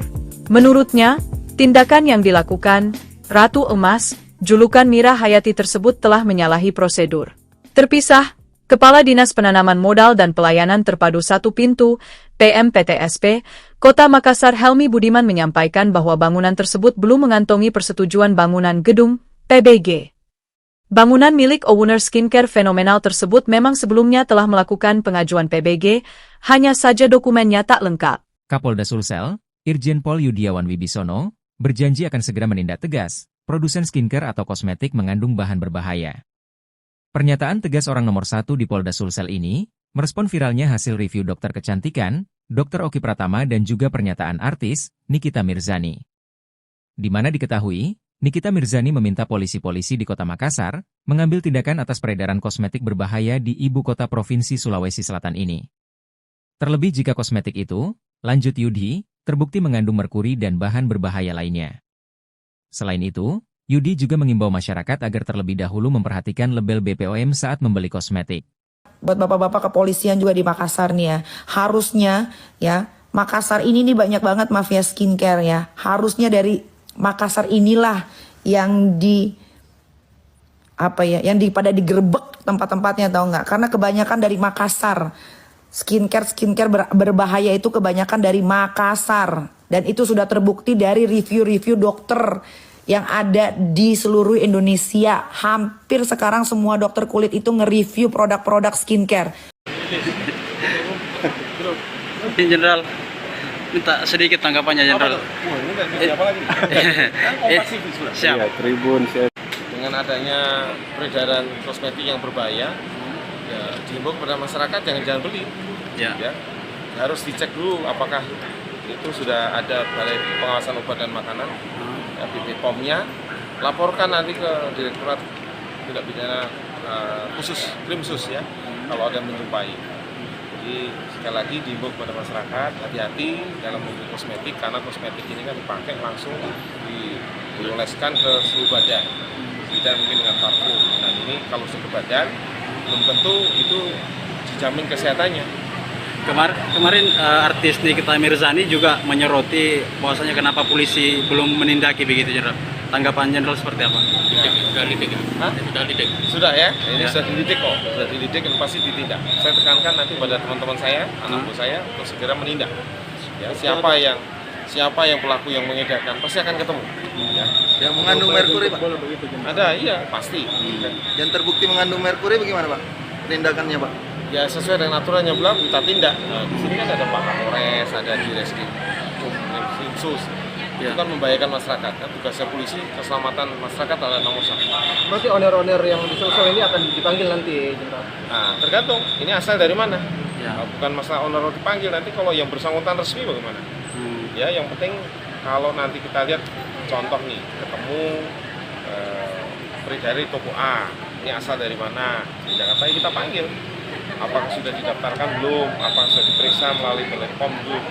Menurutnya, tindakan yang dilakukan, Ratu Emas, julukan Mira Hayati tersebut telah menyalahi prosedur. Terpisah, Kepala Dinas Penanaman Modal dan Pelayanan Terpadu Satu Pintu, PMPTSP, Kota Makassar Helmi Budiman menyampaikan bahwa bangunan tersebut belum mengantongi persetujuan bangunan gedung, PBG. Bangunan milik owner skincare fenomenal tersebut memang sebelumnya telah melakukan pengajuan PBG, hanya saja dokumennya tak lengkap. Kapolda Sulsel, Irjen Pol Yudiawan Wibisono, berjanji akan segera menindak tegas produsen skincare atau kosmetik mengandung bahan berbahaya. Pernyataan tegas orang nomor 1 di Polda Sulsel ini, merespon viralnya hasil review dokter kecantikan, Dr. Oki Pratama dan juga pernyataan artis, Nikita Mirzani. Di mana diketahui, Nikita Mirzani meminta polisi-polisi di Kota Makassar, mengambil tindakan atas peredaran kosmetik berbahaya di ibu kota Provinsi Sulawesi Selatan ini. Terlebih jika kosmetik itu, lanjut Yudi, terbukti mengandung merkuri dan bahan berbahaya lainnya. Selain itu, Yudi juga mengimbau masyarakat agar terlebih dahulu memperhatikan label BPOM saat membeli kosmetik. Buat bapak-bapak kepolisian juga di Makassar nih ya, harusnya ya, Makassar ini nih banyak banget mafia skincare ya. Harusnya dari Makassar inilah yang pada digerebek tempat-tempatnya, tahu nggak? Karena kebanyakan dari Makassar. Skincare berbahaya itu kebanyakan dari Makassar. Dan itu sudah terbukti dari review-review dokter yang ada di seluruh Indonesia. Hampir sekarang semua dokter kulit itu nge-review produk-produk skincare. Jenderal, minta sedikit tanggapannya Jenderal. Siap. Tribun. Dengan adanya peredaran kosmetik yang berbahaya, ya dihimbau kepada masyarakat jangan beli. Ya. Harus dicek dulu apakah itu sudah ada Balai Pengawasan Obat dan Makanan BPOM-nya, laporkan nanti ke Direktorat Tindak Pidana Khusus Krimsus ya, kalau ada yang menjumpai. Jadi sekali lagi diimbau kepada masyarakat hati-hati dalam membeli kosmetik, karena kosmetik ini kan dipakai langsung dioleskan ke seluruh badan, tidak mungkin dengan parfum. Dan ini kalau ke badan belum tentu itu dijamin kesehatannya. Kemarin artis Nikita Mirzani juga menyoroti bahwasanya kenapa polisi belum menindaki begitu, Jenderal. Tanggapan Jenderal seperti apa? Sudah ya, ini sudah dididik kok, sudah dididik dan pasti ditindak. Saya tekankan nanti pada teman-teman saya, anak buah saya untuk segera menindak. Ya, siapa yang pelaku yang mengedarkan pasti akan ketemu. Ya. Yang mengandung merkuri, Pak? Ada, iya pasti. Yang terbukti mengandung merkuri bagaimana, Pak? Tindakannya, Pak? Ya sesuai dengan aturan yang berlaku kita tindak. Nah, di sini kan ada Pak Kapolres, ada di Reskrim Krimsus. Itu kan membahayakan masyarakat. Kan tugasnya polisi, keselamatan masyarakat adalah nomor satu. Berarti owner-owner yang disosok ini akan dipanggil nanti, Jenderal? Nah, tergantung. Ini asal dari mana? Ya. Bukan masalah owner dipanggil, nanti kalau yang bersangkutan resmi bagaimana? Ya, yang penting kalau nanti kita lihat contoh nih, ketemu peredaran dari toko A, ini asal dari mana? Di Jakarta kita panggil. Apakah sudah didaftarkan belum? Apakah sudah diperiksa melalui BPOM belum?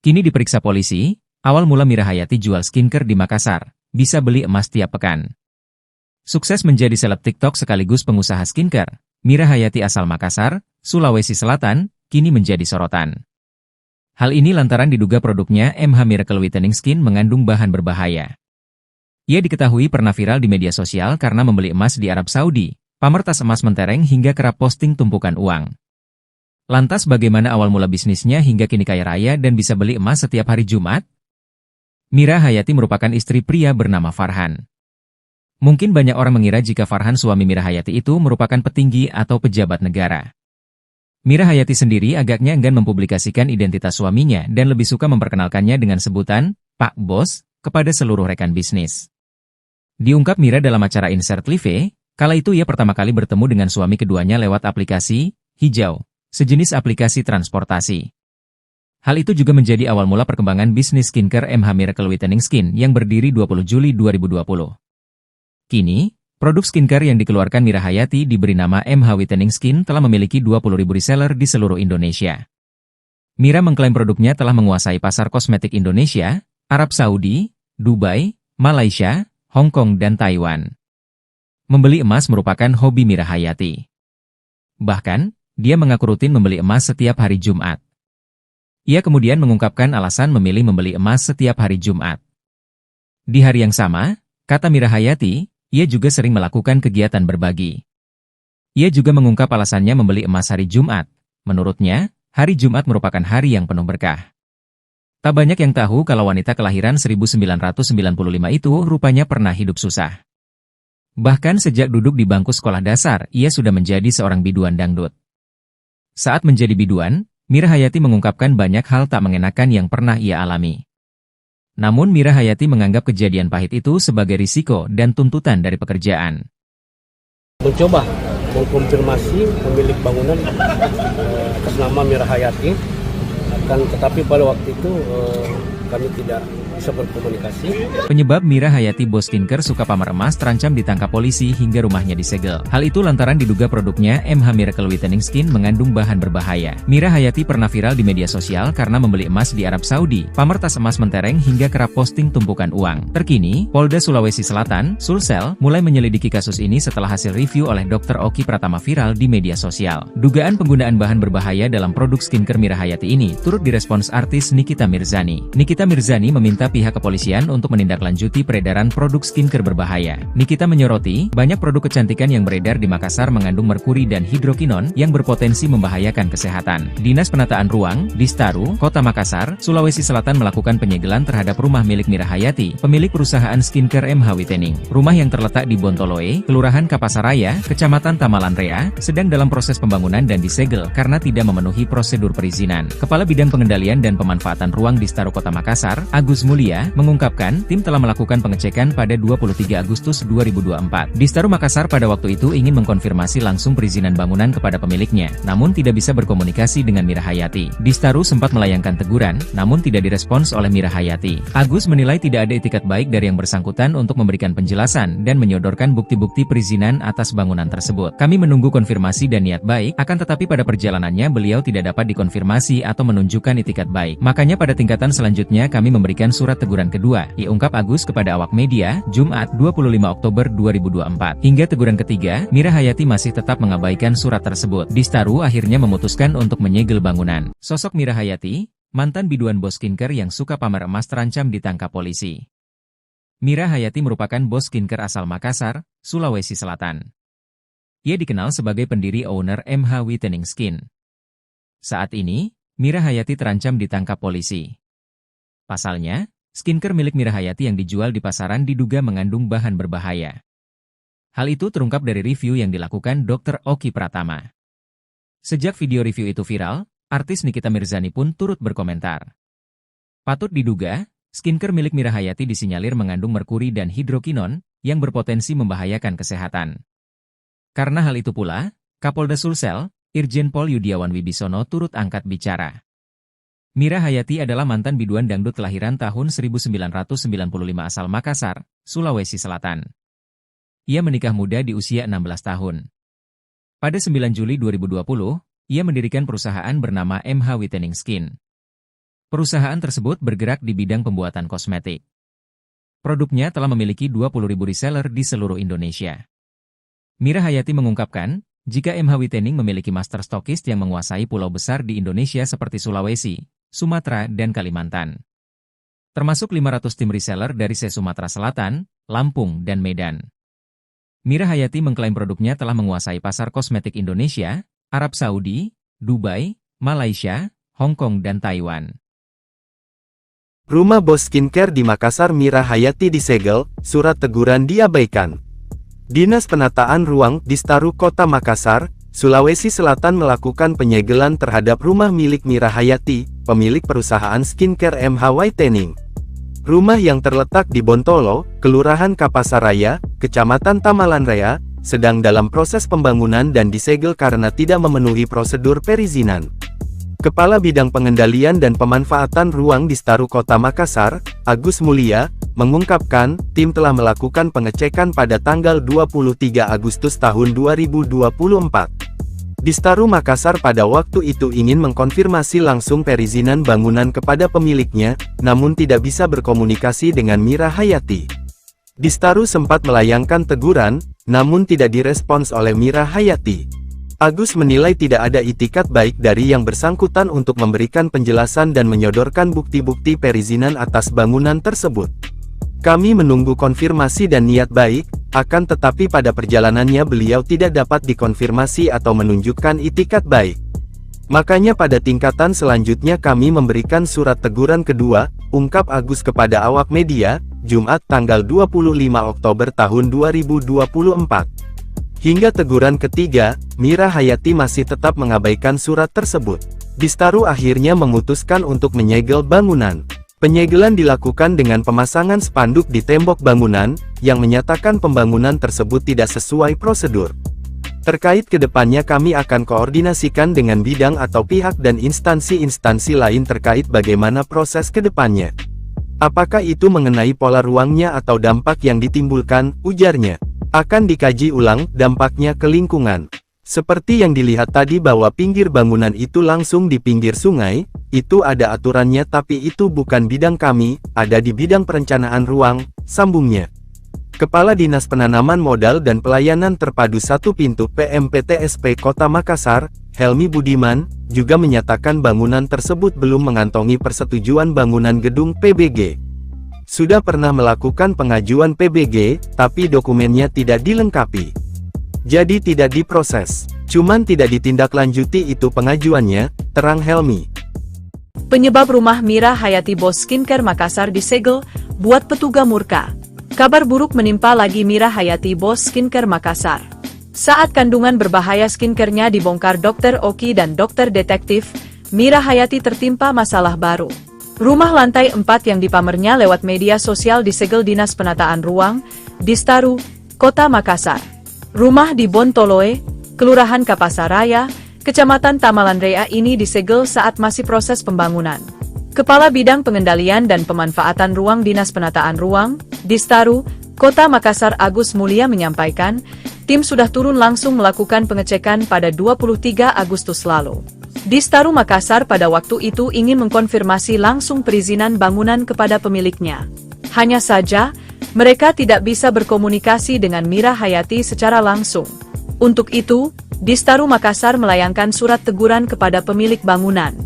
Kini diperiksa polisi, awal mula Mira Hayati jual skincare di Makassar, bisa beli emas tiap pekan. Sukses menjadi seleb TikTok sekaligus pengusaha skincare, Mira Hayati asal Makassar, Sulawesi Selatan, kini menjadi sorotan. Hal ini lantaran diduga produknya MH Miracle Whitening Skin mengandung bahan berbahaya. Ia diketahui pernah viral di media sosial karena membeli emas di Arab Saudi, pamer tas emas mentereng hingga kerap posting tumpukan uang. Lantas bagaimana awal mula bisnisnya hingga kini kaya raya dan bisa beli emas setiap hari Jumat? Mira Hayati merupakan istri pria bernama Farhan. Mungkin banyak orang mengira jika Farhan suami Mira Hayati itu merupakan petinggi atau pejabat negara. Mira Hayati sendiri agaknya enggan mempublikasikan identitas suaminya dan lebih suka memperkenalkannya dengan sebutan Pak Bos kepada seluruh rekan bisnis. Diungkap Mira dalam acara Insert Live, kala itu ia pertama kali bertemu dengan suami keduanya lewat aplikasi Hijau, sejenis aplikasi transportasi. Hal itu juga menjadi awal mula perkembangan bisnis skincare MH Miracle Whitening Skin yang berdiri 20 Juli 2020. Kini, produk skincare yang dikeluarkan Mira Hayati diberi nama MH Whitening Skin telah memiliki 20.000 reseller di seluruh Indonesia. Mira mengklaim produknya telah menguasai pasar kosmetik Indonesia, Arab Saudi, Dubai, Malaysia, Hong Kong dan Taiwan. Membeli emas merupakan hobi Mira Hayati. Bahkan, dia mengaku rutin membeli emas setiap hari Jumat. Ia kemudian mengungkapkan alasan memilih membeli emas setiap hari Jumat. Di hari yang sama, kata Mira Hayati, ia juga sering melakukan kegiatan berbagi. Ia juga mengungkap alasannya membeli emas hari Jumat. Menurutnya, hari Jumat merupakan hari yang penuh berkah. Tak banyak yang tahu kalau wanita kelahiran 1995 itu rupanya pernah hidup susah. Bahkan sejak duduk di bangku sekolah dasar, ia sudah menjadi seorang biduan dangdut. Saat menjadi biduan, Mira Hayati mengungkapkan banyak hal tak mengenakan yang pernah ia alami. Namun Mira Hayati menganggap kejadian pahit itu sebagai risiko dan tuntutan dari pekerjaan. Mencoba mengkonfirmasi pemilik bangunan atas nama Mira Hayati, tetapi pada waktu itu kami tidak bisa berkomunikasi. Penyebab Mira Hayati bos skincare suka pamer emas terancam ditangkap polisi hingga rumahnya disegel. Hal itu lantaran diduga produknya MH Miracle Whitening Skin mengandung bahan berbahaya. Mira Hayati pernah viral di media sosial karena membeli emas di Arab Saudi, pamer tas emas mentereng hingga kerap posting tumpukan uang. Terkini, Polda Sulawesi Selatan, Sulsel, mulai menyelidiki kasus ini setelah hasil review oleh Dr. Oki Pratama viral di media sosial. Dugaan penggunaan bahan berbahaya dalam produk skincare Mira Hayati ini turut direspons artis Nikita Mirzani. Nikita Mirzani meminta pihak kepolisian untuk menindaklanjuti peredaran produk skincare berbahaya. Nikita menyoroti, banyak produk kecantikan yang beredar di Makassar mengandung merkuri dan hidrokinon yang berpotensi membahayakan kesehatan. Dinas Penataan Ruang, Distaru, Kota Makassar, Sulawesi Selatan melakukan penyegelan terhadap rumah milik Mira Hayati, pemilik perusahaan skincare MH Whitening. Rumah yang terletak di Bontoloe, Kelurahan Kapasaraya, Kecamatan Tamalanrea, sedang dalam proses pembangunan dan disegel karena tidak memenuhi prosedur perizinan. Kepala Bidang Pengendalian dan Pemanfaatan Ruang Distaru Kota Makassar, Agus Mulia, mengungkapkan tim telah melakukan pengecekan pada 23 Agustus 2024. Distaru Makassar pada waktu itu ingin mengkonfirmasi langsung perizinan bangunan kepada pemiliknya, namun tidak bisa berkomunikasi dengan Mira Hayati. Distaru sempat melayangkan teguran, namun tidak direspons oleh Mira Hayati. Agus menilai tidak ada itikat baik dari yang bersangkutan untuk memberikan penjelasan dan menyodorkan bukti-bukti perizinan atas bangunan tersebut. Kami menunggu konfirmasi dan niat baik, akan tetapi pada perjalanannya beliau tidak dapat dikonfirmasi atau menunjukkan itikat baik. Makanya pada tingkatan selanjutnya kami memberikan surat teguran kedua, ungkap Agus kepada awak media, Jumat 25 Oktober 2024. Hingga teguran ketiga, Mira Hayati masih tetap mengabaikan surat tersebut. Distaru akhirnya memutuskan untuk menyegel bangunan. Sosok Mira Hayati, mantan biduan bos skincare yang suka pamer emas terancam ditangkap polisi. Mira Hayati merupakan bos skincare asal Makassar, Sulawesi Selatan. Ia dikenal sebagai pendiri owner MH Whitening Skin. Saat ini, Mira Hayati terancam ditangkap polisi. Pasalnya, skincare milik Mira Hayati yang dijual di pasaran diduga mengandung bahan berbahaya. Hal itu terungkap dari review yang dilakukan Dr. Oki Pratama. Sejak video review itu viral, artis Nikita Mirzani pun turut berkomentar. Patut diduga, skincare milik Mira Hayati disinyalir mengandung merkuri dan hidrokinon yang berpotensi membahayakan kesehatan. Karena hal itu pula, Kapolda Sulsel, Irjen Pol Yudiawan Wibisono turut angkat bicara. Mira Hayati adalah mantan biduan dangdut kelahiran tahun 1995 asal Makassar, Sulawesi Selatan. Ia menikah muda di usia 16 tahun. Pada 9 Juli 2020, ia mendirikan perusahaan bernama MH Whitening Skin. Perusahaan tersebut bergerak di bidang pembuatan kosmetik. Produknya telah memiliki 20.000 reseller di seluruh Indonesia. Mira Hayati mengungkapkan, jika MH Whitening memiliki master stokist yang menguasai pulau besar di Indonesia seperti Sulawesi, Sumatera, dan Kalimantan. Termasuk 500 tim reseller dari Sumatera Selatan, Lampung, dan Medan. Mira Hayati mengklaim produknya telah menguasai pasar kosmetik Indonesia, Arab Saudi, Dubai, Malaysia, Hong Kong, dan Taiwan. Rumah bos skincare di Makassar Mira Hayati disegel, surat teguran diabaikan. Dinas Penataan Ruang Distaru Kota Makassar, Sulawesi Selatan melakukan penyegelan terhadap rumah milik Mira Hayati, pemilik perusahaan skincare MH Whitening. Rumah yang terletak di Bontolo, Kelurahan Kapasaraya, Kecamatan Tamalanrea, sedang dalam proses pembangunan dan disegel karena tidak memenuhi prosedur perizinan. Kepala Bidang Pengendalian dan Pemanfaatan Ruang Distaru Kota Makassar, Agus Mulia, mengungkapkan, tim telah melakukan pengecekan pada tanggal 23 Agustus tahun 2024. Distaru Makassar pada waktu itu ingin mengkonfirmasi langsung perizinan bangunan kepada pemiliknya, namun tidak bisa berkomunikasi dengan Mira Hayati. Distaru sempat melayangkan teguran, namun tidak direspons oleh Mira Hayati. Agus menilai tidak ada itikat baik dari yang bersangkutan untuk memberikan penjelasan dan menyodorkan bukti-bukti perizinan atas bangunan tersebut. Kami menunggu konfirmasi dan niat baik, akan tetapi pada perjalanannya beliau tidak dapat dikonfirmasi atau menunjukkan itikat baik. Makanya pada tingkatan selanjutnya kami memberikan surat teguran kedua, ungkap Agus kepada awak media, Jumat tanggal 25 Oktober tahun 2024. Hingga teguran ketiga, Mira Hayati masih tetap mengabaikan surat tersebut. Distaru akhirnya memutuskan untuk menyegel bangunan. Penyegelan dilakukan dengan pemasangan spanduk di tembok bangunan, yang menyatakan pembangunan tersebut tidak sesuai prosedur. Terkait kedepannya kami akan koordinasikan dengan bidang atau pihak dan instansi-instansi lain terkait bagaimana proses kedepannya. Apakah itu mengenai pola ruangnya atau dampak yang ditimbulkan, ujarnya. Akan dikaji ulang dampaknya ke lingkungan. Seperti yang dilihat tadi bahwa pinggir bangunan itu langsung di pinggir sungai, itu ada aturannya tapi itu bukan bidang kami, ada di bidang perencanaan ruang, sambungnya. Kepala Dinas Penanaman Modal dan Pelayanan Terpadu Satu Pintu PMPTSP Kota Makassar, Helmi Budiman, juga menyatakan bangunan tersebut belum mengantongi persetujuan bangunan gedung PBG. Sudah pernah melakukan pengajuan PBG, tapi dokumennya tidak dilengkapi. Jadi tidak diproses. Cuman tidak ditindaklanjuti itu pengajuannya, terang Helmi. Penyebab rumah Mira Hayati Bos Skincare Makassar disegel, buat petugas murka. Kabar buruk menimpa lagi Mira Hayati Bos Skincare Makassar. Saat kandungan berbahaya skincare-nya dibongkar Dr. Oki dan Dokter Detektif, Mira Hayati tertimpa masalah baru. Rumah lantai 4 yang dipamernya lewat media sosial disegel Dinas Penataan Ruang, Distaru, Kota Makassar. Rumah di Bontoloe, Kelurahan Kapasaraya, Kecamatan Tamalanrea ini disegel saat masih proses pembangunan. Kepala Bidang Pengendalian dan Pemanfaatan Ruang Dinas Penataan Ruang, Distaru, Kota Makassar Agus Mulia menyampaikan, tim sudah turun langsung melakukan pengecekan pada 23 Agustus lalu. Distaru Makassar pada waktu itu ingin mengkonfirmasi langsung perizinan bangunan kepada pemiliknya. Hanya saja, mereka tidak bisa berkomunikasi dengan Mira Hayati secara langsung. Untuk itu, Distaru Makassar melayangkan surat teguran kepada pemilik bangunan.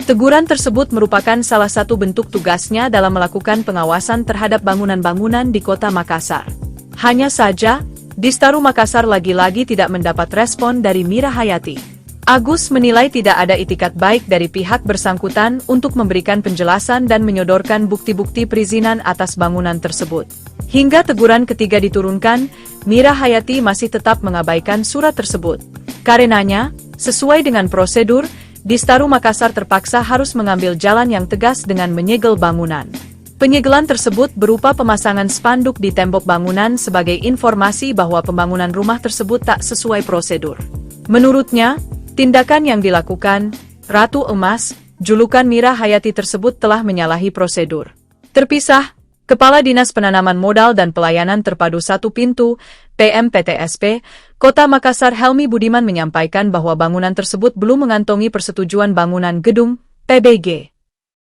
Teguran tersebut merupakan salah satu bentuk tugasnya dalam melakukan pengawasan terhadap bangunan-bangunan di Kota Makassar. Hanya saja, Distaru Makassar lagi-lagi tidak mendapat respon dari Mira Hayati. Agus menilai tidak ada itikat baik dari pihak bersangkutan untuk memberikan penjelasan dan menyodorkan bukti-bukti perizinan atas bangunan tersebut. Hingga teguran ketiga diturunkan, Mira Hayati masih tetap mengabaikan surat tersebut. Karenanya, sesuai dengan prosedur, Distaru Makassar terpaksa harus mengambil jalan yang tegas dengan menyegel bangunan. Penyegelan tersebut berupa pemasangan spanduk di tembok bangunan sebagai informasi bahwa pembangunan rumah tersebut tak sesuai prosedur. Menurutnya, tindakan yang dilakukan, Ratu Emas, julukan Mira Hayati tersebut telah menyalahi prosedur. Terpisah, Kepala Dinas Penanaman Modal dan Pelayanan Terpadu Satu Pintu, PMPTSP, Kota Makassar Helmi Budiman menyampaikan bahwa bangunan tersebut belum mengantongi persetujuan bangunan gedung, PBG.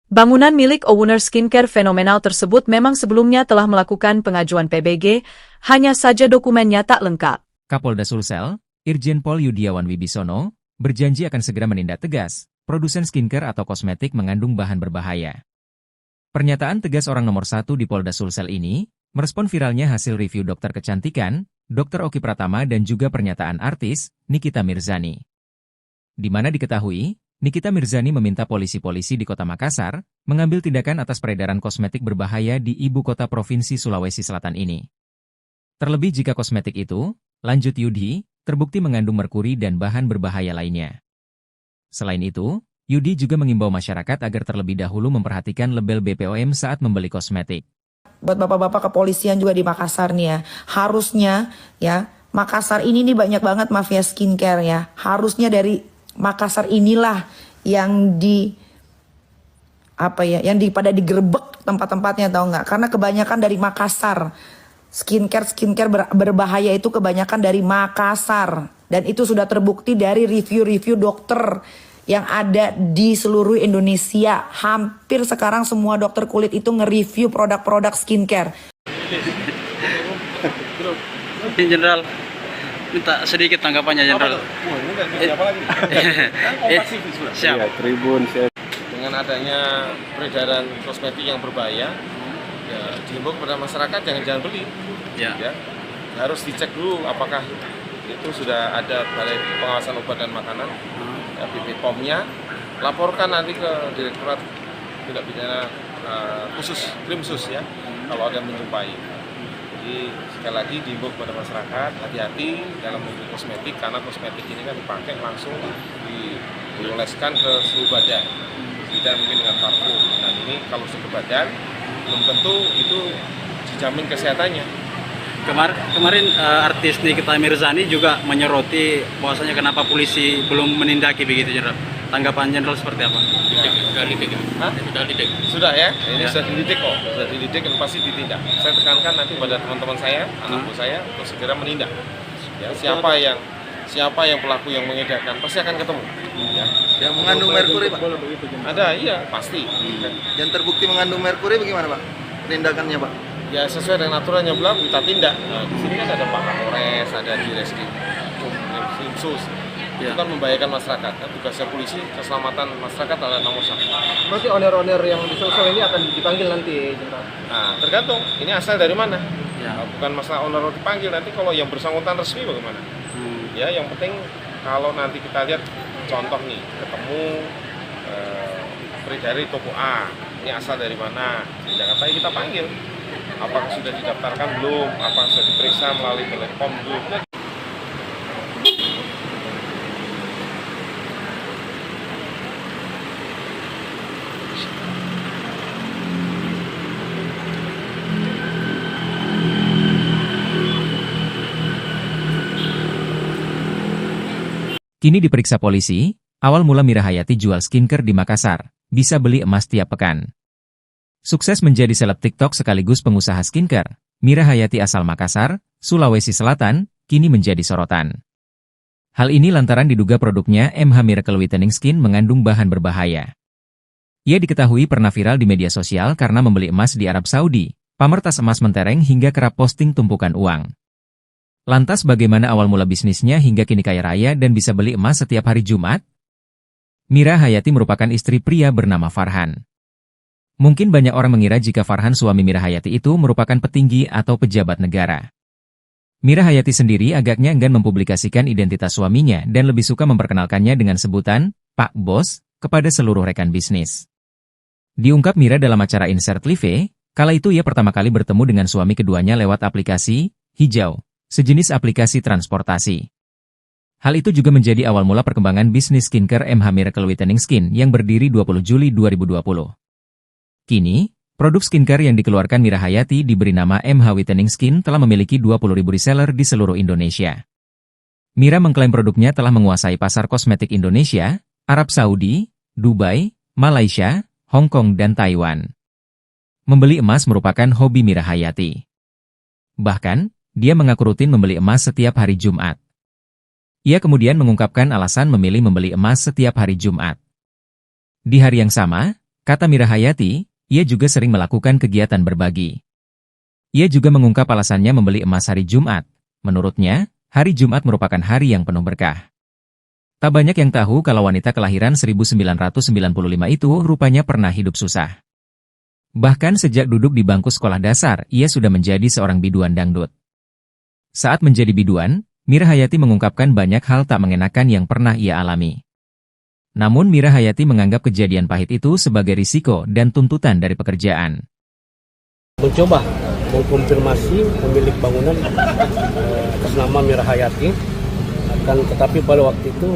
Bangunan milik owner skincare fenomenal tersebut memang sebelumnya telah melakukan pengajuan PBG, hanya saja dokumennya tak lengkap. Kapolda Sulsel, Irjen Pol Yudiawan Wibisono, berjanji akan segera menindak tegas produsen skincare atau kosmetik mengandung bahan berbahaya. Pernyataan tegas orang nomor 1 di Polda Sulsel ini, merespon viralnya hasil review dokter kecantikan, Dr. Oki Pratama dan juga pernyataan artis, Nikita Mirzani. Di mana diketahui, Nikita Mirzani meminta polisi-polisi di Kota Makassar mengambil tindakan atas peredaran kosmetik berbahaya di ibu kota Provinsi Sulawesi Selatan ini. Terlebih jika kosmetik itu, lanjut Yudi, terbukti mengandung merkuri dan bahan berbahaya lainnya. Selain itu, Yudi juga mengimbau masyarakat agar terlebih dahulu memperhatikan label BPOM saat membeli kosmetik. Buat bapak-bapak kepolisian juga di Makassar nih ya, harusnya ya, Makassar ini nih banyak banget mafia skincare ya. Harusnya dari Makassar inilah yang pada digerebek tempat-tempatnya, tahu nggak? Karena kebanyakan dari Makassar. Skincare berbahaya itu kebanyakan dari Makassar. Dan itu sudah terbukti dari review-review dokter yang ada di seluruh Indonesia. Hampir sekarang semua dokter kulit itu nge-review produk-produk skincare. Jenderal, minta sedikit tanggapannya Jenderal. Siap. Tribun. Dengan adanya peredaran kosmetik yang berbahaya, ya, dihimbau kepada masyarakat jangan beli. Ya. Harus dicek dulu apakah itu sudah ada Balai Pengawasan Obat dan Makanan, ya, BPOM-nya. Laporkan nanti ke Direktorat Tindak Pidana Khusus, Krimsus ya, kalau ada yang menjumpai. Jadi sekali lagi dihimbau kepada masyarakat hati-hati dalam membeli kosmetik, karena kosmetik ini kan dipakai langsung dioleskan ke seluruh badan, tidak mungkin dengan parfum. Dan ini kalau ke badan belum tentu itu dijamin kesehatannya. Kemarin artis Nikita Mirzani juga menyoroti bahwasanya kenapa polisi belum menindaki begitu Jenderal. Tanggapan Jenderal seperti apa? Sudah ya, ini sudah dididik kok, sudah dididik dan pasti ditindak. Saya tekankan nanti pada teman-teman saya, anak buah saya untuk segera menindak. Ya, siapa yang pelaku yang mengedarkan pasti akan ketemu. Ya. Yang mengandung merkuri, Pak? Ada, iya pasti. Yang terbukti mengandung merkuri bagaimana, Pak? Tindakannya, Pak? Ya sesuai dengan aturan yang berlaku kita tindak. Nah, di sini kan ada Pak Kapolres, ada di Reskrim Sus. Itu kan membahayakan masyarakat. Kan tugasnya polisi, keselamatan masyarakat adalah nomor satu. Berarti owner-owner yang di Solo ini akan dipanggil nanti, Jenderal? Nah, tergantung. Ini asal dari mana? Bukan masalah owner dipanggil, nanti kalau yang bersangkutan resmi bagaimana? Ya, yang penting kalau nanti kita lihat contoh nih, ketemu dari toko A, ini asal dari mana? Di Jakarta kita panggil. Apakah sudah didaftarkan belum? Apakah sudah diperiksa melalui Bepom belum? Kini diperiksa polisi, awal mula Mira Hayati jual skincare di Makassar, bisa beli emas tiap pekan. Sukses menjadi seleb TikTok sekaligus pengusaha skincare, Mira Hayati asal Makassar, Sulawesi Selatan, kini menjadi sorotan. Hal ini lantaran diduga produknya MH Miracle Whitening Skin mengandung bahan berbahaya. Ia diketahui pernah viral di media sosial karena membeli emas di Arab Saudi, pamer tas emas mentereng hingga kerap posting tumpukan uang. Lantas bagaimana awal mula bisnisnya hingga kini kaya raya dan bisa beli emas setiap hari Jumat? Mira Hayati merupakan istri pria bernama Farhan. Mungkin banyak orang mengira jika Farhan suami Mira Hayati itu merupakan petinggi atau pejabat negara. Mira Hayati sendiri agaknya enggan mempublikasikan identitas suaminya dan lebih suka memperkenalkannya dengan sebutan Pak Bos kepada seluruh rekan bisnis. Diungkap Mira dalam acara Insert Live, kala itu ia pertama kali bertemu dengan suami keduanya lewat aplikasi Hijau, sejenis aplikasi transportasi. Hal itu juga menjadi awal mula perkembangan bisnis skincare MH Miracle Whitening Skin yang berdiri 20 Juli 2020. Kini, produk skincare yang dikeluarkan Mira Hayati diberi nama MH Whitening Skin telah memiliki 20.000 reseller di seluruh Indonesia. Mira mengklaim produknya telah menguasai pasar kosmetik Indonesia, Arab Saudi, Dubai, Malaysia, Hong Kong dan Taiwan. Membeli emas merupakan hobi Mira Hayati. Bahkan, dia mengaku rutin membeli emas setiap hari Jumat. Ia kemudian mengungkapkan alasan memilih membeli emas setiap hari Jumat. Di hari yang sama, kata Mira Hayati, ia juga sering melakukan kegiatan berbagi. Ia juga mengungkap alasannya membeli emas hari Jumat. Menurutnya, hari Jumat merupakan hari yang penuh berkah. Tak banyak yang tahu kalau wanita kelahiran 1995 itu rupanya pernah hidup susah. Bahkan sejak duduk di bangku sekolah dasar, ia sudah menjadi seorang biduan dangdut. Saat menjadi biduan, Mira Hayati mengungkapkan banyak hal tak mengenakan yang pernah ia alami. Namun Mira Hayati menganggap kejadian pahit itu sebagai risiko dan tuntutan dari pekerjaan. Mencoba mengkonfirmasi pemilik bangunan atas nama Mira Hayati, tetapi pada waktu itu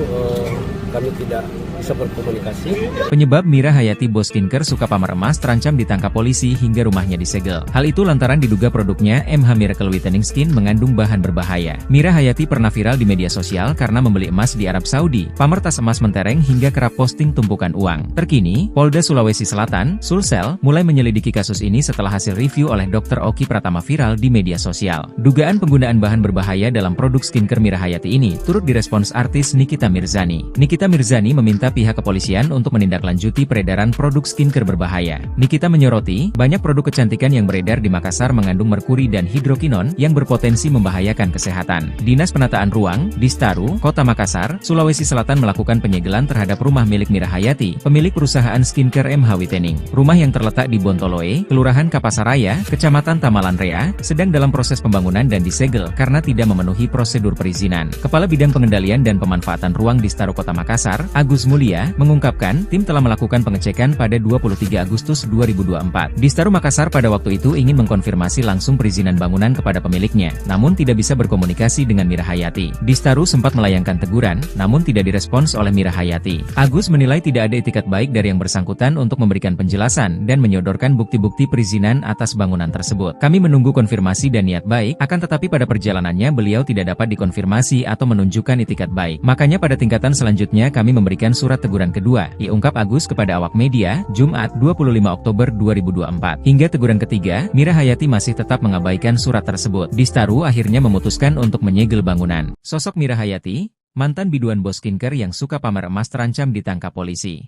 kami tidak bisa berkomunikasi. Penyebab Mira Hayati bos skincare suka pamer emas terancam ditangkap polisi hingga rumahnya disegel. Hal itu lantaran diduga produknya MH Miracle Whitening Skin mengandung bahan berbahaya. Mira Hayati pernah viral di media sosial karena membeli emas di Arab Saudi, pamer tas emas mentereng hingga kerap posting tumpukan uang. Terkini, Polda Sulawesi Selatan, Sulsel, mulai menyelidiki kasus ini setelah hasil review oleh Dr. Oki Pratama viral di media sosial. Dugaan penggunaan bahan berbahaya dalam produk skincare Mira Hayati ini turut direspons artis Nikita Mirzani. Nikita Mirzani meminta pihak kepolisian untuk menindaklanjuti peredaran produk skincare berbahaya. Nikita menyoroti, banyak produk kecantikan yang beredar di Makassar mengandung merkuri dan hidrokinon yang berpotensi membahayakan kesehatan. Dinas Penataan Ruang, Distaru, Kota Makassar, Sulawesi Selatan melakukan penyegelan terhadap rumah milik Mira Hayati, pemilik perusahaan skincare MH Whitening. Rumah yang terletak di Bontoloe, Kelurahan Kapasaraya, Kecamatan Tamalanrea, sedang dalam proses pembangunan dan disegel karena tidak memenuhi prosedur perizinan. Kepala Bidang Pengendalian dan Pemanfaatan Ruang Distaru Kota Makassar, Agus Mulia, mengungkapkan tim telah melakukan pengecekan pada 23 Agustus 2024. Distaru Makassar pada waktu itu ingin mengkonfirmasi langsung perizinan bangunan kepada pemiliknya, namun tidak bisa berkomunikasi dengan Mira Hayati. Distaru sempat melayangkan teguran, namun tidak direspons oleh Mira Hayati. Agus menilai tidak ada itikat baik dari yang bersangkutan untuk memberikan penjelasan dan menyodorkan bukti-bukti perizinan atas bangunan tersebut. Kami menunggu konfirmasi dan niat baik, akan tetapi pada perjalanannya beliau tidak dapat dikonfirmasi atau menunjukkan itikat baik. Makanya pada tingkatan selanjutnya kami memberikan surat teguran kedua, diungkap Agus kepada awak media, Jumat 25 Oktober 2024. Hingga teguran ketiga, Mira Hayati masih tetap mengabaikan surat tersebut. Distaru akhirnya memutuskan untuk menyegel bangunan. Sosok Mira Hayati, mantan biduan bos skincare yang suka pamer emas terancam ditangkap polisi.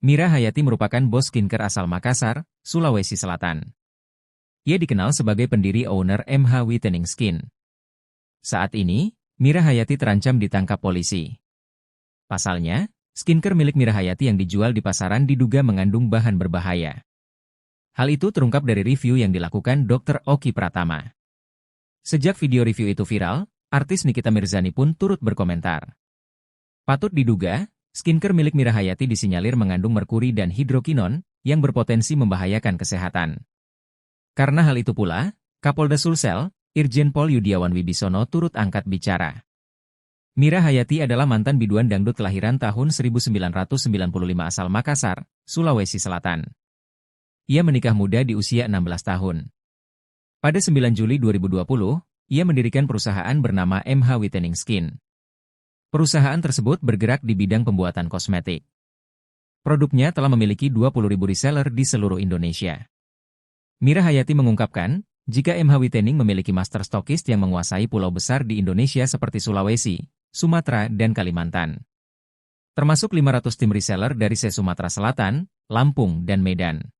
Mira Hayati merupakan bos skincare asal Makassar, Sulawesi Selatan. Ia dikenal sebagai pendiri owner MH Whitening Skin. Saat ini, Mira Hayati terancam ditangkap polisi. Pasalnya, skincare milik Mira Hayati yang dijual di pasaran diduga mengandung bahan berbahaya. Hal itu terungkap dari review yang dilakukan Dr. Oki Pratama. Sejak video review itu viral, artis Nikita Mirzani pun turut berkomentar. Patut diduga, skincare milik Mira Hayati disinyalir mengandung merkuri dan hidrokinon yang berpotensi membahayakan kesehatan. Karena hal itu pula, Kapolda Sulsel, Irjen Pol Yudiawan Wibisono turut angkat bicara. Mira Hayati adalah mantan biduan dangdut kelahiran tahun 1995 asal Makassar, Sulawesi Selatan. Ia menikah muda di usia 16 tahun. Pada 9 Juli 2020, ia mendirikan perusahaan bernama MH Whitening Skin. Perusahaan tersebut bergerak di bidang pembuatan kosmetik. Produknya telah memiliki 20.000 reseller di seluruh Indonesia. Mira Hayati mengungkapkan, jika MH Whitening memiliki master stokist yang menguasai pulau besar di Indonesia seperti Sulawesi, Sumatera, dan Kalimantan. Termasuk 500 tim reseller dari Sumatera Selatan, Lampung, dan Medan.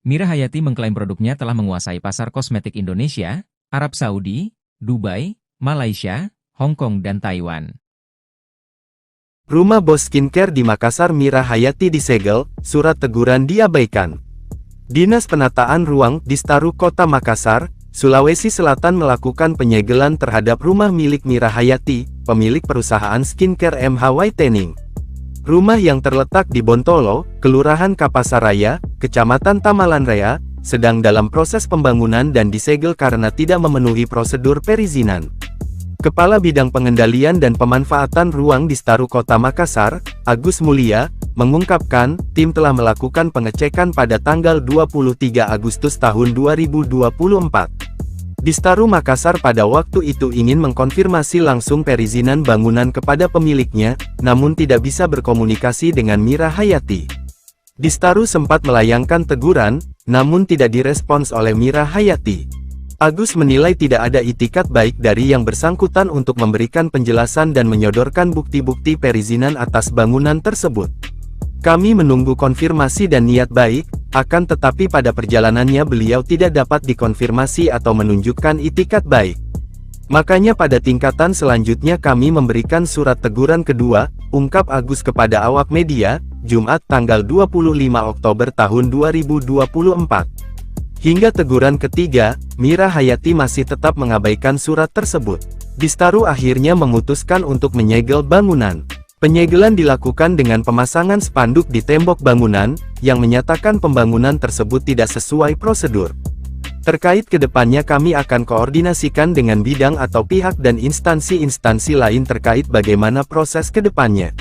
Mira Hayati mengklaim produknya telah menguasai pasar kosmetik Indonesia, Arab Saudi, Dubai, Malaysia, Hong Kong, dan Taiwan. Rumah bos skincare di Makassar Mira Hayati disegel, surat teguran diabaikan. Dinas Penataan Ruang Distaru Kota Makassar, Sulawesi Selatan melakukan penyegelan terhadap rumah milik Mira Hayati, pemilik perusahaan skincare MH Whitening. Rumah yang terletak di Bontolo, Kelurahan Kapasaraya, Kecamatan Tamalanraya, sedang dalam proses pembangunan dan disegel karena tidak memenuhi prosedur perizinan. Kepala Bidang Pengendalian dan Pemanfaatan Ruang Distaru Kota Makassar, Agus Mulia, mengungkapkan, tim telah melakukan pengecekan pada tanggal 23 Agustus tahun 2024. Distaru Makassar pada waktu itu ingin mengkonfirmasi langsung perizinan bangunan kepada pemiliknya, namun tidak bisa berkomunikasi dengan Mira Hayati. Distaru sempat melayangkan teguran, namun tidak direspons oleh Mira Hayati. Agus menilai tidak ada itikat baik dari yang bersangkutan untuk memberikan penjelasan dan menyodorkan bukti-bukti perizinan atas bangunan tersebut. Kami menunggu konfirmasi dan niat baik, akan tetapi pada perjalanannya beliau tidak dapat dikonfirmasi atau menunjukkan itikat baik. Makanya pada tingkatan selanjutnya kami memberikan surat teguran kedua, ungkap Agus kepada awak media, Jumat tanggal 25 Oktober tahun 2024. Hingga teguran ketiga, Mira Hayati masih tetap mengabaikan surat tersebut. Distaru akhirnya memutuskan untuk menyegel bangunan. Penyegelan dilakukan dengan pemasangan spanduk di tembok bangunan, yang menyatakan pembangunan tersebut tidak sesuai prosedur. Terkait kedepannya kami akan koordinasikan dengan bidang atau pihak dan instansi-instansi lain terkait bagaimana proses kedepannya.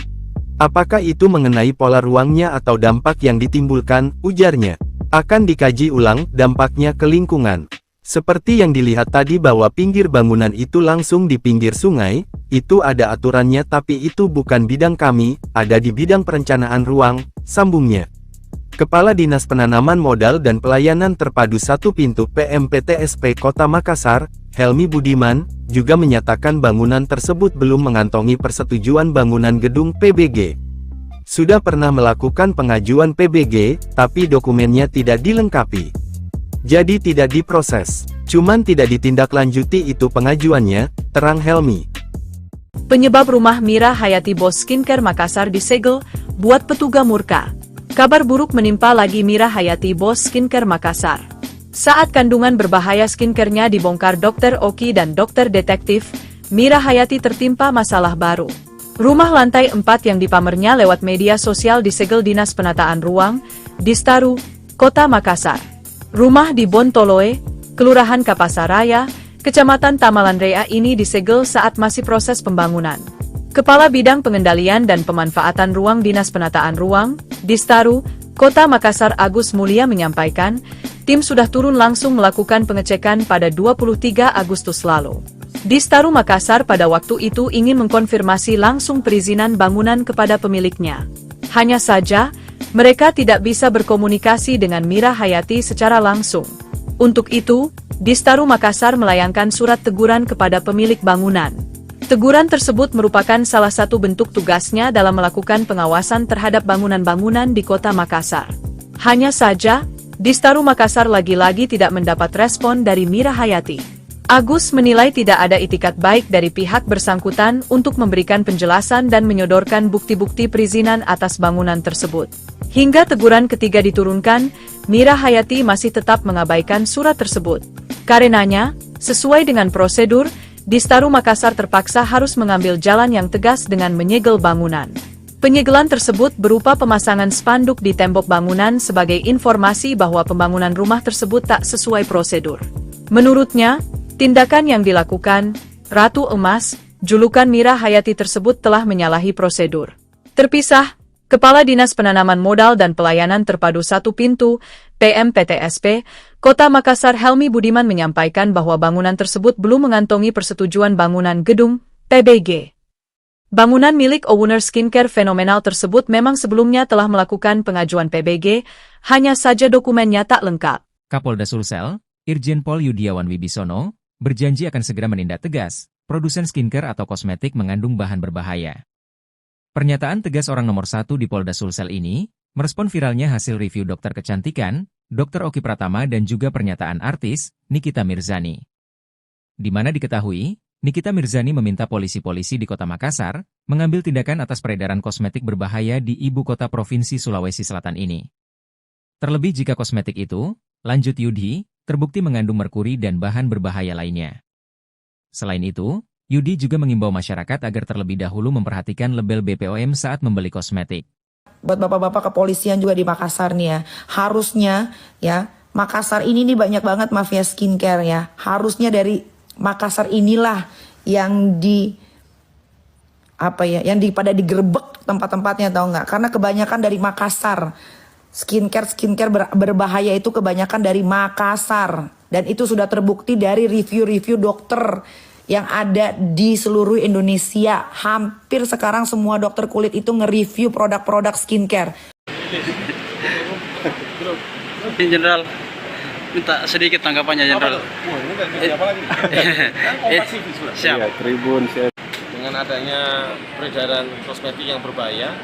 Apakah itu mengenai pola ruangnya atau dampak yang ditimbulkan, ujarnya. Akan dikaji ulang dampaknya ke lingkungan. Seperti yang dilihat tadi bahwa pinggir bangunan itu langsung di pinggir sungai, itu ada aturannya tapi itu bukan bidang kami, ada di bidang perencanaan ruang, sambungnya. Kepala Dinas Penanaman Modal dan Pelayanan Terpadu Satu Pintu PMPTSP Kota Makassar, Helmi Budiman, juga menyatakan bangunan tersebut belum mengantongi persetujuan bangunan gedung PBG. Sudah pernah melakukan pengajuan PBG, tapi dokumennya tidak dilengkapi. Jadi tidak diproses, cuman tidak ditindaklanjuti itu pengajuannya, terang Helmi. Penyebab rumah Mira Hayati bos skincare Makassar disegel, buat petugas murka. Kabar buruk menimpa lagi Mira Hayati bos skincare Makassar. Saat kandungan berbahaya skincare-nya dibongkar Dr. Oki dan Dokter Detektif, Mira Hayati tertimpa masalah baru. Rumah lantai 4 yang dipamernya lewat media sosial disegel Dinas Penataan Ruang, Distaru, Kota Makassar. Rumah di Bontoloe, Kelurahan Kapasaraya, Kecamatan Tamalanraya ini disegel saat masih proses pembangunan. Kepala Bidang Pengendalian dan Pemanfaatan Ruang Dinas Penataan Ruang, Distaru, Kota Makassar Agus Mulia menyampaikan, tim sudah turun langsung melakukan pengecekan pada 23 Agustus lalu. Distaru Makassar pada waktu itu ingin mengkonfirmasi langsung perizinan bangunan kepada pemiliknya. Hanya saja, mereka tidak bisa berkomunikasi dengan Mira Hayati secara langsung. Untuk itu, Distaru Makassar melayangkan surat teguran kepada pemilik bangunan. Teguran tersebut merupakan salah satu bentuk tugasnya dalam melakukan pengawasan terhadap bangunan-bangunan di Kota Makassar. Hanya saja, Distaru Makassar lagi-lagi tidak mendapat respon dari Mira Hayati. Agus menilai tidak ada itikat baik dari pihak bersangkutan untuk memberikan penjelasan dan menyodorkan bukti-bukti perizinan atas bangunan tersebut. Hingga teguran ketiga diturunkan, Mira Hayati masih tetap mengabaikan surat tersebut. Karenanya, sesuai dengan prosedur, Distaru Makassar terpaksa harus mengambil jalan yang tegas dengan menyegel bangunan. Penyegelan tersebut berupa pemasangan spanduk di tembok bangunan sebagai informasi bahwa pembangunan rumah tersebut tak sesuai prosedur. Menurutnya, tindakan yang dilakukan, Ratu Emas, julukan Mira Hayati tersebut telah menyalahi prosedur. Terpisah, Kepala Dinas Penanaman Modal dan Pelayanan Terpadu Satu Pintu, PMPTSP, Kota Makassar Helmi Budiman menyampaikan bahwa bangunan tersebut belum mengantongi persetujuan bangunan gedung, PBG. Bangunan milik owner skincare fenomenal tersebut memang sebelumnya telah melakukan pengajuan PBG, hanya saja dokumennya tak lengkap. Kapolda Sulsel, Irjen Pol Yudiawan Wibisono, berjanji akan segera menindak tegas produsen skincare atau kosmetik mengandung bahan berbahaya. Pernyataan tegas orang nomor 1 di Polda Sulsel ini merespon viralnya hasil review dokter kecantikan, Dr. Oki Pratama dan juga pernyataan artis, Nikita Mirzani. Di mana diketahui, Nikita Mirzani meminta polisi-polisi di Kota Makassar mengambil tindakan atas peredaran kosmetik berbahaya di ibu kota Provinsi Sulawesi Selatan ini. Terlebih jika kosmetik itu, lanjut Yudi, terbukti mengandung merkuri dan bahan berbahaya lainnya. Selain itu, Yudi juga mengimbau masyarakat agar terlebih dahulu memperhatikan label BPOM saat membeli kosmetik. Buat bapak-bapak kepolisian juga di Makassar nih ya, harusnya ya, Makassar ini nih banyak banget mafia skincare ya. Harusnya dari Makassar inilah yang pada digerebek tempat-tempatnya, tahu nggak? Karena kebanyakan dari Makassar. Skincare berbahaya itu kebanyakan dari Makassar, dan itu sudah terbukti dari review-review dokter yang ada di seluruh Indonesia. Hampir sekarang semua dokter kulit itu nge-review produk-produk skincare. Jenderal, minta sedikit tanggapannya, Jenderal. Siap. Tribun, siap. Dengan adanya peredaran kosmetik yang berbahaya,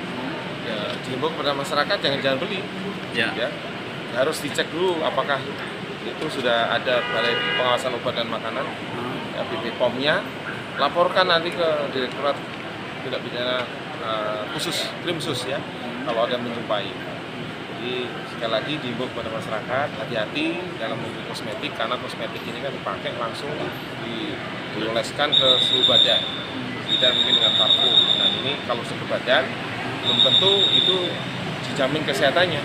ya, dihimbau kepada masyarakat jangan beli. Ya. Harus dicek dulu apakah itu sudah ada Balai Pengawasan Obat dan Makanan, ya, BPOM-nya. Laporkan nanti ke Direktorat Tindak Pidana Khusus, Krimsus ya, kalau ada yang menjumpai. Jadi sekali lagi dihimbau kepada masyarakat hati-hati dalam membeli kosmetik, karena kosmetik ini kan dipakai langsung dioleskan ke seluruh badan, tidak mungkin dengan parfum. Nah ini kalau seluruh badan belum tentu itu dijamin kesehatannya.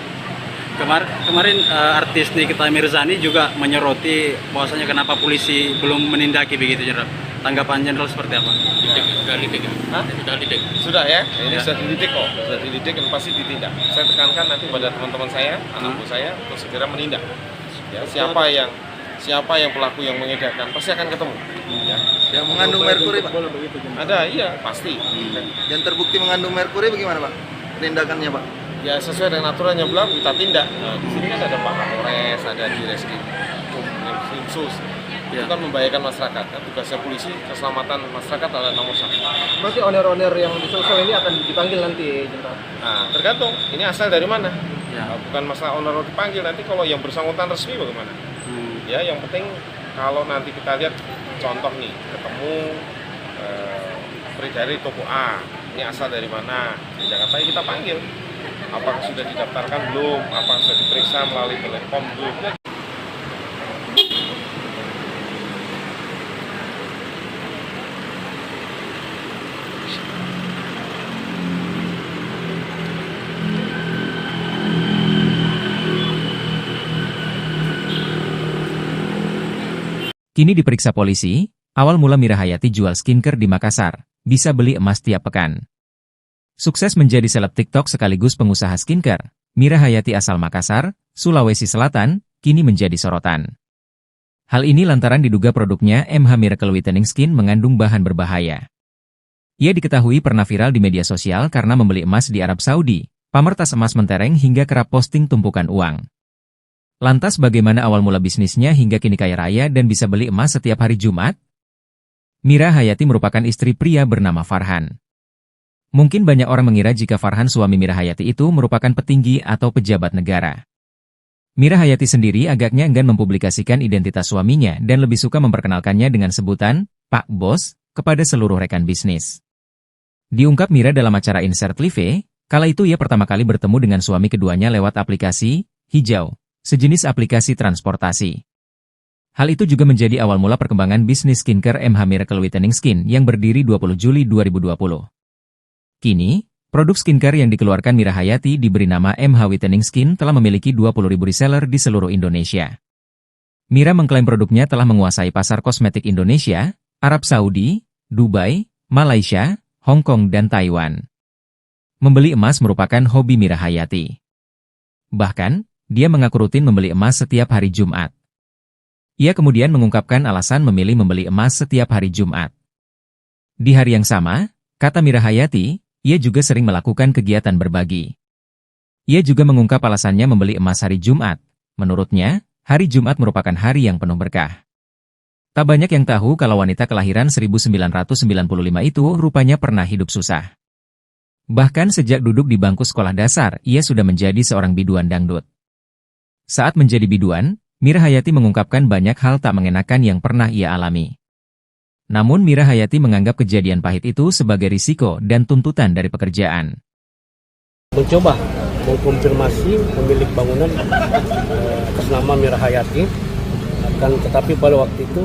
Kemarin artis Nikita Mirzani juga menyoroti bahwasanya kenapa polisi belum menindaki begitu, Jenderal. Tanggapan Jenderal seperti apa? Sudah ya, ini sudah dididik kok, sudah dididik dan pasti ditindak. Saya tekankan nanti pada teman-teman saya, anak buah saya untuk segera menindak. Ya, siapa yang pelaku yang mengedarkan pasti akan ketemu. Ya. Yang mengandung merkuri, Pak? Ada, iya pasti. Yang terbukti mengandung merkuri bagaimana, Pak? Tindakannya, Pak? Ya sesuai dengan aturan yang berlaku kita tindak. Nah, di sini kan ada Pak Kapolres, ada di Krimsus. Itu kan membahayakan masyarakat. Kan tugasnya polisi, keselamatan masyarakat adalah nomor 1. Berarti owner-owner yang di Sulsel ini akan dipanggil nanti, Jenderal? Nah, tergantung. Ini asal dari mana? Ya. Bukan masalah owner dipanggil, nanti kalau yang bersangkutan resmi bagaimana? Ya, yang penting kalau nanti kita lihat contoh nih, ketemu peredaran toko A, ini asal dari mana? Di Jakarta kita panggil. Apakah sudah didaftarkan belum? Apakah sudah diperiksa melalui BPOM belum? Kini diperiksa polisi, awal mula Mira Hayati jual skincare di Makassar, bisa beli emas tiap pekan. Sukses menjadi seleb TikTok sekaligus pengusaha skincare, Mira Hayati asal Makassar, Sulawesi Selatan, kini menjadi sorotan. Hal ini lantaran diduga produknya MH Miracle Whitening Skin mengandung bahan berbahaya. Ia diketahui pernah viral di media sosial karena membeli emas di Arab Saudi, pamer tas emas mentereng hingga kerap posting tumpukan uang. Lantas bagaimana awal mula bisnisnya hingga kini kaya raya dan bisa beli emas setiap hari Jumat? Mira Hayati merupakan istri pria bernama Farhan. Mungkin banyak orang mengira jika Farhan suami Mira Hayati itu merupakan petinggi atau pejabat negara. Mira Hayati sendiri agaknya enggan mempublikasikan identitas suaminya dan lebih suka memperkenalkannya dengan sebutan Pak Bos kepada seluruh rekan bisnis. Diungkap Mira dalam acara Insert Live, kala itu ia pertama kali bertemu dengan suami keduanya lewat aplikasi Hijau, sejenis aplikasi transportasi. Hal itu juga menjadi awal mula perkembangan bisnis skincare MH Miracle Whitening Skin yang berdiri 20 Juli 2020. Kini, produk skincare yang dikeluarkan Mira Hayati diberi nama MH Whitening Skin telah memiliki 20.000 reseller di seluruh Indonesia. Mira mengklaim produknya telah menguasai pasar kosmetik Indonesia, Arab Saudi, Dubai, Malaysia, Hong Kong dan Taiwan. Membeli emas merupakan hobi Mira Hayati. Bahkan, dia mengaku rutin membeli emas setiap hari Jumat. Ia kemudian mengungkapkan alasan memilih membeli emas setiap hari Jumat. Di hari yang sama, kata Mira Hayati, ia juga sering melakukan kegiatan berbagi. Ia juga mengungkap alasannya membeli emas hari Jumat. Menurutnya, hari Jumat merupakan hari yang penuh berkah. Tak banyak yang tahu kalau wanita kelahiran 1995 itu rupanya pernah hidup susah. Bahkan sejak duduk di bangku sekolah dasar, ia sudah menjadi seorang biduan dangdut. Saat menjadi biduan, Mira Hayati mengungkapkan banyak hal tak mengenakan yang pernah ia alami. Namun Mira Hayati menganggap kejadian pahit itu sebagai risiko dan tuntutan dari pekerjaan. Mencoba mengkonfirmasi pemilik bangunan atas nama Mira Hayati, tetapi pada waktu itu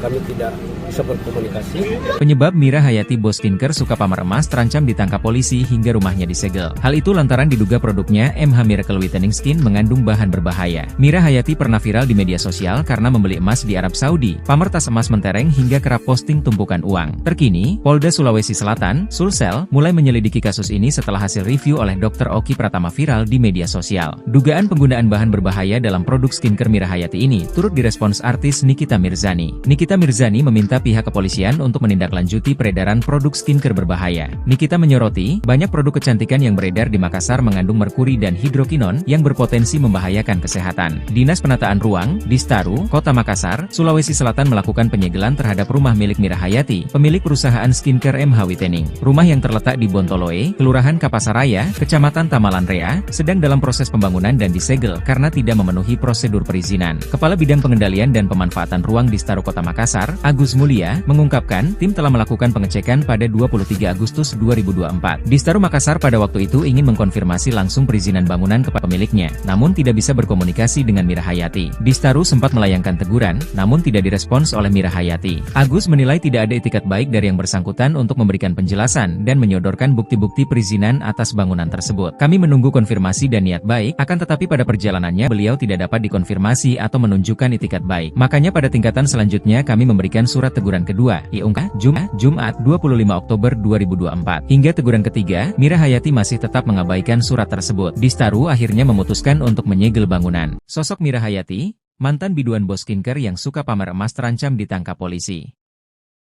kami tidak bisa berkomunikasi. Penyebab Mira Hayati bos skincare suka pamer emas terancam ditangkap polisi hingga rumahnya disegel. Hal itu lantaran diduga produknya MH Miracle Whitening Skin mengandung bahan berbahaya. Mira Hayati pernah viral di media sosial karena membeli emas di Arab Saudi, pamer tas emas mentereng hingga kerap posting tumpukan uang. Terkini, Polda Sulawesi Selatan, Sulsel, mulai menyelidiki kasus ini setelah hasil review oleh Dr. Oki Pratama viral di media sosial. Dugaan penggunaan bahan berbahaya dalam produk skincare Mira Hayati ini turut direspons artis Nikita Mirzani. Nikita Mirzani meminta pihak kepolisian untuk menindaklanjuti peredaran produk skincare berbahaya. Nikita menyoroti, banyak produk kecantikan yang beredar di Makassar mengandung merkuri dan hidrokinon yang berpotensi membahayakan kesehatan. Dinas Penataan Ruang, Distaru, Kota Makassar, Sulawesi Selatan melakukan penyegelan terhadap rumah milik Mira Hayati, pemilik perusahaan skincare MH Whitening. Rumah yang terletak di Bontoloe, Kelurahan Kapasaraya, Kecamatan Tamalanrea, sedang dalam proses pembangunan dan disegel karena tidak memenuhi prosedur perizinan. Kepala Bidang Pengendalian dan Pemanfaatan Ruang Distaru Kota Makassar, Agus Mulia, mengungkapkan tim telah melakukan pengecekan pada 23 Agustus 2024. Distaru Makassar pada waktu itu ingin mengkonfirmasi langsung perizinan bangunan kepada pemiliknya, namun tidak bisa berkomunikasi dengan Mira Hayati. Distaru sempat melayangkan teguran, namun tidak direspons oleh Mira Hayati. Agus menilai tidak ada etikat baik dari yang bersangkutan untuk memberikan penjelasan dan menyodorkan bukti-bukti perizinan atas bangunan tersebut. Kami menunggu konfirmasi dan niat baik, akan tetapi pada perjalanannya beliau tidak dapat dikonfirmasi atau menunjukkan etikat baik. Makanya pada tingkatan selanjutnya kami memberikan surat teguran kedua, diunggah Jumat 25 Oktober 2024. Hingga teguran ketiga, Mira Hayati masih tetap mengabaikan surat tersebut. Distaru akhirnya memutuskan untuk menyegel bangunan. Sosok Mira Hayati, mantan biduan bos skincare yang suka pamer emas terancam ditangkap polisi.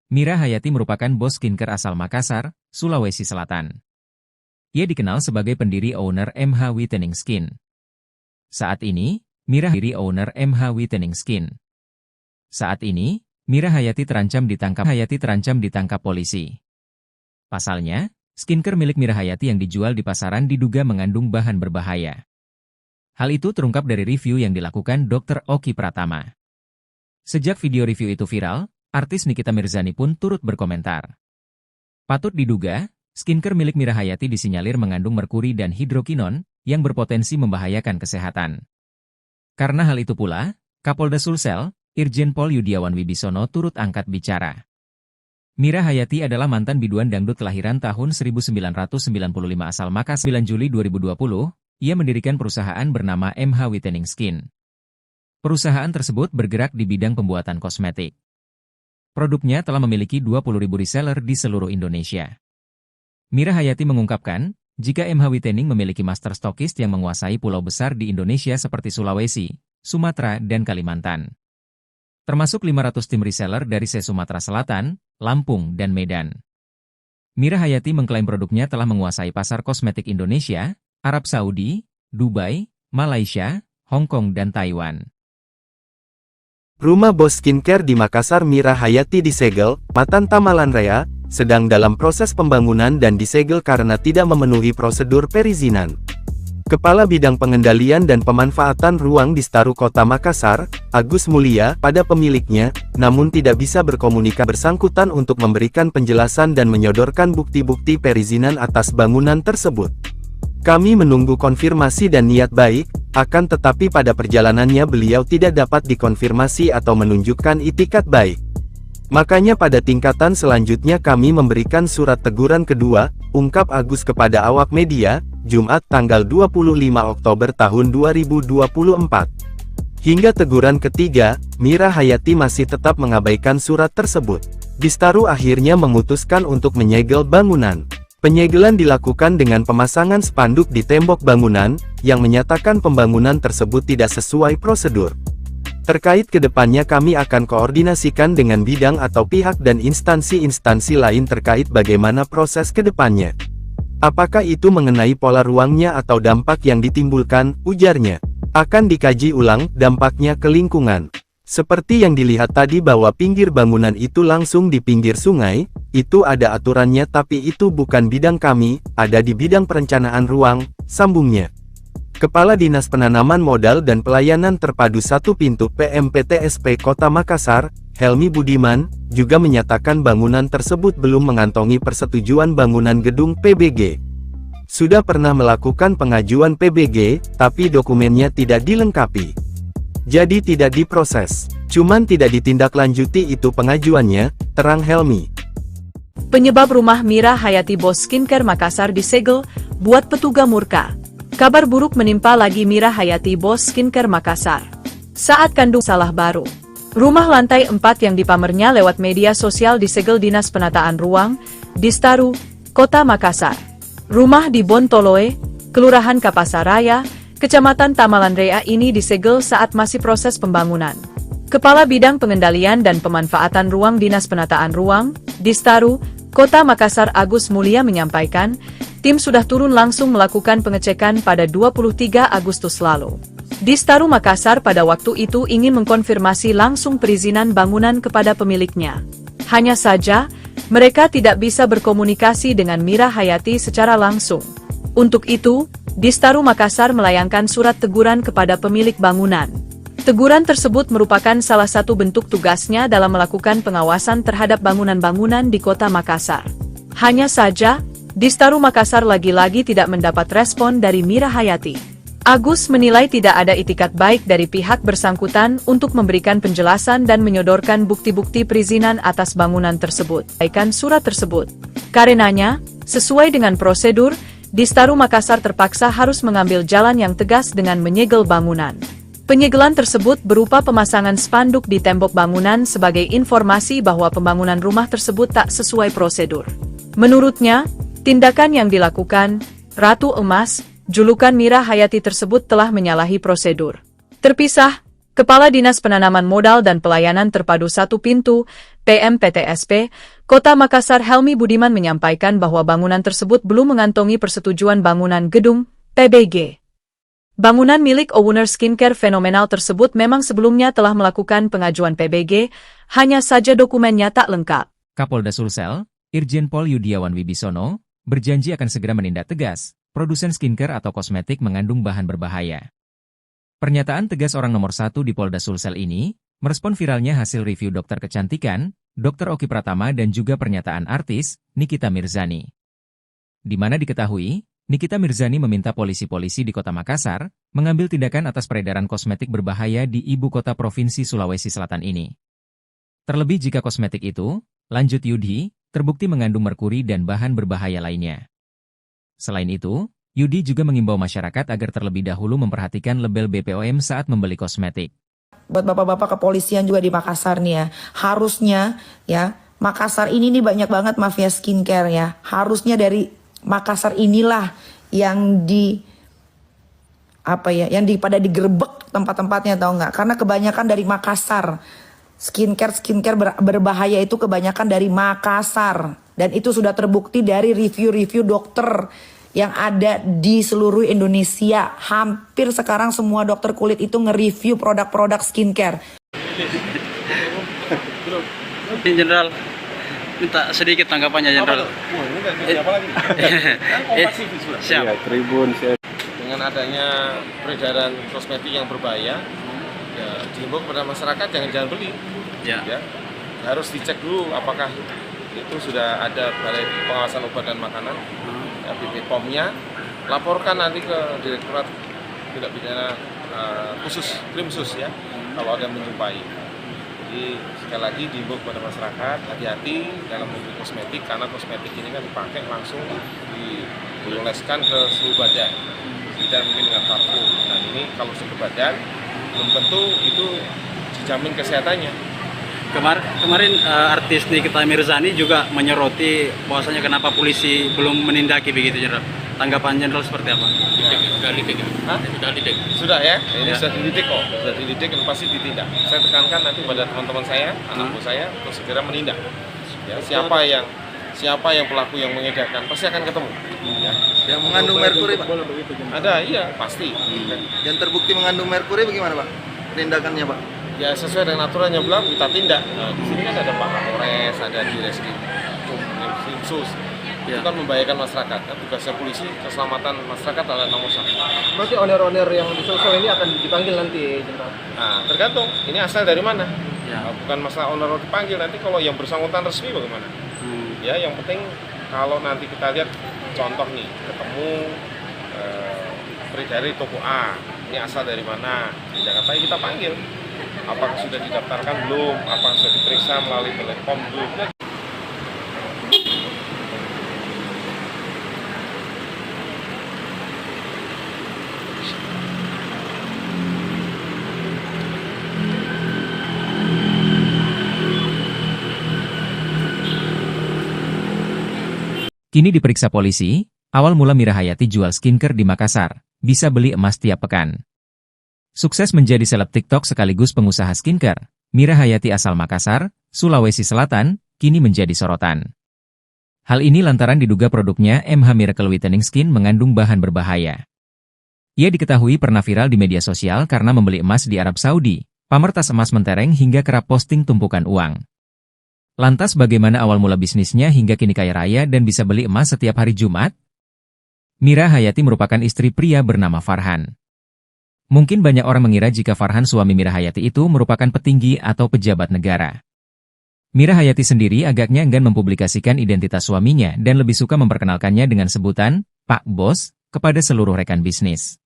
Mira Hayati merupakan bos skincare asal Makassar, Sulawesi Selatan. Ia dikenal sebagai pendiri owner MH Whitening Skin. Saat ini, Mira Hayati owner MH Whitening Skin. Saat ini, Mira Hayati terancam ditangkap polisi. Pasalnya, skincare milik Mira Hayati yang dijual di pasaran diduga mengandung bahan berbahaya. Hal itu terungkap dari review yang dilakukan Dr. Oki Pratama. Sejak video review itu viral, artis Nikita Mirzani pun turut berkomentar. Patut diduga, skincare milik Mira Hayati disinyalir mengandung merkuri dan hidrokinon yang berpotensi membahayakan kesehatan. Karena hal itu pula, Kapolda Sulsel, Irjen Pol Yudiawan Wibisono turut angkat bicara. Mira Hayati adalah mantan biduan dangdut kelahiran tahun 1995 asal Makassar. 9 Juli 2020, ia mendirikan perusahaan bernama MH Whitening Skin. Perusahaan tersebut bergerak di bidang pembuatan kosmetik. Produknya telah memiliki 20.000 reseller di seluruh Indonesia. Mira Hayati mengungkapkan, jika MH Whitening memiliki master stokist yang menguasai pulau besar di Indonesia seperti Sulawesi, Sumatera, dan Kalimantan. Termasuk 500 tim reseller dari Sumatera Selatan, Lampung, dan Medan. Mira Hayati mengklaim produknya telah menguasai pasar kosmetik Indonesia, Arab Saudi, Dubai, Malaysia, Hong Kong, dan Taiwan. Rumah bos skincare di Makassar Mira Hayati disegel, Matan Tamalanrea, sedang dalam proses pembangunan dan disegel karena tidak memenuhi prosedur perizinan. Kepala Bidang Pengendalian dan Pemanfaatan Ruang Distaru Kota Makassar, Agus Mulia, pada pemiliknya, namun tidak bisa berkomunikasi bersangkutan untuk memberikan penjelasan dan menyodorkan bukti-bukti perizinan atas bangunan tersebut. Kami menunggu konfirmasi dan niat baik, akan tetapi pada perjalanannya beliau tidak dapat dikonfirmasi atau menunjukkan itikat baik. Makanya pada tingkatan selanjutnya kami memberikan surat teguran kedua, ungkap Agus kepada awak media, Jumat tanggal 25 Oktober tahun 2024. Hingga teguran ketiga, Mira Hayati masih tetap mengabaikan surat tersebut. Distaru akhirnya memutuskan untuk menyegel bangunan. Penyegelan dilakukan dengan pemasangan spanduk di tembok bangunan, yang menyatakan pembangunan tersebut tidak sesuai prosedur. Terkait kedepannya kami akan koordinasikan dengan bidang atau pihak dan instansi-instansi lain terkait bagaimana proses kedepannya. Apakah itu mengenai pola ruangnya atau dampak yang ditimbulkan, ujarnya. Akan dikaji ulang dampaknya ke lingkungan. Seperti yang dilihat tadi bahwa pinggir bangunan itu langsung di pinggir sungai, itu ada aturannya tapi itu bukan bidang kami, ada di bidang perencanaan ruang, sambungnya. Kepala Dinas Penanaman Modal dan Pelayanan Terpadu Satu Pintu PMPTSP Kota Makassar, Helmi Budiman, juga menyatakan bangunan tersebut belum mengantongi persetujuan bangunan gedung PBG. Sudah pernah melakukan pengajuan PBG, tapi dokumennya tidak dilengkapi. Jadi tidak diproses, cuman tidak ditindaklanjuti itu pengajuannya, terang Helmi. Penyebab rumah Mira Hayati Bos Skincare Makassar disegel, buat petugas murka. Kabar buruk menimpa lagi Mira Hayati Bos Skincare Makassar. Saat kandung salah baru. Rumah lantai 4 yang dipamernya lewat media sosial disegel Dinas Penataan Ruang, Distaru, Kota Makassar. Rumah di Bontoloe, Kelurahan Kapasaraya, Kecamatan Tamalan Rea ini disegel saat masih proses pembangunan. Kepala Bidang Pengendalian dan Pemanfaatan Ruang Dinas Penataan Ruang, Distaru, Kota Makassar Agus Mulia menyampaikan, tim sudah turun langsung melakukan pengecekan pada 23 Agustus lalu. Distaru Makassar pada waktu itu ingin mengkonfirmasi langsung perizinan bangunan kepada pemiliknya. Hanya saja, mereka tidak bisa berkomunikasi dengan Mira Hayati secara langsung. Untuk itu, Distaru Makassar melayangkan surat teguran kepada pemilik bangunan. Teguran tersebut merupakan salah satu bentuk tugasnya dalam melakukan pengawasan terhadap bangunan-bangunan di Kota Makassar. Hanya saja, Distaru Makassar lagi-lagi tidak mendapat respon dari Mira Hayati. Agus menilai tidak ada itikat baik dari pihak bersangkutan untuk memberikan penjelasan dan menyodorkan bukti-bukti perizinan atas bangunan tersebut. Sampaikan surat tersebut. Karenanya, sesuai dengan prosedur, Distaru Makassar terpaksa harus mengambil jalan yang tegas dengan menyegel bangunan. Penyegelan tersebut berupa pemasangan spanduk di tembok bangunan sebagai informasi bahwa pembangunan rumah tersebut tak sesuai prosedur. Menurutnya, tindakan yang dilakukan, Ratu Emas, julukan Mira Hayati tersebut telah menyalahi prosedur. Terpisah, Kepala Dinas Penanaman Modal dan Pelayanan Terpadu Satu Pintu, PMPTSP, Kota Makassar Helmi Budiman menyampaikan bahwa bangunan tersebut belum mengantongi persetujuan bangunan gedung, PBG. Bangunan milik owner skincare fenomenal tersebut memang sebelumnya telah melakukan pengajuan PBG, hanya saja dokumennya tak lengkap. Kapolda Sulsel, Irjen Pol Yudiawan Wibisono, berjanji akan segera menindak tegas produsen skincare atau kosmetik mengandung bahan berbahaya. Pernyataan tegas orang nomor 1 di Polda Sulsel ini, merespon viralnya hasil review dokter kecantikan, Dr. Oki Pratama dan juga pernyataan artis, Nikita Mirzani. Di mana diketahui, Nikita Mirzani meminta polisi-polisi di Kota Makassar, mengambil tindakan atas peredaran kosmetik berbahaya di ibu kota Provinsi Sulawesi Selatan ini. Terlebih jika kosmetik itu, lanjut Yudi, terbukti mengandung merkuri dan bahan berbahaya lainnya. Selain itu, Yudi juga mengimbau masyarakat agar terlebih dahulu memperhatikan label BPOM saat membeli kosmetik. Buat bapak-bapak kepolisian juga di Makassar nih ya, harusnya ya, Makassar ini nih banyak banget mafia skincare ya. Harusnya dari Makassar inilah yang pada digerebek tempat-tempatnya, tahu nggak? Karena kebanyakan dari Makassar. Skincare berbahaya itu kebanyakan dari Makassar. Dan itu sudah terbukti dari review-review dokter yang ada di seluruh Indonesia. Hampir sekarang semua dokter kulit itu nge-review produk-produk skincare. Jenderal, minta sedikit tanggapannya Jenderal. Siapa lagi? Kan kompas TV sudah. Siap. Tribun, dengan adanya peredaran kosmetik yang berbahaya, ya dihimbau kepada masyarakat jangan beli. Ya, harus dicek dulu apakah itu sudah ada Balai Pengawasan Obat dan Makanan, ya, BPOM-nya, laporkan nanti ke Direktorat Tindak Pidana Khusus, Krimsus ya, kalau ada yang menjumpai. Jadi sekali lagi dihimbau kepada masyarakat hati-hati dalam membeli kosmetik, karena kosmetik ini kan dipakai langsung dioleskan ke seluruh badan, tidak mungkin dengan parfum. Dan ini kalau seluruh badan belum tentu itu dijamin kesehatannya. Kemarin artis Nikita Mirzani juga menyoroti bahwasanya kenapa polisi belum menindaki begitu, Jenderal. Tanggapan Jenderal seperti apa? Sudah ya, ini sudah dididik kok, sudah dididik dan pasti ditindak. Saya tekankan nanti pada teman-teman saya, anak buah saya untuk segera menindak. Ya, siapa yang pelaku yang mengedarkan pasti akan ketemu. Ya. Yang mengandung merkuri, Pak? Ada, iya pasti. Yang terbukti mengandung merkuri bagaimana, Pak? Penindakannya, Pak? Ya sesuai dengan aturan yang berlaku kita tindak. Nah, di sini kan ada Pak Kapolres, ada di Reskrim Khusus. Itu kan membahayakan masyarakat. Kan tugasnya polisi, keselamatan masyarakat adalah nomor satu. Berarti owner-owner yang disosok ini akan dipanggil nanti, Jenderal? Nah, tergantung. Ini asal dari mana? Ya. Bukan masalah owner dipanggil, nanti kalau yang bersangkutan resmi bagaimana? Ya, yang penting kalau nanti kita lihat contoh nih, ketemu dari toko A, ini asal dari mana? Di Jakarta kita panggil. Apakah sudah didaftarkan belum? Apakah sudah diperiksa melalui BPOM belum? Kini diperiksa polisi, awal mula Mira Hayati jual skincare di Makassar, bisa beli emas tiap pekan. Sukses menjadi seleb TikTok sekaligus pengusaha skincare, Mira Hayati asal Makassar, Sulawesi Selatan, kini menjadi sorotan. Hal ini lantaran diduga produknya MH Miracle Whitening Skin mengandung bahan berbahaya. Ia diketahui pernah viral di media sosial karena membeli emas di Arab Saudi, pamer tas emas mentereng hingga kerap posting tumpukan uang. Lantas bagaimana awal mula bisnisnya hingga kini kaya raya dan bisa beli emas setiap hari Jumat? Mira Hayati merupakan istri pria bernama Farhan. Mungkin banyak orang mengira jika Farhan suami Mira Hayati itu merupakan petinggi atau pejabat negara. Mira Hayati sendiri agaknya enggan mempublikasikan identitas suaminya dan lebih suka memperkenalkannya dengan sebutan Pak Bos kepada seluruh rekan bisnis.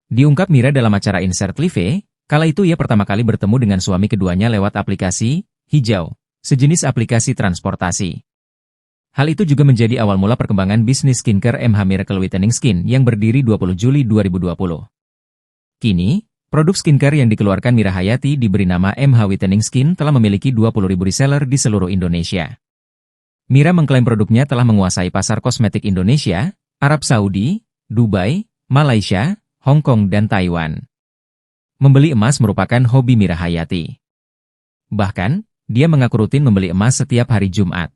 Diungkap Mira dalam acara Insert Live, kala itu ia pertama kali bertemu dengan suami keduanya lewat aplikasi Hijau, sejenis aplikasi transportasi. Hal itu juga menjadi awal mula perkembangan bisnis skincare MH Miracle Whitening Skin yang berdiri 20 Juli 2020. Kini, produk skincare yang dikeluarkan Mira Hayati diberi nama MH Whitening Skin telah memiliki 20.000 reseller di seluruh Indonesia. Mira mengklaim produknya telah menguasai pasar kosmetik Indonesia, Arab Saudi, Dubai, Malaysia, Hong Kong dan Taiwan. Membeli emas merupakan hobi Mira Hayati. Bahkan, dia mengaku rutin membeli emas setiap hari Jumat.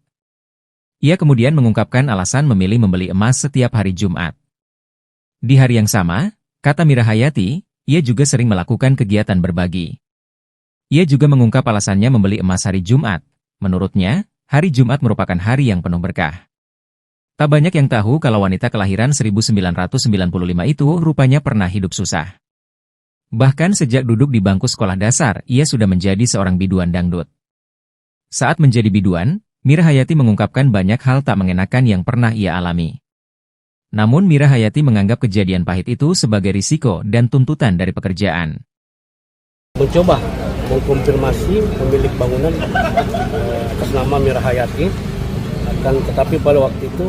Ia kemudian mengungkapkan alasan memilih membeli emas setiap hari Jumat. Di hari yang sama, kata Mira Hayati, ia juga sering melakukan kegiatan berbagi. Ia juga mengungkap alasannya membeli emas hari Jumat. Menurutnya, hari Jumat merupakan hari yang penuh berkah. Tak banyak yang tahu kalau wanita kelahiran 1995 itu rupanya pernah hidup susah. Bahkan sejak duduk di bangku sekolah dasar, ia sudah menjadi seorang biduan dangdut. Saat menjadi biduan, Mira Hayati mengungkapkan banyak hal tak mengenakan yang pernah ia alami. Namun Mira Hayati menganggap kejadian pahit itu sebagai risiko dan tuntutan dari pekerjaan. Mencoba mengkonfirmasi pemilik bangunan atas nama Mira Hayati, tetapi pada waktu itu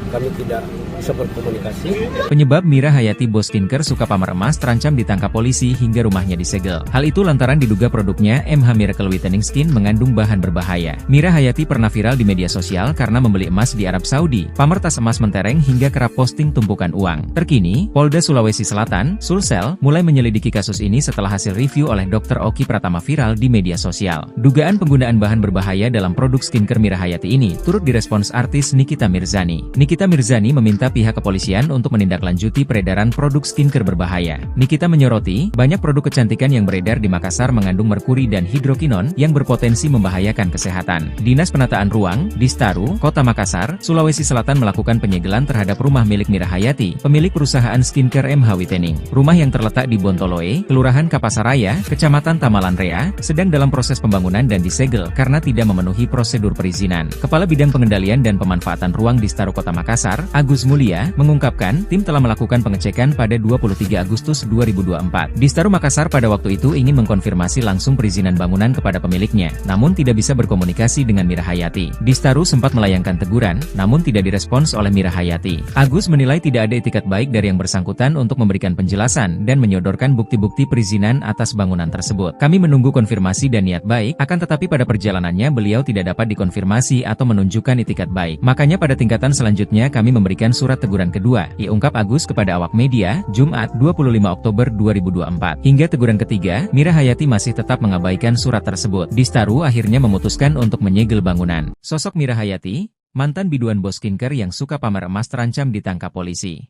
kami tidak bisa berkomunikasi. Penyebab Mira Hayati bos skincare suka pamer emas terancam ditangkap polisi hingga rumahnya disegel. Hal itu lantaran diduga produknya MH Miracle Whitening Skin mengandung bahan berbahaya. Mira Hayati pernah viral di media sosial karena membeli emas di Arab Saudi, pamer tas emas mentereng hingga kerap posting tumpukan uang. Terkini, Polda Sulawesi Selatan, Sulsel, mulai menyelidiki kasus ini setelah hasil review oleh Dr. Oki Pratama viral di media sosial. Dugaan penggunaan bahan berbahaya dalam produk skincare Mira Hayati ini turut direspons artis Nikita Mirzani. Nikita Mirzani meminta meminta pihak kepolisian untuk menindaklanjuti peredaran produk skincare berbahaya. Nikita menyoroti, banyak produk kecantikan yang beredar di Makassar mengandung merkuri dan hidrokinon yang berpotensi membahayakan kesehatan. Dinas Penataan Ruang, Distaru, Kota Makassar, Sulawesi Selatan melakukan penyegelan terhadap rumah milik Mira Hayati, pemilik perusahaan skincare MH Whitening. Rumah yang terletak di Bontoloe, Kelurahan Kapasaraya, Kecamatan Tamalanrea, sedang dalam proses pembangunan dan disegel karena tidak memenuhi prosedur perizinan. Kepala Bidang Pengendalian dan Pemanfaatan Ruang Distaru Kota Makassar, Agus Mulia, mengungkapkan tim telah melakukan pengecekan pada 23 Agustus 2024. Distaru Makassar pada waktu itu ingin mengkonfirmasi langsung perizinan bangunan kepada pemiliknya, namun tidak bisa berkomunikasi dengan Mira Hayati. Distaru sempat melayangkan teguran, namun tidak direspons oleh Mira Hayati. Agus menilai tidak ada itikat baik dari yang bersangkutan untuk memberikan penjelasan dan menyodorkan bukti-bukti perizinan atas bangunan tersebut. Kami menunggu konfirmasi dan niat baik, akan tetapi pada perjalanannya beliau tidak dapat dikonfirmasi atau menunjukkan itikat baik. Makanya pada tingkatan selanjutnya kami memberikan surat teguran kedua, ungkap Agus kepada awak media, Jumat 25 Oktober 2024. Hingga teguran ketiga, Mira Hayati masih tetap mengabaikan surat tersebut. Distaru akhirnya memutuskan untuk menyegel bangunan. Sosok Mira Hayati, mantan biduan bos skincare yang suka pamer emas terancam ditangkap polisi.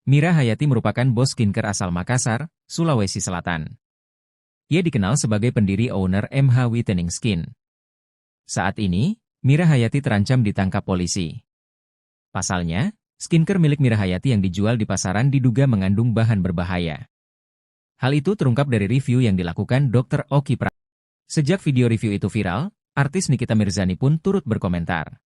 Mira Hayati merupakan bos skincare asal Makassar, Sulawesi Selatan. Ia dikenal sebagai pendiri owner MH Whitening Skin. Saat ini, Mira Hayati terancam ditangkap polisi. Pasalnya, skincare milik Mira Hayati yang dijual di pasaran diduga mengandung bahan berbahaya. Hal itu terungkap dari review yang dilakukan Dr. Oki Pra. Sejak video review itu viral, artis Nikita Mirzani pun turut berkomentar.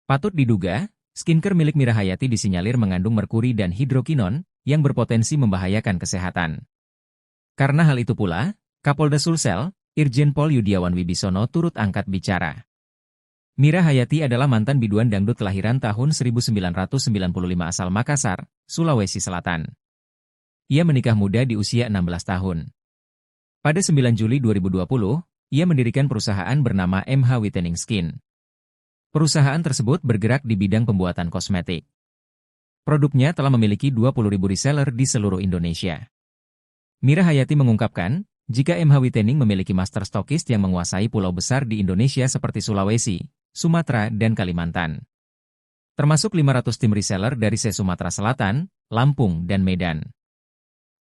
Patut diduga, skincare milik Mira Hayati disinyalir mengandung merkuri dan hidrokinon yang berpotensi membahayakan kesehatan. Karena hal itu pula, Kapolda Sulsel, Irjen Pol Yudiawan Wibisono turut angkat bicara. Mira Hayati adalah mantan biduan dangdut kelahiran tahun 1995 asal Makassar, Sulawesi Selatan. Ia menikah muda di usia 16 tahun. Pada 9 Juli 2020, ia mendirikan perusahaan bernama MH Whitening Skin. Perusahaan tersebut bergerak di bidang pembuatan kosmetik. Produknya telah memiliki 20.000 reseller di seluruh Indonesia. Mira Hayati mengungkapkan, jika MH Whitening memiliki master stokist yang menguasai pulau besar di Indonesia seperti Sulawesi, Sumatera, dan Kalimantan. Termasuk 500 tim reseller dari se-Sumatera Selatan, Lampung, dan Medan.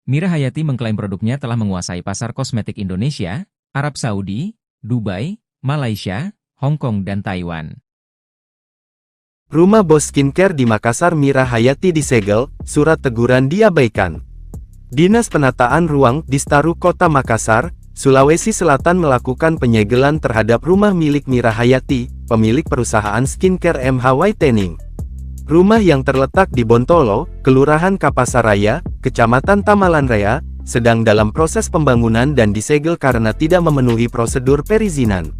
Mira Hayati mengklaim produknya telah menguasai pasar kosmetik Indonesia, Arab Saudi, Dubai, Malaysia, Hong Kong, dan Taiwan. Rumah bos skincare di Makassar Mira Hayati disegel, surat teguran diabaikan. Dinas Penataan Ruang Distaru Kota Makassar, Sulawesi Selatan melakukan penyegelan terhadap rumah milik Mira Hayati, pemilik perusahaan skincare MH Whitening. Rumah yang terletak di Bontolo, Kelurahan Kapasaraya, Kecamatan Tamalanrea, sedang dalam proses pembangunan dan disegel karena tidak memenuhi prosedur perizinan.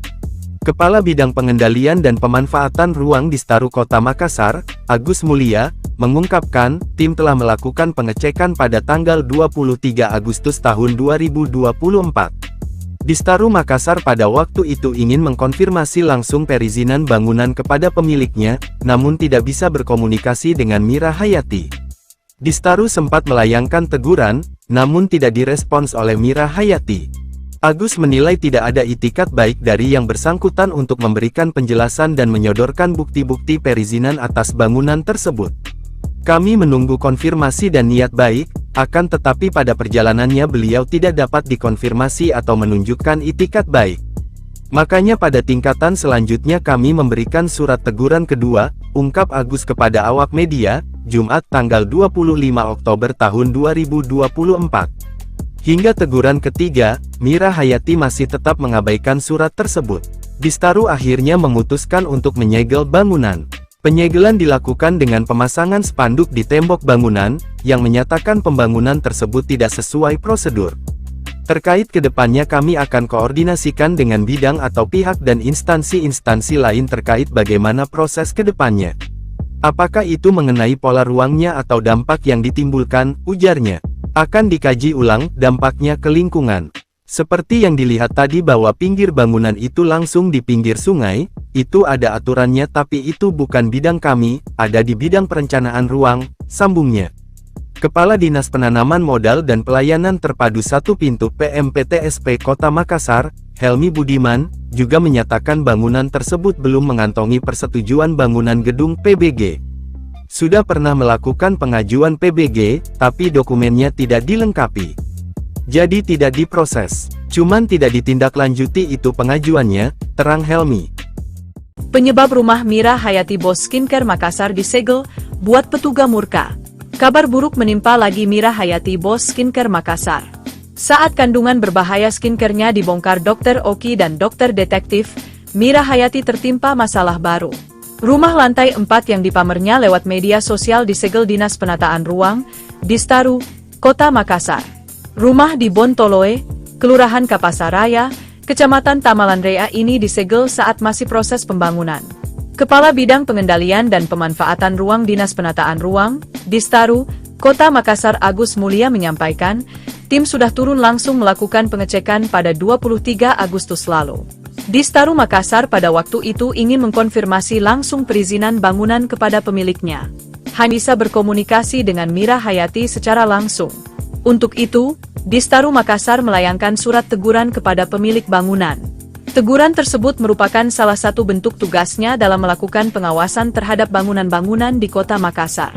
Kepala Bidang Pengendalian dan Pemanfaatan Ruang Distaru Kota Makassar, Agus Mulia, mengungkapkan, tim telah melakukan pengecekan pada tanggal 23 Agustus tahun 2024. Distaru Makassar pada waktu itu ingin mengkonfirmasi langsung perizinan bangunan kepada pemiliknya, namun tidak bisa berkomunikasi dengan Mira Hayati. Distaru sempat melayangkan teguran, namun tidak direspons oleh Mira Hayati. Agus menilai tidak ada itikat baik dari yang bersangkutan untuk memberikan penjelasan dan menyodorkan bukti-bukti perizinan atas bangunan tersebut. Kami menunggu konfirmasi dan niat baik, akan tetapi pada perjalanannya beliau tidak dapat dikonfirmasi atau menunjukkan itikat baik. Makanya pada tingkatan selanjutnya kami memberikan surat teguran kedua, ungkap Agus kepada awak media, Jumat tanggal 25 Oktober tahun 2024. Hingga teguran ketiga, Mira Hayati masih tetap mengabaikan surat tersebut. Distaru akhirnya memutuskan untuk menyegel bangunan. Penyegelan dilakukan dengan pemasangan spanduk di tembok bangunan, yang menyatakan pembangunan tersebut tidak sesuai prosedur. Terkait kedepannya kami akan koordinasikan dengan bidang atau pihak dan instansi-instansi lain terkait bagaimana proses kedepannya. Apakah itu mengenai pola ruangnya atau dampak yang ditimbulkan, ujarnya. Akan dikaji ulang dampaknya ke lingkungan. Seperti yang dilihat tadi bahwa pinggir bangunan itu langsung di pinggir sungai, itu ada aturannya tapi itu bukan bidang kami, ada di bidang perencanaan ruang, sambungnya. Kepala Dinas Penanaman Modal dan Pelayanan Terpadu Satu Pintu PMPTSP Kota Makassar, Helmi Budiman, juga menyatakan bangunan tersebut belum mengantongi persetujuan bangunan gedung PBG. Sudah pernah melakukan pengajuan PBG, tapi dokumennya tidak dilengkapi. Jadi tidak diproses. Cuman tidak ditindaklanjuti itu pengajuannya, terang Helmi. Penyebab rumah Mira Hayati Bos Skincare Makassar disegel, buat petugas murka. Kabar buruk menimpa lagi Mira Hayati Bos Skincare Makassar. Saat kandungan berbahaya skincare-nya dibongkar Dr. Oki dan Dr. Detektif, Mira Hayati tertimpa masalah baru. Rumah lantai 4 yang dipamernya lewat media sosial disegel Dinas Penataan Ruang, Distaru, Kota Makassar. Rumah di Bontoloe, Kelurahan Kapasaraya, Kecamatan Tamalan Rea ini disegel saat masih proses pembangunan. Kepala Bidang Pengendalian dan Pemanfaatan Ruang Dinas Penataan Ruang, Distaru, Kota Makassar Agus Mulia menyampaikan, tim sudah turun langsung melakukan pengecekan pada 23 Agustus lalu. Distaru Makassar pada waktu itu ingin mengkonfirmasi langsung perizinan bangunan kepada pemiliknya. Hanya bisa berkomunikasi dengan Mira Hayati secara langsung. Untuk itu, Distaru Makassar melayangkan surat teguran kepada pemilik bangunan. Teguran tersebut merupakan salah satu bentuk tugasnya dalam melakukan pengawasan terhadap bangunan-bangunan di Kota Makassar.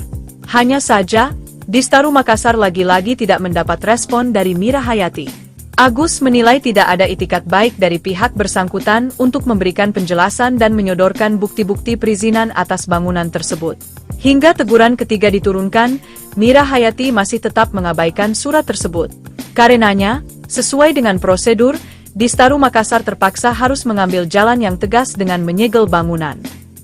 Hanya saja, Distaru Makassar lagi-lagi tidak mendapat respon dari Mira Hayati. Agus menilai tidak ada itikat baik dari pihak bersangkutan untuk memberikan penjelasan dan menyodorkan bukti-bukti perizinan atas bangunan tersebut. Hingga teguran ketiga diturunkan, Mira Hayati masih tetap mengabaikan surat tersebut. Karenanya, sesuai dengan prosedur, Distaru Makassar terpaksa harus mengambil jalan yang tegas dengan menyegel bangunan.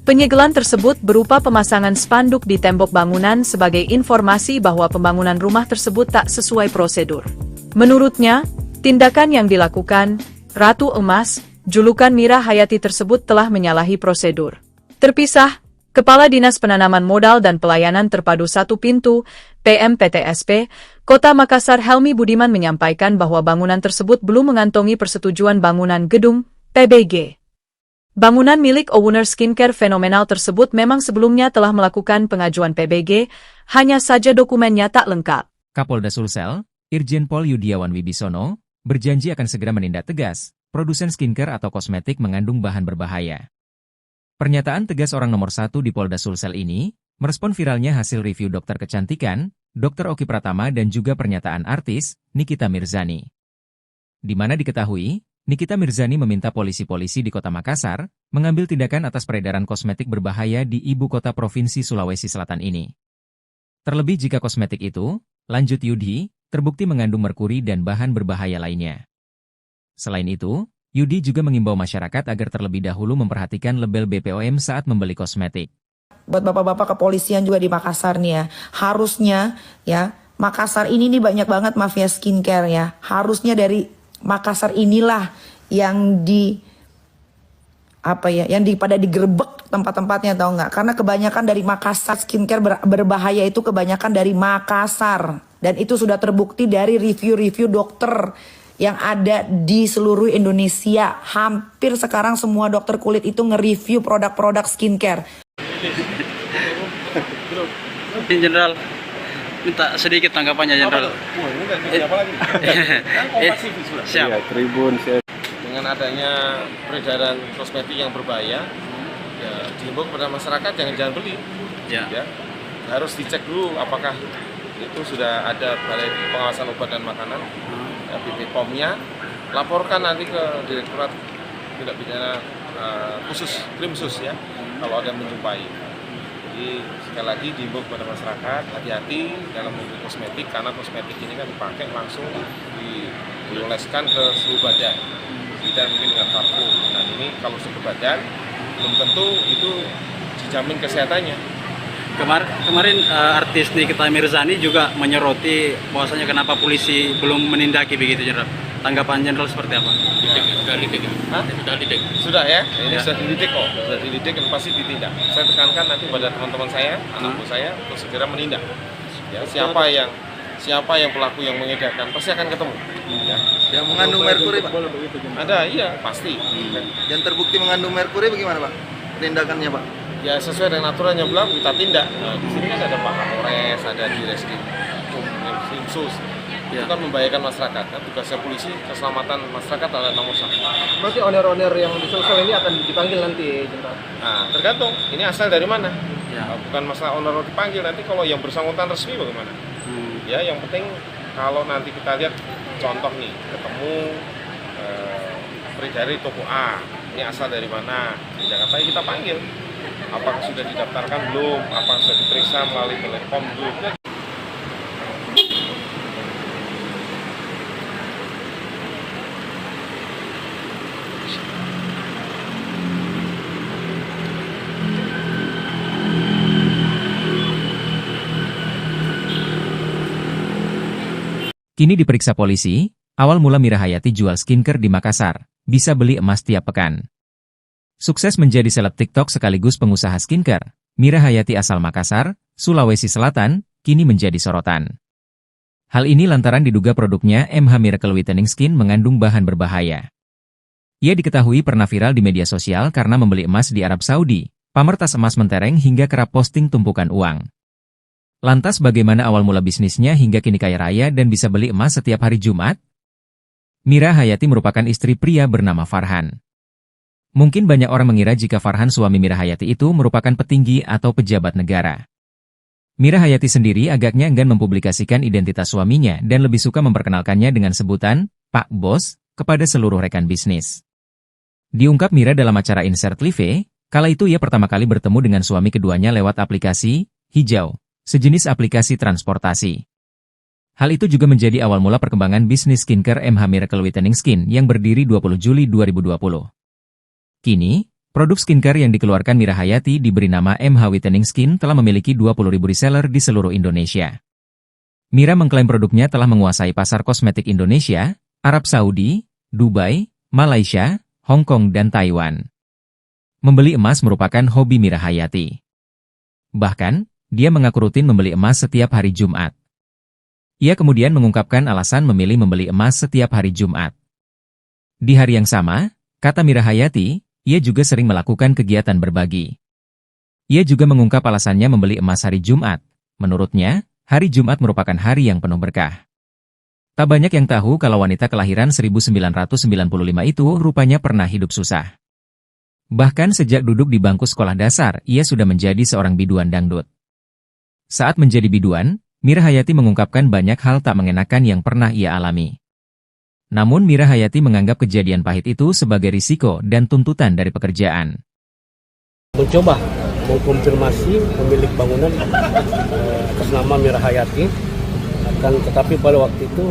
Penyegelan tersebut berupa pemasangan spanduk di tembok bangunan sebagai informasi bahwa pembangunan rumah tersebut tak sesuai prosedur. Menurutnya, tindakan yang dilakukan, Ratu Emas, julukan Mira Hayati tersebut telah menyalahi prosedur. Terpisah, Kepala Dinas Penanaman Modal dan Pelayanan Terpadu Satu Pintu, PMPTSP, Kota Makassar Helmi Budiman menyampaikan bahwa bangunan tersebut belum mengantongi persetujuan bangunan gedung, PBG. Bangunan milik owner skincare fenomenal tersebut memang sebelumnya telah melakukan pengajuan PBG, hanya saja dokumennya tak lengkap. Kapolda Sulsel, Irjen Pol Yudiawan Wibisono, berjanji akan segera menindak tegas produsen skincare atau kosmetik mengandung bahan berbahaya. Pernyataan tegas orang nomor 1 di Polda Sulsel ini, merespon viralnya hasil review dokter kecantikan, Dr. Oki Pratama dan juga pernyataan artis, Nikita Mirzani. Di mana diketahui, Nikita Mirzani meminta polisi-polisi di Kota Makassar, mengambil tindakan atas peredaran kosmetik berbahaya di ibu kota Provinsi Sulawesi Selatan ini. Terlebih jika kosmetik itu, lanjut Yudi, terbukti mengandung merkuri dan bahan berbahaya lainnya. Selain itu, Yudi juga mengimbau masyarakat agar terlebih dahulu memperhatikan label BPOM saat membeli kosmetik. Buat bapak-bapak kepolisian juga di Makassar nih ya, harusnya ya, Makassar ini nih banyak banget mafia skincare ya. Harusnya dari Makassar inilah yang pada digerebek tempat-tempatnya, tahu nggak? Karena kebanyakan dari Makassar skincare berbahaya itu kebanyakan dari Makassar, dan itu sudah terbukti dari review-review dokter yang ada di seluruh Indonesia. Hampir sekarang semua dokter kulit itu nge-review produk-produk skincare. Jenderal, minta sedikit tanggapannya, Jenderal. Siap. Tribun. Dengan adanya peredaran kosmetik yang berbahaya, ya dihimbau kepada masyarakat jangan beli. Ya. Harus dicek dulu apakah itu sudah ada Balai Pengawasan Obat dan Makanan, BPOM-nya, laporkan nanti ke Direktorat Tindak Pidana Khusus, Krimsus ya, kalau ada yang menjumpai. Jadi sekali lagi dihimbau kepada masyarakat hati-hati dalam membeli kosmetik, karena kosmetik ini kan dipakai langsung dioleskan ke seluruh badan, tidak mungkin dengan parfum. Dan ini kalau ke badan belum tentu itu dijamin kesehatannya. Kemarin artis Nikita Mirzani juga menyoroti bahwasanya kenapa polisi belum menindaki begitu, Jenderal. Tanggapan Jenderal seperti apa? Sudah ya, ini sudah dididik kok, sudah dididik dan pasti ditindak. Saya tekankan nanti pada teman-teman saya, anak saya untuk segera menindak. Ya, siapa yang pelaku yang mengedarkan pasti akan ketemu. Ya. Yang mengandung merkuri, Pak? Ada, iya pasti. Yang terbukti mengandung merkuri bagaimana, Pak? Penindakannya, Pak? Ya sesuai dengan aturan yang berlaku kita tindak. Nah, di sini kan ada Pak Kapolres, ada di Reskrim Krimsus. Itu kan membahayakan masyarakat. Kan tugasnya polisi, keselamatan masyarakat adalah nomor 1. Berarti owner-owner yang di Sulsel ini akan dipanggil nanti, Jenderal? Nah, tergantung ini asal dari mana. Bukan masalah on the road dipanggil, nanti kalau yang bersangkutan resmi bagaimana? Ya, yang penting kalau nanti kita lihat contoh nih, ketemu dari toko A, ini asal dari mana, di Jakarta, kita panggil. Apakah sudah didaftarkan belum? Apakah sudah diperiksa melalui telepon belum? Kini diperiksa polisi, awal mula Mira Hayati jual skincare di Makassar, bisa beli emas tiap pekan. Sukses menjadi seleb TikTok sekaligus pengusaha skincare, Mira Hayati asal Makassar, Sulawesi Selatan, kini menjadi sorotan. Hal ini lantaran diduga produknya MH Miracle Whitening Skin mengandung bahan berbahaya. Ia diketahui pernah viral di media sosial karena membeli emas di Arab Saudi, pamer tas emas mentereng hingga kerap posting tumpukan uang. Lantas bagaimana awal mula bisnisnya hingga kini kaya raya dan bisa beli emas setiap hari Jumat? Mira Hayati merupakan istri pria bernama Farhan. Mungkin banyak orang mengira jika Farhan suami Mira Hayati itu merupakan petinggi atau pejabat negara. Mira Hayati sendiri agaknya enggan mempublikasikan identitas suaminya dan lebih suka memperkenalkannya dengan sebutan Pak Bos kepada seluruh rekan bisnis. Diungkap Mira dalam acara Insert Live, kala itu ia pertama kali bertemu dengan suami keduanya lewat aplikasi Hijau, sejenis aplikasi transportasi. Hal itu juga menjadi awal mula perkembangan bisnis skincare MH Miracle Whitening Skin yang berdiri 20 Juli 2020. Kini, produk skincare yang dikeluarkan Mira Hayati diberi nama MH Whitening Skin telah memiliki 20.000 reseller di seluruh Indonesia. Mira mengklaim produknya telah menguasai pasar kosmetik Indonesia, Arab Saudi, Dubai, Malaysia, Hong Kong dan Taiwan. Membeli emas merupakan hobi Mira Hayati. Bahkan, dia mengaku rutin membeli emas setiap hari Jumat. Ia kemudian mengungkapkan alasan memilih membeli emas setiap hari Jumat. Di hari yang sama, kata Mira Hayati, ia juga sering melakukan kegiatan berbagi. Ia juga mengungkap alasannya membeli emas hari Jumat. Menurutnya, hari Jumat merupakan hari yang penuh berkah. Tak banyak yang tahu kalau wanita kelahiran 1995 itu rupanya pernah hidup susah. Bahkan sejak duduk di bangku sekolah dasar, ia sudah menjadi seorang biduan dangdut. Saat menjadi biduan, Mira Hayati mengungkapkan banyak hal tak mengenakan yang pernah ia alami. Namun Mira Hayati menganggap kejadian pahit itu sebagai risiko dan tuntutan dari pekerjaan. Mencoba mengkonfirmasi pemilik bangunan atas nama Mira Hayati, tetapi pada waktu itu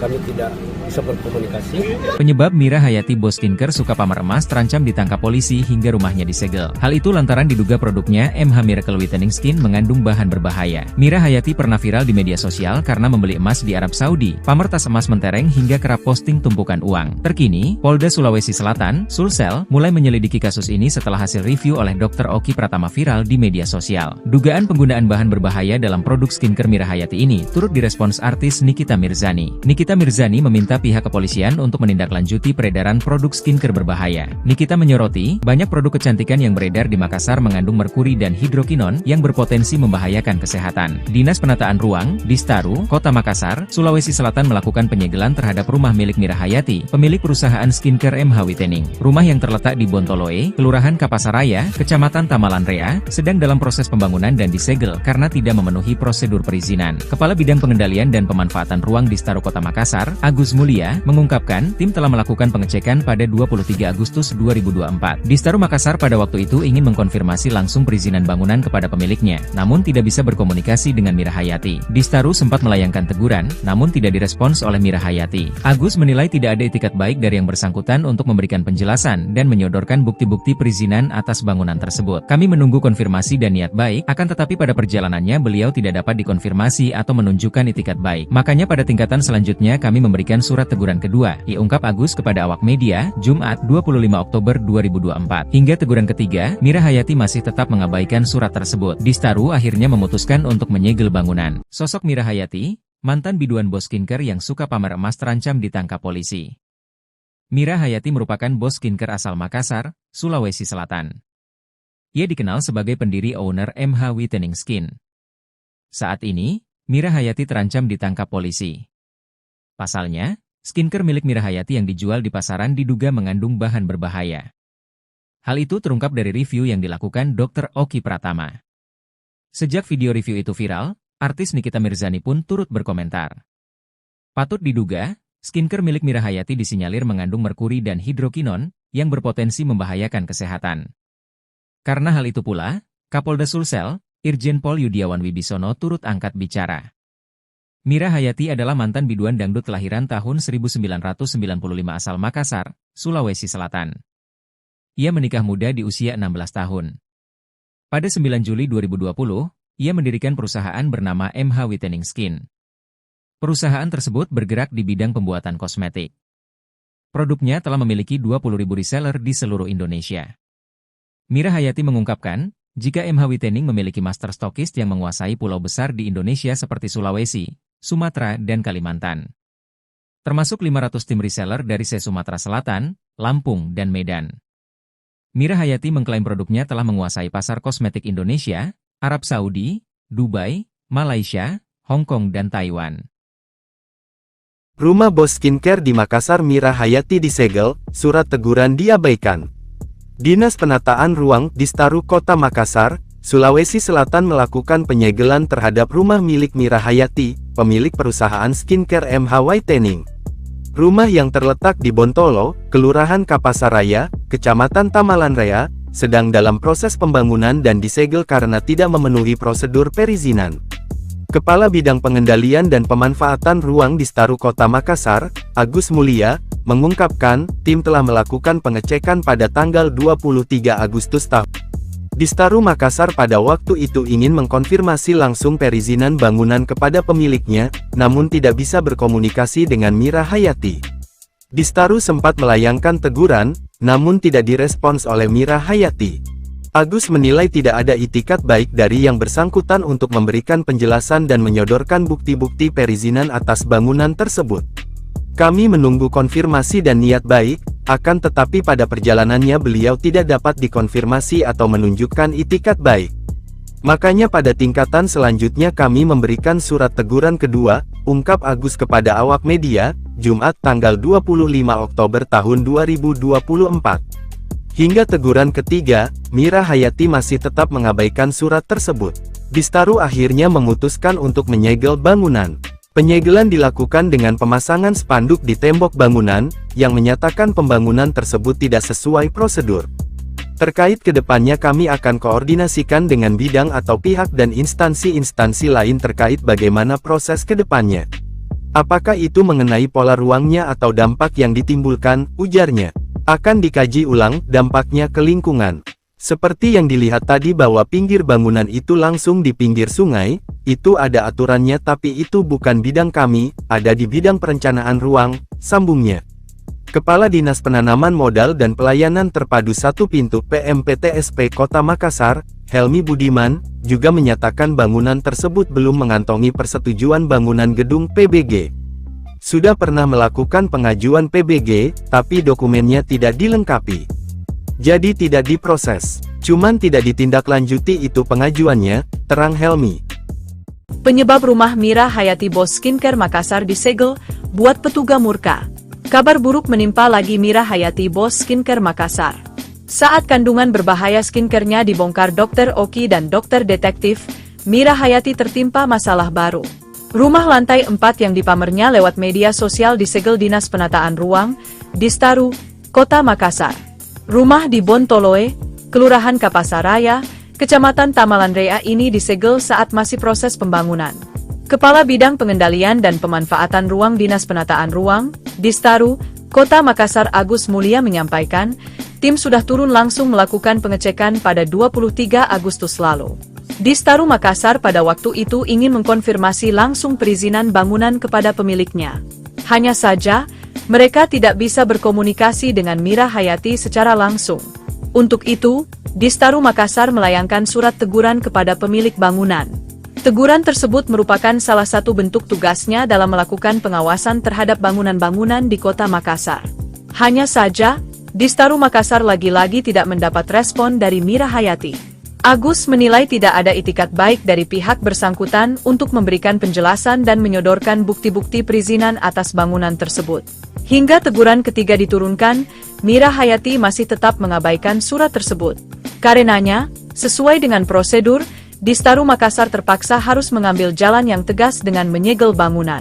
kami tidak bisa berkomunikasi. Penyebab Mira Hayati bos skincare suka pamer emas terancam ditangkap polisi hingga rumahnya disegel. Hal itu lantaran diduga produknya MH Miracle Whitening Skin mengandung bahan berbahaya. Mira Hayati pernah viral di media sosial karena membeli emas di Arab Saudi, pamer tas emas mentereng hingga kerap posting tumpukan uang. Terkini, Polda Sulawesi Selatan, Sulsel, mulai menyelidiki kasus ini setelah hasil review oleh Dr. Oki Pratama viral di media sosial. Dugaan penggunaan bahan berbahaya dalam produk skincare Mira Hayati ini turut direspons artis Nikita Mirzani. Nikita Mirzani meminta pihak kepolisian untuk menindaklanjuti peredaran produk skincare berbahaya. Nikita menyoroti, banyak produk kecantikan yang beredar di Makassar mengandung merkuri dan hidrokinon yang berpotensi membahayakan kesehatan. Dinas Penataan Ruang, Distaru, Kota Makassar, Sulawesi Selatan melakukan penyegelan terhadap rumah milik Mira Hayati, pemilik perusahaan skincare MH Whitening. Rumah yang terletak di Bontoloe, Kelurahan Kapasaraya, Kecamatan Tamalanrea, sedang dalam proses pembangunan dan disegel karena tidak memenuhi prosedur perizinan. Kepala Bidang Pengendalian dan Pemanfaatan Ruang Distaru Kota Makassar, Agus Mulia, mengungkapkan tim telah melakukan pengecekan pada 23 Agustus 2024. Distaru Makassar pada waktu itu ingin mengkonfirmasi langsung perizinan bangunan kepada pemiliknya, namun tidak bisa berkomunikasi dengan Mira Hayati. Distaru sempat melayangkan teguran, namun tidak direspons oleh Mira Hayati. Agus menilai tidak ada itikat baik dari yang bersangkutan untuk memberikan penjelasan dan menyodorkan bukti-bukti perizinan atas bangunan tersebut. Kami menunggu konfirmasi dan niat baik, akan tetapi pada perjalanannya beliau tidak dapat dikonfirmasi atau menunjukkan itikat baik. Makanya pada tingkatan selanjutnya kami memberikan surat teguran kedua, ungkap Agus kepada awak media, Jumat 25 Oktober 2024. Hingga teguran ketiga, Mira Hayati masih tetap mengabaikan surat tersebut. Distaru akhirnya memutuskan untuk menyegel bangunan. Sosok Mira Hayati, mantan biduan bos skincare yang suka pamer emas terancam ditangkap polisi. Mira Hayati merupakan bos skincare asal Makassar, Sulawesi Selatan. Ia dikenal sebagai pendiri owner MH Whitening Skin. Saat ini, Mira Hayati terancam ditangkap polisi. Pasalnya, skincare milik Mira Hayati yang dijual di pasaran diduga mengandung bahan berbahaya. Hal itu terungkap dari review yang dilakukan Dr. Oki Pratama. Sejak video review itu viral, artis Nikita Mirzani pun turut berkomentar. Patut diduga, skincare milik Mira Hayati disinyalir mengandung merkuri dan hidrokinon yang berpotensi membahayakan kesehatan. Karena hal itu pula, Kapolda Sulsel, Irjen Pol Yudiawan Wibisono turut angkat bicara. Mira Hayati adalah mantan biduan dangdut kelahiran tahun 1995 asal Makassar, Sulawesi Selatan. Ia menikah muda di usia 16 tahun. Pada 9 Juli 2020, ia mendirikan perusahaan bernama MH Whitening Skin. Perusahaan tersebut bergerak di bidang pembuatan kosmetik. Produknya telah memiliki 20.000 reseller di seluruh Indonesia. Mira Hayati mengungkapkan, jika MH Whitening memiliki master stokist yang menguasai pulau besar di Indonesia seperti Sulawesi, Sumatera, dan Kalimantan. Termasuk 500 tim reseller dari Sumatera Selatan, Lampung, dan Medan. Mira Hayati mengklaim produknya telah menguasai pasar kosmetik Indonesia, Arab Saudi, Dubai, Malaysia, Hong Kong, dan Taiwan. Rumah bos skincare di Makassar Mira Hayati disegel, surat teguran diabaikan. Dinas Penataan Ruang Distaru Kota Makassar, Sulawesi Selatan melakukan penyegelan terhadap rumah milik Mira Hayati, pemilik perusahaan skincare MH Whitening. Rumah yang terletak di Bontolo, Kelurahan Kapasaraya, Kecamatan Tamalanraya, sedang dalam proses pembangunan dan disegel karena tidak memenuhi prosedur perizinan. Kepala Bidang Pengendalian dan Pemanfaatan Ruang Distaru Kota Makassar, Agus Mulia, mengungkapkan, tim telah melakukan pengecekan pada tanggal 23 Agustus tahun. Distaru Makassar pada waktu itu ingin mengkonfirmasi langsung perizinan bangunan kepada pemiliknya, namun tidak bisa berkomunikasi dengan Mira Hayati. Distaru sempat melayangkan teguran, namun tidak direspons oleh Mira Hayati. Agus menilai tidak ada itikat baik dari yang bersangkutan untuk memberikan penjelasan dan menyodorkan bukti-bukti perizinan atas bangunan tersebut. Kami menunggu konfirmasi dan niat baik, akan tetapi pada perjalanannya beliau tidak dapat dikonfirmasi atau menunjukkan itikat baik. Makanya pada tingkatan selanjutnya kami memberikan surat teguran kedua, ungkap Agus kepada awak media, Jumat tanggal 25 Oktober tahun 2024. Hingga teguran ketiga, Mira Hayati masih tetap mengabaikan surat tersebut. Distaru akhirnya memutuskan untuk menyegel bangunan. Penyegelan dilakukan dengan pemasangan spanduk di tembok bangunan, yang menyatakan pembangunan tersebut tidak sesuai prosedur. Terkait kedepannya kami akan koordinasikan dengan bidang atau pihak dan instansi-instansi lain terkait bagaimana proses kedepannya. Apakah itu mengenai pola ruangnya atau dampak yang ditimbulkan, ujarnya. Akan dikaji ulang dampaknya ke lingkungan. Seperti yang dilihat tadi bahwa pinggir bangunan itu langsung di pinggir sungai, itu ada aturannya tapi itu bukan bidang kami, ada di bidang perencanaan ruang, sambungnya. Kepala Dinas Penanaman Modal dan Pelayanan Terpadu Satu Pintu PMPTSP Kota Makassar, Helmi Budiman, juga menyatakan bangunan tersebut belum mengantongi persetujuan bangunan gedung PBG. Sudah pernah melakukan pengajuan PBG, tapi dokumennya tidak dilengkapi. Jadi tidak diproses, cuman tidak ditindaklanjuti itu pengajuannya, terang Helmi. Penyebab rumah Mira Hayati bos skincare Makassar disegel, buat petugas murka. Kabar buruk menimpa lagi Mira Hayati bos skincare Makassar. Saat kandungan berbahaya skincare-nya dibongkar Dr. Oki dan Dokter Detektif, Mira Hayati tertimpa masalah baru. Rumah lantai 4 yang dipamernya lewat media sosial disegel Dinas Penataan Ruang, Distaru, Kota Makassar. Rumah di Bontoloe, Kelurahan Kapasaraya, Kecamatan Tamalanraya ini disegel saat masih proses pembangunan. Kepala Bidang Pengendalian dan Pemanfaatan Ruang Dinas Penataan Ruang, Distaru, Kota Makassar Agus Mulia menyampaikan, tim sudah turun langsung melakukan pengecekan pada 23 Agustus lalu. Distaru Makassar pada waktu itu ingin mengkonfirmasi langsung perizinan bangunan kepada pemiliknya. Hanya saja, mereka tidak bisa berkomunikasi dengan Mira Hayati secara langsung. Untuk itu, Distaru Makassar melayangkan surat teguran kepada pemilik bangunan. Teguran tersebut merupakan salah satu bentuk tugasnya dalam melakukan pengawasan terhadap bangunan-bangunan di Kota Makassar. Hanya saja, Distaru Makassar lagi-lagi tidak mendapat respon dari Mira Hayati. Agus menilai tidak ada itikat baik dari pihak bersangkutan untuk memberikan penjelasan dan menyodorkan bukti-bukti perizinan atas bangunan tersebut. Hingga teguran ketiga diturunkan, Mira Hayati masih tetap mengabaikan surat tersebut. Karenanya, sesuai dengan prosedur, Distaru Makassar terpaksa harus mengambil jalan yang tegas dengan menyegel bangunan.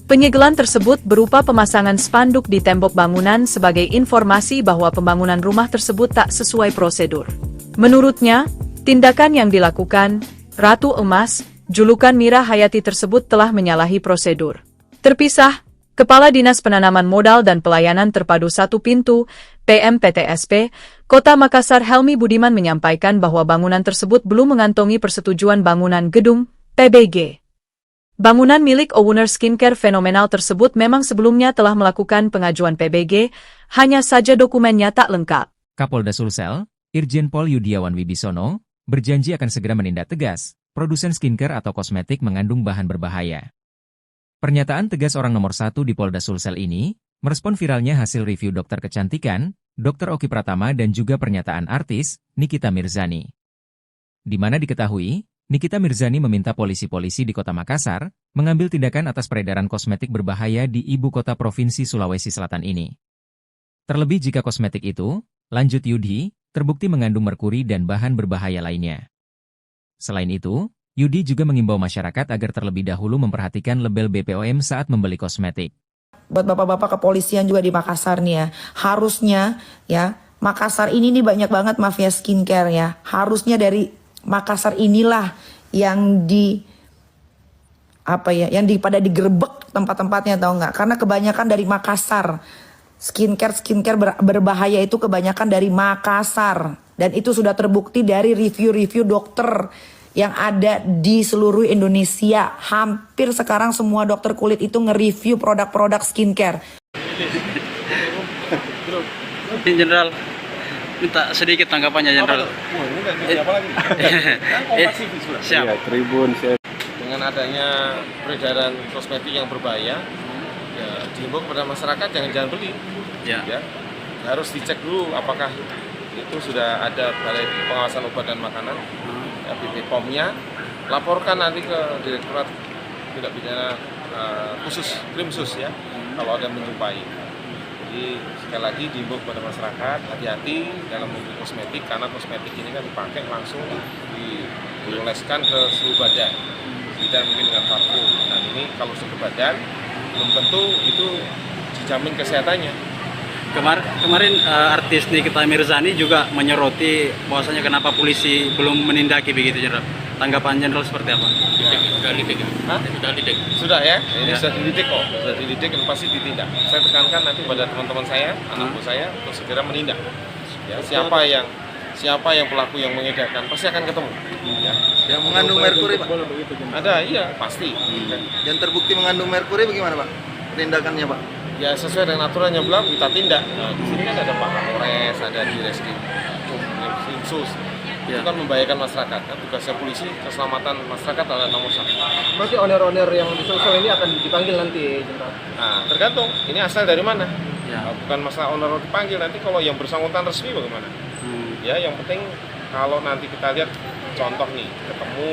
Penyegelan tersebut berupa pemasangan spanduk di tembok bangunan sebagai informasi bahwa pembangunan rumah tersebut tak sesuai prosedur. Menurutnya, tindakan yang dilakukan, Ratu Emas, julukan Mira Hayati tersebut telah menyalahi prosedur. Terpisah, Kepala Dinas Penanaman Modal dan Pelayanan Terpadu Satu Pintu, PMPTSP, Kota Makassar Helmi Budiman menyampaikan bahwa bangunan tersebut belum mengantongi persetujuan bangunan gedung, PBG. Bangunan milik owner skincare fenomenal tersebut memang sebelumnya telah melakukan pengajuan PBG, hanya saja dokumennya tak lengkap. Kapolda Sulsel, Irjen Pol Yudiawan Wibisono, berjanji akan segera menindak tegas produsen skincare atau kosmetik mengandung bahan berbahaya. Pernyataan tegas orang nomor 1 di Polda Sulsel ini, merespon viralnya hasil review dokter kecantikan, Dr. Oki Pratama dan juga pernyataan artis, Nikita Mirzani. Di mana diketahui, Nikita Mirzani meminta polisi-polisi di Kota Makassar, mengambil tindakan atas peredaran kosmetik berbahaya di ibu kota Provinsi Sulawesi Selatan ini. Terlebih jika kosmetik itu, lanjut Yudi, terbukti mengandung merkuri dan bahan berbahaya lainnya. Selain itu, Yudi juga mengimbau masyarakat agar terlebih dahulu memperhatikan label BPOM saat membeli kosmetik. Buat bapak-bapak kepolisian juga di Makassar nih ya, harusnya ya, Makassar ini nih banyak banget mafia skincare ya. Harusnya dari Makassar inilah yang pada digerebek tempat-tempatnya, tahu nggak? Karena kebanyakan dari Makassar. Skincare berbahaya itu kebanyakan dari Makassar. Dan itu sudah terbukti dari review-review dokter yang ada di seluruh Indonesia. Hampir sekarang semua dokter kulit itu nge-review produk-produk skincare. Jenderal, minta sedikit tanggapannya Jenderal. Siap. Tribun. Dengan adanya peredaran kosmetik yang berbahaya, ya, dihimbau kepada masyarakat jangan beli. Ya, harus dicek dulu apakah itu sudah ada Balai Pengawasan Obat dan Makanan, BPOM-nya, laporkan nanti ke Direktorat Tindak Pidana Khusus, Krimsus ya, kalau ada menjumpai. Jadi sekali lagi dihimbau kepada masyarakat hati-hati dalam membeli kosmetik, karena kosmetik ini kan dipakai langsung dioleskan ke seluruh badan, tidak mungkin dengan parfum. Dan ini kalau ke badan belum tentu itu dijamin kesehatannya. Kemarin artis Nikita Mirzani juga menyoroti bahwasanya kenapa polisi belum menindaki begitu Jenderal. Tanggapan Jenderal seperti apa? Sudah ya, ini sudah dididik kok, sudah dididik dan pasti ditindak. Saya tekankan nanti pada teman-teman saya, anak buah saya untuk segera menindak. Ya, siapa yang pelaku yang mengedarkan pasti akan ketemu. Ya. Yang mengandung merkuri, Pak? Ada, iya pasti. Yang terbukti mengandung merkuri bagaimana, Pak? Penindakannya, Pak? Ya sesuai dengan aturan yang berlaku kita tindak. Nah, di sini kan ada Pak Kapolres, ada di Reskrim Krimsus. Itu kan membahayakan masyarakat. Kan tugasnya polisi, keselamatan masyarakat adalah nomor 1. Berarti owner-owner yang di Sulsel ini akan dipanggil nanti, Jenderal? Nah, tergantung. Ini asal dari mana? Ya. Bukan masalah owner dipanggil, nanti kalau yang bersangkutan resmi bagaimana? Ya, yang penting kalau nanti kita lihat contoh nih, ketemu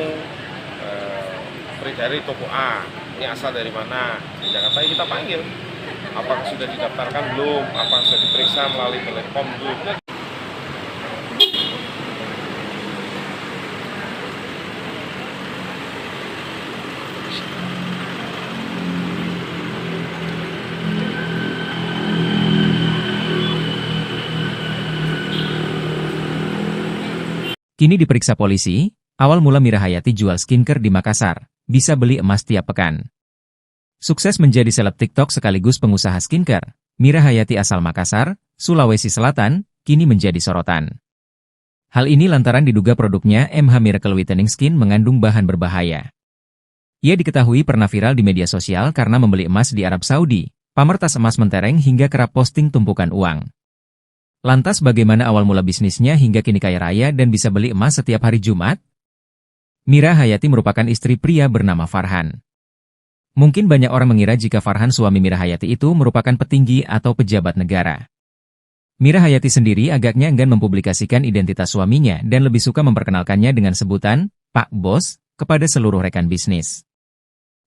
dari toko A, ini asal dari mana? Di Jakarta kita panggil. Apakah sudah didaftarkan belum? Apakah sudah diperiksa melalui Telekom belum? Kini diperiksa polisi, awal mula Mira Hayati jual skincare di Makassar, bisa beli emas tiap pekan. Sukses menjadi seleb TikTok sekaligus pengusaha skincare, Mira Hayati asal Makassar, Sulawesi Selatan, kini menjadi sorotan. Hal ini lantaran diduga produknya MH Miracle Whitening Skin mengandung bahan berbahaya. Ia diketahui pernah viral di media sosial karena membeli emas di Arab Saudi, pamer tas emas mentereng hingga kerap posting tumpukan uang. Lantas bagaimana awal mula bisnisnya hingga kini kaya raya dan bisa beli emas setiap hari Jumat? Mira Hayati merupakan istri pria bernama Farhan. Mungkin banyak orang mengira jika Farhan suami Mira Hayati itu merupakan petinggi atau pejabat negara. Mira Hayati sendiri agaknya enggan mempublikasikan identitas suaminya dan lebih suka memperkenalkannya dengan sebutan Pak Bos kepada seluruh rekan bisnis.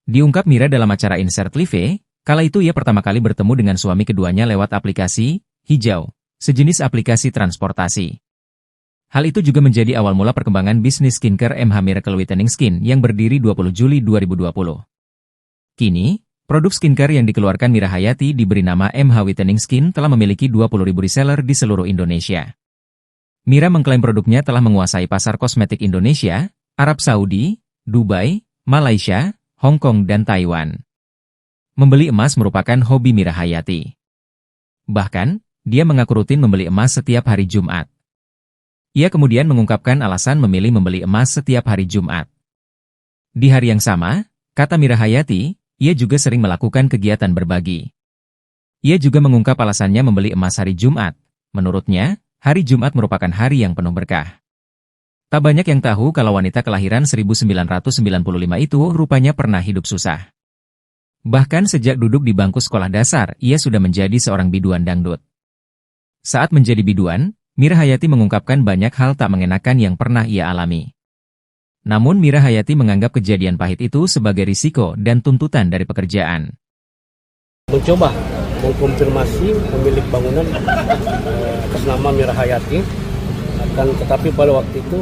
Diungkap Mira dalam acara Insert Live, Kala itu ia pertama kali bertemu dengan suami keduanya lewat aplikasi Hijau, sejenis aplikasi transportasi. Hal itu juga menjadi awal mula perkembangan bisnis skincare MH Miracle Whitening Skin yang berdiri 20 Juli 2020. Kini, produk skincare yang dikeluarkan Mira Hayati diberi nama MH Whitening Skin telah memiliki 20.000 reseller di seluruh Indonesia. Mira mengklaim produknya telah menguasai pasar kosmetik Indonesia, Arab Saudi, Dubai, Malaysia, Hong Kong dan Taiwan. Membeli emas merupakan hobi Mira Hayati. Bahkan, dia mengaku rutin membeli emas setiap hari Jumat. Ia kemudian mengungkapkan alasan memilih membeli emas setiap hari Jumat. Di hari yang sama, kata Mira Hayati, ia juga sering melakukan kegiatan berbagi. Ia juga mengungkap alasannya membeli emas hari Jumat. Menurutnya, hari Jumat merupakan hari yang penuh berkah. Tak banyak yang tahu kalau wanita kelahiran 1995 itu rupanya pernah hidup susah. Bahkan sejak duduk di bangku sekolah dasar, ia sudah menjadi seorang biduan dangdut. Saat menjadi biduan, Mira Hayati mengungkapkan banyak hal tak mengenakan yang pernah ia alami. Namun Mira Hayati menganggap kejadian pahit itu sebagai risiko dan tuntutan dari pekerjaan. Mencoba mengkonfirmasi pemilik bangunan atas nama Mira Hayati, tetapi pada waktu itu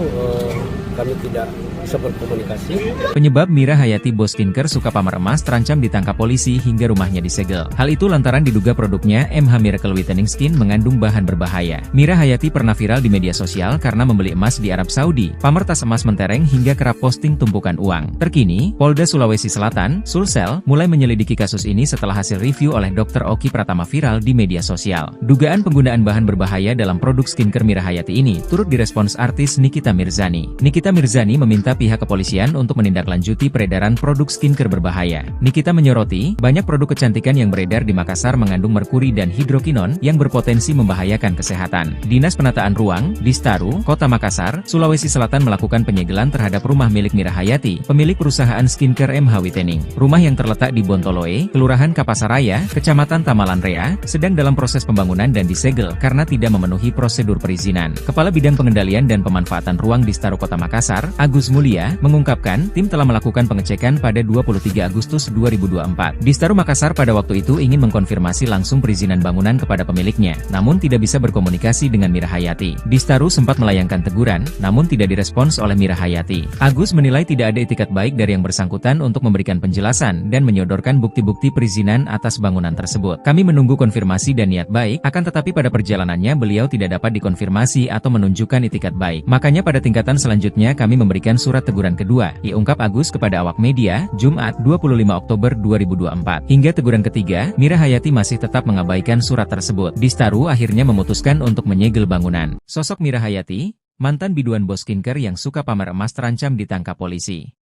kami tidak bisa berkomunikasi. Penyebab Mira Hayati bos skincare suka pamer emas terancam ditangkap polisi hingga rumahnya disegel. Hal itu lantaran diduga produknya MH Miracle Whitening Skin mengandung bahan berbahaya. Mira Hayati pernah viral di media sosial karena membeli emas di Arab Saudi, pamer tas emas mentereng hingga kerap posting tumpukan uang. Terkini, Polda Sulawesi Selatan, Sulsel, mulai menyelidiki kasus ini setelah hasil review oleh Dr. Oki Pratama viral di media sosial. Dugaan penggunaan bahan berbahaya dalam produk skincare Mira Hayati ini turut direspons artis Nikita Mirzani. Nikita Mirzani meminta pihak kepolisian untuk menindaklanjuti peredaran produk skincare berbahaya. Nikita menyoroti, banyak produk kecantikan yang beredar di Makassar mengandung merkuri dan hidrokinon yang berpotensi membahayakan kesehatan. Dinas Penataan Ruang, Distaru, Kota Makassar, Sulawesi Selatan melakukan penyegelan terhadap rumah milik Mira Hayati, pemilik perusahaan skincare MH Whitening. Rumah yang terletak di Bontoloe, Kelurahan Kapasaraya, Kecamatan Tamalan Rea, sedang dalam proses pembangunan dan disegel karena tidak memenuhi prosedur perizinan. Kepala Bidang Pengendalian dan Pemanfaatan Ruang Distaru Kota Makassar, Agus Mulia, mengungkapkan tim telah melakukan pengecekan pada 23 Agustus 2024. Distaru Makassar pada waktu itu ingin mengkonfirmasi langsung perizinan bangunan kepada pemiliknya, namun tidak bisa berkomunikasi dengan Mira Hayati. Distaru sempat melayangkan teguran, namun tidak direspons oleh Mira Hayati. Agus menilai tidak ada itikat baik dari yang bersangkutan untuk memberikan penjelasan dan menyodorkan bukti-bukti perizinan atas bangunan tersebut. Kami menunggu konfirmasi dan niat baik, akan tetapi pada perjalanannya beliau tidak dapat dikonfirmasi atau menunjukkan itikat baik. Makanya pada tingkatan selanjutnya kami memberikan surat teguran kedua, diungkap Agus kepada awak media, Jumat 25 Oktober 2024. Hingga teguran ketiga, Mira Hayati masih tetap mengabaikan surat tersebut. Distaru akhirnya memutuskan untuk menyegel bangunan. Sosok Mira Hayati, mantan biduan bos skincare yang suka pamer emas terancam ditangkap polisi.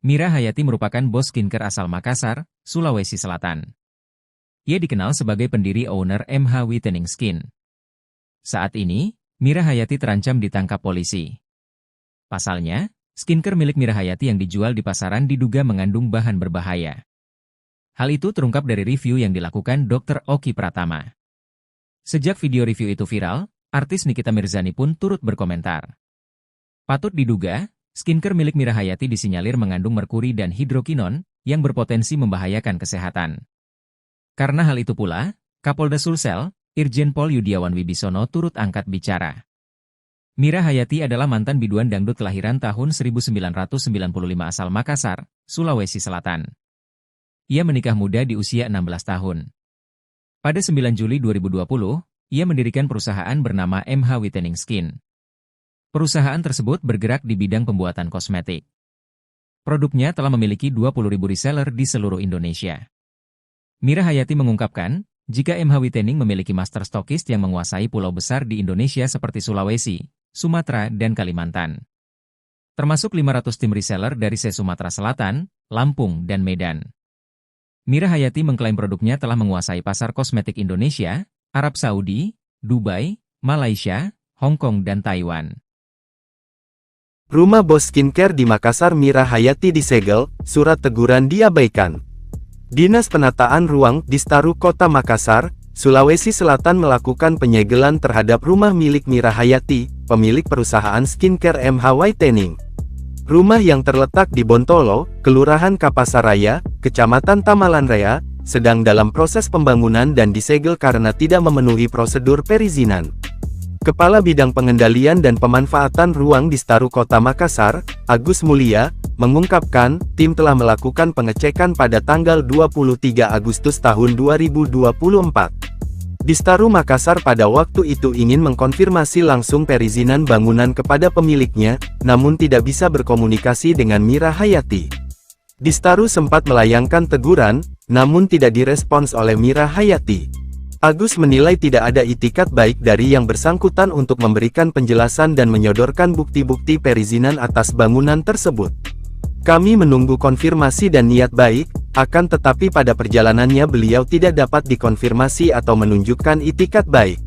Mira Hayati merupakan bos skincare asal Makassar, Sulawesi Selatan. Ia dikenal sebagai pendiri owner MH Whitening Skin. Saat ini, Mira Hayati terancam ditangkap polisi. Pasalnya, skincare milik Mira Hayati yang dijual di pasaran diduga mengandung bahan berbahaya. Hal itu terungkap dari review yang dilakukan Dr. Oki Pratama. Sejak video review itu viral, artis Nikita Mirzani pun turut berkomentar. Patut diduga, skincare milik Mira Hayati disinyalir mengandung merkuri dan hidrokinon yang berpotensi membahayakan kesehatan. Karena hal itu pula, Kapolda Sulsel, Irjen Pol Yudiawan Wibisono turut angkat bicara. Mira Hayati adalah mantan biduan dangdut kelahiran tahun 1995 asal Makassar, Sulawesi Selatan. Ia menikah muda di usia 16 tahun. Pada 9 Juli 2020, ia mendirikan perusahaan bernama MH Whitening Skin. Perusahaan tersebut bergerak di bidang pembuatan kosmetik. Produknya telah memiliki 20.000 reseller di seluruh Indonesia. Mira Hayati mengungkapkan, jika MH Whitening memiliki master stokist yang menguasai pulau besar di Indonesia seperti Sulawesi, Sumatera, dan Kalimantan. Termasuk 500 tim reseller dari Sumatera Selatan, Lampung, dan Medan. Mira Hayati mengklaim produknya telah menguasai pasar kosmetik Indonesia, Arab Saudi, Dubai, Malaysia, Hong Kong, dan Taiwan. Rumah bos skincare di Makassar Mira Hayati disegel, surat teguran diabaikan. Dinas Penataan Ruang Distaru Kota Makassar, Sulawesi Selatan melakukan penyegelan terhadap rumah milik Mira Hayati, pemilik perusahaan skincare MH Whitening. Rumah yang terletak di Bontolo, Kelurahan Kapasaraya, Kecamatan Tamalan Rea, sedang dalam proses pembangunan dan disegel karena tidak memenuhi prosedur perizinan. Kepala Bidang Pengendalian dan Pemanfaatan Ruang Distaru Kota Makassar, Agus Mulia, mengungkapkan, tim telah melakukan pengecekan pada tanggal 23 Agustus tahun 2024. Distaru Makassar pada waktu itu ingin mengkonfirmasi langsung perizinan bangunan kepada pemiliknya, namun tidak bisa berkomunikasi dengan Mira Hayati. Distaru sempat melayangkan teguran, namun tidak direspons oleh Mira Hayati. Agus menilai tidak ada itikat baik dari yang bersangkutan untuk memberikan penjelasan dan menyodorkan bukti-bukti perizinan atas bangunan tersebut. Kami menunggu konfirmasi dan niat baik, akan tetapi pada perjalanannya beliau tidak dapat dikonfirmasi atau menunjukkan itikat baik.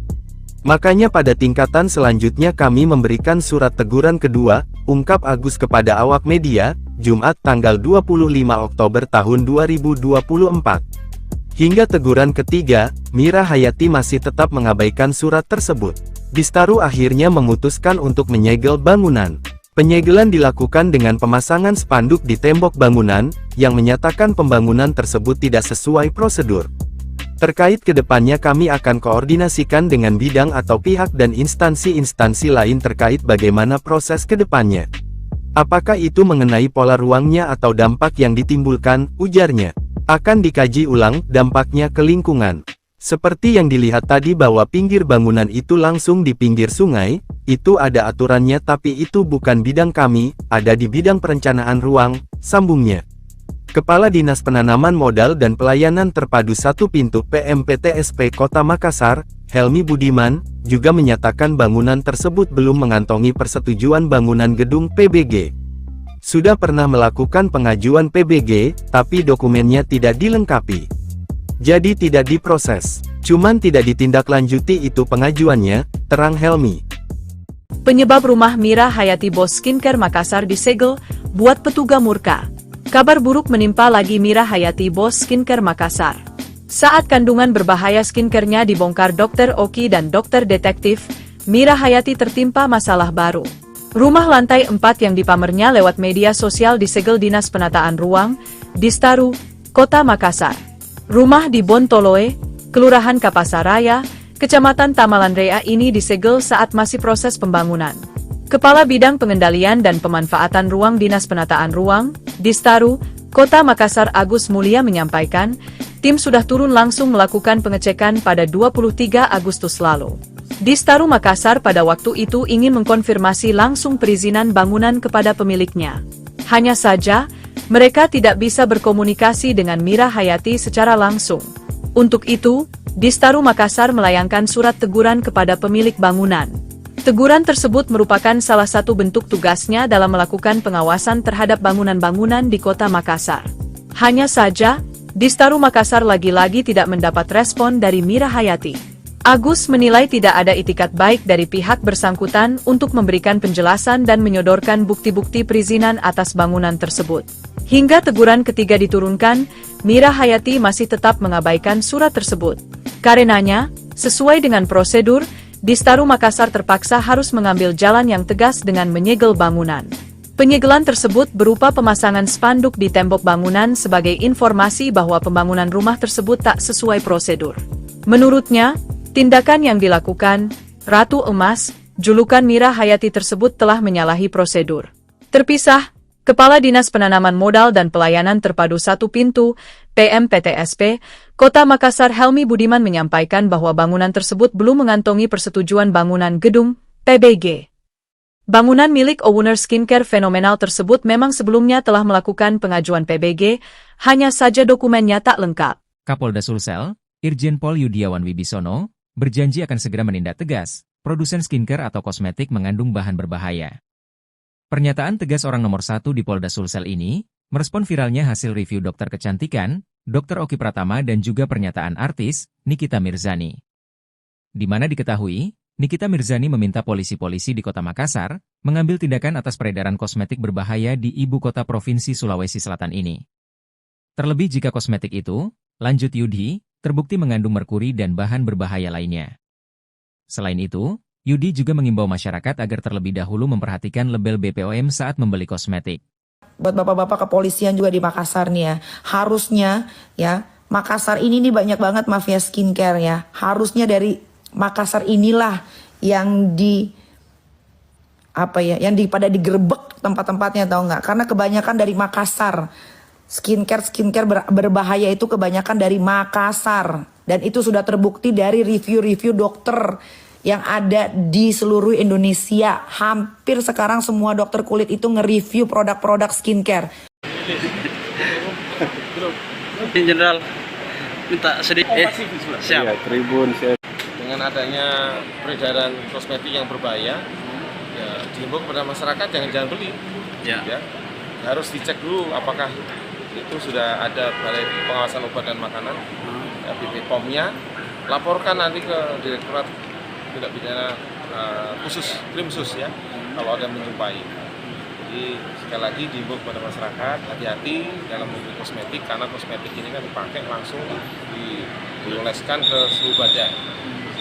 Makanya pada tingkatan selanjutnya kami memberikan surat teguran kedua, ungkap Agus kepada awak media, Jumat tanggal 25 Oktober tahun 2024. Hingga teguran ketiga, Mira Hayati masih tetap mengabaikan surat tersebut. Distaru akhirnya memutuskan untuk menyegel bangunan. Penyegelan dilakukan dengan pemasangan spanduk di tembok bangunan, yang menyatakan pembangunan tersebut tidak sesuai prosedur. Terkait kedepannya kami akan koordinasikan dengan bidang atau pihak dan instansi-instansi lain terkait bagaimana proses kedepannya. Apakah itu mengenai pola ruangnya atau dampak yang ditimbulkan, ujarnya. Akan dikaji ulang dampaknya ke lingkungan. Seperti yang dilihat tadi bahwa pinggir bangunan itu langsung di pinggir sungai, itu ada aturannya tapi itu bukan bidang kami, ada di bidang perencanaan ruang, sambungnya. Kepala Dinas Penanaman Modal dan Pelayanan Terpadu Satu Pintu PMPTSP Kota Makassar, Helmi Budiman, juga menyatakan bangunan tersebut belum mengantongi persetujuan bangunan gedung PBG. Sudah pernah melakukan pengajuan PBG, tapi dokumennya tidak dilengkapi. Jadi tidak diproses. Cuman tidak ditindaklanjuti itu pengajuannya, terang Helmi. Penyebab rumah Mira Hayati Bos Skincare Makassar disegel, buat petugas murka. Kabar buruk menimpa lagi Mira Hayati Bos Skincare Makassar. Saat kandungan berbahaya skincare-nya dibongkar Dokter Oki dan Dokter Detektif, Mira Hayati tertimpa masalah baru. Rumah lantai 4 yang dipamernya lewat media sosial disegel Dinas Penataan Ruang, Distaru, Kota Makassar. Rumah di Bontoloe, Kelurahan Kapasaraya, Kecamatan Tamalan Rea ini disegel saat masih proses pembangunan. Kepala Bidang Pengendalian dan Pemanfaatan Ruang Dinas Penataan Ruang, Distaru, Kota Makassar Agus Mulia menyampaikan, tim sudah turun langsung melakukan pengecekan pada 23 Agustus lalu. Distaru Makassar pada waktu itu ingin mengkonfirmasi langsung perizinan bangunan kepada pemiliknya. Hanya saja, mereka tidak bisa berkomunikasi dengan Mira Hayati secara langsung. Untuk itu, Distaru Makassar melayangkan surat teguran kepada pemilik bangunan. Teguran tersebut merupakan salah satu bentuk tugasnya dalam melakukan pengawasan terhadap bangunan-bangunan di Kota Makassar. Hanya saja, Distaru Makassar lagi-lagi tidak mendapat respon dari Mira Hayati. Agus menilai tidak ada itikat baik dari pihak bersangkutan untuk memberikan penjelasan dan menyodorkan bukti-bukti perizinan atas bangunan tersebut. Hingga teguran ketiga diturunkan, Mira Hayati masih tetap mengabaikan surat tersebut. Karenanya, sesuai dengan prosedur, Distaru Makassar terpaksa harus mengambil jalan yang tegas dengan menyegel bangunan. Penyegelan tersebut berupa pemasangan spanduk di tembok bangunan sebagai informasi bahwa pembangunan rumah tersebut tak sesuai prosedur. Menurutnya, tindakan yang dilakukan, Ratu Emas, julukan Mira Hayati tersebut telah menyalahi prosedur. Terpisah, Kepala Dinas Penanaman Modal dan Pelayanan Terpadu Satu Pintu, PMPTSP, Kota Makassar Helmi Budiman menyampaikan bahwa bangunan tersebut belum mengantongi persetujuan bangunan gedung, PBG. Bangunan milik owner skincare fenomenal tersebut memang sebelumnya telah melakukan pengajuan PBG, hanya saja dokumennya tak lengkap. Kapolda Sulsel, Irjen Pol Yudiawan Wibisono, berjanji akan segera menindak tegas produsen skincare atau kosmetik mengandung bahan berbahaya. Pernyataan tegas orang nomor 1 di Polda Sulsel ini, merespon viralnya hasil review dokter kecantikan, Dr. Oki Pratama dan juga pernyataan artis, Nikita Mirzani. Di mana diketahui, Nikita Mirzani meminta polisi-polisi di Kota Makassar, mengambil tindakan atas peredaran kosmetik berbahaya di ibu kota Provinsi Sulawesi Selatan ini. Terlebih jika kosmetik itu, lanjut Yudi, terbukti mengandung merkuri dan bahan berbahaya lainnya. Selain itu, Yudi juga mengimbau masyarakat agar terlebih dahulu memperhatikan label BPOM saat membeli kosmetik. Buat bapak-bapak kepolisian juga di Makassar nih ya, harusnya ya Makassar ini nih banyak banget mafia skincare ya. Harusnya dari Makassar inilah yang pada digerebek tempat-tempatnya, tahu nggak? Karena kebanyakan dari Makassar. Skincare berbahaya itu kebanyakan dari Makassar. Dan itu sudah terbukti dari review-review dokter yang ada di seluruh Indonesia. Hampir sekarang semua dokter kulit itu nge-review produk-produk skincare. Jenderal minta sedikit. Siap. Ya, Tribun. Dengan adanya peredaran kosmetik yang berbahaya, ya dihimbau kepada masyarakat jangan beli. Ya. Harus dicek dulu apakah itu sudah ada Balai Pengawasan Obat dan Makanan, ya, BPOM-nya, laporkan nanti ke Direktorat Tindak Pidana Krim Sus ya, kalau ada menjumpai. Jadi sekali lagi dihimbau kepada masyarakat hati-hati dalam membeli kosmetik, karena kosmetik ini kan dipakai langsung dioleskan ke seluruh badan,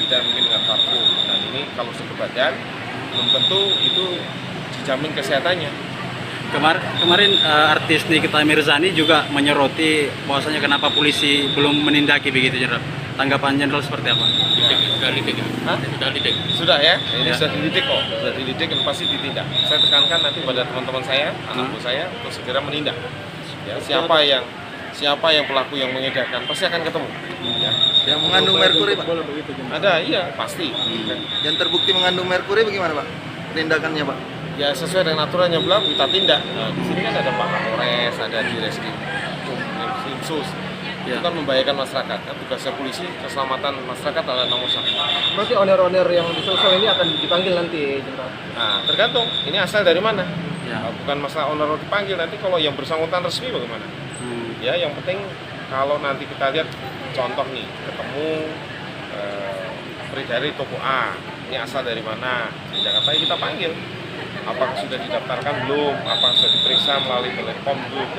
tidak mungkin dengan parfum. Dan ini kalau ke badan belum tentu itu dijamin kesehatannya. Kemarin artis Nikita Mirzani juga menyoroti bahwasanya kenapa polisi belum menindaki begitu, Jenderal. Tanggapan Jenderal seperti apa? Sudah ya, ini sudah dididik kok, sudah dididik dan pasti ditindak. Saya tekankan nanti pada teman-teman saya, anak buah saya untuk segera menindak. Ya, siapa yang pelaku yang mengedarkan pasti akan ketemu. Ya. Yang mengandung merkuri, Pak? Ada, iya pasti. Yang terbukti mengandung merkuri bagaimana, Pak? Penindakannya, Pak? Ya sesuai dengan aturan yang berlaku kita tindak. Nah, di sini kan ada Pak Kapolres, ada di Reskrim Sus. Itu kan membahayakan masyarakat. Kan tugasnya polisi, keselamatan masyarakat adalah nomor satu. Berarti owner-owner yang disosol ini akan dipanggil nanti, Jenderal? Nah, tergantung. Ini asal dari mana? Nah, bukan masalah owner dipanggil. Nanti kalau yang bersangkutan resmi bagaimana? Ya, yang penting kalau nanti kita lihat contoh nih, ketemu peredaran di toko A. Ini asal dari mana? Di Jakarta kita panggil. Apakah sudah didaftarkan belum? Apakah sudah diperiksa melalui Balai POM belum?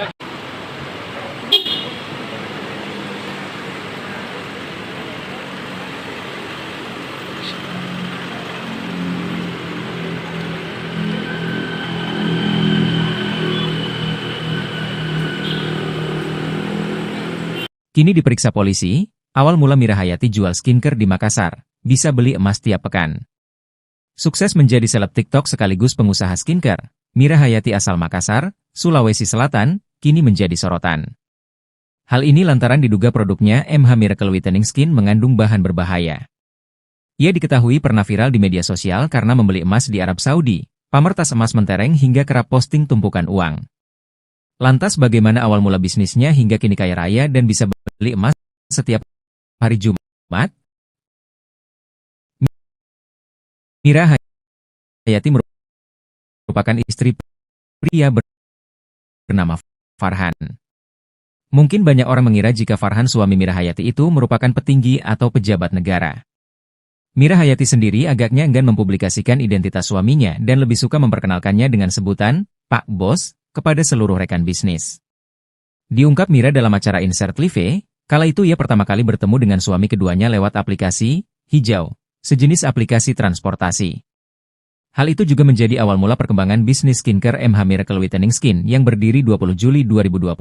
Kini diperiksa polisi, awal mula Mira Hayati jual skincare di Makassar, bisa beli emas tiap pekan. Sukses menjadi seleb TikTok sekaligus pengusaha skincare, Mira Hayati asal Makassar, Sulawesi Selatan, kini menjadi sorotan. Hal ini lantaran diduga produknya MH Miracle Whitening Skin mengandung bahan berbahaya. Ia diketahui pernah viral di media sosial karena membeli emas di Arab Saudi, pamer tas emas mentereng hingga kerap posting tumpukan uang. Lantas bagaimana awal mula bisnisnya hingga kini kaya raya dan bisa beli emas setiap hari Jumat? Mira Hayati merupakan istri pria bernama Farhan. Mungkin banyak orang mengira jika Farhan suami Mira Hayati itu merupakan petinggi atau pejabat negara. Mira Hayati sendiri agaknya enggan mempublikasikan identitas suaminya dan lebih suka memperkenalkannya dengan sebutan Pak Bos kepada seluruh rekan bisnis. Diungkap Mira dalam acara Insert Live, kala itu ia pertama kali bertemu dengan suami keduanya lewat aplikasi Hijau, sejenis aplikasi transportasi. Hal itu juga menjadi awal mula perkembangan bisnis skincare MH Miracle Whitening Skin yang berdiri 20 Juli 2020.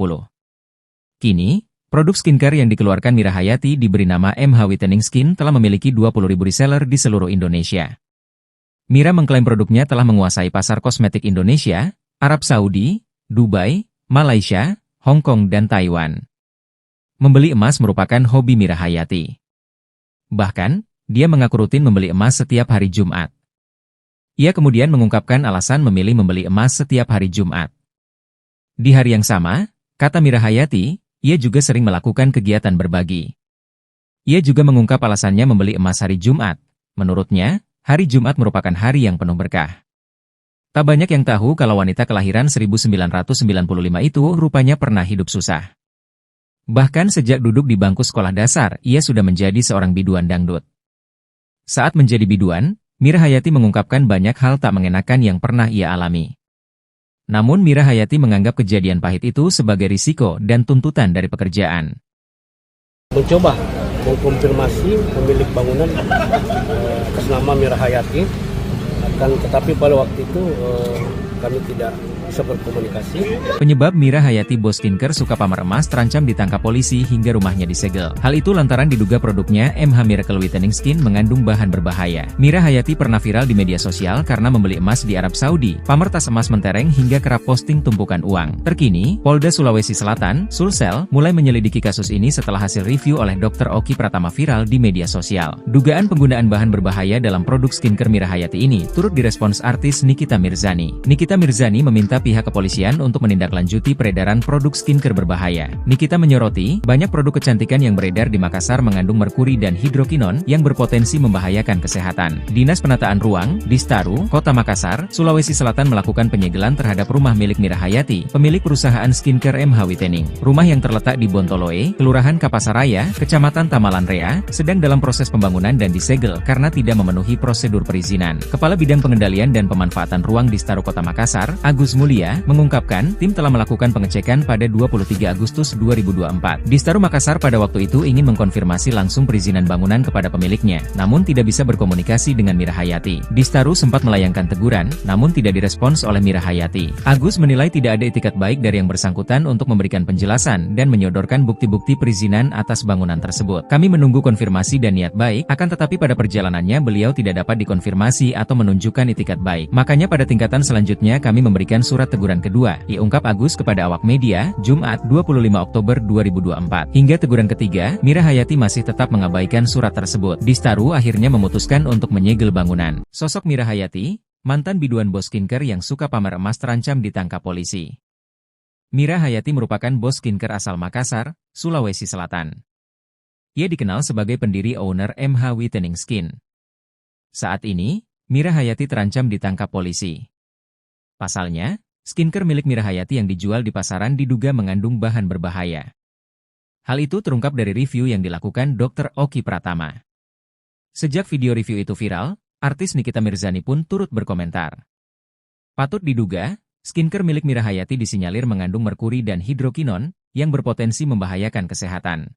Kini, produk skincare yang dikeluarkan Mira Hayati diberi nama MH Whitening Skin telah memiliki 20.000 reseller di seluruh Indonesia. Mira mengklaim produknya telah menguasai pasar kosmetik Indonesia, Arab Saudi, Dubai, Malaysia, Hong Kong dan Taiwan. Membeli emas merupakan hobi Mira Hayati. Bahkan, dia mengaku rutin membeli emas setiap hari Jumat. Ia kemudian mengungkapkan alasan memilih membeli emas setiap hari Jumat. Di hari yang sama, kata Mira Hayati, ia juga sering melakukan kegiatan berbagi. Ia juga mengungkap alasannya membeli emas hari Jumat. Menurutnya, hari Jumat merupakan hari yang penuh berkah. Tak banyak yang tahu kalau wanita kelahiran 1995 itu rupanya pernah hidup susah. Bahkan sejak duduk di bangku sekolah dasar, ia sudah menjadi seorang biduan dangdut. Saat menjadi biduan, Mira Hayati mengungkapkan banyak hal tak mengenakan yang pernah ia alami. Namun Mira Hayati menganggap kejadian pahit itu sebagai risiko dan tuntutan dari pekerjaan. Mencoba mengkonfirmasi pemilik bangunan atas nama Mira Hayati, tetapi pada waktu itu kami tidak bisa berkomunikasi. Penyebab Mira Hayati bos skincare suka pamer emas terancam ditangkap polisi hingga rumahnya disegel. Hal itu lantaran diduga produknya MH Miracle Whitening Skin mengandung bahan berbahaya. Mira Hayati pernah viral di media sosial karena membeli emas di Arab Saudi, pamer tas emas mentereng hingga kerap posting tumpukan uang. Terkini, Polda Sulawesi Selatan, Sulsel, mulai menyelidiki kasus ini setelah hasil review oleh Dr. Oki Pratama viral di media sosial. Dugaan penggunaan bahan berbahaya dalam produk skincare Mira Hayati ini turut direspons artis Nikita Mirzani. Nikita Mirzani meminta pihak kepolisian untuk menindaklanjuti peredaran produk skincare berbahaya. Nikita menyoroti, banyak produk kecantikan yang beredar di Makassar mengandung merkuri dan hidrokinon yang berpotensi membahayakan kesehatan. Dinas Penataan Ruang, Distaru, Kota Makassar, Sulawesi Selatan melakukan penyegelan terhadap rumah milik Mira Hayati, pemilik perusahaan skincare MH Whitening. Rumah yang terletak di Bontoloe, Kelurahan Kapasaraya, Kecamatan Tamalanrea, sedang dalam proses pembangunan dan disegel karena tidak memenuhi prosedur perizinan. Kepala Bidang Pengendalian dan Pemanfaatan Ruang Distaru Kota Makassar, Agus Mulia, mengungkapkan tim telah melakukan pengecekan pada 23 Agustus 2024. Distaru Makassar pada waktu itu ingin mengkonfirmasi langsung perizinan bangunan kepada pemiliknya, namun tidak bisa berkomunikasi dengan Mira Hayati. Distaru sempat melayangkan teguran, namun tidak direspons oleh Mira Hayati. Agus menilai tidak ada etikat baik dari yang bersangkutan untuk memberikan penjelasan dan menyodorkan bukti-bukti perizinan atas bangunan tersebut. Kami menunggu konfirmasi dan niat baik, akan tetapi pada perjalanannya beliau tidak dapat dikonfirmasi atau menunjukkan etikat baik. Makanya pada tingkatan selanjutnya kami memberikan surat teguran kedua, diungkap Agus kepada awak media, Jumat 25 Oktober 2024. Hingga teguran ketiga, Mira Hayati masih tetap mengabaikan surat tersebut. Distaru akhirnya memutuskan untuk menyegel bangunan. Sosok Mira Hayati, mantan biduan bos skincare yang suka pamer emas terancam ditangkap polisi. Mira Hayati merupakan bos skincare asal Makassar, Sulawesi Selatan. Ia dikenal sebagai pendiri owner MH Whitening Skin. Saat ini, Mira Hayati terancam ditangkap polisi. Pasalnya, skincare milik Mira Hayati yang dijual di pasaran diduga mengandung bahan berbahaya. Hal itu terungkap dari review yang dilakukan Dr. Oki Pratama. Sejak video review itu viral, artis Nikita Mirzani pun turut berkomentar. Patut diduga, skincare milik Mira Hayati disinyalir mengandung merkuri dan hidrokinon yang berpotensi membahayakan kesehatan.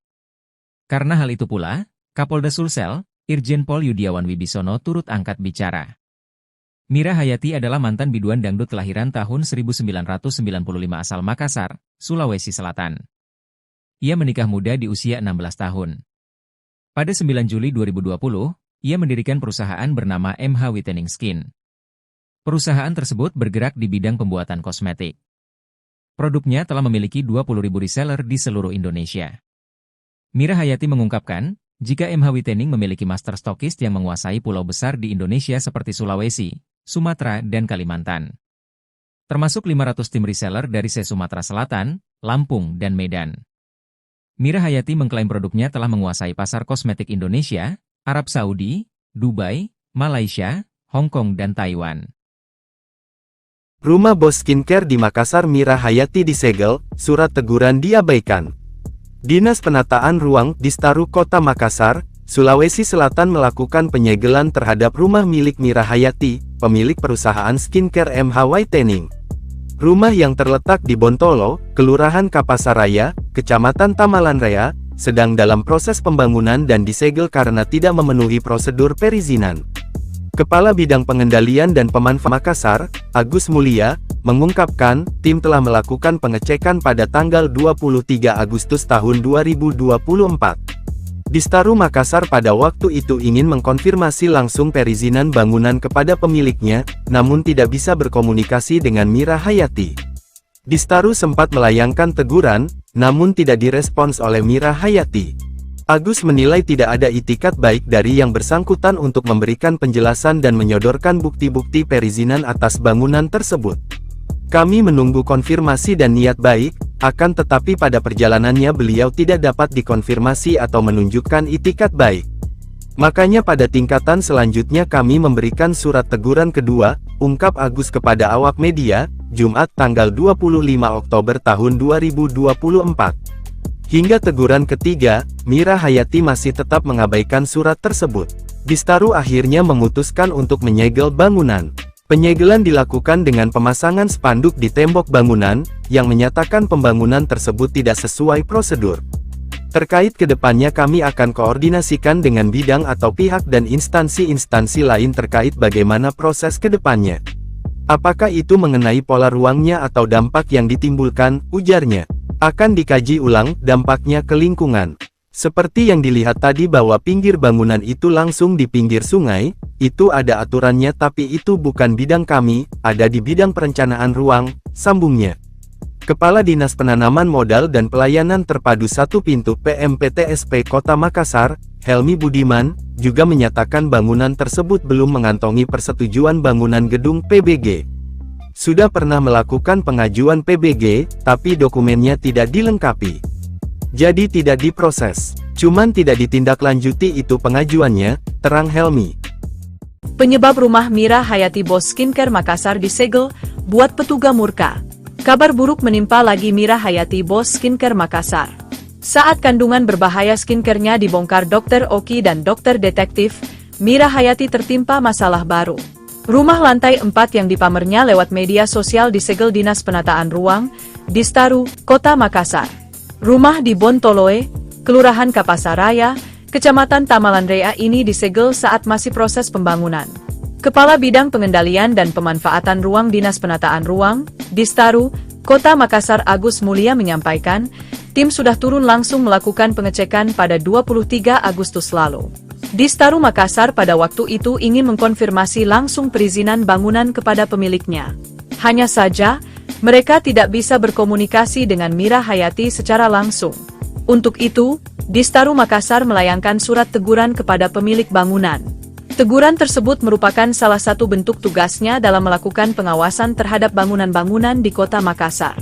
Karena hal itu pula, Kapolda Sulsel, Irjen Pol Yudiawan Wibisono turut angkat bicara. Mira Hayati adalah mantan biduan dangdut kelahiran tahun 1995 asal Makassar, Sulawesi Selatan. Ia menikah muda di usia 16 tahun. Pada 9 Juli 2020, ia mendirikan perusahaan bernama MH Whitening Skin. Perusahaan tersebut bergerak di bidang pembuatan kosmetik. Produknya telah memiliki 20.000 reseller di seluruh Indonesia. Mira Hayati mengungkapkan, jika MH Whitening memiliki master stokist yang menguasai pulau besar di Indonesia seperti Sulawesi, Sumatera, dan Kalimantan. Termasuk 500 tim reseller dari Sumatera Selatan, Lampung, dan Medan. Mira Hayati mengklaim produknya telah menguasai pasar kosmetik Indonesia, Arab Saudi, Dubai, Malaysia, Hong Kong, dan Taiwan. Rumah bos skincare di Makassar Mira Hayati disegel, surat teguran diabaikan. Dinas Penataan Ruang Distaru Kota Makassar, Sulawesi Selatan melakukan penyegelan terhadap rumah milik Mira Hayati, pemilik perusahaan skincare MH Whitening. Rumah yang terletak di Bontolo, Kelurahan Kapasaraya, Kecamatan Tamalanrea, sedang dalam proses pembangunan dan disegel karena tidak memenuhi prosedur perizinan. Kepala Bidang Pengendalian dan Pemanfaatan Makassar, Agus Mulia, mengungkapkan, tim telah melakukan pengecekan pada tanggal 23 Agustus tahun 2024. Distaru Makassar pada waktu itu ingin mengkonfirmasi langsung perizinan bangunan kepada pemiliknya, namun tidak bisa berkomunikasi dengan Mira Hayati. Distaru sempat melayangkan teguran, namun tidak direspons oleh Mira Hayati. Agus menilai tidak ada itikat baik dari yang bersangkutan untuk memberikan penjelasan dan menyodorkan bukti-bukti perizinan atas bangunan tersebut. Kami menunggu konfirmasi dan niat baik, akan tetapi pada perjalanannya beliau tidak dapat dikonfirmasi atau menunjukkan itikat baik. Makanya pada tingkatan selanjutnya kami memberikan surat teguran kedua, ungkap Agus kepada awak media, Jumat tanggal 25 Oktober tahun 2024. Hingga teguran ketiga, Mira Hayati masih tetap mengabaikan surat tersebut. Distaru akhirnya memutuskan untuk menyegel bangunan. Penyegelan dilakukan dengan pemasangan spanduk di tembok bangunan, yang menyatakan pembangunan tersebut tidak sesuai prosedur. Terkait kedepannya kami akan koordinasikan dengan bidang atau pihak dan instansi-instansi lain terkait bagaimana proses kedepannya. Apakah itu mengenai pola ruangnya atau dampak yang ditimbulkan, ujarnya. Akan dikaji ulang dampaknya ke lingkungan. Seperti yang dilihat tadi bahwa pinggir bangunan itu langsung di pinggir sungai, itu ada aturannya tapi itu bukan bidang kami, ada di bidang perencanaan ruang, sambungnya. Kepala Dinas Penanaman Modal dan Pelayanan Terpadu Satu Pintu PMPTSP Kota Makassar, Helmi Budiman, juga menyatakan bangunan tersebut belum mengantongi persetujuan bangunan gedung PBG. Sudah pernah melakukan pengajuan PBG, tapi dokumennya tidak dilengkapi. Jadi tidak diproses, cuman tidak ditindaklanjuti itu pengajuannya, terang Helmi. Penyebab rumah Mira Hayati Bos Skincare Makassar disegel, buat petugas murka. Kabar buruk menimpa lagi Mira Hayati Bos Skincare Makassar. Saat kandungan berbahaya skincare-nya dibongkar Dr. Oki dan Dr. Detektif, Mira Hayati tertimpa masalah baru. Rumah lantai 4 yang dipamernya lewat media sosial disegel Dinas Penataan Ruang, Distaru, Kota Makassar. Rumah di Bontoloe, Kelurahan Kapasaraya, Kecamatan Tamalan Rea ini disegel saat masih proses pembangunan. Kepala Bidang Pengendalian dan Pemanfaatan Ruang Dinas Penataan Ruang, Distaru, Kota Makassar Agus Mulia menyampaikan, tim sudah turun langsung melakukan pengecekan pada 23 Agustus lalu. Distaru Makassar pada waktu itu ingin mengkonfirmasi langsung perizinan bangunan kepada pemiliknya. Hanya saja, mereka tidak bisa berkomunikasi dengan Mira Hayati secara langsung. Untuk itu, Distaru Makassar melayangkan surat teguran kepada pemilik bangunan. Teguran tersebut merupakan salah satu bentuk tugasnya dalam melakukan pengawasan terhadap bangunan-bangunan di Kota Makassar.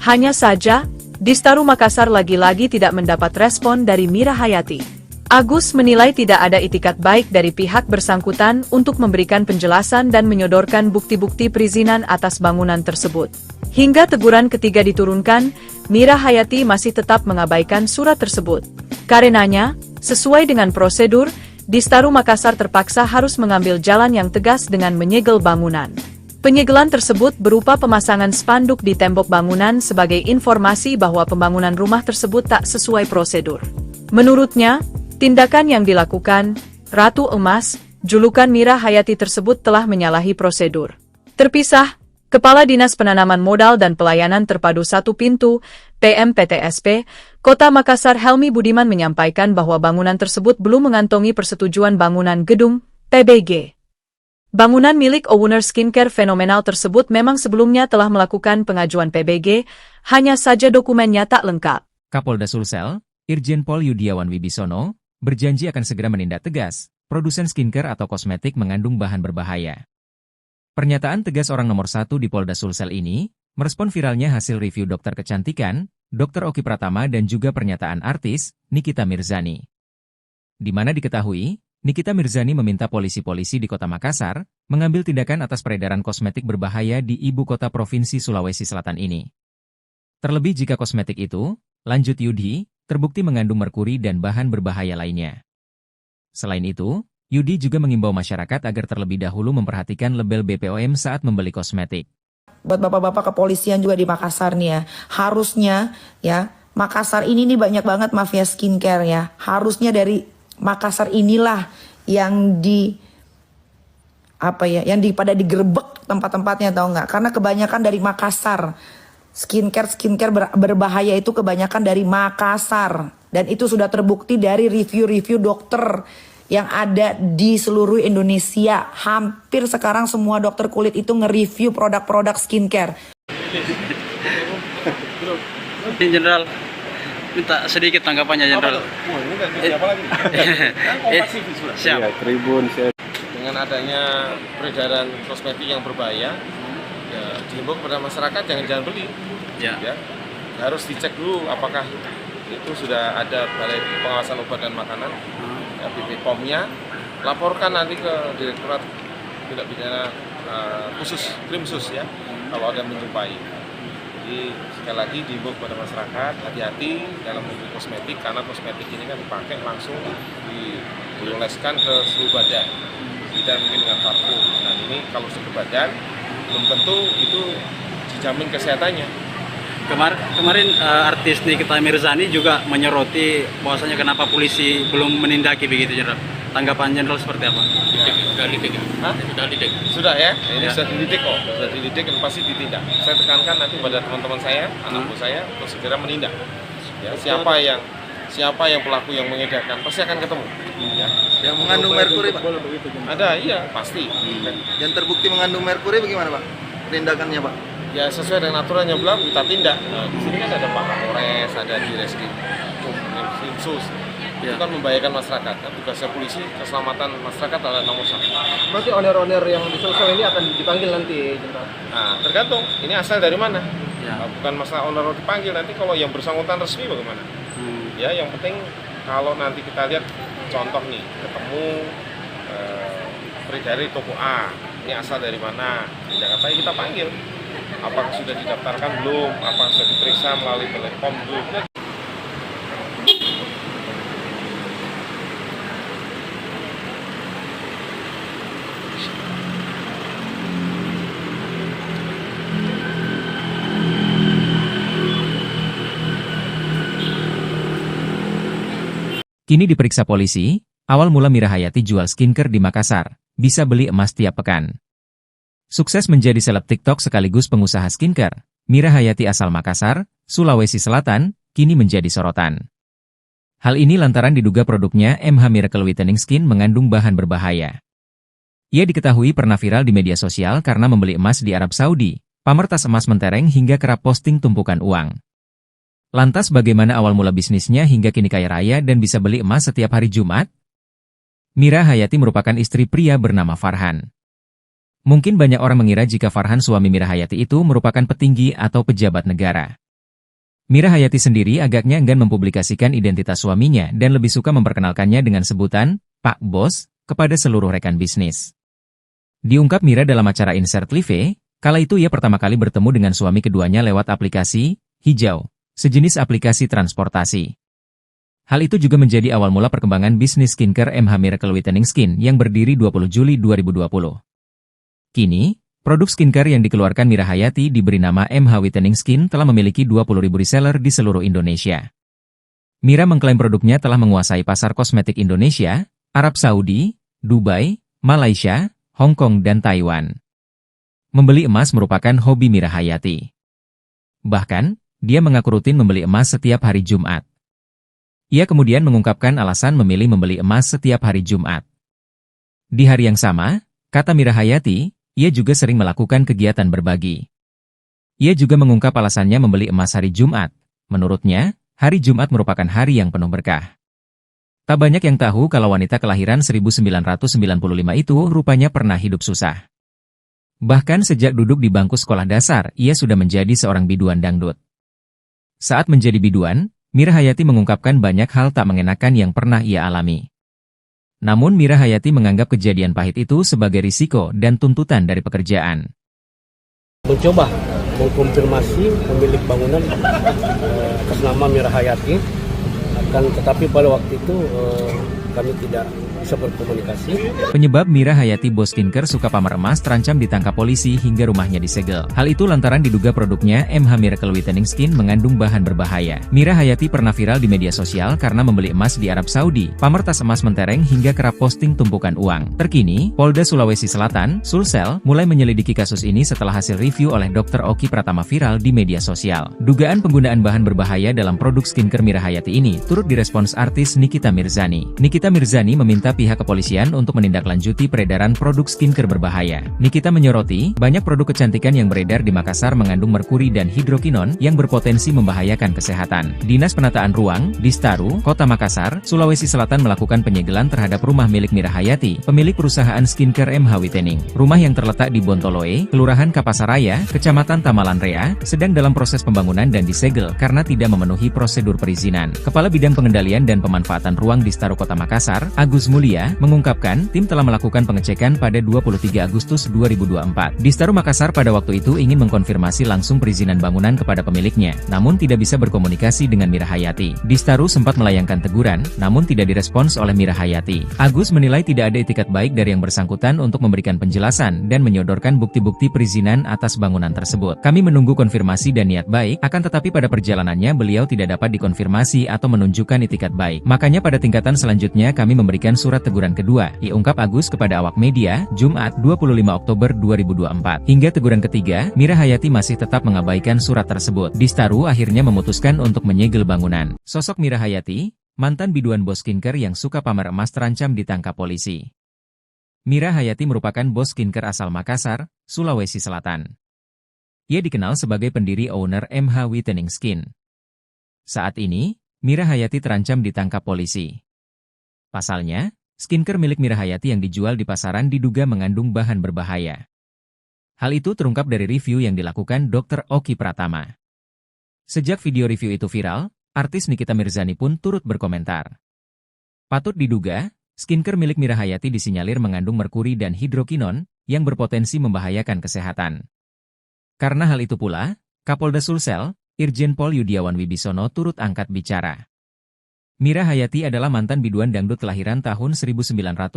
Hanya saja, Distaru Makassar lagi-lagi tidak mendapat respon dari Mira Hayati. Agus menilai tidak ada itikat baik dari pihak bersangkutan untuk memberikan penjelasan dan menyodorkan bukti-bukti perizinan atas bangunan tersebut. Hingga teguran ketiga diturunkan, Mira Hayati masih tetap mengabaikan surat tersebut. Karenanya, sesuai dengan prosedur, Distaru Makassar terpaksa harus mengambil jalan yang tegas dengan menyegel bangunan. Penyegelan tersebut berupa pemasangan spanduk di tembok bangunan sebagai informasi bahwa pembangunan rumah tersebut tak sesuai prosedur. Menurutnya, tindakan yang dilakukan, Ratu Emas, julukan Mira Hayati tersebut telah menyalahi prosedur. Terpisah, Kepala Dinas Penanaman Modal dan Pelayanan Terpadu Satu Pintu, PMPTSP, Kota Makassar Helmi Budiman menyampaikan bahwa bangunan tersebut belum mengantongi persetujuan bangunan gedung, PBG. Bangunan milik owner skincare fenomenal tersebut memang sebelumnya telah melakukan pengajuan PBG, hanya saja dokumennya tak lengkap. Kapolda Sulsel, Irjen Pol Yudiawan Wibisono, berjanji akan segera menindak tegas produsen skincare atau kosmetik mengandung bahan berbahaya. Pernyataan tegas orang nomor 1 di Polda Sulsel ini, merespon viralnya hasil review dokter kecantikan, Dr. Oki Pratama dan juga pernyataan artis, Nikita Mirzani. Di mana diketahui, Nikita Mirzani meminta polisi-polisi di Kota Makassar, mengambil tindakan atas peredaran kosmetik berbahaya di ibu kota Provinsi Sulawesi Selatan ini. Terlebih jika kosmetik itu, lanjut Yudi, terbukti mengandung merkuri dan bahan berbahaya lainnya. Selain itu, Yudi juga mengimbau masyarakat agar terlebih dahulu memperhatikan label BPOM saat membeli kosmetik. Buat bapak-bapak kepolisian juga di Makassar nih ya, harusnya ya, Makassar ini nih banyak banget mafia skincare ya. Harusnya dari Makassar inilah yang pada digerebek tempat-tempatnya, tahu nggak? Karena kebanyakan dari Makassar. Skincare berbahaya itu kebanyakan dari Makassar. Dan itu sudah terbukti dari review-review dokter yang ada di seluruh Indonesia. Hampir sekarang semua dokter kulit itu nge-review produk-produk skincare. Jenderal, minta sedikit tanggapannya Jenderal. Siapa lagi? Siap. Tribun, Dengan adanya peredaran kosmetik yang berbahaya, ya, dihimbau kepada masyarakat jangan beli. Ya, harus dicek dulu apakah itu sudah ada Balai Pengawasan Obat dan Makanan, ya, BPOM-nya, laporkan nanti ke Direktorat Tindak Pidana Krim-Sus ya, kalau ada menjumpai. Jadi sekali lagi dihimbau kepada masyarakat hati-hati dalam membeli kosmetik, karena kosmetik ini kan dipakai langsung dioleskan ke seluruh badan, tidak mungkin dengan parfum. Dan ini kalau ke badan belum tentu itu dijamin kesehatannya. Kemarin artis Nikita Mirzani juga menyoroti bahwasanya kenapa polisi belum menindaki begitu, Jenderal. Tanggapan Jenderal seperti apa? Sudah ya, ini sudah dididik kok, sudah dididik dan pasti ditindak. Saya tekankan nanti pada teman-teman saya, anak buah saya untuk segera menindak. Ya, siapa yang pelaku yang mengedarkan pasti akan ketemu. Ya. Yang mengandung merkuri, Pak? Ada, iya pasti. Yang terbukti mengandung merkuri bagaimana, Pak? Penindakannya, Pak? Ya sesuai dengan aturan yang berlaku kita tindak. Nah, di sini kan ada Pak Kapolres, ada di Reskrim Sus. Itu kan membahayakan masyarakat. Kan tugasnya polisi, keselamatan masyarakat adalah nomor satu. Berarti owner-owner yang disosol ini akan dipanggil nanti, Jenderal? Nah, tergantung. Ini asal dari mana? Nah, bukan masalah owner dipanggil, nanti kalau yang bersangkutan resmi bagaimana? Ya, yang penting kalau nanti kita lihat contoh nih, ketemu peredaran toko A, ini asal dari mana? Di Jakarta kita panggil. Apakah sudah didaftarkan belum? Apakah sudah diperiksa melalui Telekom belum? Kini diperiksa polisi, awal mula Mira Hayati jual skincare di Makassar, bisa beli emas tiap pekan. Sukses menjadi seleb TikTok sekaligus pengusaha skincare, Mira Hayati asal Makassar, Sulawesi Selatan, kini menjadi sorotan. Hal ini lantaran diduga produknya MH Miracle Whitening Skin mengandung bahan berbahaya. Ia diketahui pernah viral di media sosial karena membeli emas di Arab Saudi, pamer tas emas mentereng hingga kerap posting tumpukan uang. Lantas bagaimana awal mula bisnisnya hingga kini kaya raya dan bisa beli emas setiap hari Jumat? Mira Hayati merupakan istri pria bernama Farhan. Mungkin banyak orang mengira jika Farhan suami Mira Hayati itu merupakan petinggi atau pejabat negara. Mira Hayati sendiri agaknya enggan mempublikasikan identitas suaminya dan lebih suka memperkenalkannya dengan sebutan Pak Bos kepada seluruh rekan bisnis. Diungkap Mira dalam acara Insert Live, kala itu ia pertama kali bertemu dengan suami keduanya lewat aplikasi Hijau, sejenis aplikasi transportasi. Hal itu juga menjadi awal mula perkembangan bisnis skincare MH Miracle Whitening Skin yang berdiri 20 Juli 2020. Kini, produk skincare yang dikeluarkan Mira Hayati diberi nama MH Whitening Skin telah memiliki 20.000 reseller di seluruh Indonesia. Mira mengklaim produknya telah menguasai pasar kosmetik Indonesia, Arab Saudi, Dubai, Malaysia, Hong Kong dan Taiwan. Membeli emas merupakan hobi Mira Hayati. Bahkan, dia mengaku rutin membeli emas setiap hari Jumat. Ia kemudian mengungkapkan alasan memilih membeli emas setiap hari Jumat. Di hari yang sama, kata Mira Hayati, ia juga sering melakukan kegiatan berbagi. Ia juga mengungkap alasannya membeli emas hari Jumat. Menurutnya, hari Jumat merupakan hari yang penuh berkah. Tak banyak yang tahu kalau wanita kelahiran 1995 itu rupanya pernah hidup susah. Bahkan sejak duduk di bangku sekolah dasar, ia sudah menjadi seorang biduan dangdut. Saat menjadi biduan, Mira Hayati mengungkapkan banyak hal tak mengenakan yang pernah ia alami. Namun Mira Hayati menganggap kejadian pahit itu sebagai risiko dan tuntutan dari pekerjaan. Mencoba mengkonfirmasi pemilik bangunan atas nama Mira Hayati, tetapi pada waktu itu kami tidak bisa berkomunikasi. Penyebab Mira Hayati bos skincare suka pamer emas terancam ditangkap polisi hingga rumahnya disegel. Hal itu lantaran diduga produknya MH Miracle Whitening Skin mengandung bahan berbahaya. Mira Hayati pernah viral di media sosial karena membeli emas di Arab Saudi, pamer tas emas mentereng hingga kerap posting tumpukan uang. Terkini, Polda Sulawesi Selatan, Sulsel, mulai menyelidiki kasus ini setelah hasil review oleh Dr. Oki Pratama viral di media sosial. Dugaan penggunaan bahan berbahaya dalam produk skincare Mira Hayati ini turut direspons artis Nikita Mirzani. Nikita Mirzani meminta pihak kepolisian untuk menindaklanjuti peredaran produk skincare berbahaya. Nikita menyoroti, banyak produk kecantikan yang beredar di Makassar mengandung merkuri dan hidrokinon yang berpotensi membahayakan kesehatan. Dinas Penataan Ruang, Distaru, Kota Makassar, Sulawesi Selatan melakukan penyegelan terhadap rumah milik Mira Hayati, pemilik perusahaan skincare MH Whitening. Rumah yang terletak di Bontoloe, Kelurahan Kapasaraya, Kecamatan Tamalanrea, sedang dalam proses pembangunan dan disegel karena tidak memenuhi prosedur perizinan. Kepala Bidang Pengendalian dan Pemanfaatan Ruang Distaru Kota Makassar, Agus Mulia, mengungkapkan tim telah melakukan pengecekan pada 23 Agustus 2024. Distaru Makassar pada waktu itu ingin mengkonfirmasi langsung perizinan bangunan kepada pemiliknya, namun tidak bisa berkomunikasi dengan Mira Hayati. Distaru sempat melayangkan teguran, namun tidak direspons oleh Mira Hayati. Agus menilai tidak ada itikat baik dari yang bersangkutan untuk memberikan penjelasan dan menyodorkan bukti-bukti perizinan atas bangunan tersebut. Kami menunggu konfirmasi dan niat baik, akan tetapi pada perjalanannya beliau tidak dapat dikonfirmasi atau menunjukkan itikat baik. Makanya pada tingkatan selanjutnya akhirnya kami memberikan surat teguran kedua, ungkap Agus kepada awak media, Jumat 25 Oktober 2024. Hingga teguran ketiga, Mira Hayati masih tetap mengabaikan surat tersebut. Distaru akhirnya memutuskan untuk menyegel bangunan. Sosok Mira Hayati, mantan biduan bos skincare yang suka pamer emas terancam ditangkap polisi. Mira Hayati merupakan bos skincare asal Makassar, Sulawesi Selatan. Ia dikenal sebagai pendiri owner MH Whitening Skin. Saat ini, Mira Hayati terancam ditangkap polisi. Pasalnya, skincare milik Mira Hayati yang dijual di pasaran diduga mengandung bahan berbahaya. Hal itu terungkap dari review yang dilakukan Dr. Oki Pratama. Sejak video review itu viral, artis Nikita Mirzani pun turut berkomentar. Patut diduga, skincare milik Mira Hayati disinyalir mengandung merkuri dan hidrokinon yang berpotensi membahayakan kesehatan. Karena hal itu pula, Kapolda Sulsel, Irjen Pol Yudiawan Wibisono turut angkat bicara. Mira Hayati adalah mantan biduan dangdut kelahiran tahun 1995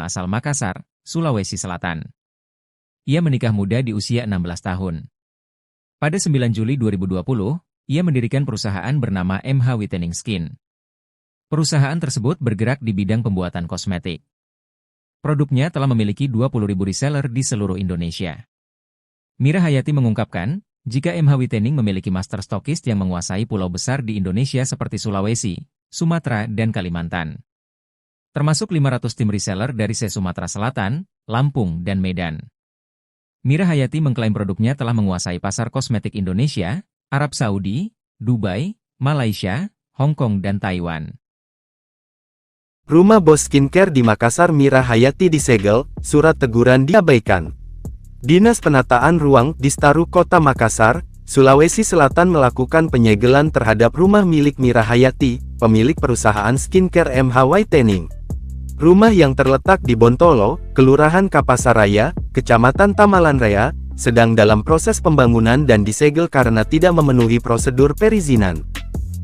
asal Makassar, Sulawesi Selatan. Ia menikah muda di usia 16 tahun. Pada 9 Juli 2020, ia mendirikan perusahaan bernama MH Whitening Skin. Perusahaan tersebut bergerak di bidang pembuatan kosmetik. Produknya telah memiliki 20.000 reseller di seluruh Indonesia. Mira Hayati mengungkapkan, jika MH Whitening memiliki master stokist yang menguasai pulau besar di Indonesia seperti Sulawesi, Sumatera, dan Kalimantan. Termasuk 500 tim reseller dari Sumatera Selatan, Lampung, dan Medan. Mira Hayati mengklaim produknya telah menguasai pasar kosmetik Indonesia, Arab Saudi, Dubai, Malaysia, Hong Kong, dan Taiwan. Rumah bos skincare di Makassar Mira Hayati disegel, surat teguran diabaikan. Dinas Penataan Ruang Distaru Kota Makassar, Sulawesi Selatan melakukan penyegelan terhadap rumah milik Mira Hayati, pemilik perusahaan skincare MH Whitening. Rumah yang terletak di Bontolo, Kelurahan Kapasaraya, Kecamatan Tamalanraya, sedang dalam proses pembangunan dan disegel karena tidak memenuhi prosedur perizinan.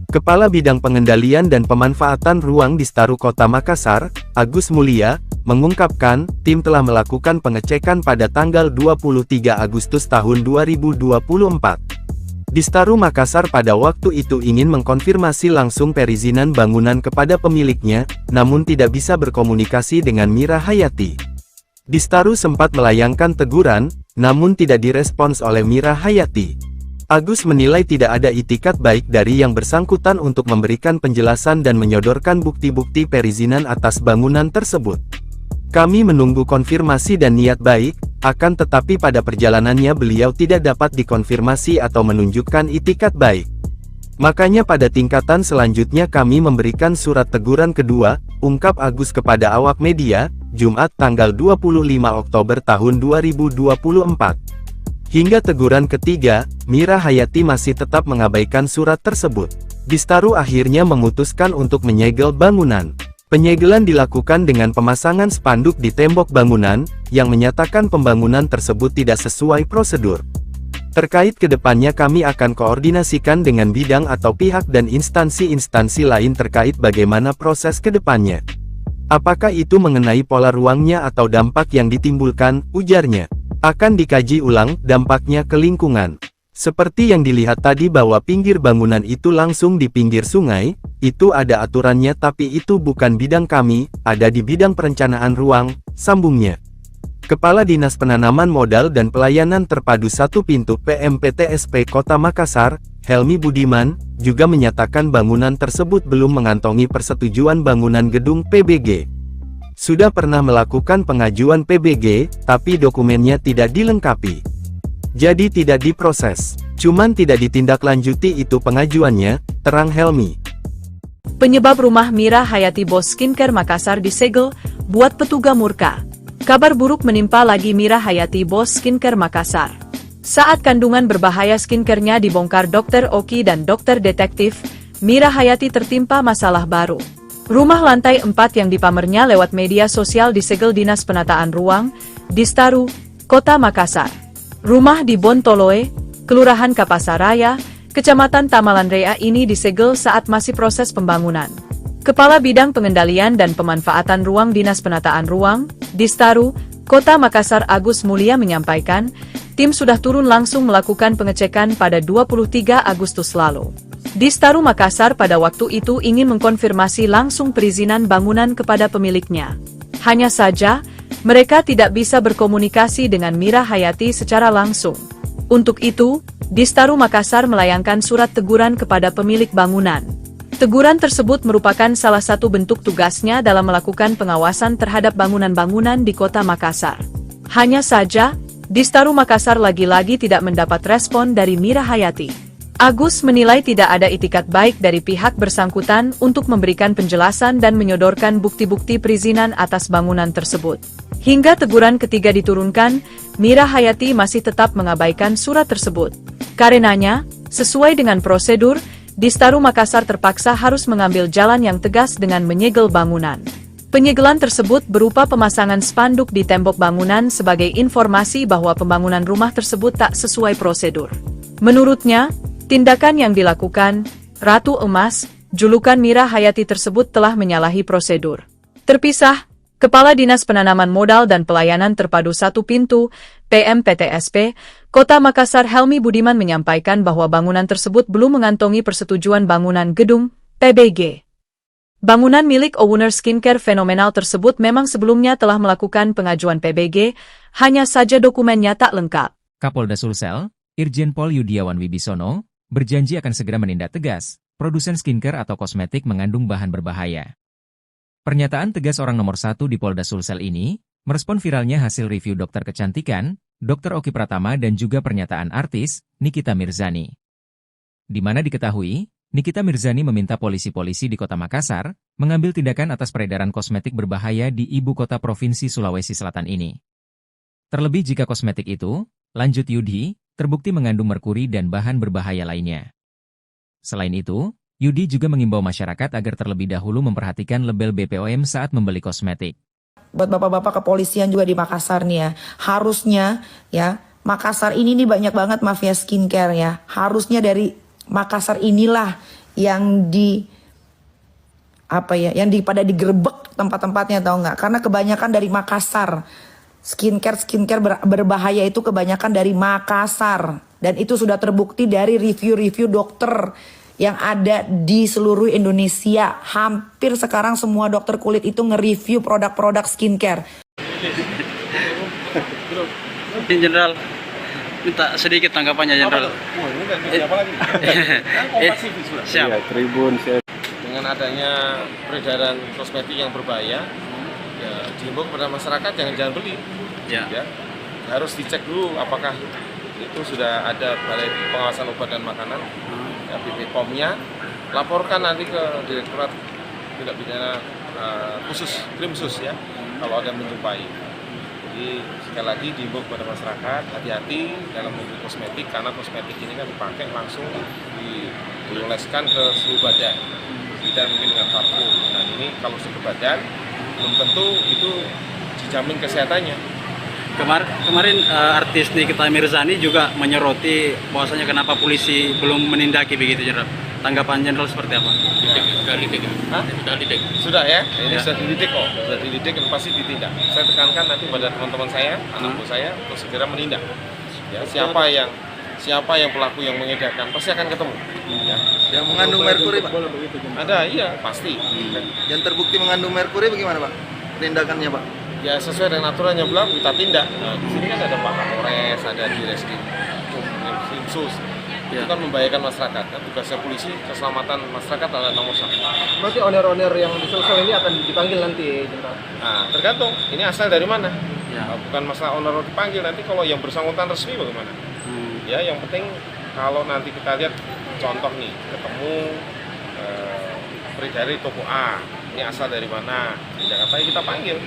Kepala Bidang Pengendalian dan Pemanfaatan Ruang Distaru Kota Makassar, Agus Mulia, mengungkapkan, tim telah melakukan pengecekan pada tanggal 23 Agustus tahun 2024. Distaru Makassar pada waktu itu ingin mengkonfirmasi langsung perizinan bangunan kepada pemiliknya, namun tidak bisa berkomunikasi dengan Mira Hayati. Distaru sempat melayangkan teguran, namun tidak direspons oleh Mira Hayati. Agus menilai tidak ada itikat baik dari yang bersangkutan untuk memberikan penjelasan dan menyodorkan bukti-bukti perizinan atas bangunan tersebut. Kami menunggu konfirmasi dan niat baik, akan tetapi pada perjalanannya beliau tidak dapat dikonfirmasi atau menunjukkan itikat baik. Makanya pada tingkatan selanjutnya kami memberikan surat teguran kedua, ungkap Agus kepada awak media, Jumat tanggal 25 Oktober tahun 2024. Hingga teguran ketiga, Mira Hayati masih tetap mengabaikan surat tersebut. Distaru akhirnya memutuskan untuk menyegel bangunan. Penyegelan dilakukan dengan pemasangan spanduk di tembok bangunan, yang menyatakan pembangunan tersebut tidak sesuai prosedur. Terkait kedepannya kami akan koordinasikan dengan bidang atau pihak dan instansi-instansi lain terkait bagaimana proses kedepannya. Apakah itu mengenai pola ruangnya atau dampak yang ditimbulkan, ujarnya. Akan dikaji ulang dampaknya ke lingkungan. Seperti yang dilihat tadi bahwa pinggir bangunan itu langsung di pinggir sungai, itu ada aturannya tapi itu bukan bidang kami, ada di bidang perencanaan ruang, sambungnya. Kepala Dinas Penanaman Modal dan Pelayanan Terpadu Satu Pintu PMPTSP Kota Makassar, Helmi Budiman, juga menyatakan bangunan tersebut belum mengantongi persetujuan bangunan gedung PBG. Sudah pernah melakukan pengajuan PBG, tapi dokumennya tidak dilengkapi. Jadi tidak diproses, cuman tidak ditindaklanjuti itu pengajuannya, terang Helmi. Penyebab rumah Mira Hayati bos skincare Makassar disegel, buat petugas murka. Kabar buruk menimpa lagi Mira Hayati bos skincare Makassar. Saat kandungan berbahaya skincare-nya dibongkar Dr. Oki dan Dokter Detektif, Mira Hayati tertimpa masalah baru. Rumah lantai 4 yang dipamernya lewat media sosial disegel Dinas Penataan Ruang, Distaru, Kota Makassar. Rumah di Bontoloe, Kelurahan Kapasaraya, Kecamatan Tamalanraya ini disegel saat masih proses pembangunan. Kepala Bidang Pengendalian dan Pemanfaatan Ruang Dinas Penataan Ruang, Distaru, Kota Makassar Agus Mulia menyampaikan, tim sudah turun langsung melakukan pengecekan pada 23 Agustus lalu. Distaru Makassar pada waktu itu ingin mengkonfirmasi langsung perizinan bangunan kepada pemiliknya. Hanya saja, mereka tidak bisa berkomunikasi dengan Mira Hayati secara langsung. Untuk itu, Distaru Makassar melayangkan surat teguran kepada pemilik bangunan. Teguran tersebut merupakan salah satu bentuk tugasnya dalam melakukan pengawasan terhadap bangunan-bangunan di Kota Makassar. Hanya saja, Distaru Makassar lagi-lagi tidak mendapat respon dari Mira Hayati. Agus menilai tidak ada itikat baik dari pihak bersangkutan untuk memberikan penjelasan dan menyodorkan bukti-bukti perizinan atas bangunan tersebut. Hingga teguran ketiga diturunkan, Mira Hayati masih tetap mengabaikan surat tersebut. Karenanya, sesuai dengan prosedur, Distaru Makassar terpaksa harus mengambil jalan yang tegas dengan menyegel bangunan. Penyegelan tersebut berupa pemasangan spanduk di tembok bangunan sebagai informasi bahwa pembangunan rumah tersebut tak sesuai prosedur. Menurutnya, tindakan yang dilakukan, Ratu Emas, julukan Mira Hayati tersebut telah menyalahi prosedur. Terpisah, Kepala Dinas Penanaman Modal dan Pelayanan Terpadu Satu Pintu, PMPTSP, Kota Makassar Helmi Budiman menyampaikan bahwa bangunan tersebut belum mengantongi persetujuan bangunan gedung, PBG. Bangunan milik owner skincare fenomenal tersebut memang sebelumnya telah melakukan pengajuan PBG, hanya saja dokumennya tak lengkap. Kapolda Sulsel, Irjen Pol Yudiawan Wibisono, berjanji akan segera menindak tegas produsen skincare atau kosmetik mengandung bahan berbahaya. Pernyataan tegas orang nomor 1 di Polda Sulsel ini, merespon viralnya hasil review dokter kecantikan, Dr. Oki Pratama dan juga pernyataan artis, Nikita Mirzani. Di mana diketahui, Nikita Mirzani meminta polisi-polisi di Kota Makassar, mengambil tindakan atas peredaran kosmetik berbahaya di ibu kota Provinsi Sulawesi Selatan ini. Terlebih jika kosmetik itu, lanjut Yudi, terbukti mengandung merkuri dan bahan berbahaya lainnya. Selain itu, Yudi juga mengimbau masyarakat agar terlebih dahulu memperhatikan label BPOM saat membeli kosmetik. Buat bapak-bapak kepolisian juga di Makassar nih ya, harusnya ya, Makassar ini nih banyak banget mafia skincare ya. Harusnya dari Makassar inilah yang pada digerebek tempat-tempatnya, tahu nggak? Karena kebanyakan dari Makassar. Skincare berbahaya itu kebanyakan dari Makassar, dan itu sudah terbukti dari review-review dokter yang ada di seluruh Indonesia. Hampir sekarang semua dokter kulit itu nge-review produk-produk skincare. Jenderal, minta sedikit tanggapannya Jenderal. Siap. Tribun, Dengan adanya peredaran kosmetik yang berbahaya, ya dihimbau kepada masyarakat jangan beli. Ya. Harus dicek dulu apakah itu sudah ada Balai Pengawasan Obat dan Makanan, ya, BPOM-nya, laporkan nanti ke Direktorat Tindak Pidana Krimsus ya, kalau ada yang menjumpai. Jadi sekali lagi dihimbau kepada masyarakat hati-hati dalam membeli kosmetik, karena kosmetik ini kan dipakai langsung dioleskan ke seluruh badan, tidak mungkin dengan parfum. Dan ini kalau ke badan belum tentu itu dijamin kesehatannya. Kemarin artis Nikita Mirzani juga menyoroti bahwasanya kenapa polisi belum menindaki begitu Jenderal. Tanggapan Jenderal seperti apa? Sudah ya, ini sudah dididik kok, sudah dididik dan pasti ditindak. Saya tekankan nanti pada teman-teman saya, anak buah saya untuk segera menindak. Ya, siapa yang pelaku yang mengedarkan pasti akan ketemu. Ya. Yang mengandung merkuri, Pak? Ada, iya pasti. Yang terbukti mengandung merkuri bagaimana, Pak? Tindakannya, Pak? Ya sesuai dengan aturan yang berlaku kita tindak. Nah, di sini kan ada Pak Kapolres, ada di Reskrim Krimsus. Itu kan membahayakan masyarakat. Kan tugasnya polisi, keselamatan masyarakat adalah nomor 1. Berarti owner-owner yang diselesaikan ini akan dipanggil nanti, Jenderal? Nah, tergantung. Ini asal dari mana? Ya. Bukan masalah owner dipanggil, nanti kalau yang bersangkutan resmi bagaimana? Ya, yang penting kalau nanti kita lihat contoh nih, ketemu dari toko A, ini asal dari mana? Di Jakarta kita panggil.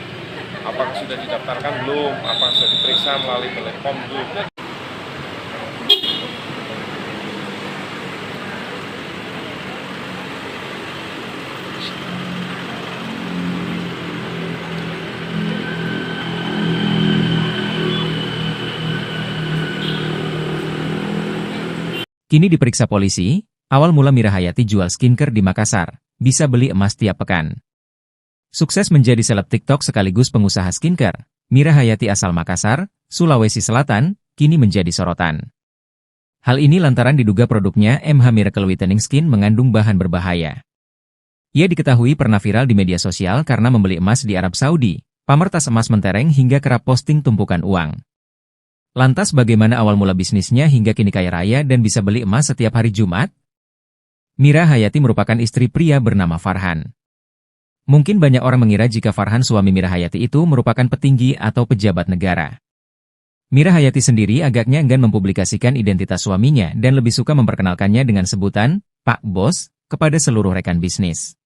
Apakah sudah didaftarkan belum? Apakah sudah diperiksa melalui Balai POM belum? Kini diperiksa polisi, awal mula Mira Hayati jual skincare di Makassar, bisa beli emas tiap pekan. Sukses menjadi seleb TikTok sekaligus pengusaha skincare, Mira Hayati asal Makassar, Sulawesi Selatan, kini menjadi sorotan. Hal ini lantaran diduga produknya MH Miracle Whitening Skin mengandung bahan berbahaya. Ia diketahui pernah viral di media sosial karena membeli emas di Arab Saudi, pamer tas emas mentereng hingga kerap posting tumpukan uang. Lantas bagaimana awal mula bisnisnya hingga kini kaya raya dan bisa beli emas setiap hari Jumat? Mira Hayati merupakan istri pria bernama Farhan. Mungkin banyak orang mengira jika Farhan suami Mira Hayati itu merupakan petinggi atau pejabat negara. Mira Hayati sendiri agaknya enggan mempublikasikan identitas suaminya dan lebih suka memperkenalkannya dengan sebutan Pak Bos kepada seluruh rekan bisnis.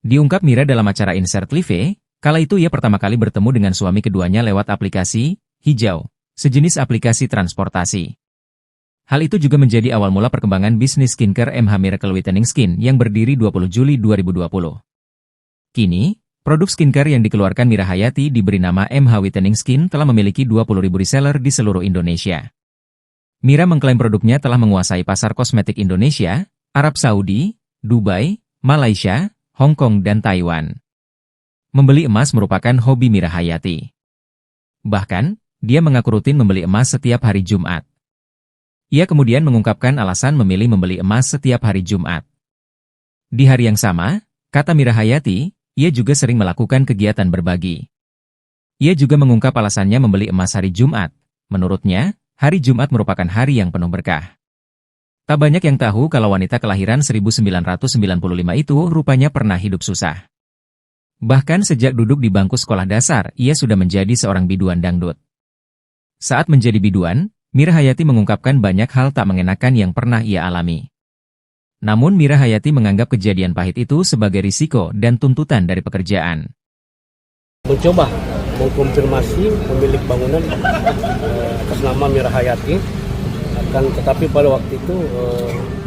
Diungkap Mira dalam acara Insert Live, kala itu ia pertama kali bertemu dengan suami keduanya lewat aplikasi Hijau, sejenis aplikasi transportasi. Hal itu juga menjadi awal mula perkembangan bisnis skincare MH Miracle Whitening Skin yang berdiri 20 Juli 2020. Kini, produk skincare yang dikeluarkan Mira Hayati diberi nama MH Whitening Skin telah memiliki 20.000 reseller di seluruh Indonesia. Mira mengklaim produknya telah menguasai pasar kosmetik Indonesia, Arab Saudi, Dubai, Malaysia, Hong Kong dan Taiwan. Membeli emas merupakan hobi Mira Hayati. Bahkan, dia mengaku rutin membeli emas setiap hari Jumat. Ia kemudian mengungkapkan alasan memilih membeli emas setiap hari Jumat. Di hari yang sama, kata Mira Hayati, ia juga sering melakukan kegiatan berbagi. Ia juga mengungkap alasannya membeli emas hari Jumat. Menurutnya, hari Jumat merupakan hari yang penuh berkah. Tak banyak yang tahu kalau wanita kelahiran 1995 itu rupanya pernah hidup susah. Bahkan sejak duduk di bangku sekolah dasar, ia sudah menjadi seorang biduan dangdut. Saat menjadi biduan, Mira Hayati mengungkapkan banyak hal tak mengenakan yang pernah ia alami. Namun Mira Hayati menganggap kejadian pahit itu sebagai risiko dan tuntutan dari pekerjaan. Mencoba mengkonfirmasi pemilik bangunan atas nama Mira Hayati, tetapi pada waktu itu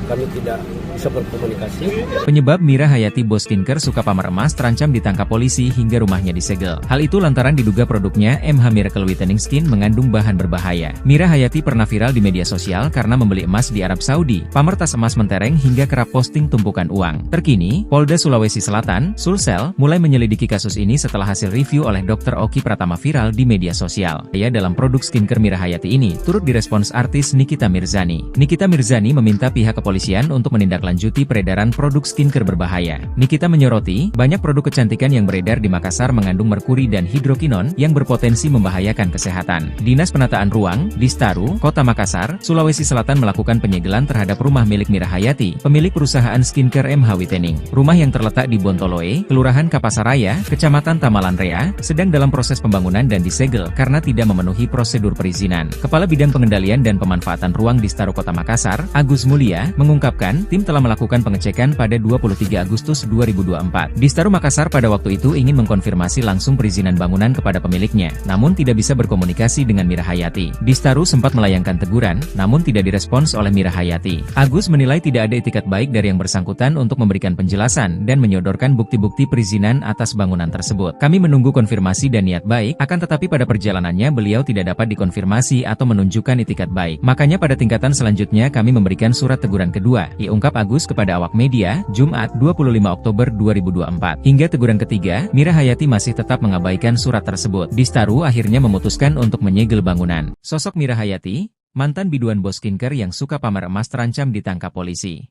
kami tidak bisa berkomunikasi. Penyebab Mira Hayati bos skincare suka pamer emas terancam ditangkap polisi hingga rumahnya disegel. Hal itu lantaran diduga produknya MH Miracle Whitening Skin mengandung bahan berbahaya. Mira Hayati pernah viral di media sosial karena membeli emas di Arab Saudi, pamer tas emas mentereng hingga kerap posting tumpukan uang. Terkini, Polda Sulawesi Selatan, Sulsel, mulai menyelidiki kasus ini setelah hasil review oleh Dr. Oki Pratama viral di media sosial. Dalam produk skincare Mira Hayati ini turut direspons artis Nikita Mirzani. Nikita Mirzani meminta pihak kepolisian untuk menindaklanjuti peredaran produk skincare berbahaya. Nikita menyoroti, banyak produk kecantikan yang beredar di Makassar mengandung merkuri dan hidrokinon yang berpotensi membahayakan kesehatan. Dinas Penataan Ruang, Distaru, Kota Makassar, Sulawesi Selatan melakukan penyegelan terhadap rumah milik Mira Hayati, pemilik perusahaan skincare MH Whitening. Rumah yang terletak di Bontoloe, Kelurahan Kapasaraya, Kecamatan Tamalanrea, sedang dalam proses pembangunan dan disegel karena tidak memenuhi prosedur perizinan. Kepala Bidang Pengendalian dan Pemanfaatan Ruang Distaru Kota Makassar, Agus Mulia, mengungkapkan tim telah melakukan pengecekan pada 23 Agustus 2024. Distaru Makassar pada waktu itu ingin mengkonfirmasi langsung perizinan bangunan kepada pemiliknya, namun tidak bisa berkomunikasi dengan Mira Hayati. Distaru sempat melayangkan teguran, namun tidak direspons oleh Mira Hayati. Agus menilai tidak ada etikat baik dari yang bersangkutan untuk memberikan penjelasan dan menyodorkan bukti-bukti perizinan atas bangunan tersebut. Kami menunggu konfirmasi dan niat baik, akan tetapi pada perjalanannya beliau tidak dapat dikonfirmasi atau menunjukkan etikat baik. Makanya pada tingkatan selanjutnya kami memberikan surat teguran kedua, ungkap Agus kepada awak media, Jumat 25 Oktober 2024. Hingga teguran ketiga, Mira Hayati masih tetap mengabaikan surat tersebut. Distaru akhirnya memutuskan untuk menyegel bangunan. Sosok Mira Hayati, mantan biduan bos skincare yang suka pamer emas terancam ditangkap polisi.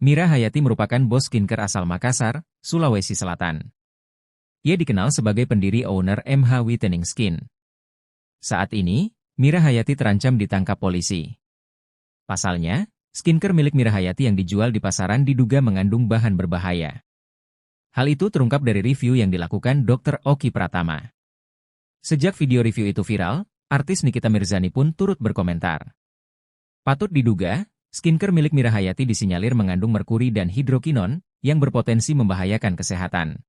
Mira Hayati merupakan bos skincare asal Makassar, Sulawesi Selatan. Ia dikenal sebagai pendiri owner MH Whitening Skin. Saat ini, Mira Hayati terancam ditangkap polisi. Pasalnya, skincare milik Mira Hayati yang dijual di pasaran diduga mengandung bahan berbahaya. Hal itu terungkap dari review yang dilakukan Dr. Oki Pratama. Sejak video review itu viral, artis Nikita Mirzani pun turut berkomentar. Patut diduga, skincare milik Mira Hayati disinyalir mengandung merkuri dan hidrokinon yang berpotensi membahayakan kesehatan.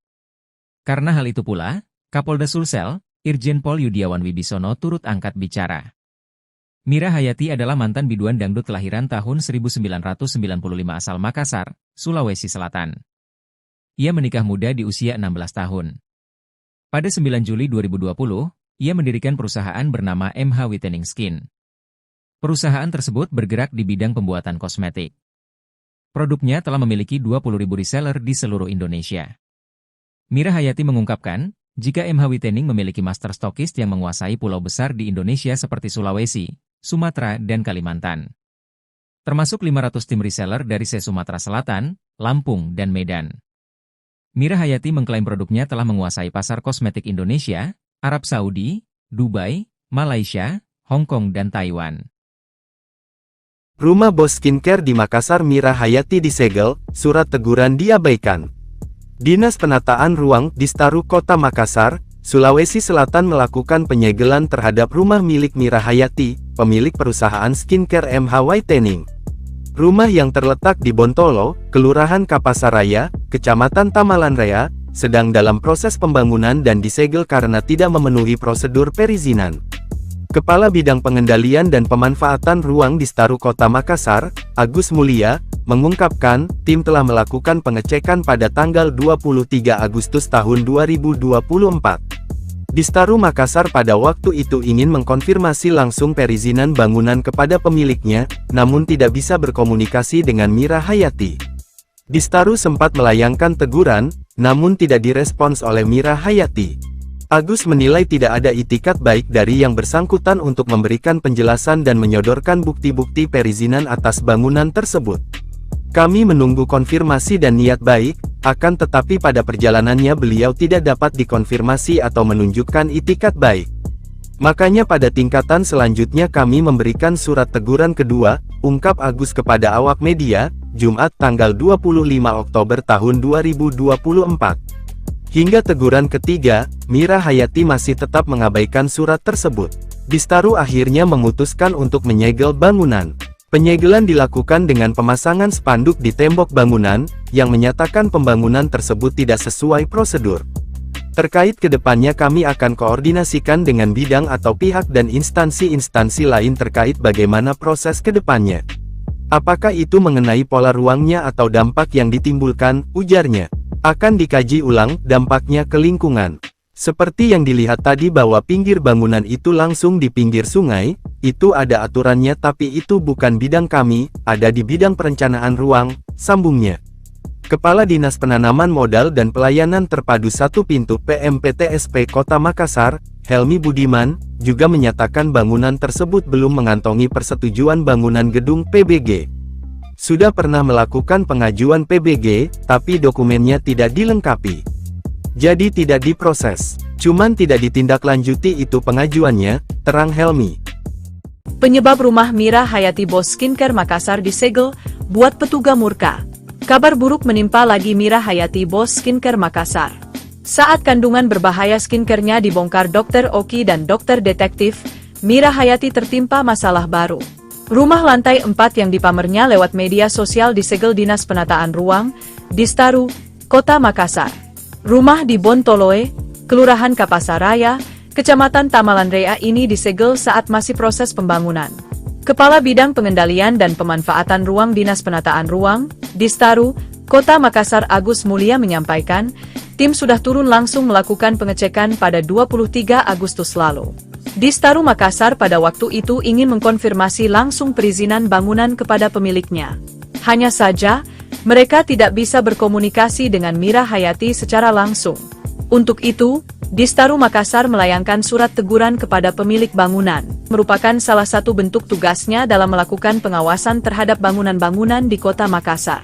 Karena hal itu pula, Kapolda Sulsel, Irjen Pol Yudiawan Wibisono turut angkat bicara. Mira Hayati adalah mantan biduan dangdut kelahiran tahun 1995 asal Makassar, Sulawesi Selatan. Ia menikah muda di usia 16 tahun. Pada 9 Juli 2020, ia mendirikan perusahaan bernama MH Whitening Skin. Perusahaan tersebut bergerak di bidang pembuatan kosmetik. Produknya telah memiliki 20.000 reseller di seluruh Indonesia. Mira Hayati mengungkapkan, jika MH Whitening memiliki master stokist yang menguasai pulau besar di Indonesia seperti Sulawesi, Sumatera, dan Kalimantan. termasuk 500 tim reseller dari Sumatera Selatan, Lampung, dan Medan. Mira Hayati mengklaim produknya telah menguasai pasar kosmetik Indonesia, Arab Saudi, Dubai, Malaysia, Hong Kong, dan Taiwan. Rumah bos skincare di Makassar Mira Hayati disegel, surat teguran diabaikan. Dinas Penataan Ruang Distaru Kota Makassar, Sulawesi Selatan melakukan penyegelan terhadap rumah milik Mira Hayati, pemilik perusahaan skincare MH Whitening. Rumah yang terletak di Bontolo, Kelurahan Kapasaraya, Kecamatan Tamalanraya, sedang dalam proses pembangunan dan disegel karena tidak memenuhi prosedur perizinan. Kepala Bidang Pengendalian dan Pemanfaatan Ruang Distaru Kota Makassar, Agus Mulia, mengungkapkan, tim telah melakukan pengecekan pada tanggal 23 Agustus tahun 2024. Distaru Makassar pada waktu itu ingin mengkonfirmasi langsung perizinan bangunan kepada pemiliknya, namun tidak bisa berkomunikasi dengan Mira Hayati. Distaru sempat melayangkan teguran, namun tidak direspons oleh Mira Hayati. Agus menilai tidak ada itikat baik dari yang bersangkutan untuk memberikan penjelasan dan menyodorkan bukti-bukti perizinan atas bangunan tersebut. Kami menunggu konfirmasi dan niat baik, akan tetapi pada perjalanannya beliau tidak dapat dikonfirmasi atau menunjukkan itikat baik. Makanya pada tingkatan selanjutnya kami memberikan surat teguran kedua, ungkap Agus kepada awak media, Jumat tanggal 25 Oktober tahun 2024. Hingga teguran ketiga, Mira Hayati masih tetap mengabaikan surat tersebut. Distaru akhirnya memutuskan untuk menyegel bangunan. Penyegelan dilakukan dengan pemasangan spanduk di tembok bangunan, yang menyatakan pembangunan tersebut tidak sesuai prosedur. Terkait kedepannya kami akan koordinasikan dengan bidang atau pihak dan instansi-instansi lain terkait bagaimana proses kedepannya. Apakah itu mengenai pola ruangnya atau dampak yang ditimbulkan, ujarnya. Akan dikaji ulang dampaknya ke lingkungan. Seperti yang dilihat tadi bahwa pinggir bangunan itu langsung di pinggir sungai, itu ada aturannya tapi itu bukan bidang kami, ada di bidang perencanaan ruang, sambungnya. Kepala Dinas Penanaman Modal dan Pelayanan Terpadu Satu Pintu PMPTSP Kota Makassar, Helmi Budiman, juga menyatakan bangunan tersebut belum mengantongi persetujuan bangunan gedung PBG. Sudah pernah melakukan pengajuan PBG, tapi dokumennya tidak dilengkapi. Jadi tidak diproses, cuman tidak ditindaklanjuti itu pengajuannya, terang Helmi. Penyebab rumah Mira Hayati bos skincare Makassar disegel, buat petugas murka. Kabar buruk menimpa lagi Mira Hayati bos skincare Makassar. Saat kandungan berbahaya skincare-nya dibongkar Dr. Oki dan Dokter Detektif, Mira Hayati tertimpa masalah baru. Rumah lantai 4 yang dipamernya lewat media sosial disegel Dinas Penataan Ruang, Distaru, Kota Makassar. Rumah di Bontoloe, Kelurahan Kapasaraya, Kecamatan Tamalanraya ini disegel saat masih proses pembangunan. Kepala Bidang Pengendalian dan Pemanfaatan Ruang Dinas Penataan Ruang, Distaru, Kota Makassar Agus Mulia menyampaikan, tim sudah turun langsung melakukan pengecekan pada 23 Agustus lalu. Distaru Makassar pada waktu itu ingin mengkonfirmasi langsung perizinan bangunan kepada pemiliknya. Hanya saja, mereka tidak bisa berkomunikasi dengan Mira Hayati secara langsung. Untuk itu, Distaru Makassar melayangkan surat teguran kepada pemilik bangunan, merupakan salah satu bentuk tugasnya dalam melakukan pengawasan terhadap bangunan-bangunan di Kota Makassar.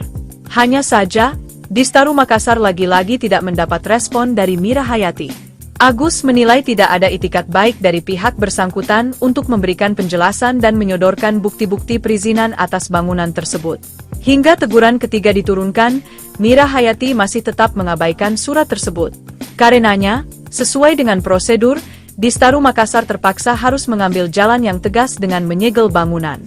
Hanya saja, Distaru Makassar lagi-lagi tidak mendapat respon dari Mira Hayati. Agus menilai tidak ada itikat baik dari pihak bersangkutan untuk memberikan penjelasan dan menyodorkan bukti-bukti perizinan atas bangunan tersebut. Hingga teguran ketiga diturunkan, Mira Hayati masih tetap mengabaikan surat tersebut. Karenanya, sesuai dengan prosedur, Distaru Makassar terpaksa harus mengambil jalan yang tegas dengan menyegel bangunan.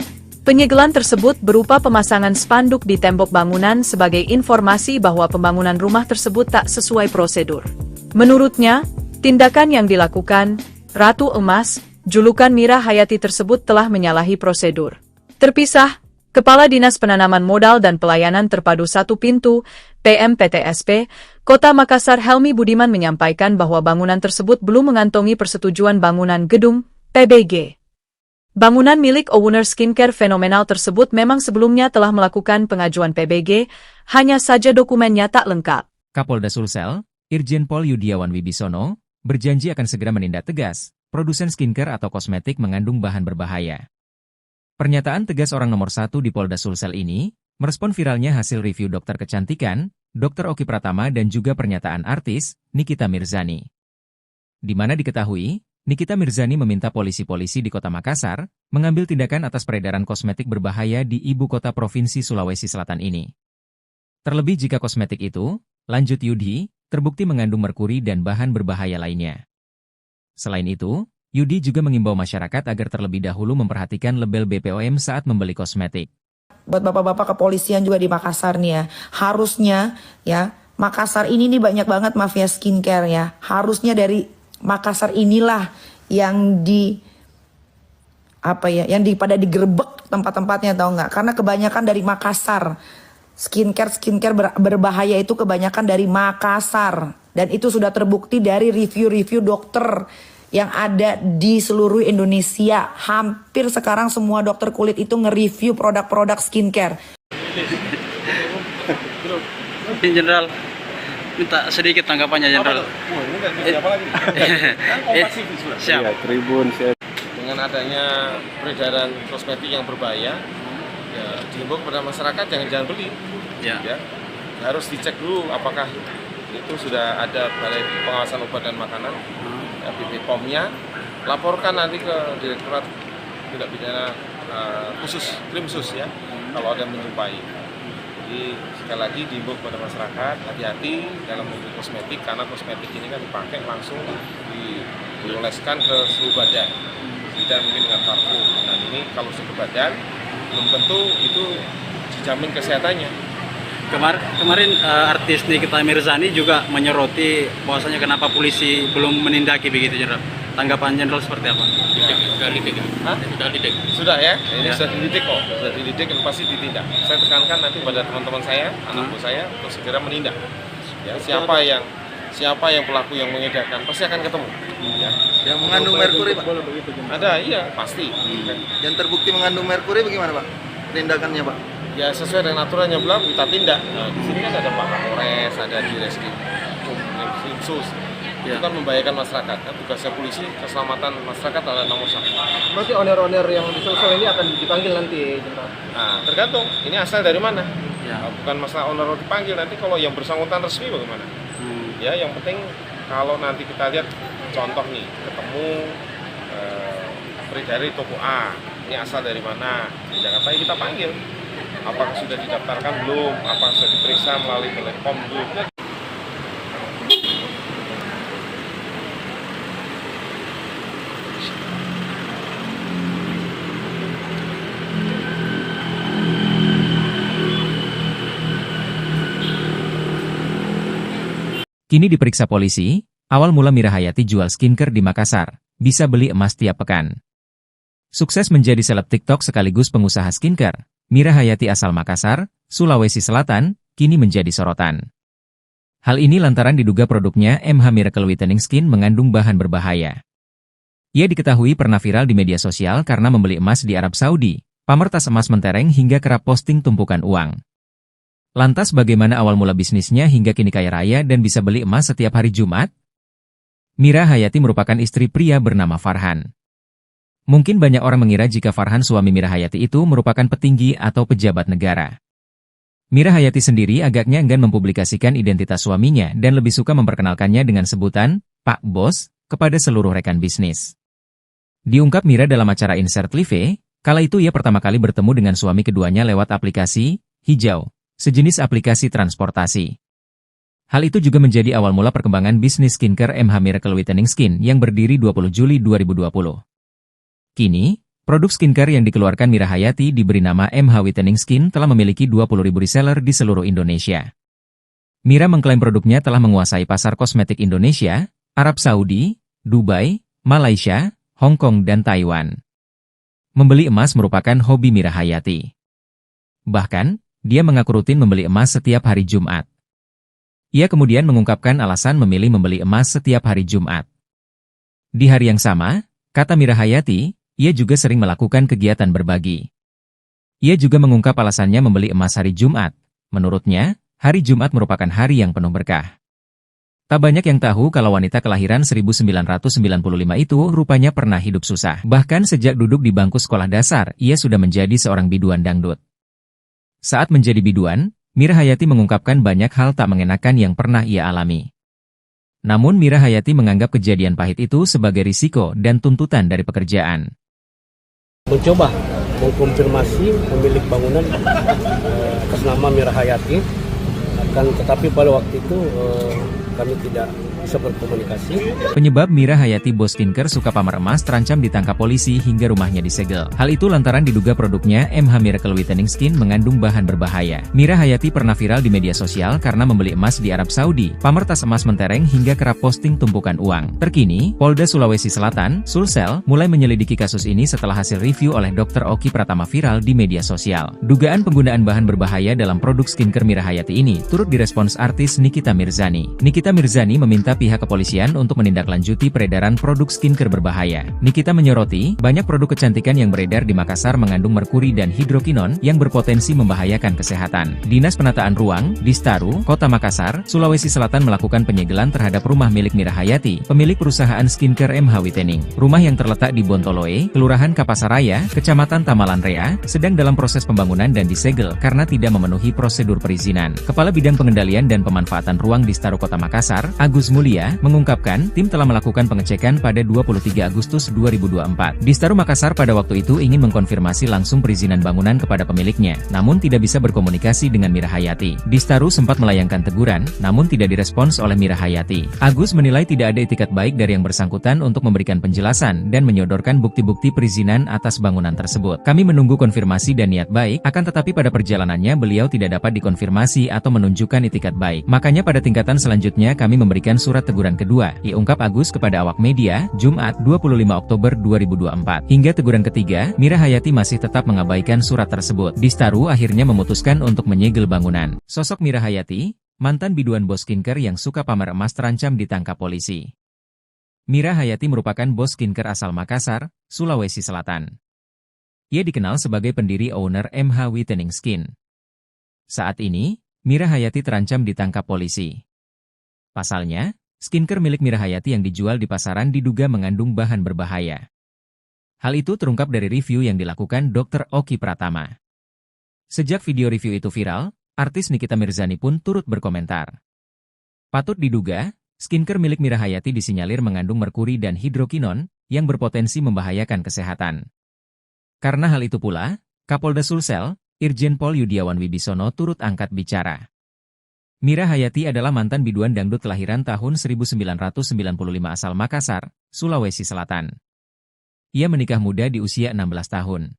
Penyegelan tersebut berupa pemasangan spanduk di tembok bangunan sebagai informasi bahwa pembangunan rumah tersebut tak sesuai prosedur. Menurutnya, tindakan yang dilakukan, Ratu Emas, julukan Mira Hayati tersebut telah menyalahi prosedur. Terpisah, Kepala Dinas Penanaman Modal dan Pelayanan Terpadu Satu Pintu, PMPTSP, Kota Makassar Helmi Budiman menyampaikan bahwa bangunan tersebut belum mengantongi persetujuan bangunan gedung, PBG. Bangunan milik owner skincare fenomenal tersebut memang sebelumnya telah melakukan pengajuan PBG, hanya saja dokumennya tak lengkap. Kapolda Sulsel, Irjen Pol Yudiawan Wibisono, berjanji akan segera menindak tegas produsen skincare atau kosmetik mengandung bahan berbahaya. Pernyataan tegas orang nomor 1 di Polda Sulsel ini merespon viralnya hasil review dokter kecantikan, Dr. Oki Pratama dan juga pernyataan artis, Nikita Mirzani. Di mana diketahui, Nikita Mirzani meminta polisi-polisi di Kota Makassar mengambil tindakan atas peredaran kosmetik berbahaya di ibu kota Provinsi Sulawesi Selatan ini. Terlebih jika kosmetik itu, lanjut Yudi, terbukti mengandung merkuri dan bahan berbahaya lainnya. Selain itu, Yudi juga mengimbau masyarakat agar terlebih dahulu memperhatikan label BPOM saat membeli kosmetik. Buat bapak-bapak kepolisian juga di Makassar nih ya, harusnya ya, Makassar ini nih banyak banget mafia skincare ya. Harusnya dari Makassar inilah yang pada digerebek tempat-tempatnya, tahu nggak? Karena kebanyakan dari Makassar. Skincare berbahaya itu kebanyakan dari Makassar, dan itu sudah terbukti dari review-review dokter yang ada di seluruh Indonesia. Hampir sekarang semua dokter kulit itu nge-review produk-produk skincare. Jenderal, minta sedikit tanggapannya, Jenderal. Siapa lagi? Siap. Tribun, Dengan adanya peredaran kosmetik yang berbahaya, ya, dihimbau kepada masyarakat jangan beli. Ya, harus dicek dulu apakah itu sudah ada Balai Pengawasan Obat dan Makanan, BPOM-nya, laporkan nanti ke Direktorat Tindak Pidana Khusus, Krimsus ya, kalau ada yang menjumpai. Jadi sekali lagi dihimbau kepada masyarakat hati-hati dalam membeli kosmetik, karena kosmetik ini kan dipakai langsung dioleskan ke seluruh badan, tidak mungkin dengan parfum. Dan ini kalau ke badan belum tentu itu dijamin kesehatannya. Kemarin artis Nikita Mirzani juga menyoroti bahwasanya kenapa polisi belum menindaki begitu, Jenderal. Tanggapan Jenderal seperti apa? Sudah ya, ini sudah dididik kok, sudah dididik dan pasti ditindak. Saya tekankan nanti pada teman-teman saya, anak buah saya untuk segera menindak. Ya, siapa yang pelaku yang mengedarkan pasti akan ketemu. Ya. Yang mengandung merkuri, Pak? Ada, iya pasti. Yang terbukti mengandung merkuri bagaimana, Pak? Tindakannya, Pak? Ya sesuai dengan aturan yang berlaku kita tindak. Nah, di sini kan ada Pak Kapolres, ada di Krimsus. Itu kan membahayakan masyarakat. Kan tugasnya polisi, keselamatan masyarakat adalah nomor 1. Berarti owner-owner yang disosol ini akan dipanggil nanti, Jenderal? Nah, tergantung. Ini asal dari mana? Ya. Nah, bukan masalah owner dipanggil, nanti kalau yang bersangkutan resmi bagaimana? Ya, yang penting kalau nanti kita lihat contoh nih, ketemu dari toko A, ini asal dari mana? Di Jakarta kita panggil. Apakah sudah didaftarkan belum? Apakah sudah diperiksa melalui Telekom belum? Kini diperiksa polisi, awal mula Mira Hayati jual skincare di Makassar, bisa beli emas tiap pekan. Sukses menjadi seleb TikTok sekaligus pengusaha skincare, Mira Hayati asal Makassar, Sulawesi Selatan, kini menjadi sorotan. Hal ini lantaran diduga produknya MH Miracle Whitening Skin mengandung bahan berbahaya. Ia diketahui pernah viral di media sosial karena membeli emas di Arab Saudi, pamer tas emas mentereng hingga kerap posting tumpukan uang. Lantas bagaimana awal mula bisnisnya hingga kini kaya raya dan bisa beli emas setiap hari Jumat? Mira Hayati merupakan istri pria bernama Farhan. Mungkin banyak orang mengira jika Farhan suami Mira Hayati itu merupakan petinggi atau pejabat negara. Mira Hayati sendiri agaknya enggan mempublikasikan identitas suaminya dan lebih suka memperkenalkannya dengan sebutan Pak Bos kepada seluruh rekan bisnis. Diungkap Mira dalam acara Insert Live, kala itu ia pertama kali bertemu dengan suami keduanya lewat aplikasi Hijau, sejenis aplikasi transportasi. Hal itu juga menjadi awal mula perkembangan bisnis skincare MH Miracle Whitening Skin yang berdiri 20 Juli 2020. Kini, produk skincare yang dikeluarkan Mira Hayati diberi nama MH Whitening Skin telah memiliki 20.000 reseller di seluruh Indonesia. Mira mengklaim produknya telah menguasai pasar kosmetik Indonesia, Arab Saudi, Dubai, Malaysia, Hong Kong dan Taiwan. Membeli emas merupakan hobi Mira Hayati. Bahkan, dia mengaku rutin membeli emas setiap hari Jumat. Ia kemudian mengungkapkan alasan memilih membeli emas setiap hari Jumat. Di hari yang sama, kata Mira Hayati, ia juga sering melakukan kegiatan berbagi. Ia juga mengungkap alasannya membeli emas hari Jumat. Menurutnya, hari Jumat merupakan hari yang penuh berkah. Tak banyak yang tahu kalau wanita kelahiran 1995 itu rupanya pernah hidup susah. Bahkan sejak duduk di bangku sekolah dasar, ia sudah menjadi seorang biduan dangdut. Saat menjadi biduan, Mira Hayati mengungkapkan banyak hal tak mengenakan yang pernah ia alami. Namun Mira Hayati menganggap kejadian pahit itu sebagai risiko dan tuntutan dari pekerjaan. Mencoba mengkonfirmasi pemilik bangunan atas nama Mira Hayati, tetapi pada waktu itu kami tidak bisa berkomunikasi. Penyebab Mira Hayati bos skincare Sukapamar Emas terancam ditangkap polisi hingga rumahnya disegel. Hal itu lantaran diduga produknya MH Miracle Whitening Skin mengandung bahan berbahaya. Mira Hayati pernah viral di media sosial karena membeli emas di Arab Saudi, pamer tas emas mentereng hingga kerap posting tumpukan uang. Terkini, Polda Sulawesi Selatan, Sulsel, mulai menyelidiki kasus ini setelah hasil review oleh Dr. Oki Pratama viral di media sosial. Dugaan penggunaan bahan berbahaya dalam produk skincare Mira Hayati ini turut direspons artis Nikita Mirzani. Nikita Mirzani meminta pihak kepolisian untuk menindaklanjuti peredaran produk skincare berbahaya. Nikita menyoroti, banyak produk kecantikan yang beredar di Makassar mengandung merkuri dan hidrokinon yang berpotensi membahayakan kesehatan. Dinas Penataan Ruang, Distaru, Kota Makassar, Sulawesi Selatan melakukan penyegelan terhadap rumah milik Mira Hayati, pemilik perusahaan skincare MH Whitening. Rumah yang terletak di Bontoloe, Kelurahan Kapasaraya, Kecamatan Tamalanrea, sedang dalam proses pembangunan dan disegel karena tidak memenuhi prosedur perizinan. Kepala Bidang Pengendalian dan Pemanfaatan Ruang Distaru Kota Makassar, Agus Mulia, mengungkapkan tim telah melakukan pengecekan pada 23 Agustus 2024. Distaru Makassar pada waktu itu ingin mengkonfirmasi langsung perizinan bangunan kepada pemiliknya, namun tidak bisa berkomunikasi dengan Mira Hayati. Distaru sempat melayangkan teguran, namun tidak direspons oleh Mira Hayati. Agus menilai tidak ada itikat baik dari yang bersangkutan untuk memberikan penjelasan dan menyodorkan bukti-bukti perizinan atas bangunan tersebut. Kami menunggu konfirmasi dan niat baik, akan tetapi pada perjalanannya beliau tidak dapat dikonfirmasi atau menunjukkan itikat baik. Makanya pada tingkatan selanjutnya kami memberikan surat teguran kedua, diungkap Agus kepada awak media, Jumat 25 Oktober 2024. Hingga teguran ketiga, Mira Hayati masih tetap mengabaikan surat tersebut. Distaru akhirnya memutuskan untuk menyegel bangunan. Sosok Mira Hayati, mantan biduan bos skincare yang suka pamer emas terancam ditangkap polisi. Mira Hayati merupakan bos skincare asal Makassar, Sulawesi Selatan. Ia dikenal sebagai pendiri owner MH Whitening Skin. Saat ini, Mira Hayati terancam ditangkap polisi. Pasalnya, skincare milik Mira Hayati yang dijual di pasaran diduga mengandung bahan berbahaya. Hal itu terungkap dari review yang dilakukan Dr. Oki Pratama. Sejak video review itu viral, artis Nikita Mirzani pun turut berkomentar. Patut diduga, skincare milik Mira Hayati disinyalir mengandung merkuri dan hidrokinon yang berpotensi membahayakan kesehatan. Karena hal itu pula, Kapolda Sulsel, Irjen Pol Yudiawan Wibisono turut angkat bicara. Mira Hayati adalah mantan biduan dangdut kelahiran tahun 1995 asal Makassar, Sulawesi Selatan. Ia menikah muda di usia 16 tahun.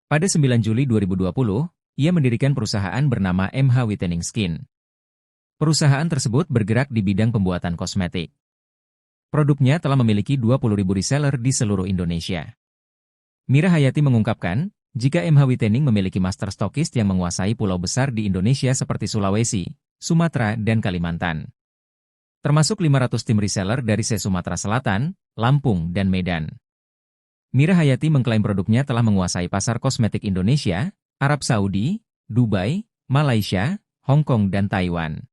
Pada 9 Juli 2020, ia mendirikan perusahaan bernama MH Whitening Skin. Perusahaan tersebut bergerak di bidang pembuatan kosmetik. Produknya telah memiliki 20.000 reseller di seluruh Indonesia. Mira Hayati mengungkapkan, jika MH Whitening memiliki master stokist yang menguasai pulau besar di Indonesia seperti Sulawesi, Sumatera, dan Kalimantan. Termasuk 500 tim reseller dari Sumatera Selatan, Lampung, dan Medan. Mira Hayati mengklaim produknya telah menguasai pasar kosmetik Indonesia, Arab Saudi, Dubai, Malaysia, Hong Kong, dan Taiwan.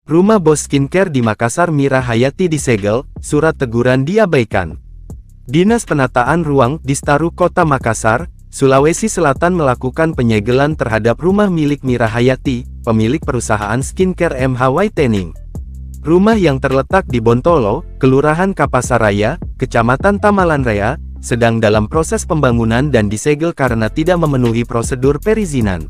Rumah bos skincare di Makassar Mira Hayati disegel, surat teguran diabaikan. Dinas Penataan Ruang Distaru Kota Makassar, Sulawesi Selatan melakukan penyegelan terhadap rumah milik Mira Hayati, pemilik perusahaan skincare MH Whitening. Rumah yang terletak di Bontolo, Kelurahan Kapasaraya, Kecamatan Tamalanrea, sedang dalam proses pembangunan dan disegel karena tidak memenuhi prosedur perizinan.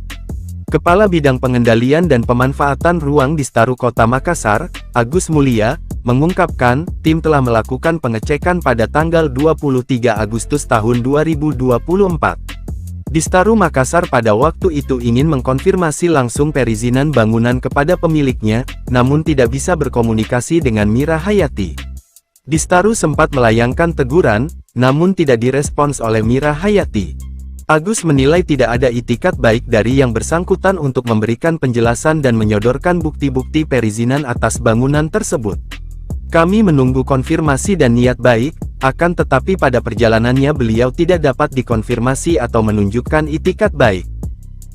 Kepala Bidang Pengendalian dan Pemanfaatan Ruang Distaru Kota Makassar, Agus Mulia, mengungkapkan, tim telah melakukan pengecekan pada tanggal 23 Agustus tahun 2024. Distaru Makassar pada waktu itu ingin mengkonfirmasi langsung perizinan bangunan kepada pemiliknya, namun tidak bisa berkomunikasi dengan Mira Hayati. Distaru sempat melayangkan teguran, namun tidak direspons oleh Mira Hayati. Agus menilai tidak ada itikat baik dari yang bersangkutan untuk memberikan penjelasan dan menyodorkan bukti-bukti perizinan atas bangunan tersebut. Kami menunggu konfirmasi dan niat baik, akan tetapi pada perjalanannya beliau tidak dapat dikonfirmasi atau menunjukkan itikat baik.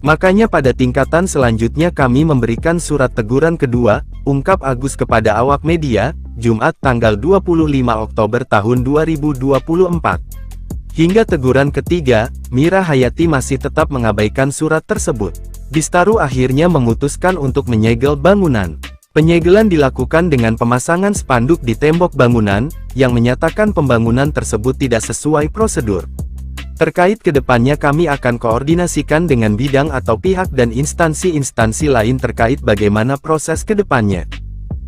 Makanya pada tingkatan selanjutnya kami memberikan surat teguran kedua, ungkap Agus kepada awak media, Jumat tanggal 25 Oktober tahun 2024. Hingga teguran ketiga, Mira Hayati masih tetap mengabaikan surat tersebut. Distaru akhirnya memutuskan untuk menyegel bangunan. Penyegelan dilakukan dengan pemasangan spanduk di tembok bangunan, yang menyatakan pembangunan tersebut tidak sesuai prosedur. Terkait kedepannya kami akan koordinasikan dengan bidang atau pihak dan instansi-instansi lain terkait bagaimana proses kedepannya.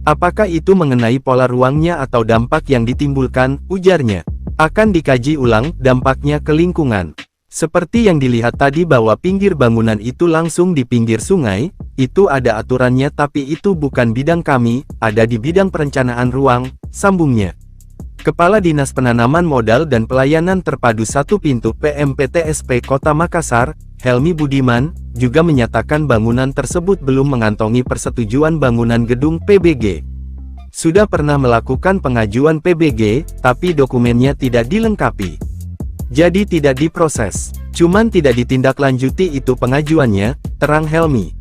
Apakah itu mengenai pola ruangnya atau dampak yang ditimbulkan, ujarnya. Akan dikaji ulang dampaknya ke lingkungan. Seperti yang dilihat tadi bahwa pinggir bangunan itu langsung di pinggir sungai, itu ada aturannya tapi itu bukan bidang kami, ada di bidang perencanaan ruang, sambungnya. Kepala Dinas Penanaman Modal dan Pelayanan Terpadu Satu Pintu PMPTSP Kota Makassar, Helmi Budiman, juga menyatakan bangunan tersebut belum mengantongi persetujuan bangunan gedung PBG. Sudah pernah melakukan pengajuan PBG, tapi dokumennya tidak dilengkapi. Jadi tidak diproses, cuman tidak ditindaklanjuti itu pengajuannya, terang Helmi.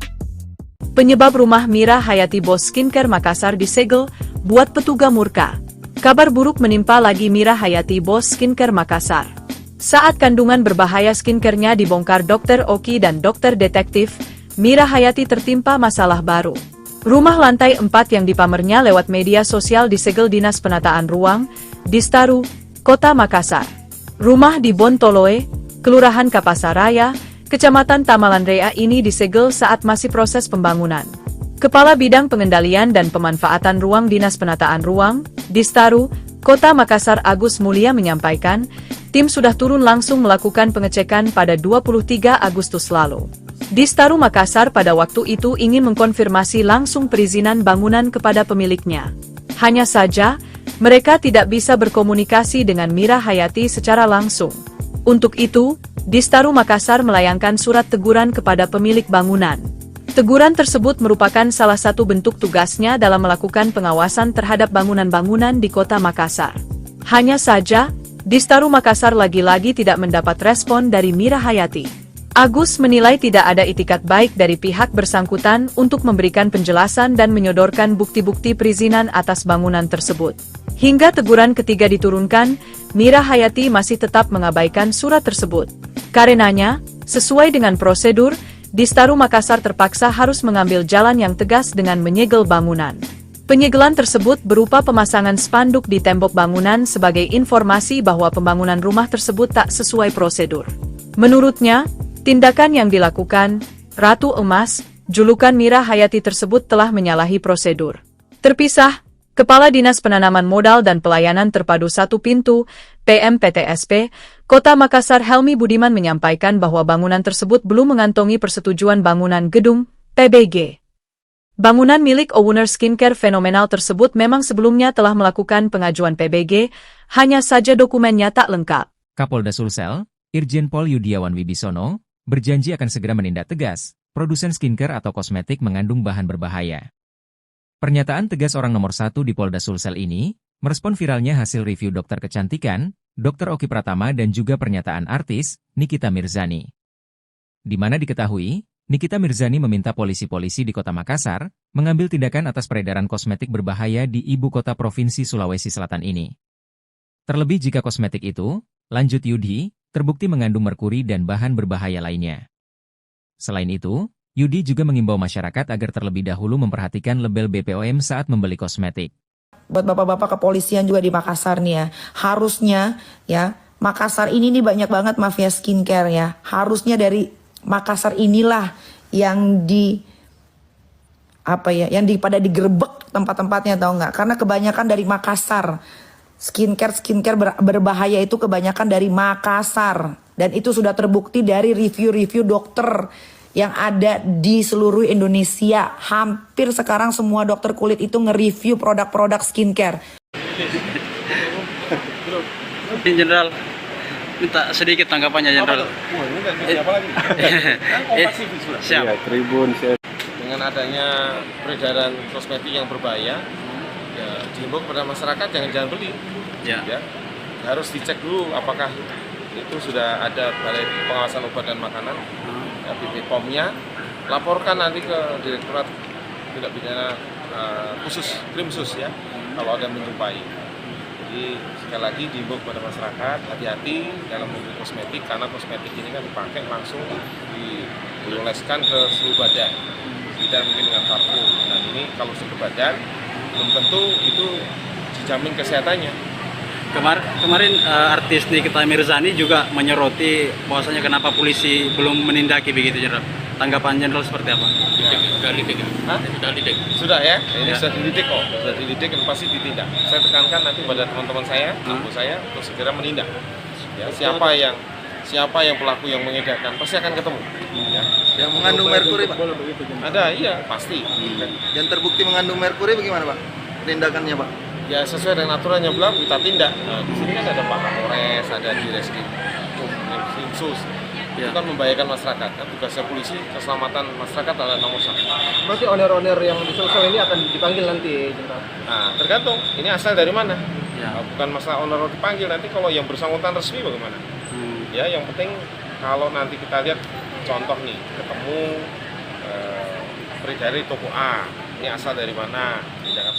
Penyebab rumah Mira Hayati Bos Skincare Makassar disegel, buat petugas murka. Kabar buruk menimpa lagi Mira Hayati Bos Skincare Makassar. Saat kandungan berbahaya skincare-nya dibongkar Dr. Oki dan Dokter Detektif, Mira Hayati tertimpa masalah baru. Rumah lantai 4 yang dipamernya lewat media sosial disegel Dinas Penataan Ruang, Distaru, Kota Makassar. Rumah di Bontoloe, Kelurahan Kapasaraya, Kecamatan Tamalanrea ini disegel saat masih proses pembangunan. Kepala Bidang Pengendalian dan Pemanfaatan Ruang Dinas Penataan Ruang, Distaru, Kota Makassar Agus Mulia menyampaikan, tim sudah turun langsung melakukan pengecekan pada 23 Agustus lalu. Distaru Makassar pada waktu itu ingin mengkonfirmasi langsung perizinan bangunan kepada pemiliknya. Hanya saja, mereka tidak bisa berkomunikasi dengan Mira Hayati secara langsung. Untuk itu, Distaru Makassar melayangkan surat teguran kepada pemilik bangunan. Teguran tersebut merupakan salah satu bentuk tugasnya dalam melakukan pengawasan terhadap bangunan-bangunan di Kota Makassar. Hanya saja, Distaru Makassar lagi-lagi tidak mendapat respon dari Mira Hayati. Agus menilai tidak ada itikat baik dari pihak bersangkutan untuk memberikan penjelasan dan menyodorkan bukti-bukti perizinan atas bangunan tersebut. Hingga teguran ketiga diturunkan, Mira Hayati masih tetap mengabaikan surat tersebut. Karenanya, sesuai dengan prosedur, Distaru Makassar terpaksa harus mengambil jalan yang tegas dengan menyegel bangunan. Penyegelan tersebut berupa pemasangan spanduk di tembok bangunan sebagai informasi bahwa pembangunan rumah tersebut tak sesuai prosedur. Menurutnya, tindakan yang dilakukan, Ratu Emas, julukan Mira Hayati tersebut telah menyalahi prosedur. Terpisah, Kepala Dinas Penanaman Modal dan Pelayanan Terpadu Satu Pintu, PMPTSP, Kota Makassar Helmi Budiman menyampaikan bahwa bangunan tersebut belum mengantongi persetujuan bangunan gedung, PBG. Bangunan milik owner skincare fenomenal tersebut memang sebelumnya telah melakukan pengajuan PBG, hanya saja dokumennya tak lengkap. Kapolda Sulsel, Irjen Pol Yudiawan Wibisono, berjanji akan segera menindak tegas produsen skincare atau kosmetik mengandung bahan berbahaya. Pernyataan tegas orang nomor 1 di Polda Sulsel ini, merespon viralnya hasil review dokter kecantikan, Dr. Oki Pratama dan juga pernyataan artis, Nikita Mirzani. Di mana diketahui, Nikita Mirzani meminta polisi-polisi di Kota Makassar, mengambil tindakan atas peredaran kosmetik berbahaya di ibu kota Provinsi Sulawesi Selatan ini. Terlebih jika kosmetik itu, lanjut Yudi, terbukti mengandung merkuri dan bahan berbahaya lainnya. Selain itu, Yudi juga mengimbau masyarakat agar terlebih dahulu memperhatikan label BPOM saat membeli kosmetik. Buat bapak-bapak kepolisian juga di Makassar nih ya, harusnya ya, Makassar ini nih banyak banget mafia skincare ya. Harusnya dari Makassar inilah yang pada digerebek tempat-tempatnya, tahu nggak? Karena kebanyakan dari Makassar. Skincare berbahaya itu kebanyakan dari Makassar. Dan itu sudah terbukti dari review-review dokter yang ada di seluruh Indonesia. Hampir sekarang semua dokter kulit itu nge-review produk-produk skincare. Jenderal, minta sedikit tanggapannya Jenderal. Siap. Tribun. Dengan adanya peredaran kosmetik yang berbahaya, ya dihimbau kepada masyarakat jangan beli. Ya. Harus dicek dulu apakah itu sudah ada Balai Pengawasan Obat dan Makanan. BPOM-nya, laporkan nanti ke Direktorat Tindak Pidana khusus, krim sus ya, kalau ada yang menjumpai. Jadi sekali lagi diimbau kepada masyarakat hati-hati dalam membeli kosmetik, karena kosmetik ini kan dipakai langsung dioleskan ke seluruh badan, tidak mungkin dengan parfum. Dan ini kalau ke badan belum tentu itu dijamin kesehatannya. Kemarin artis Nikita Mirzani juga menyoroti bahwasanya kenapa polisi belum menindaki begitu, Jenderal. Tanggapan Jenderal seperti apa? Sudah ya, ini sudah dididik kok, sudah dididik dan pasti ditindak. Saya tekankan nanti pada teman-teman saya, anak saya untuk segera menindak. Ya, siapa yang pelaku yang mengedarkan pasti akan ketemu. Ya. Yang mengandung merkuri, Pak? Ada, iya pasti. Yang terbukti mengandung merkuri bagaimana, Pak? Tindakannya, Pak? Ya sesuai dengan aturan yang berlaku kita tindak. Nah, di sini kan ada Pak Kapolres, ada di Reskrim Sus. Itu kan membahayakan masyarakat. Kan tugasnya polisi, keselamatan masyarakat adalah nomor 1. Berarti owner-owner yang disosok ini akan dipanggil nanti, Jenderal? Nah, tergantung. Ini asal dari mana? Bukan masalah owner dipanggil. Nanti kalau yang bersangkutan resmi bagaimana? Ya, yang penting kalau nanti kita lihat contoh nih, ketemu beredar di toko A. Ini asal dari mana? Tindakan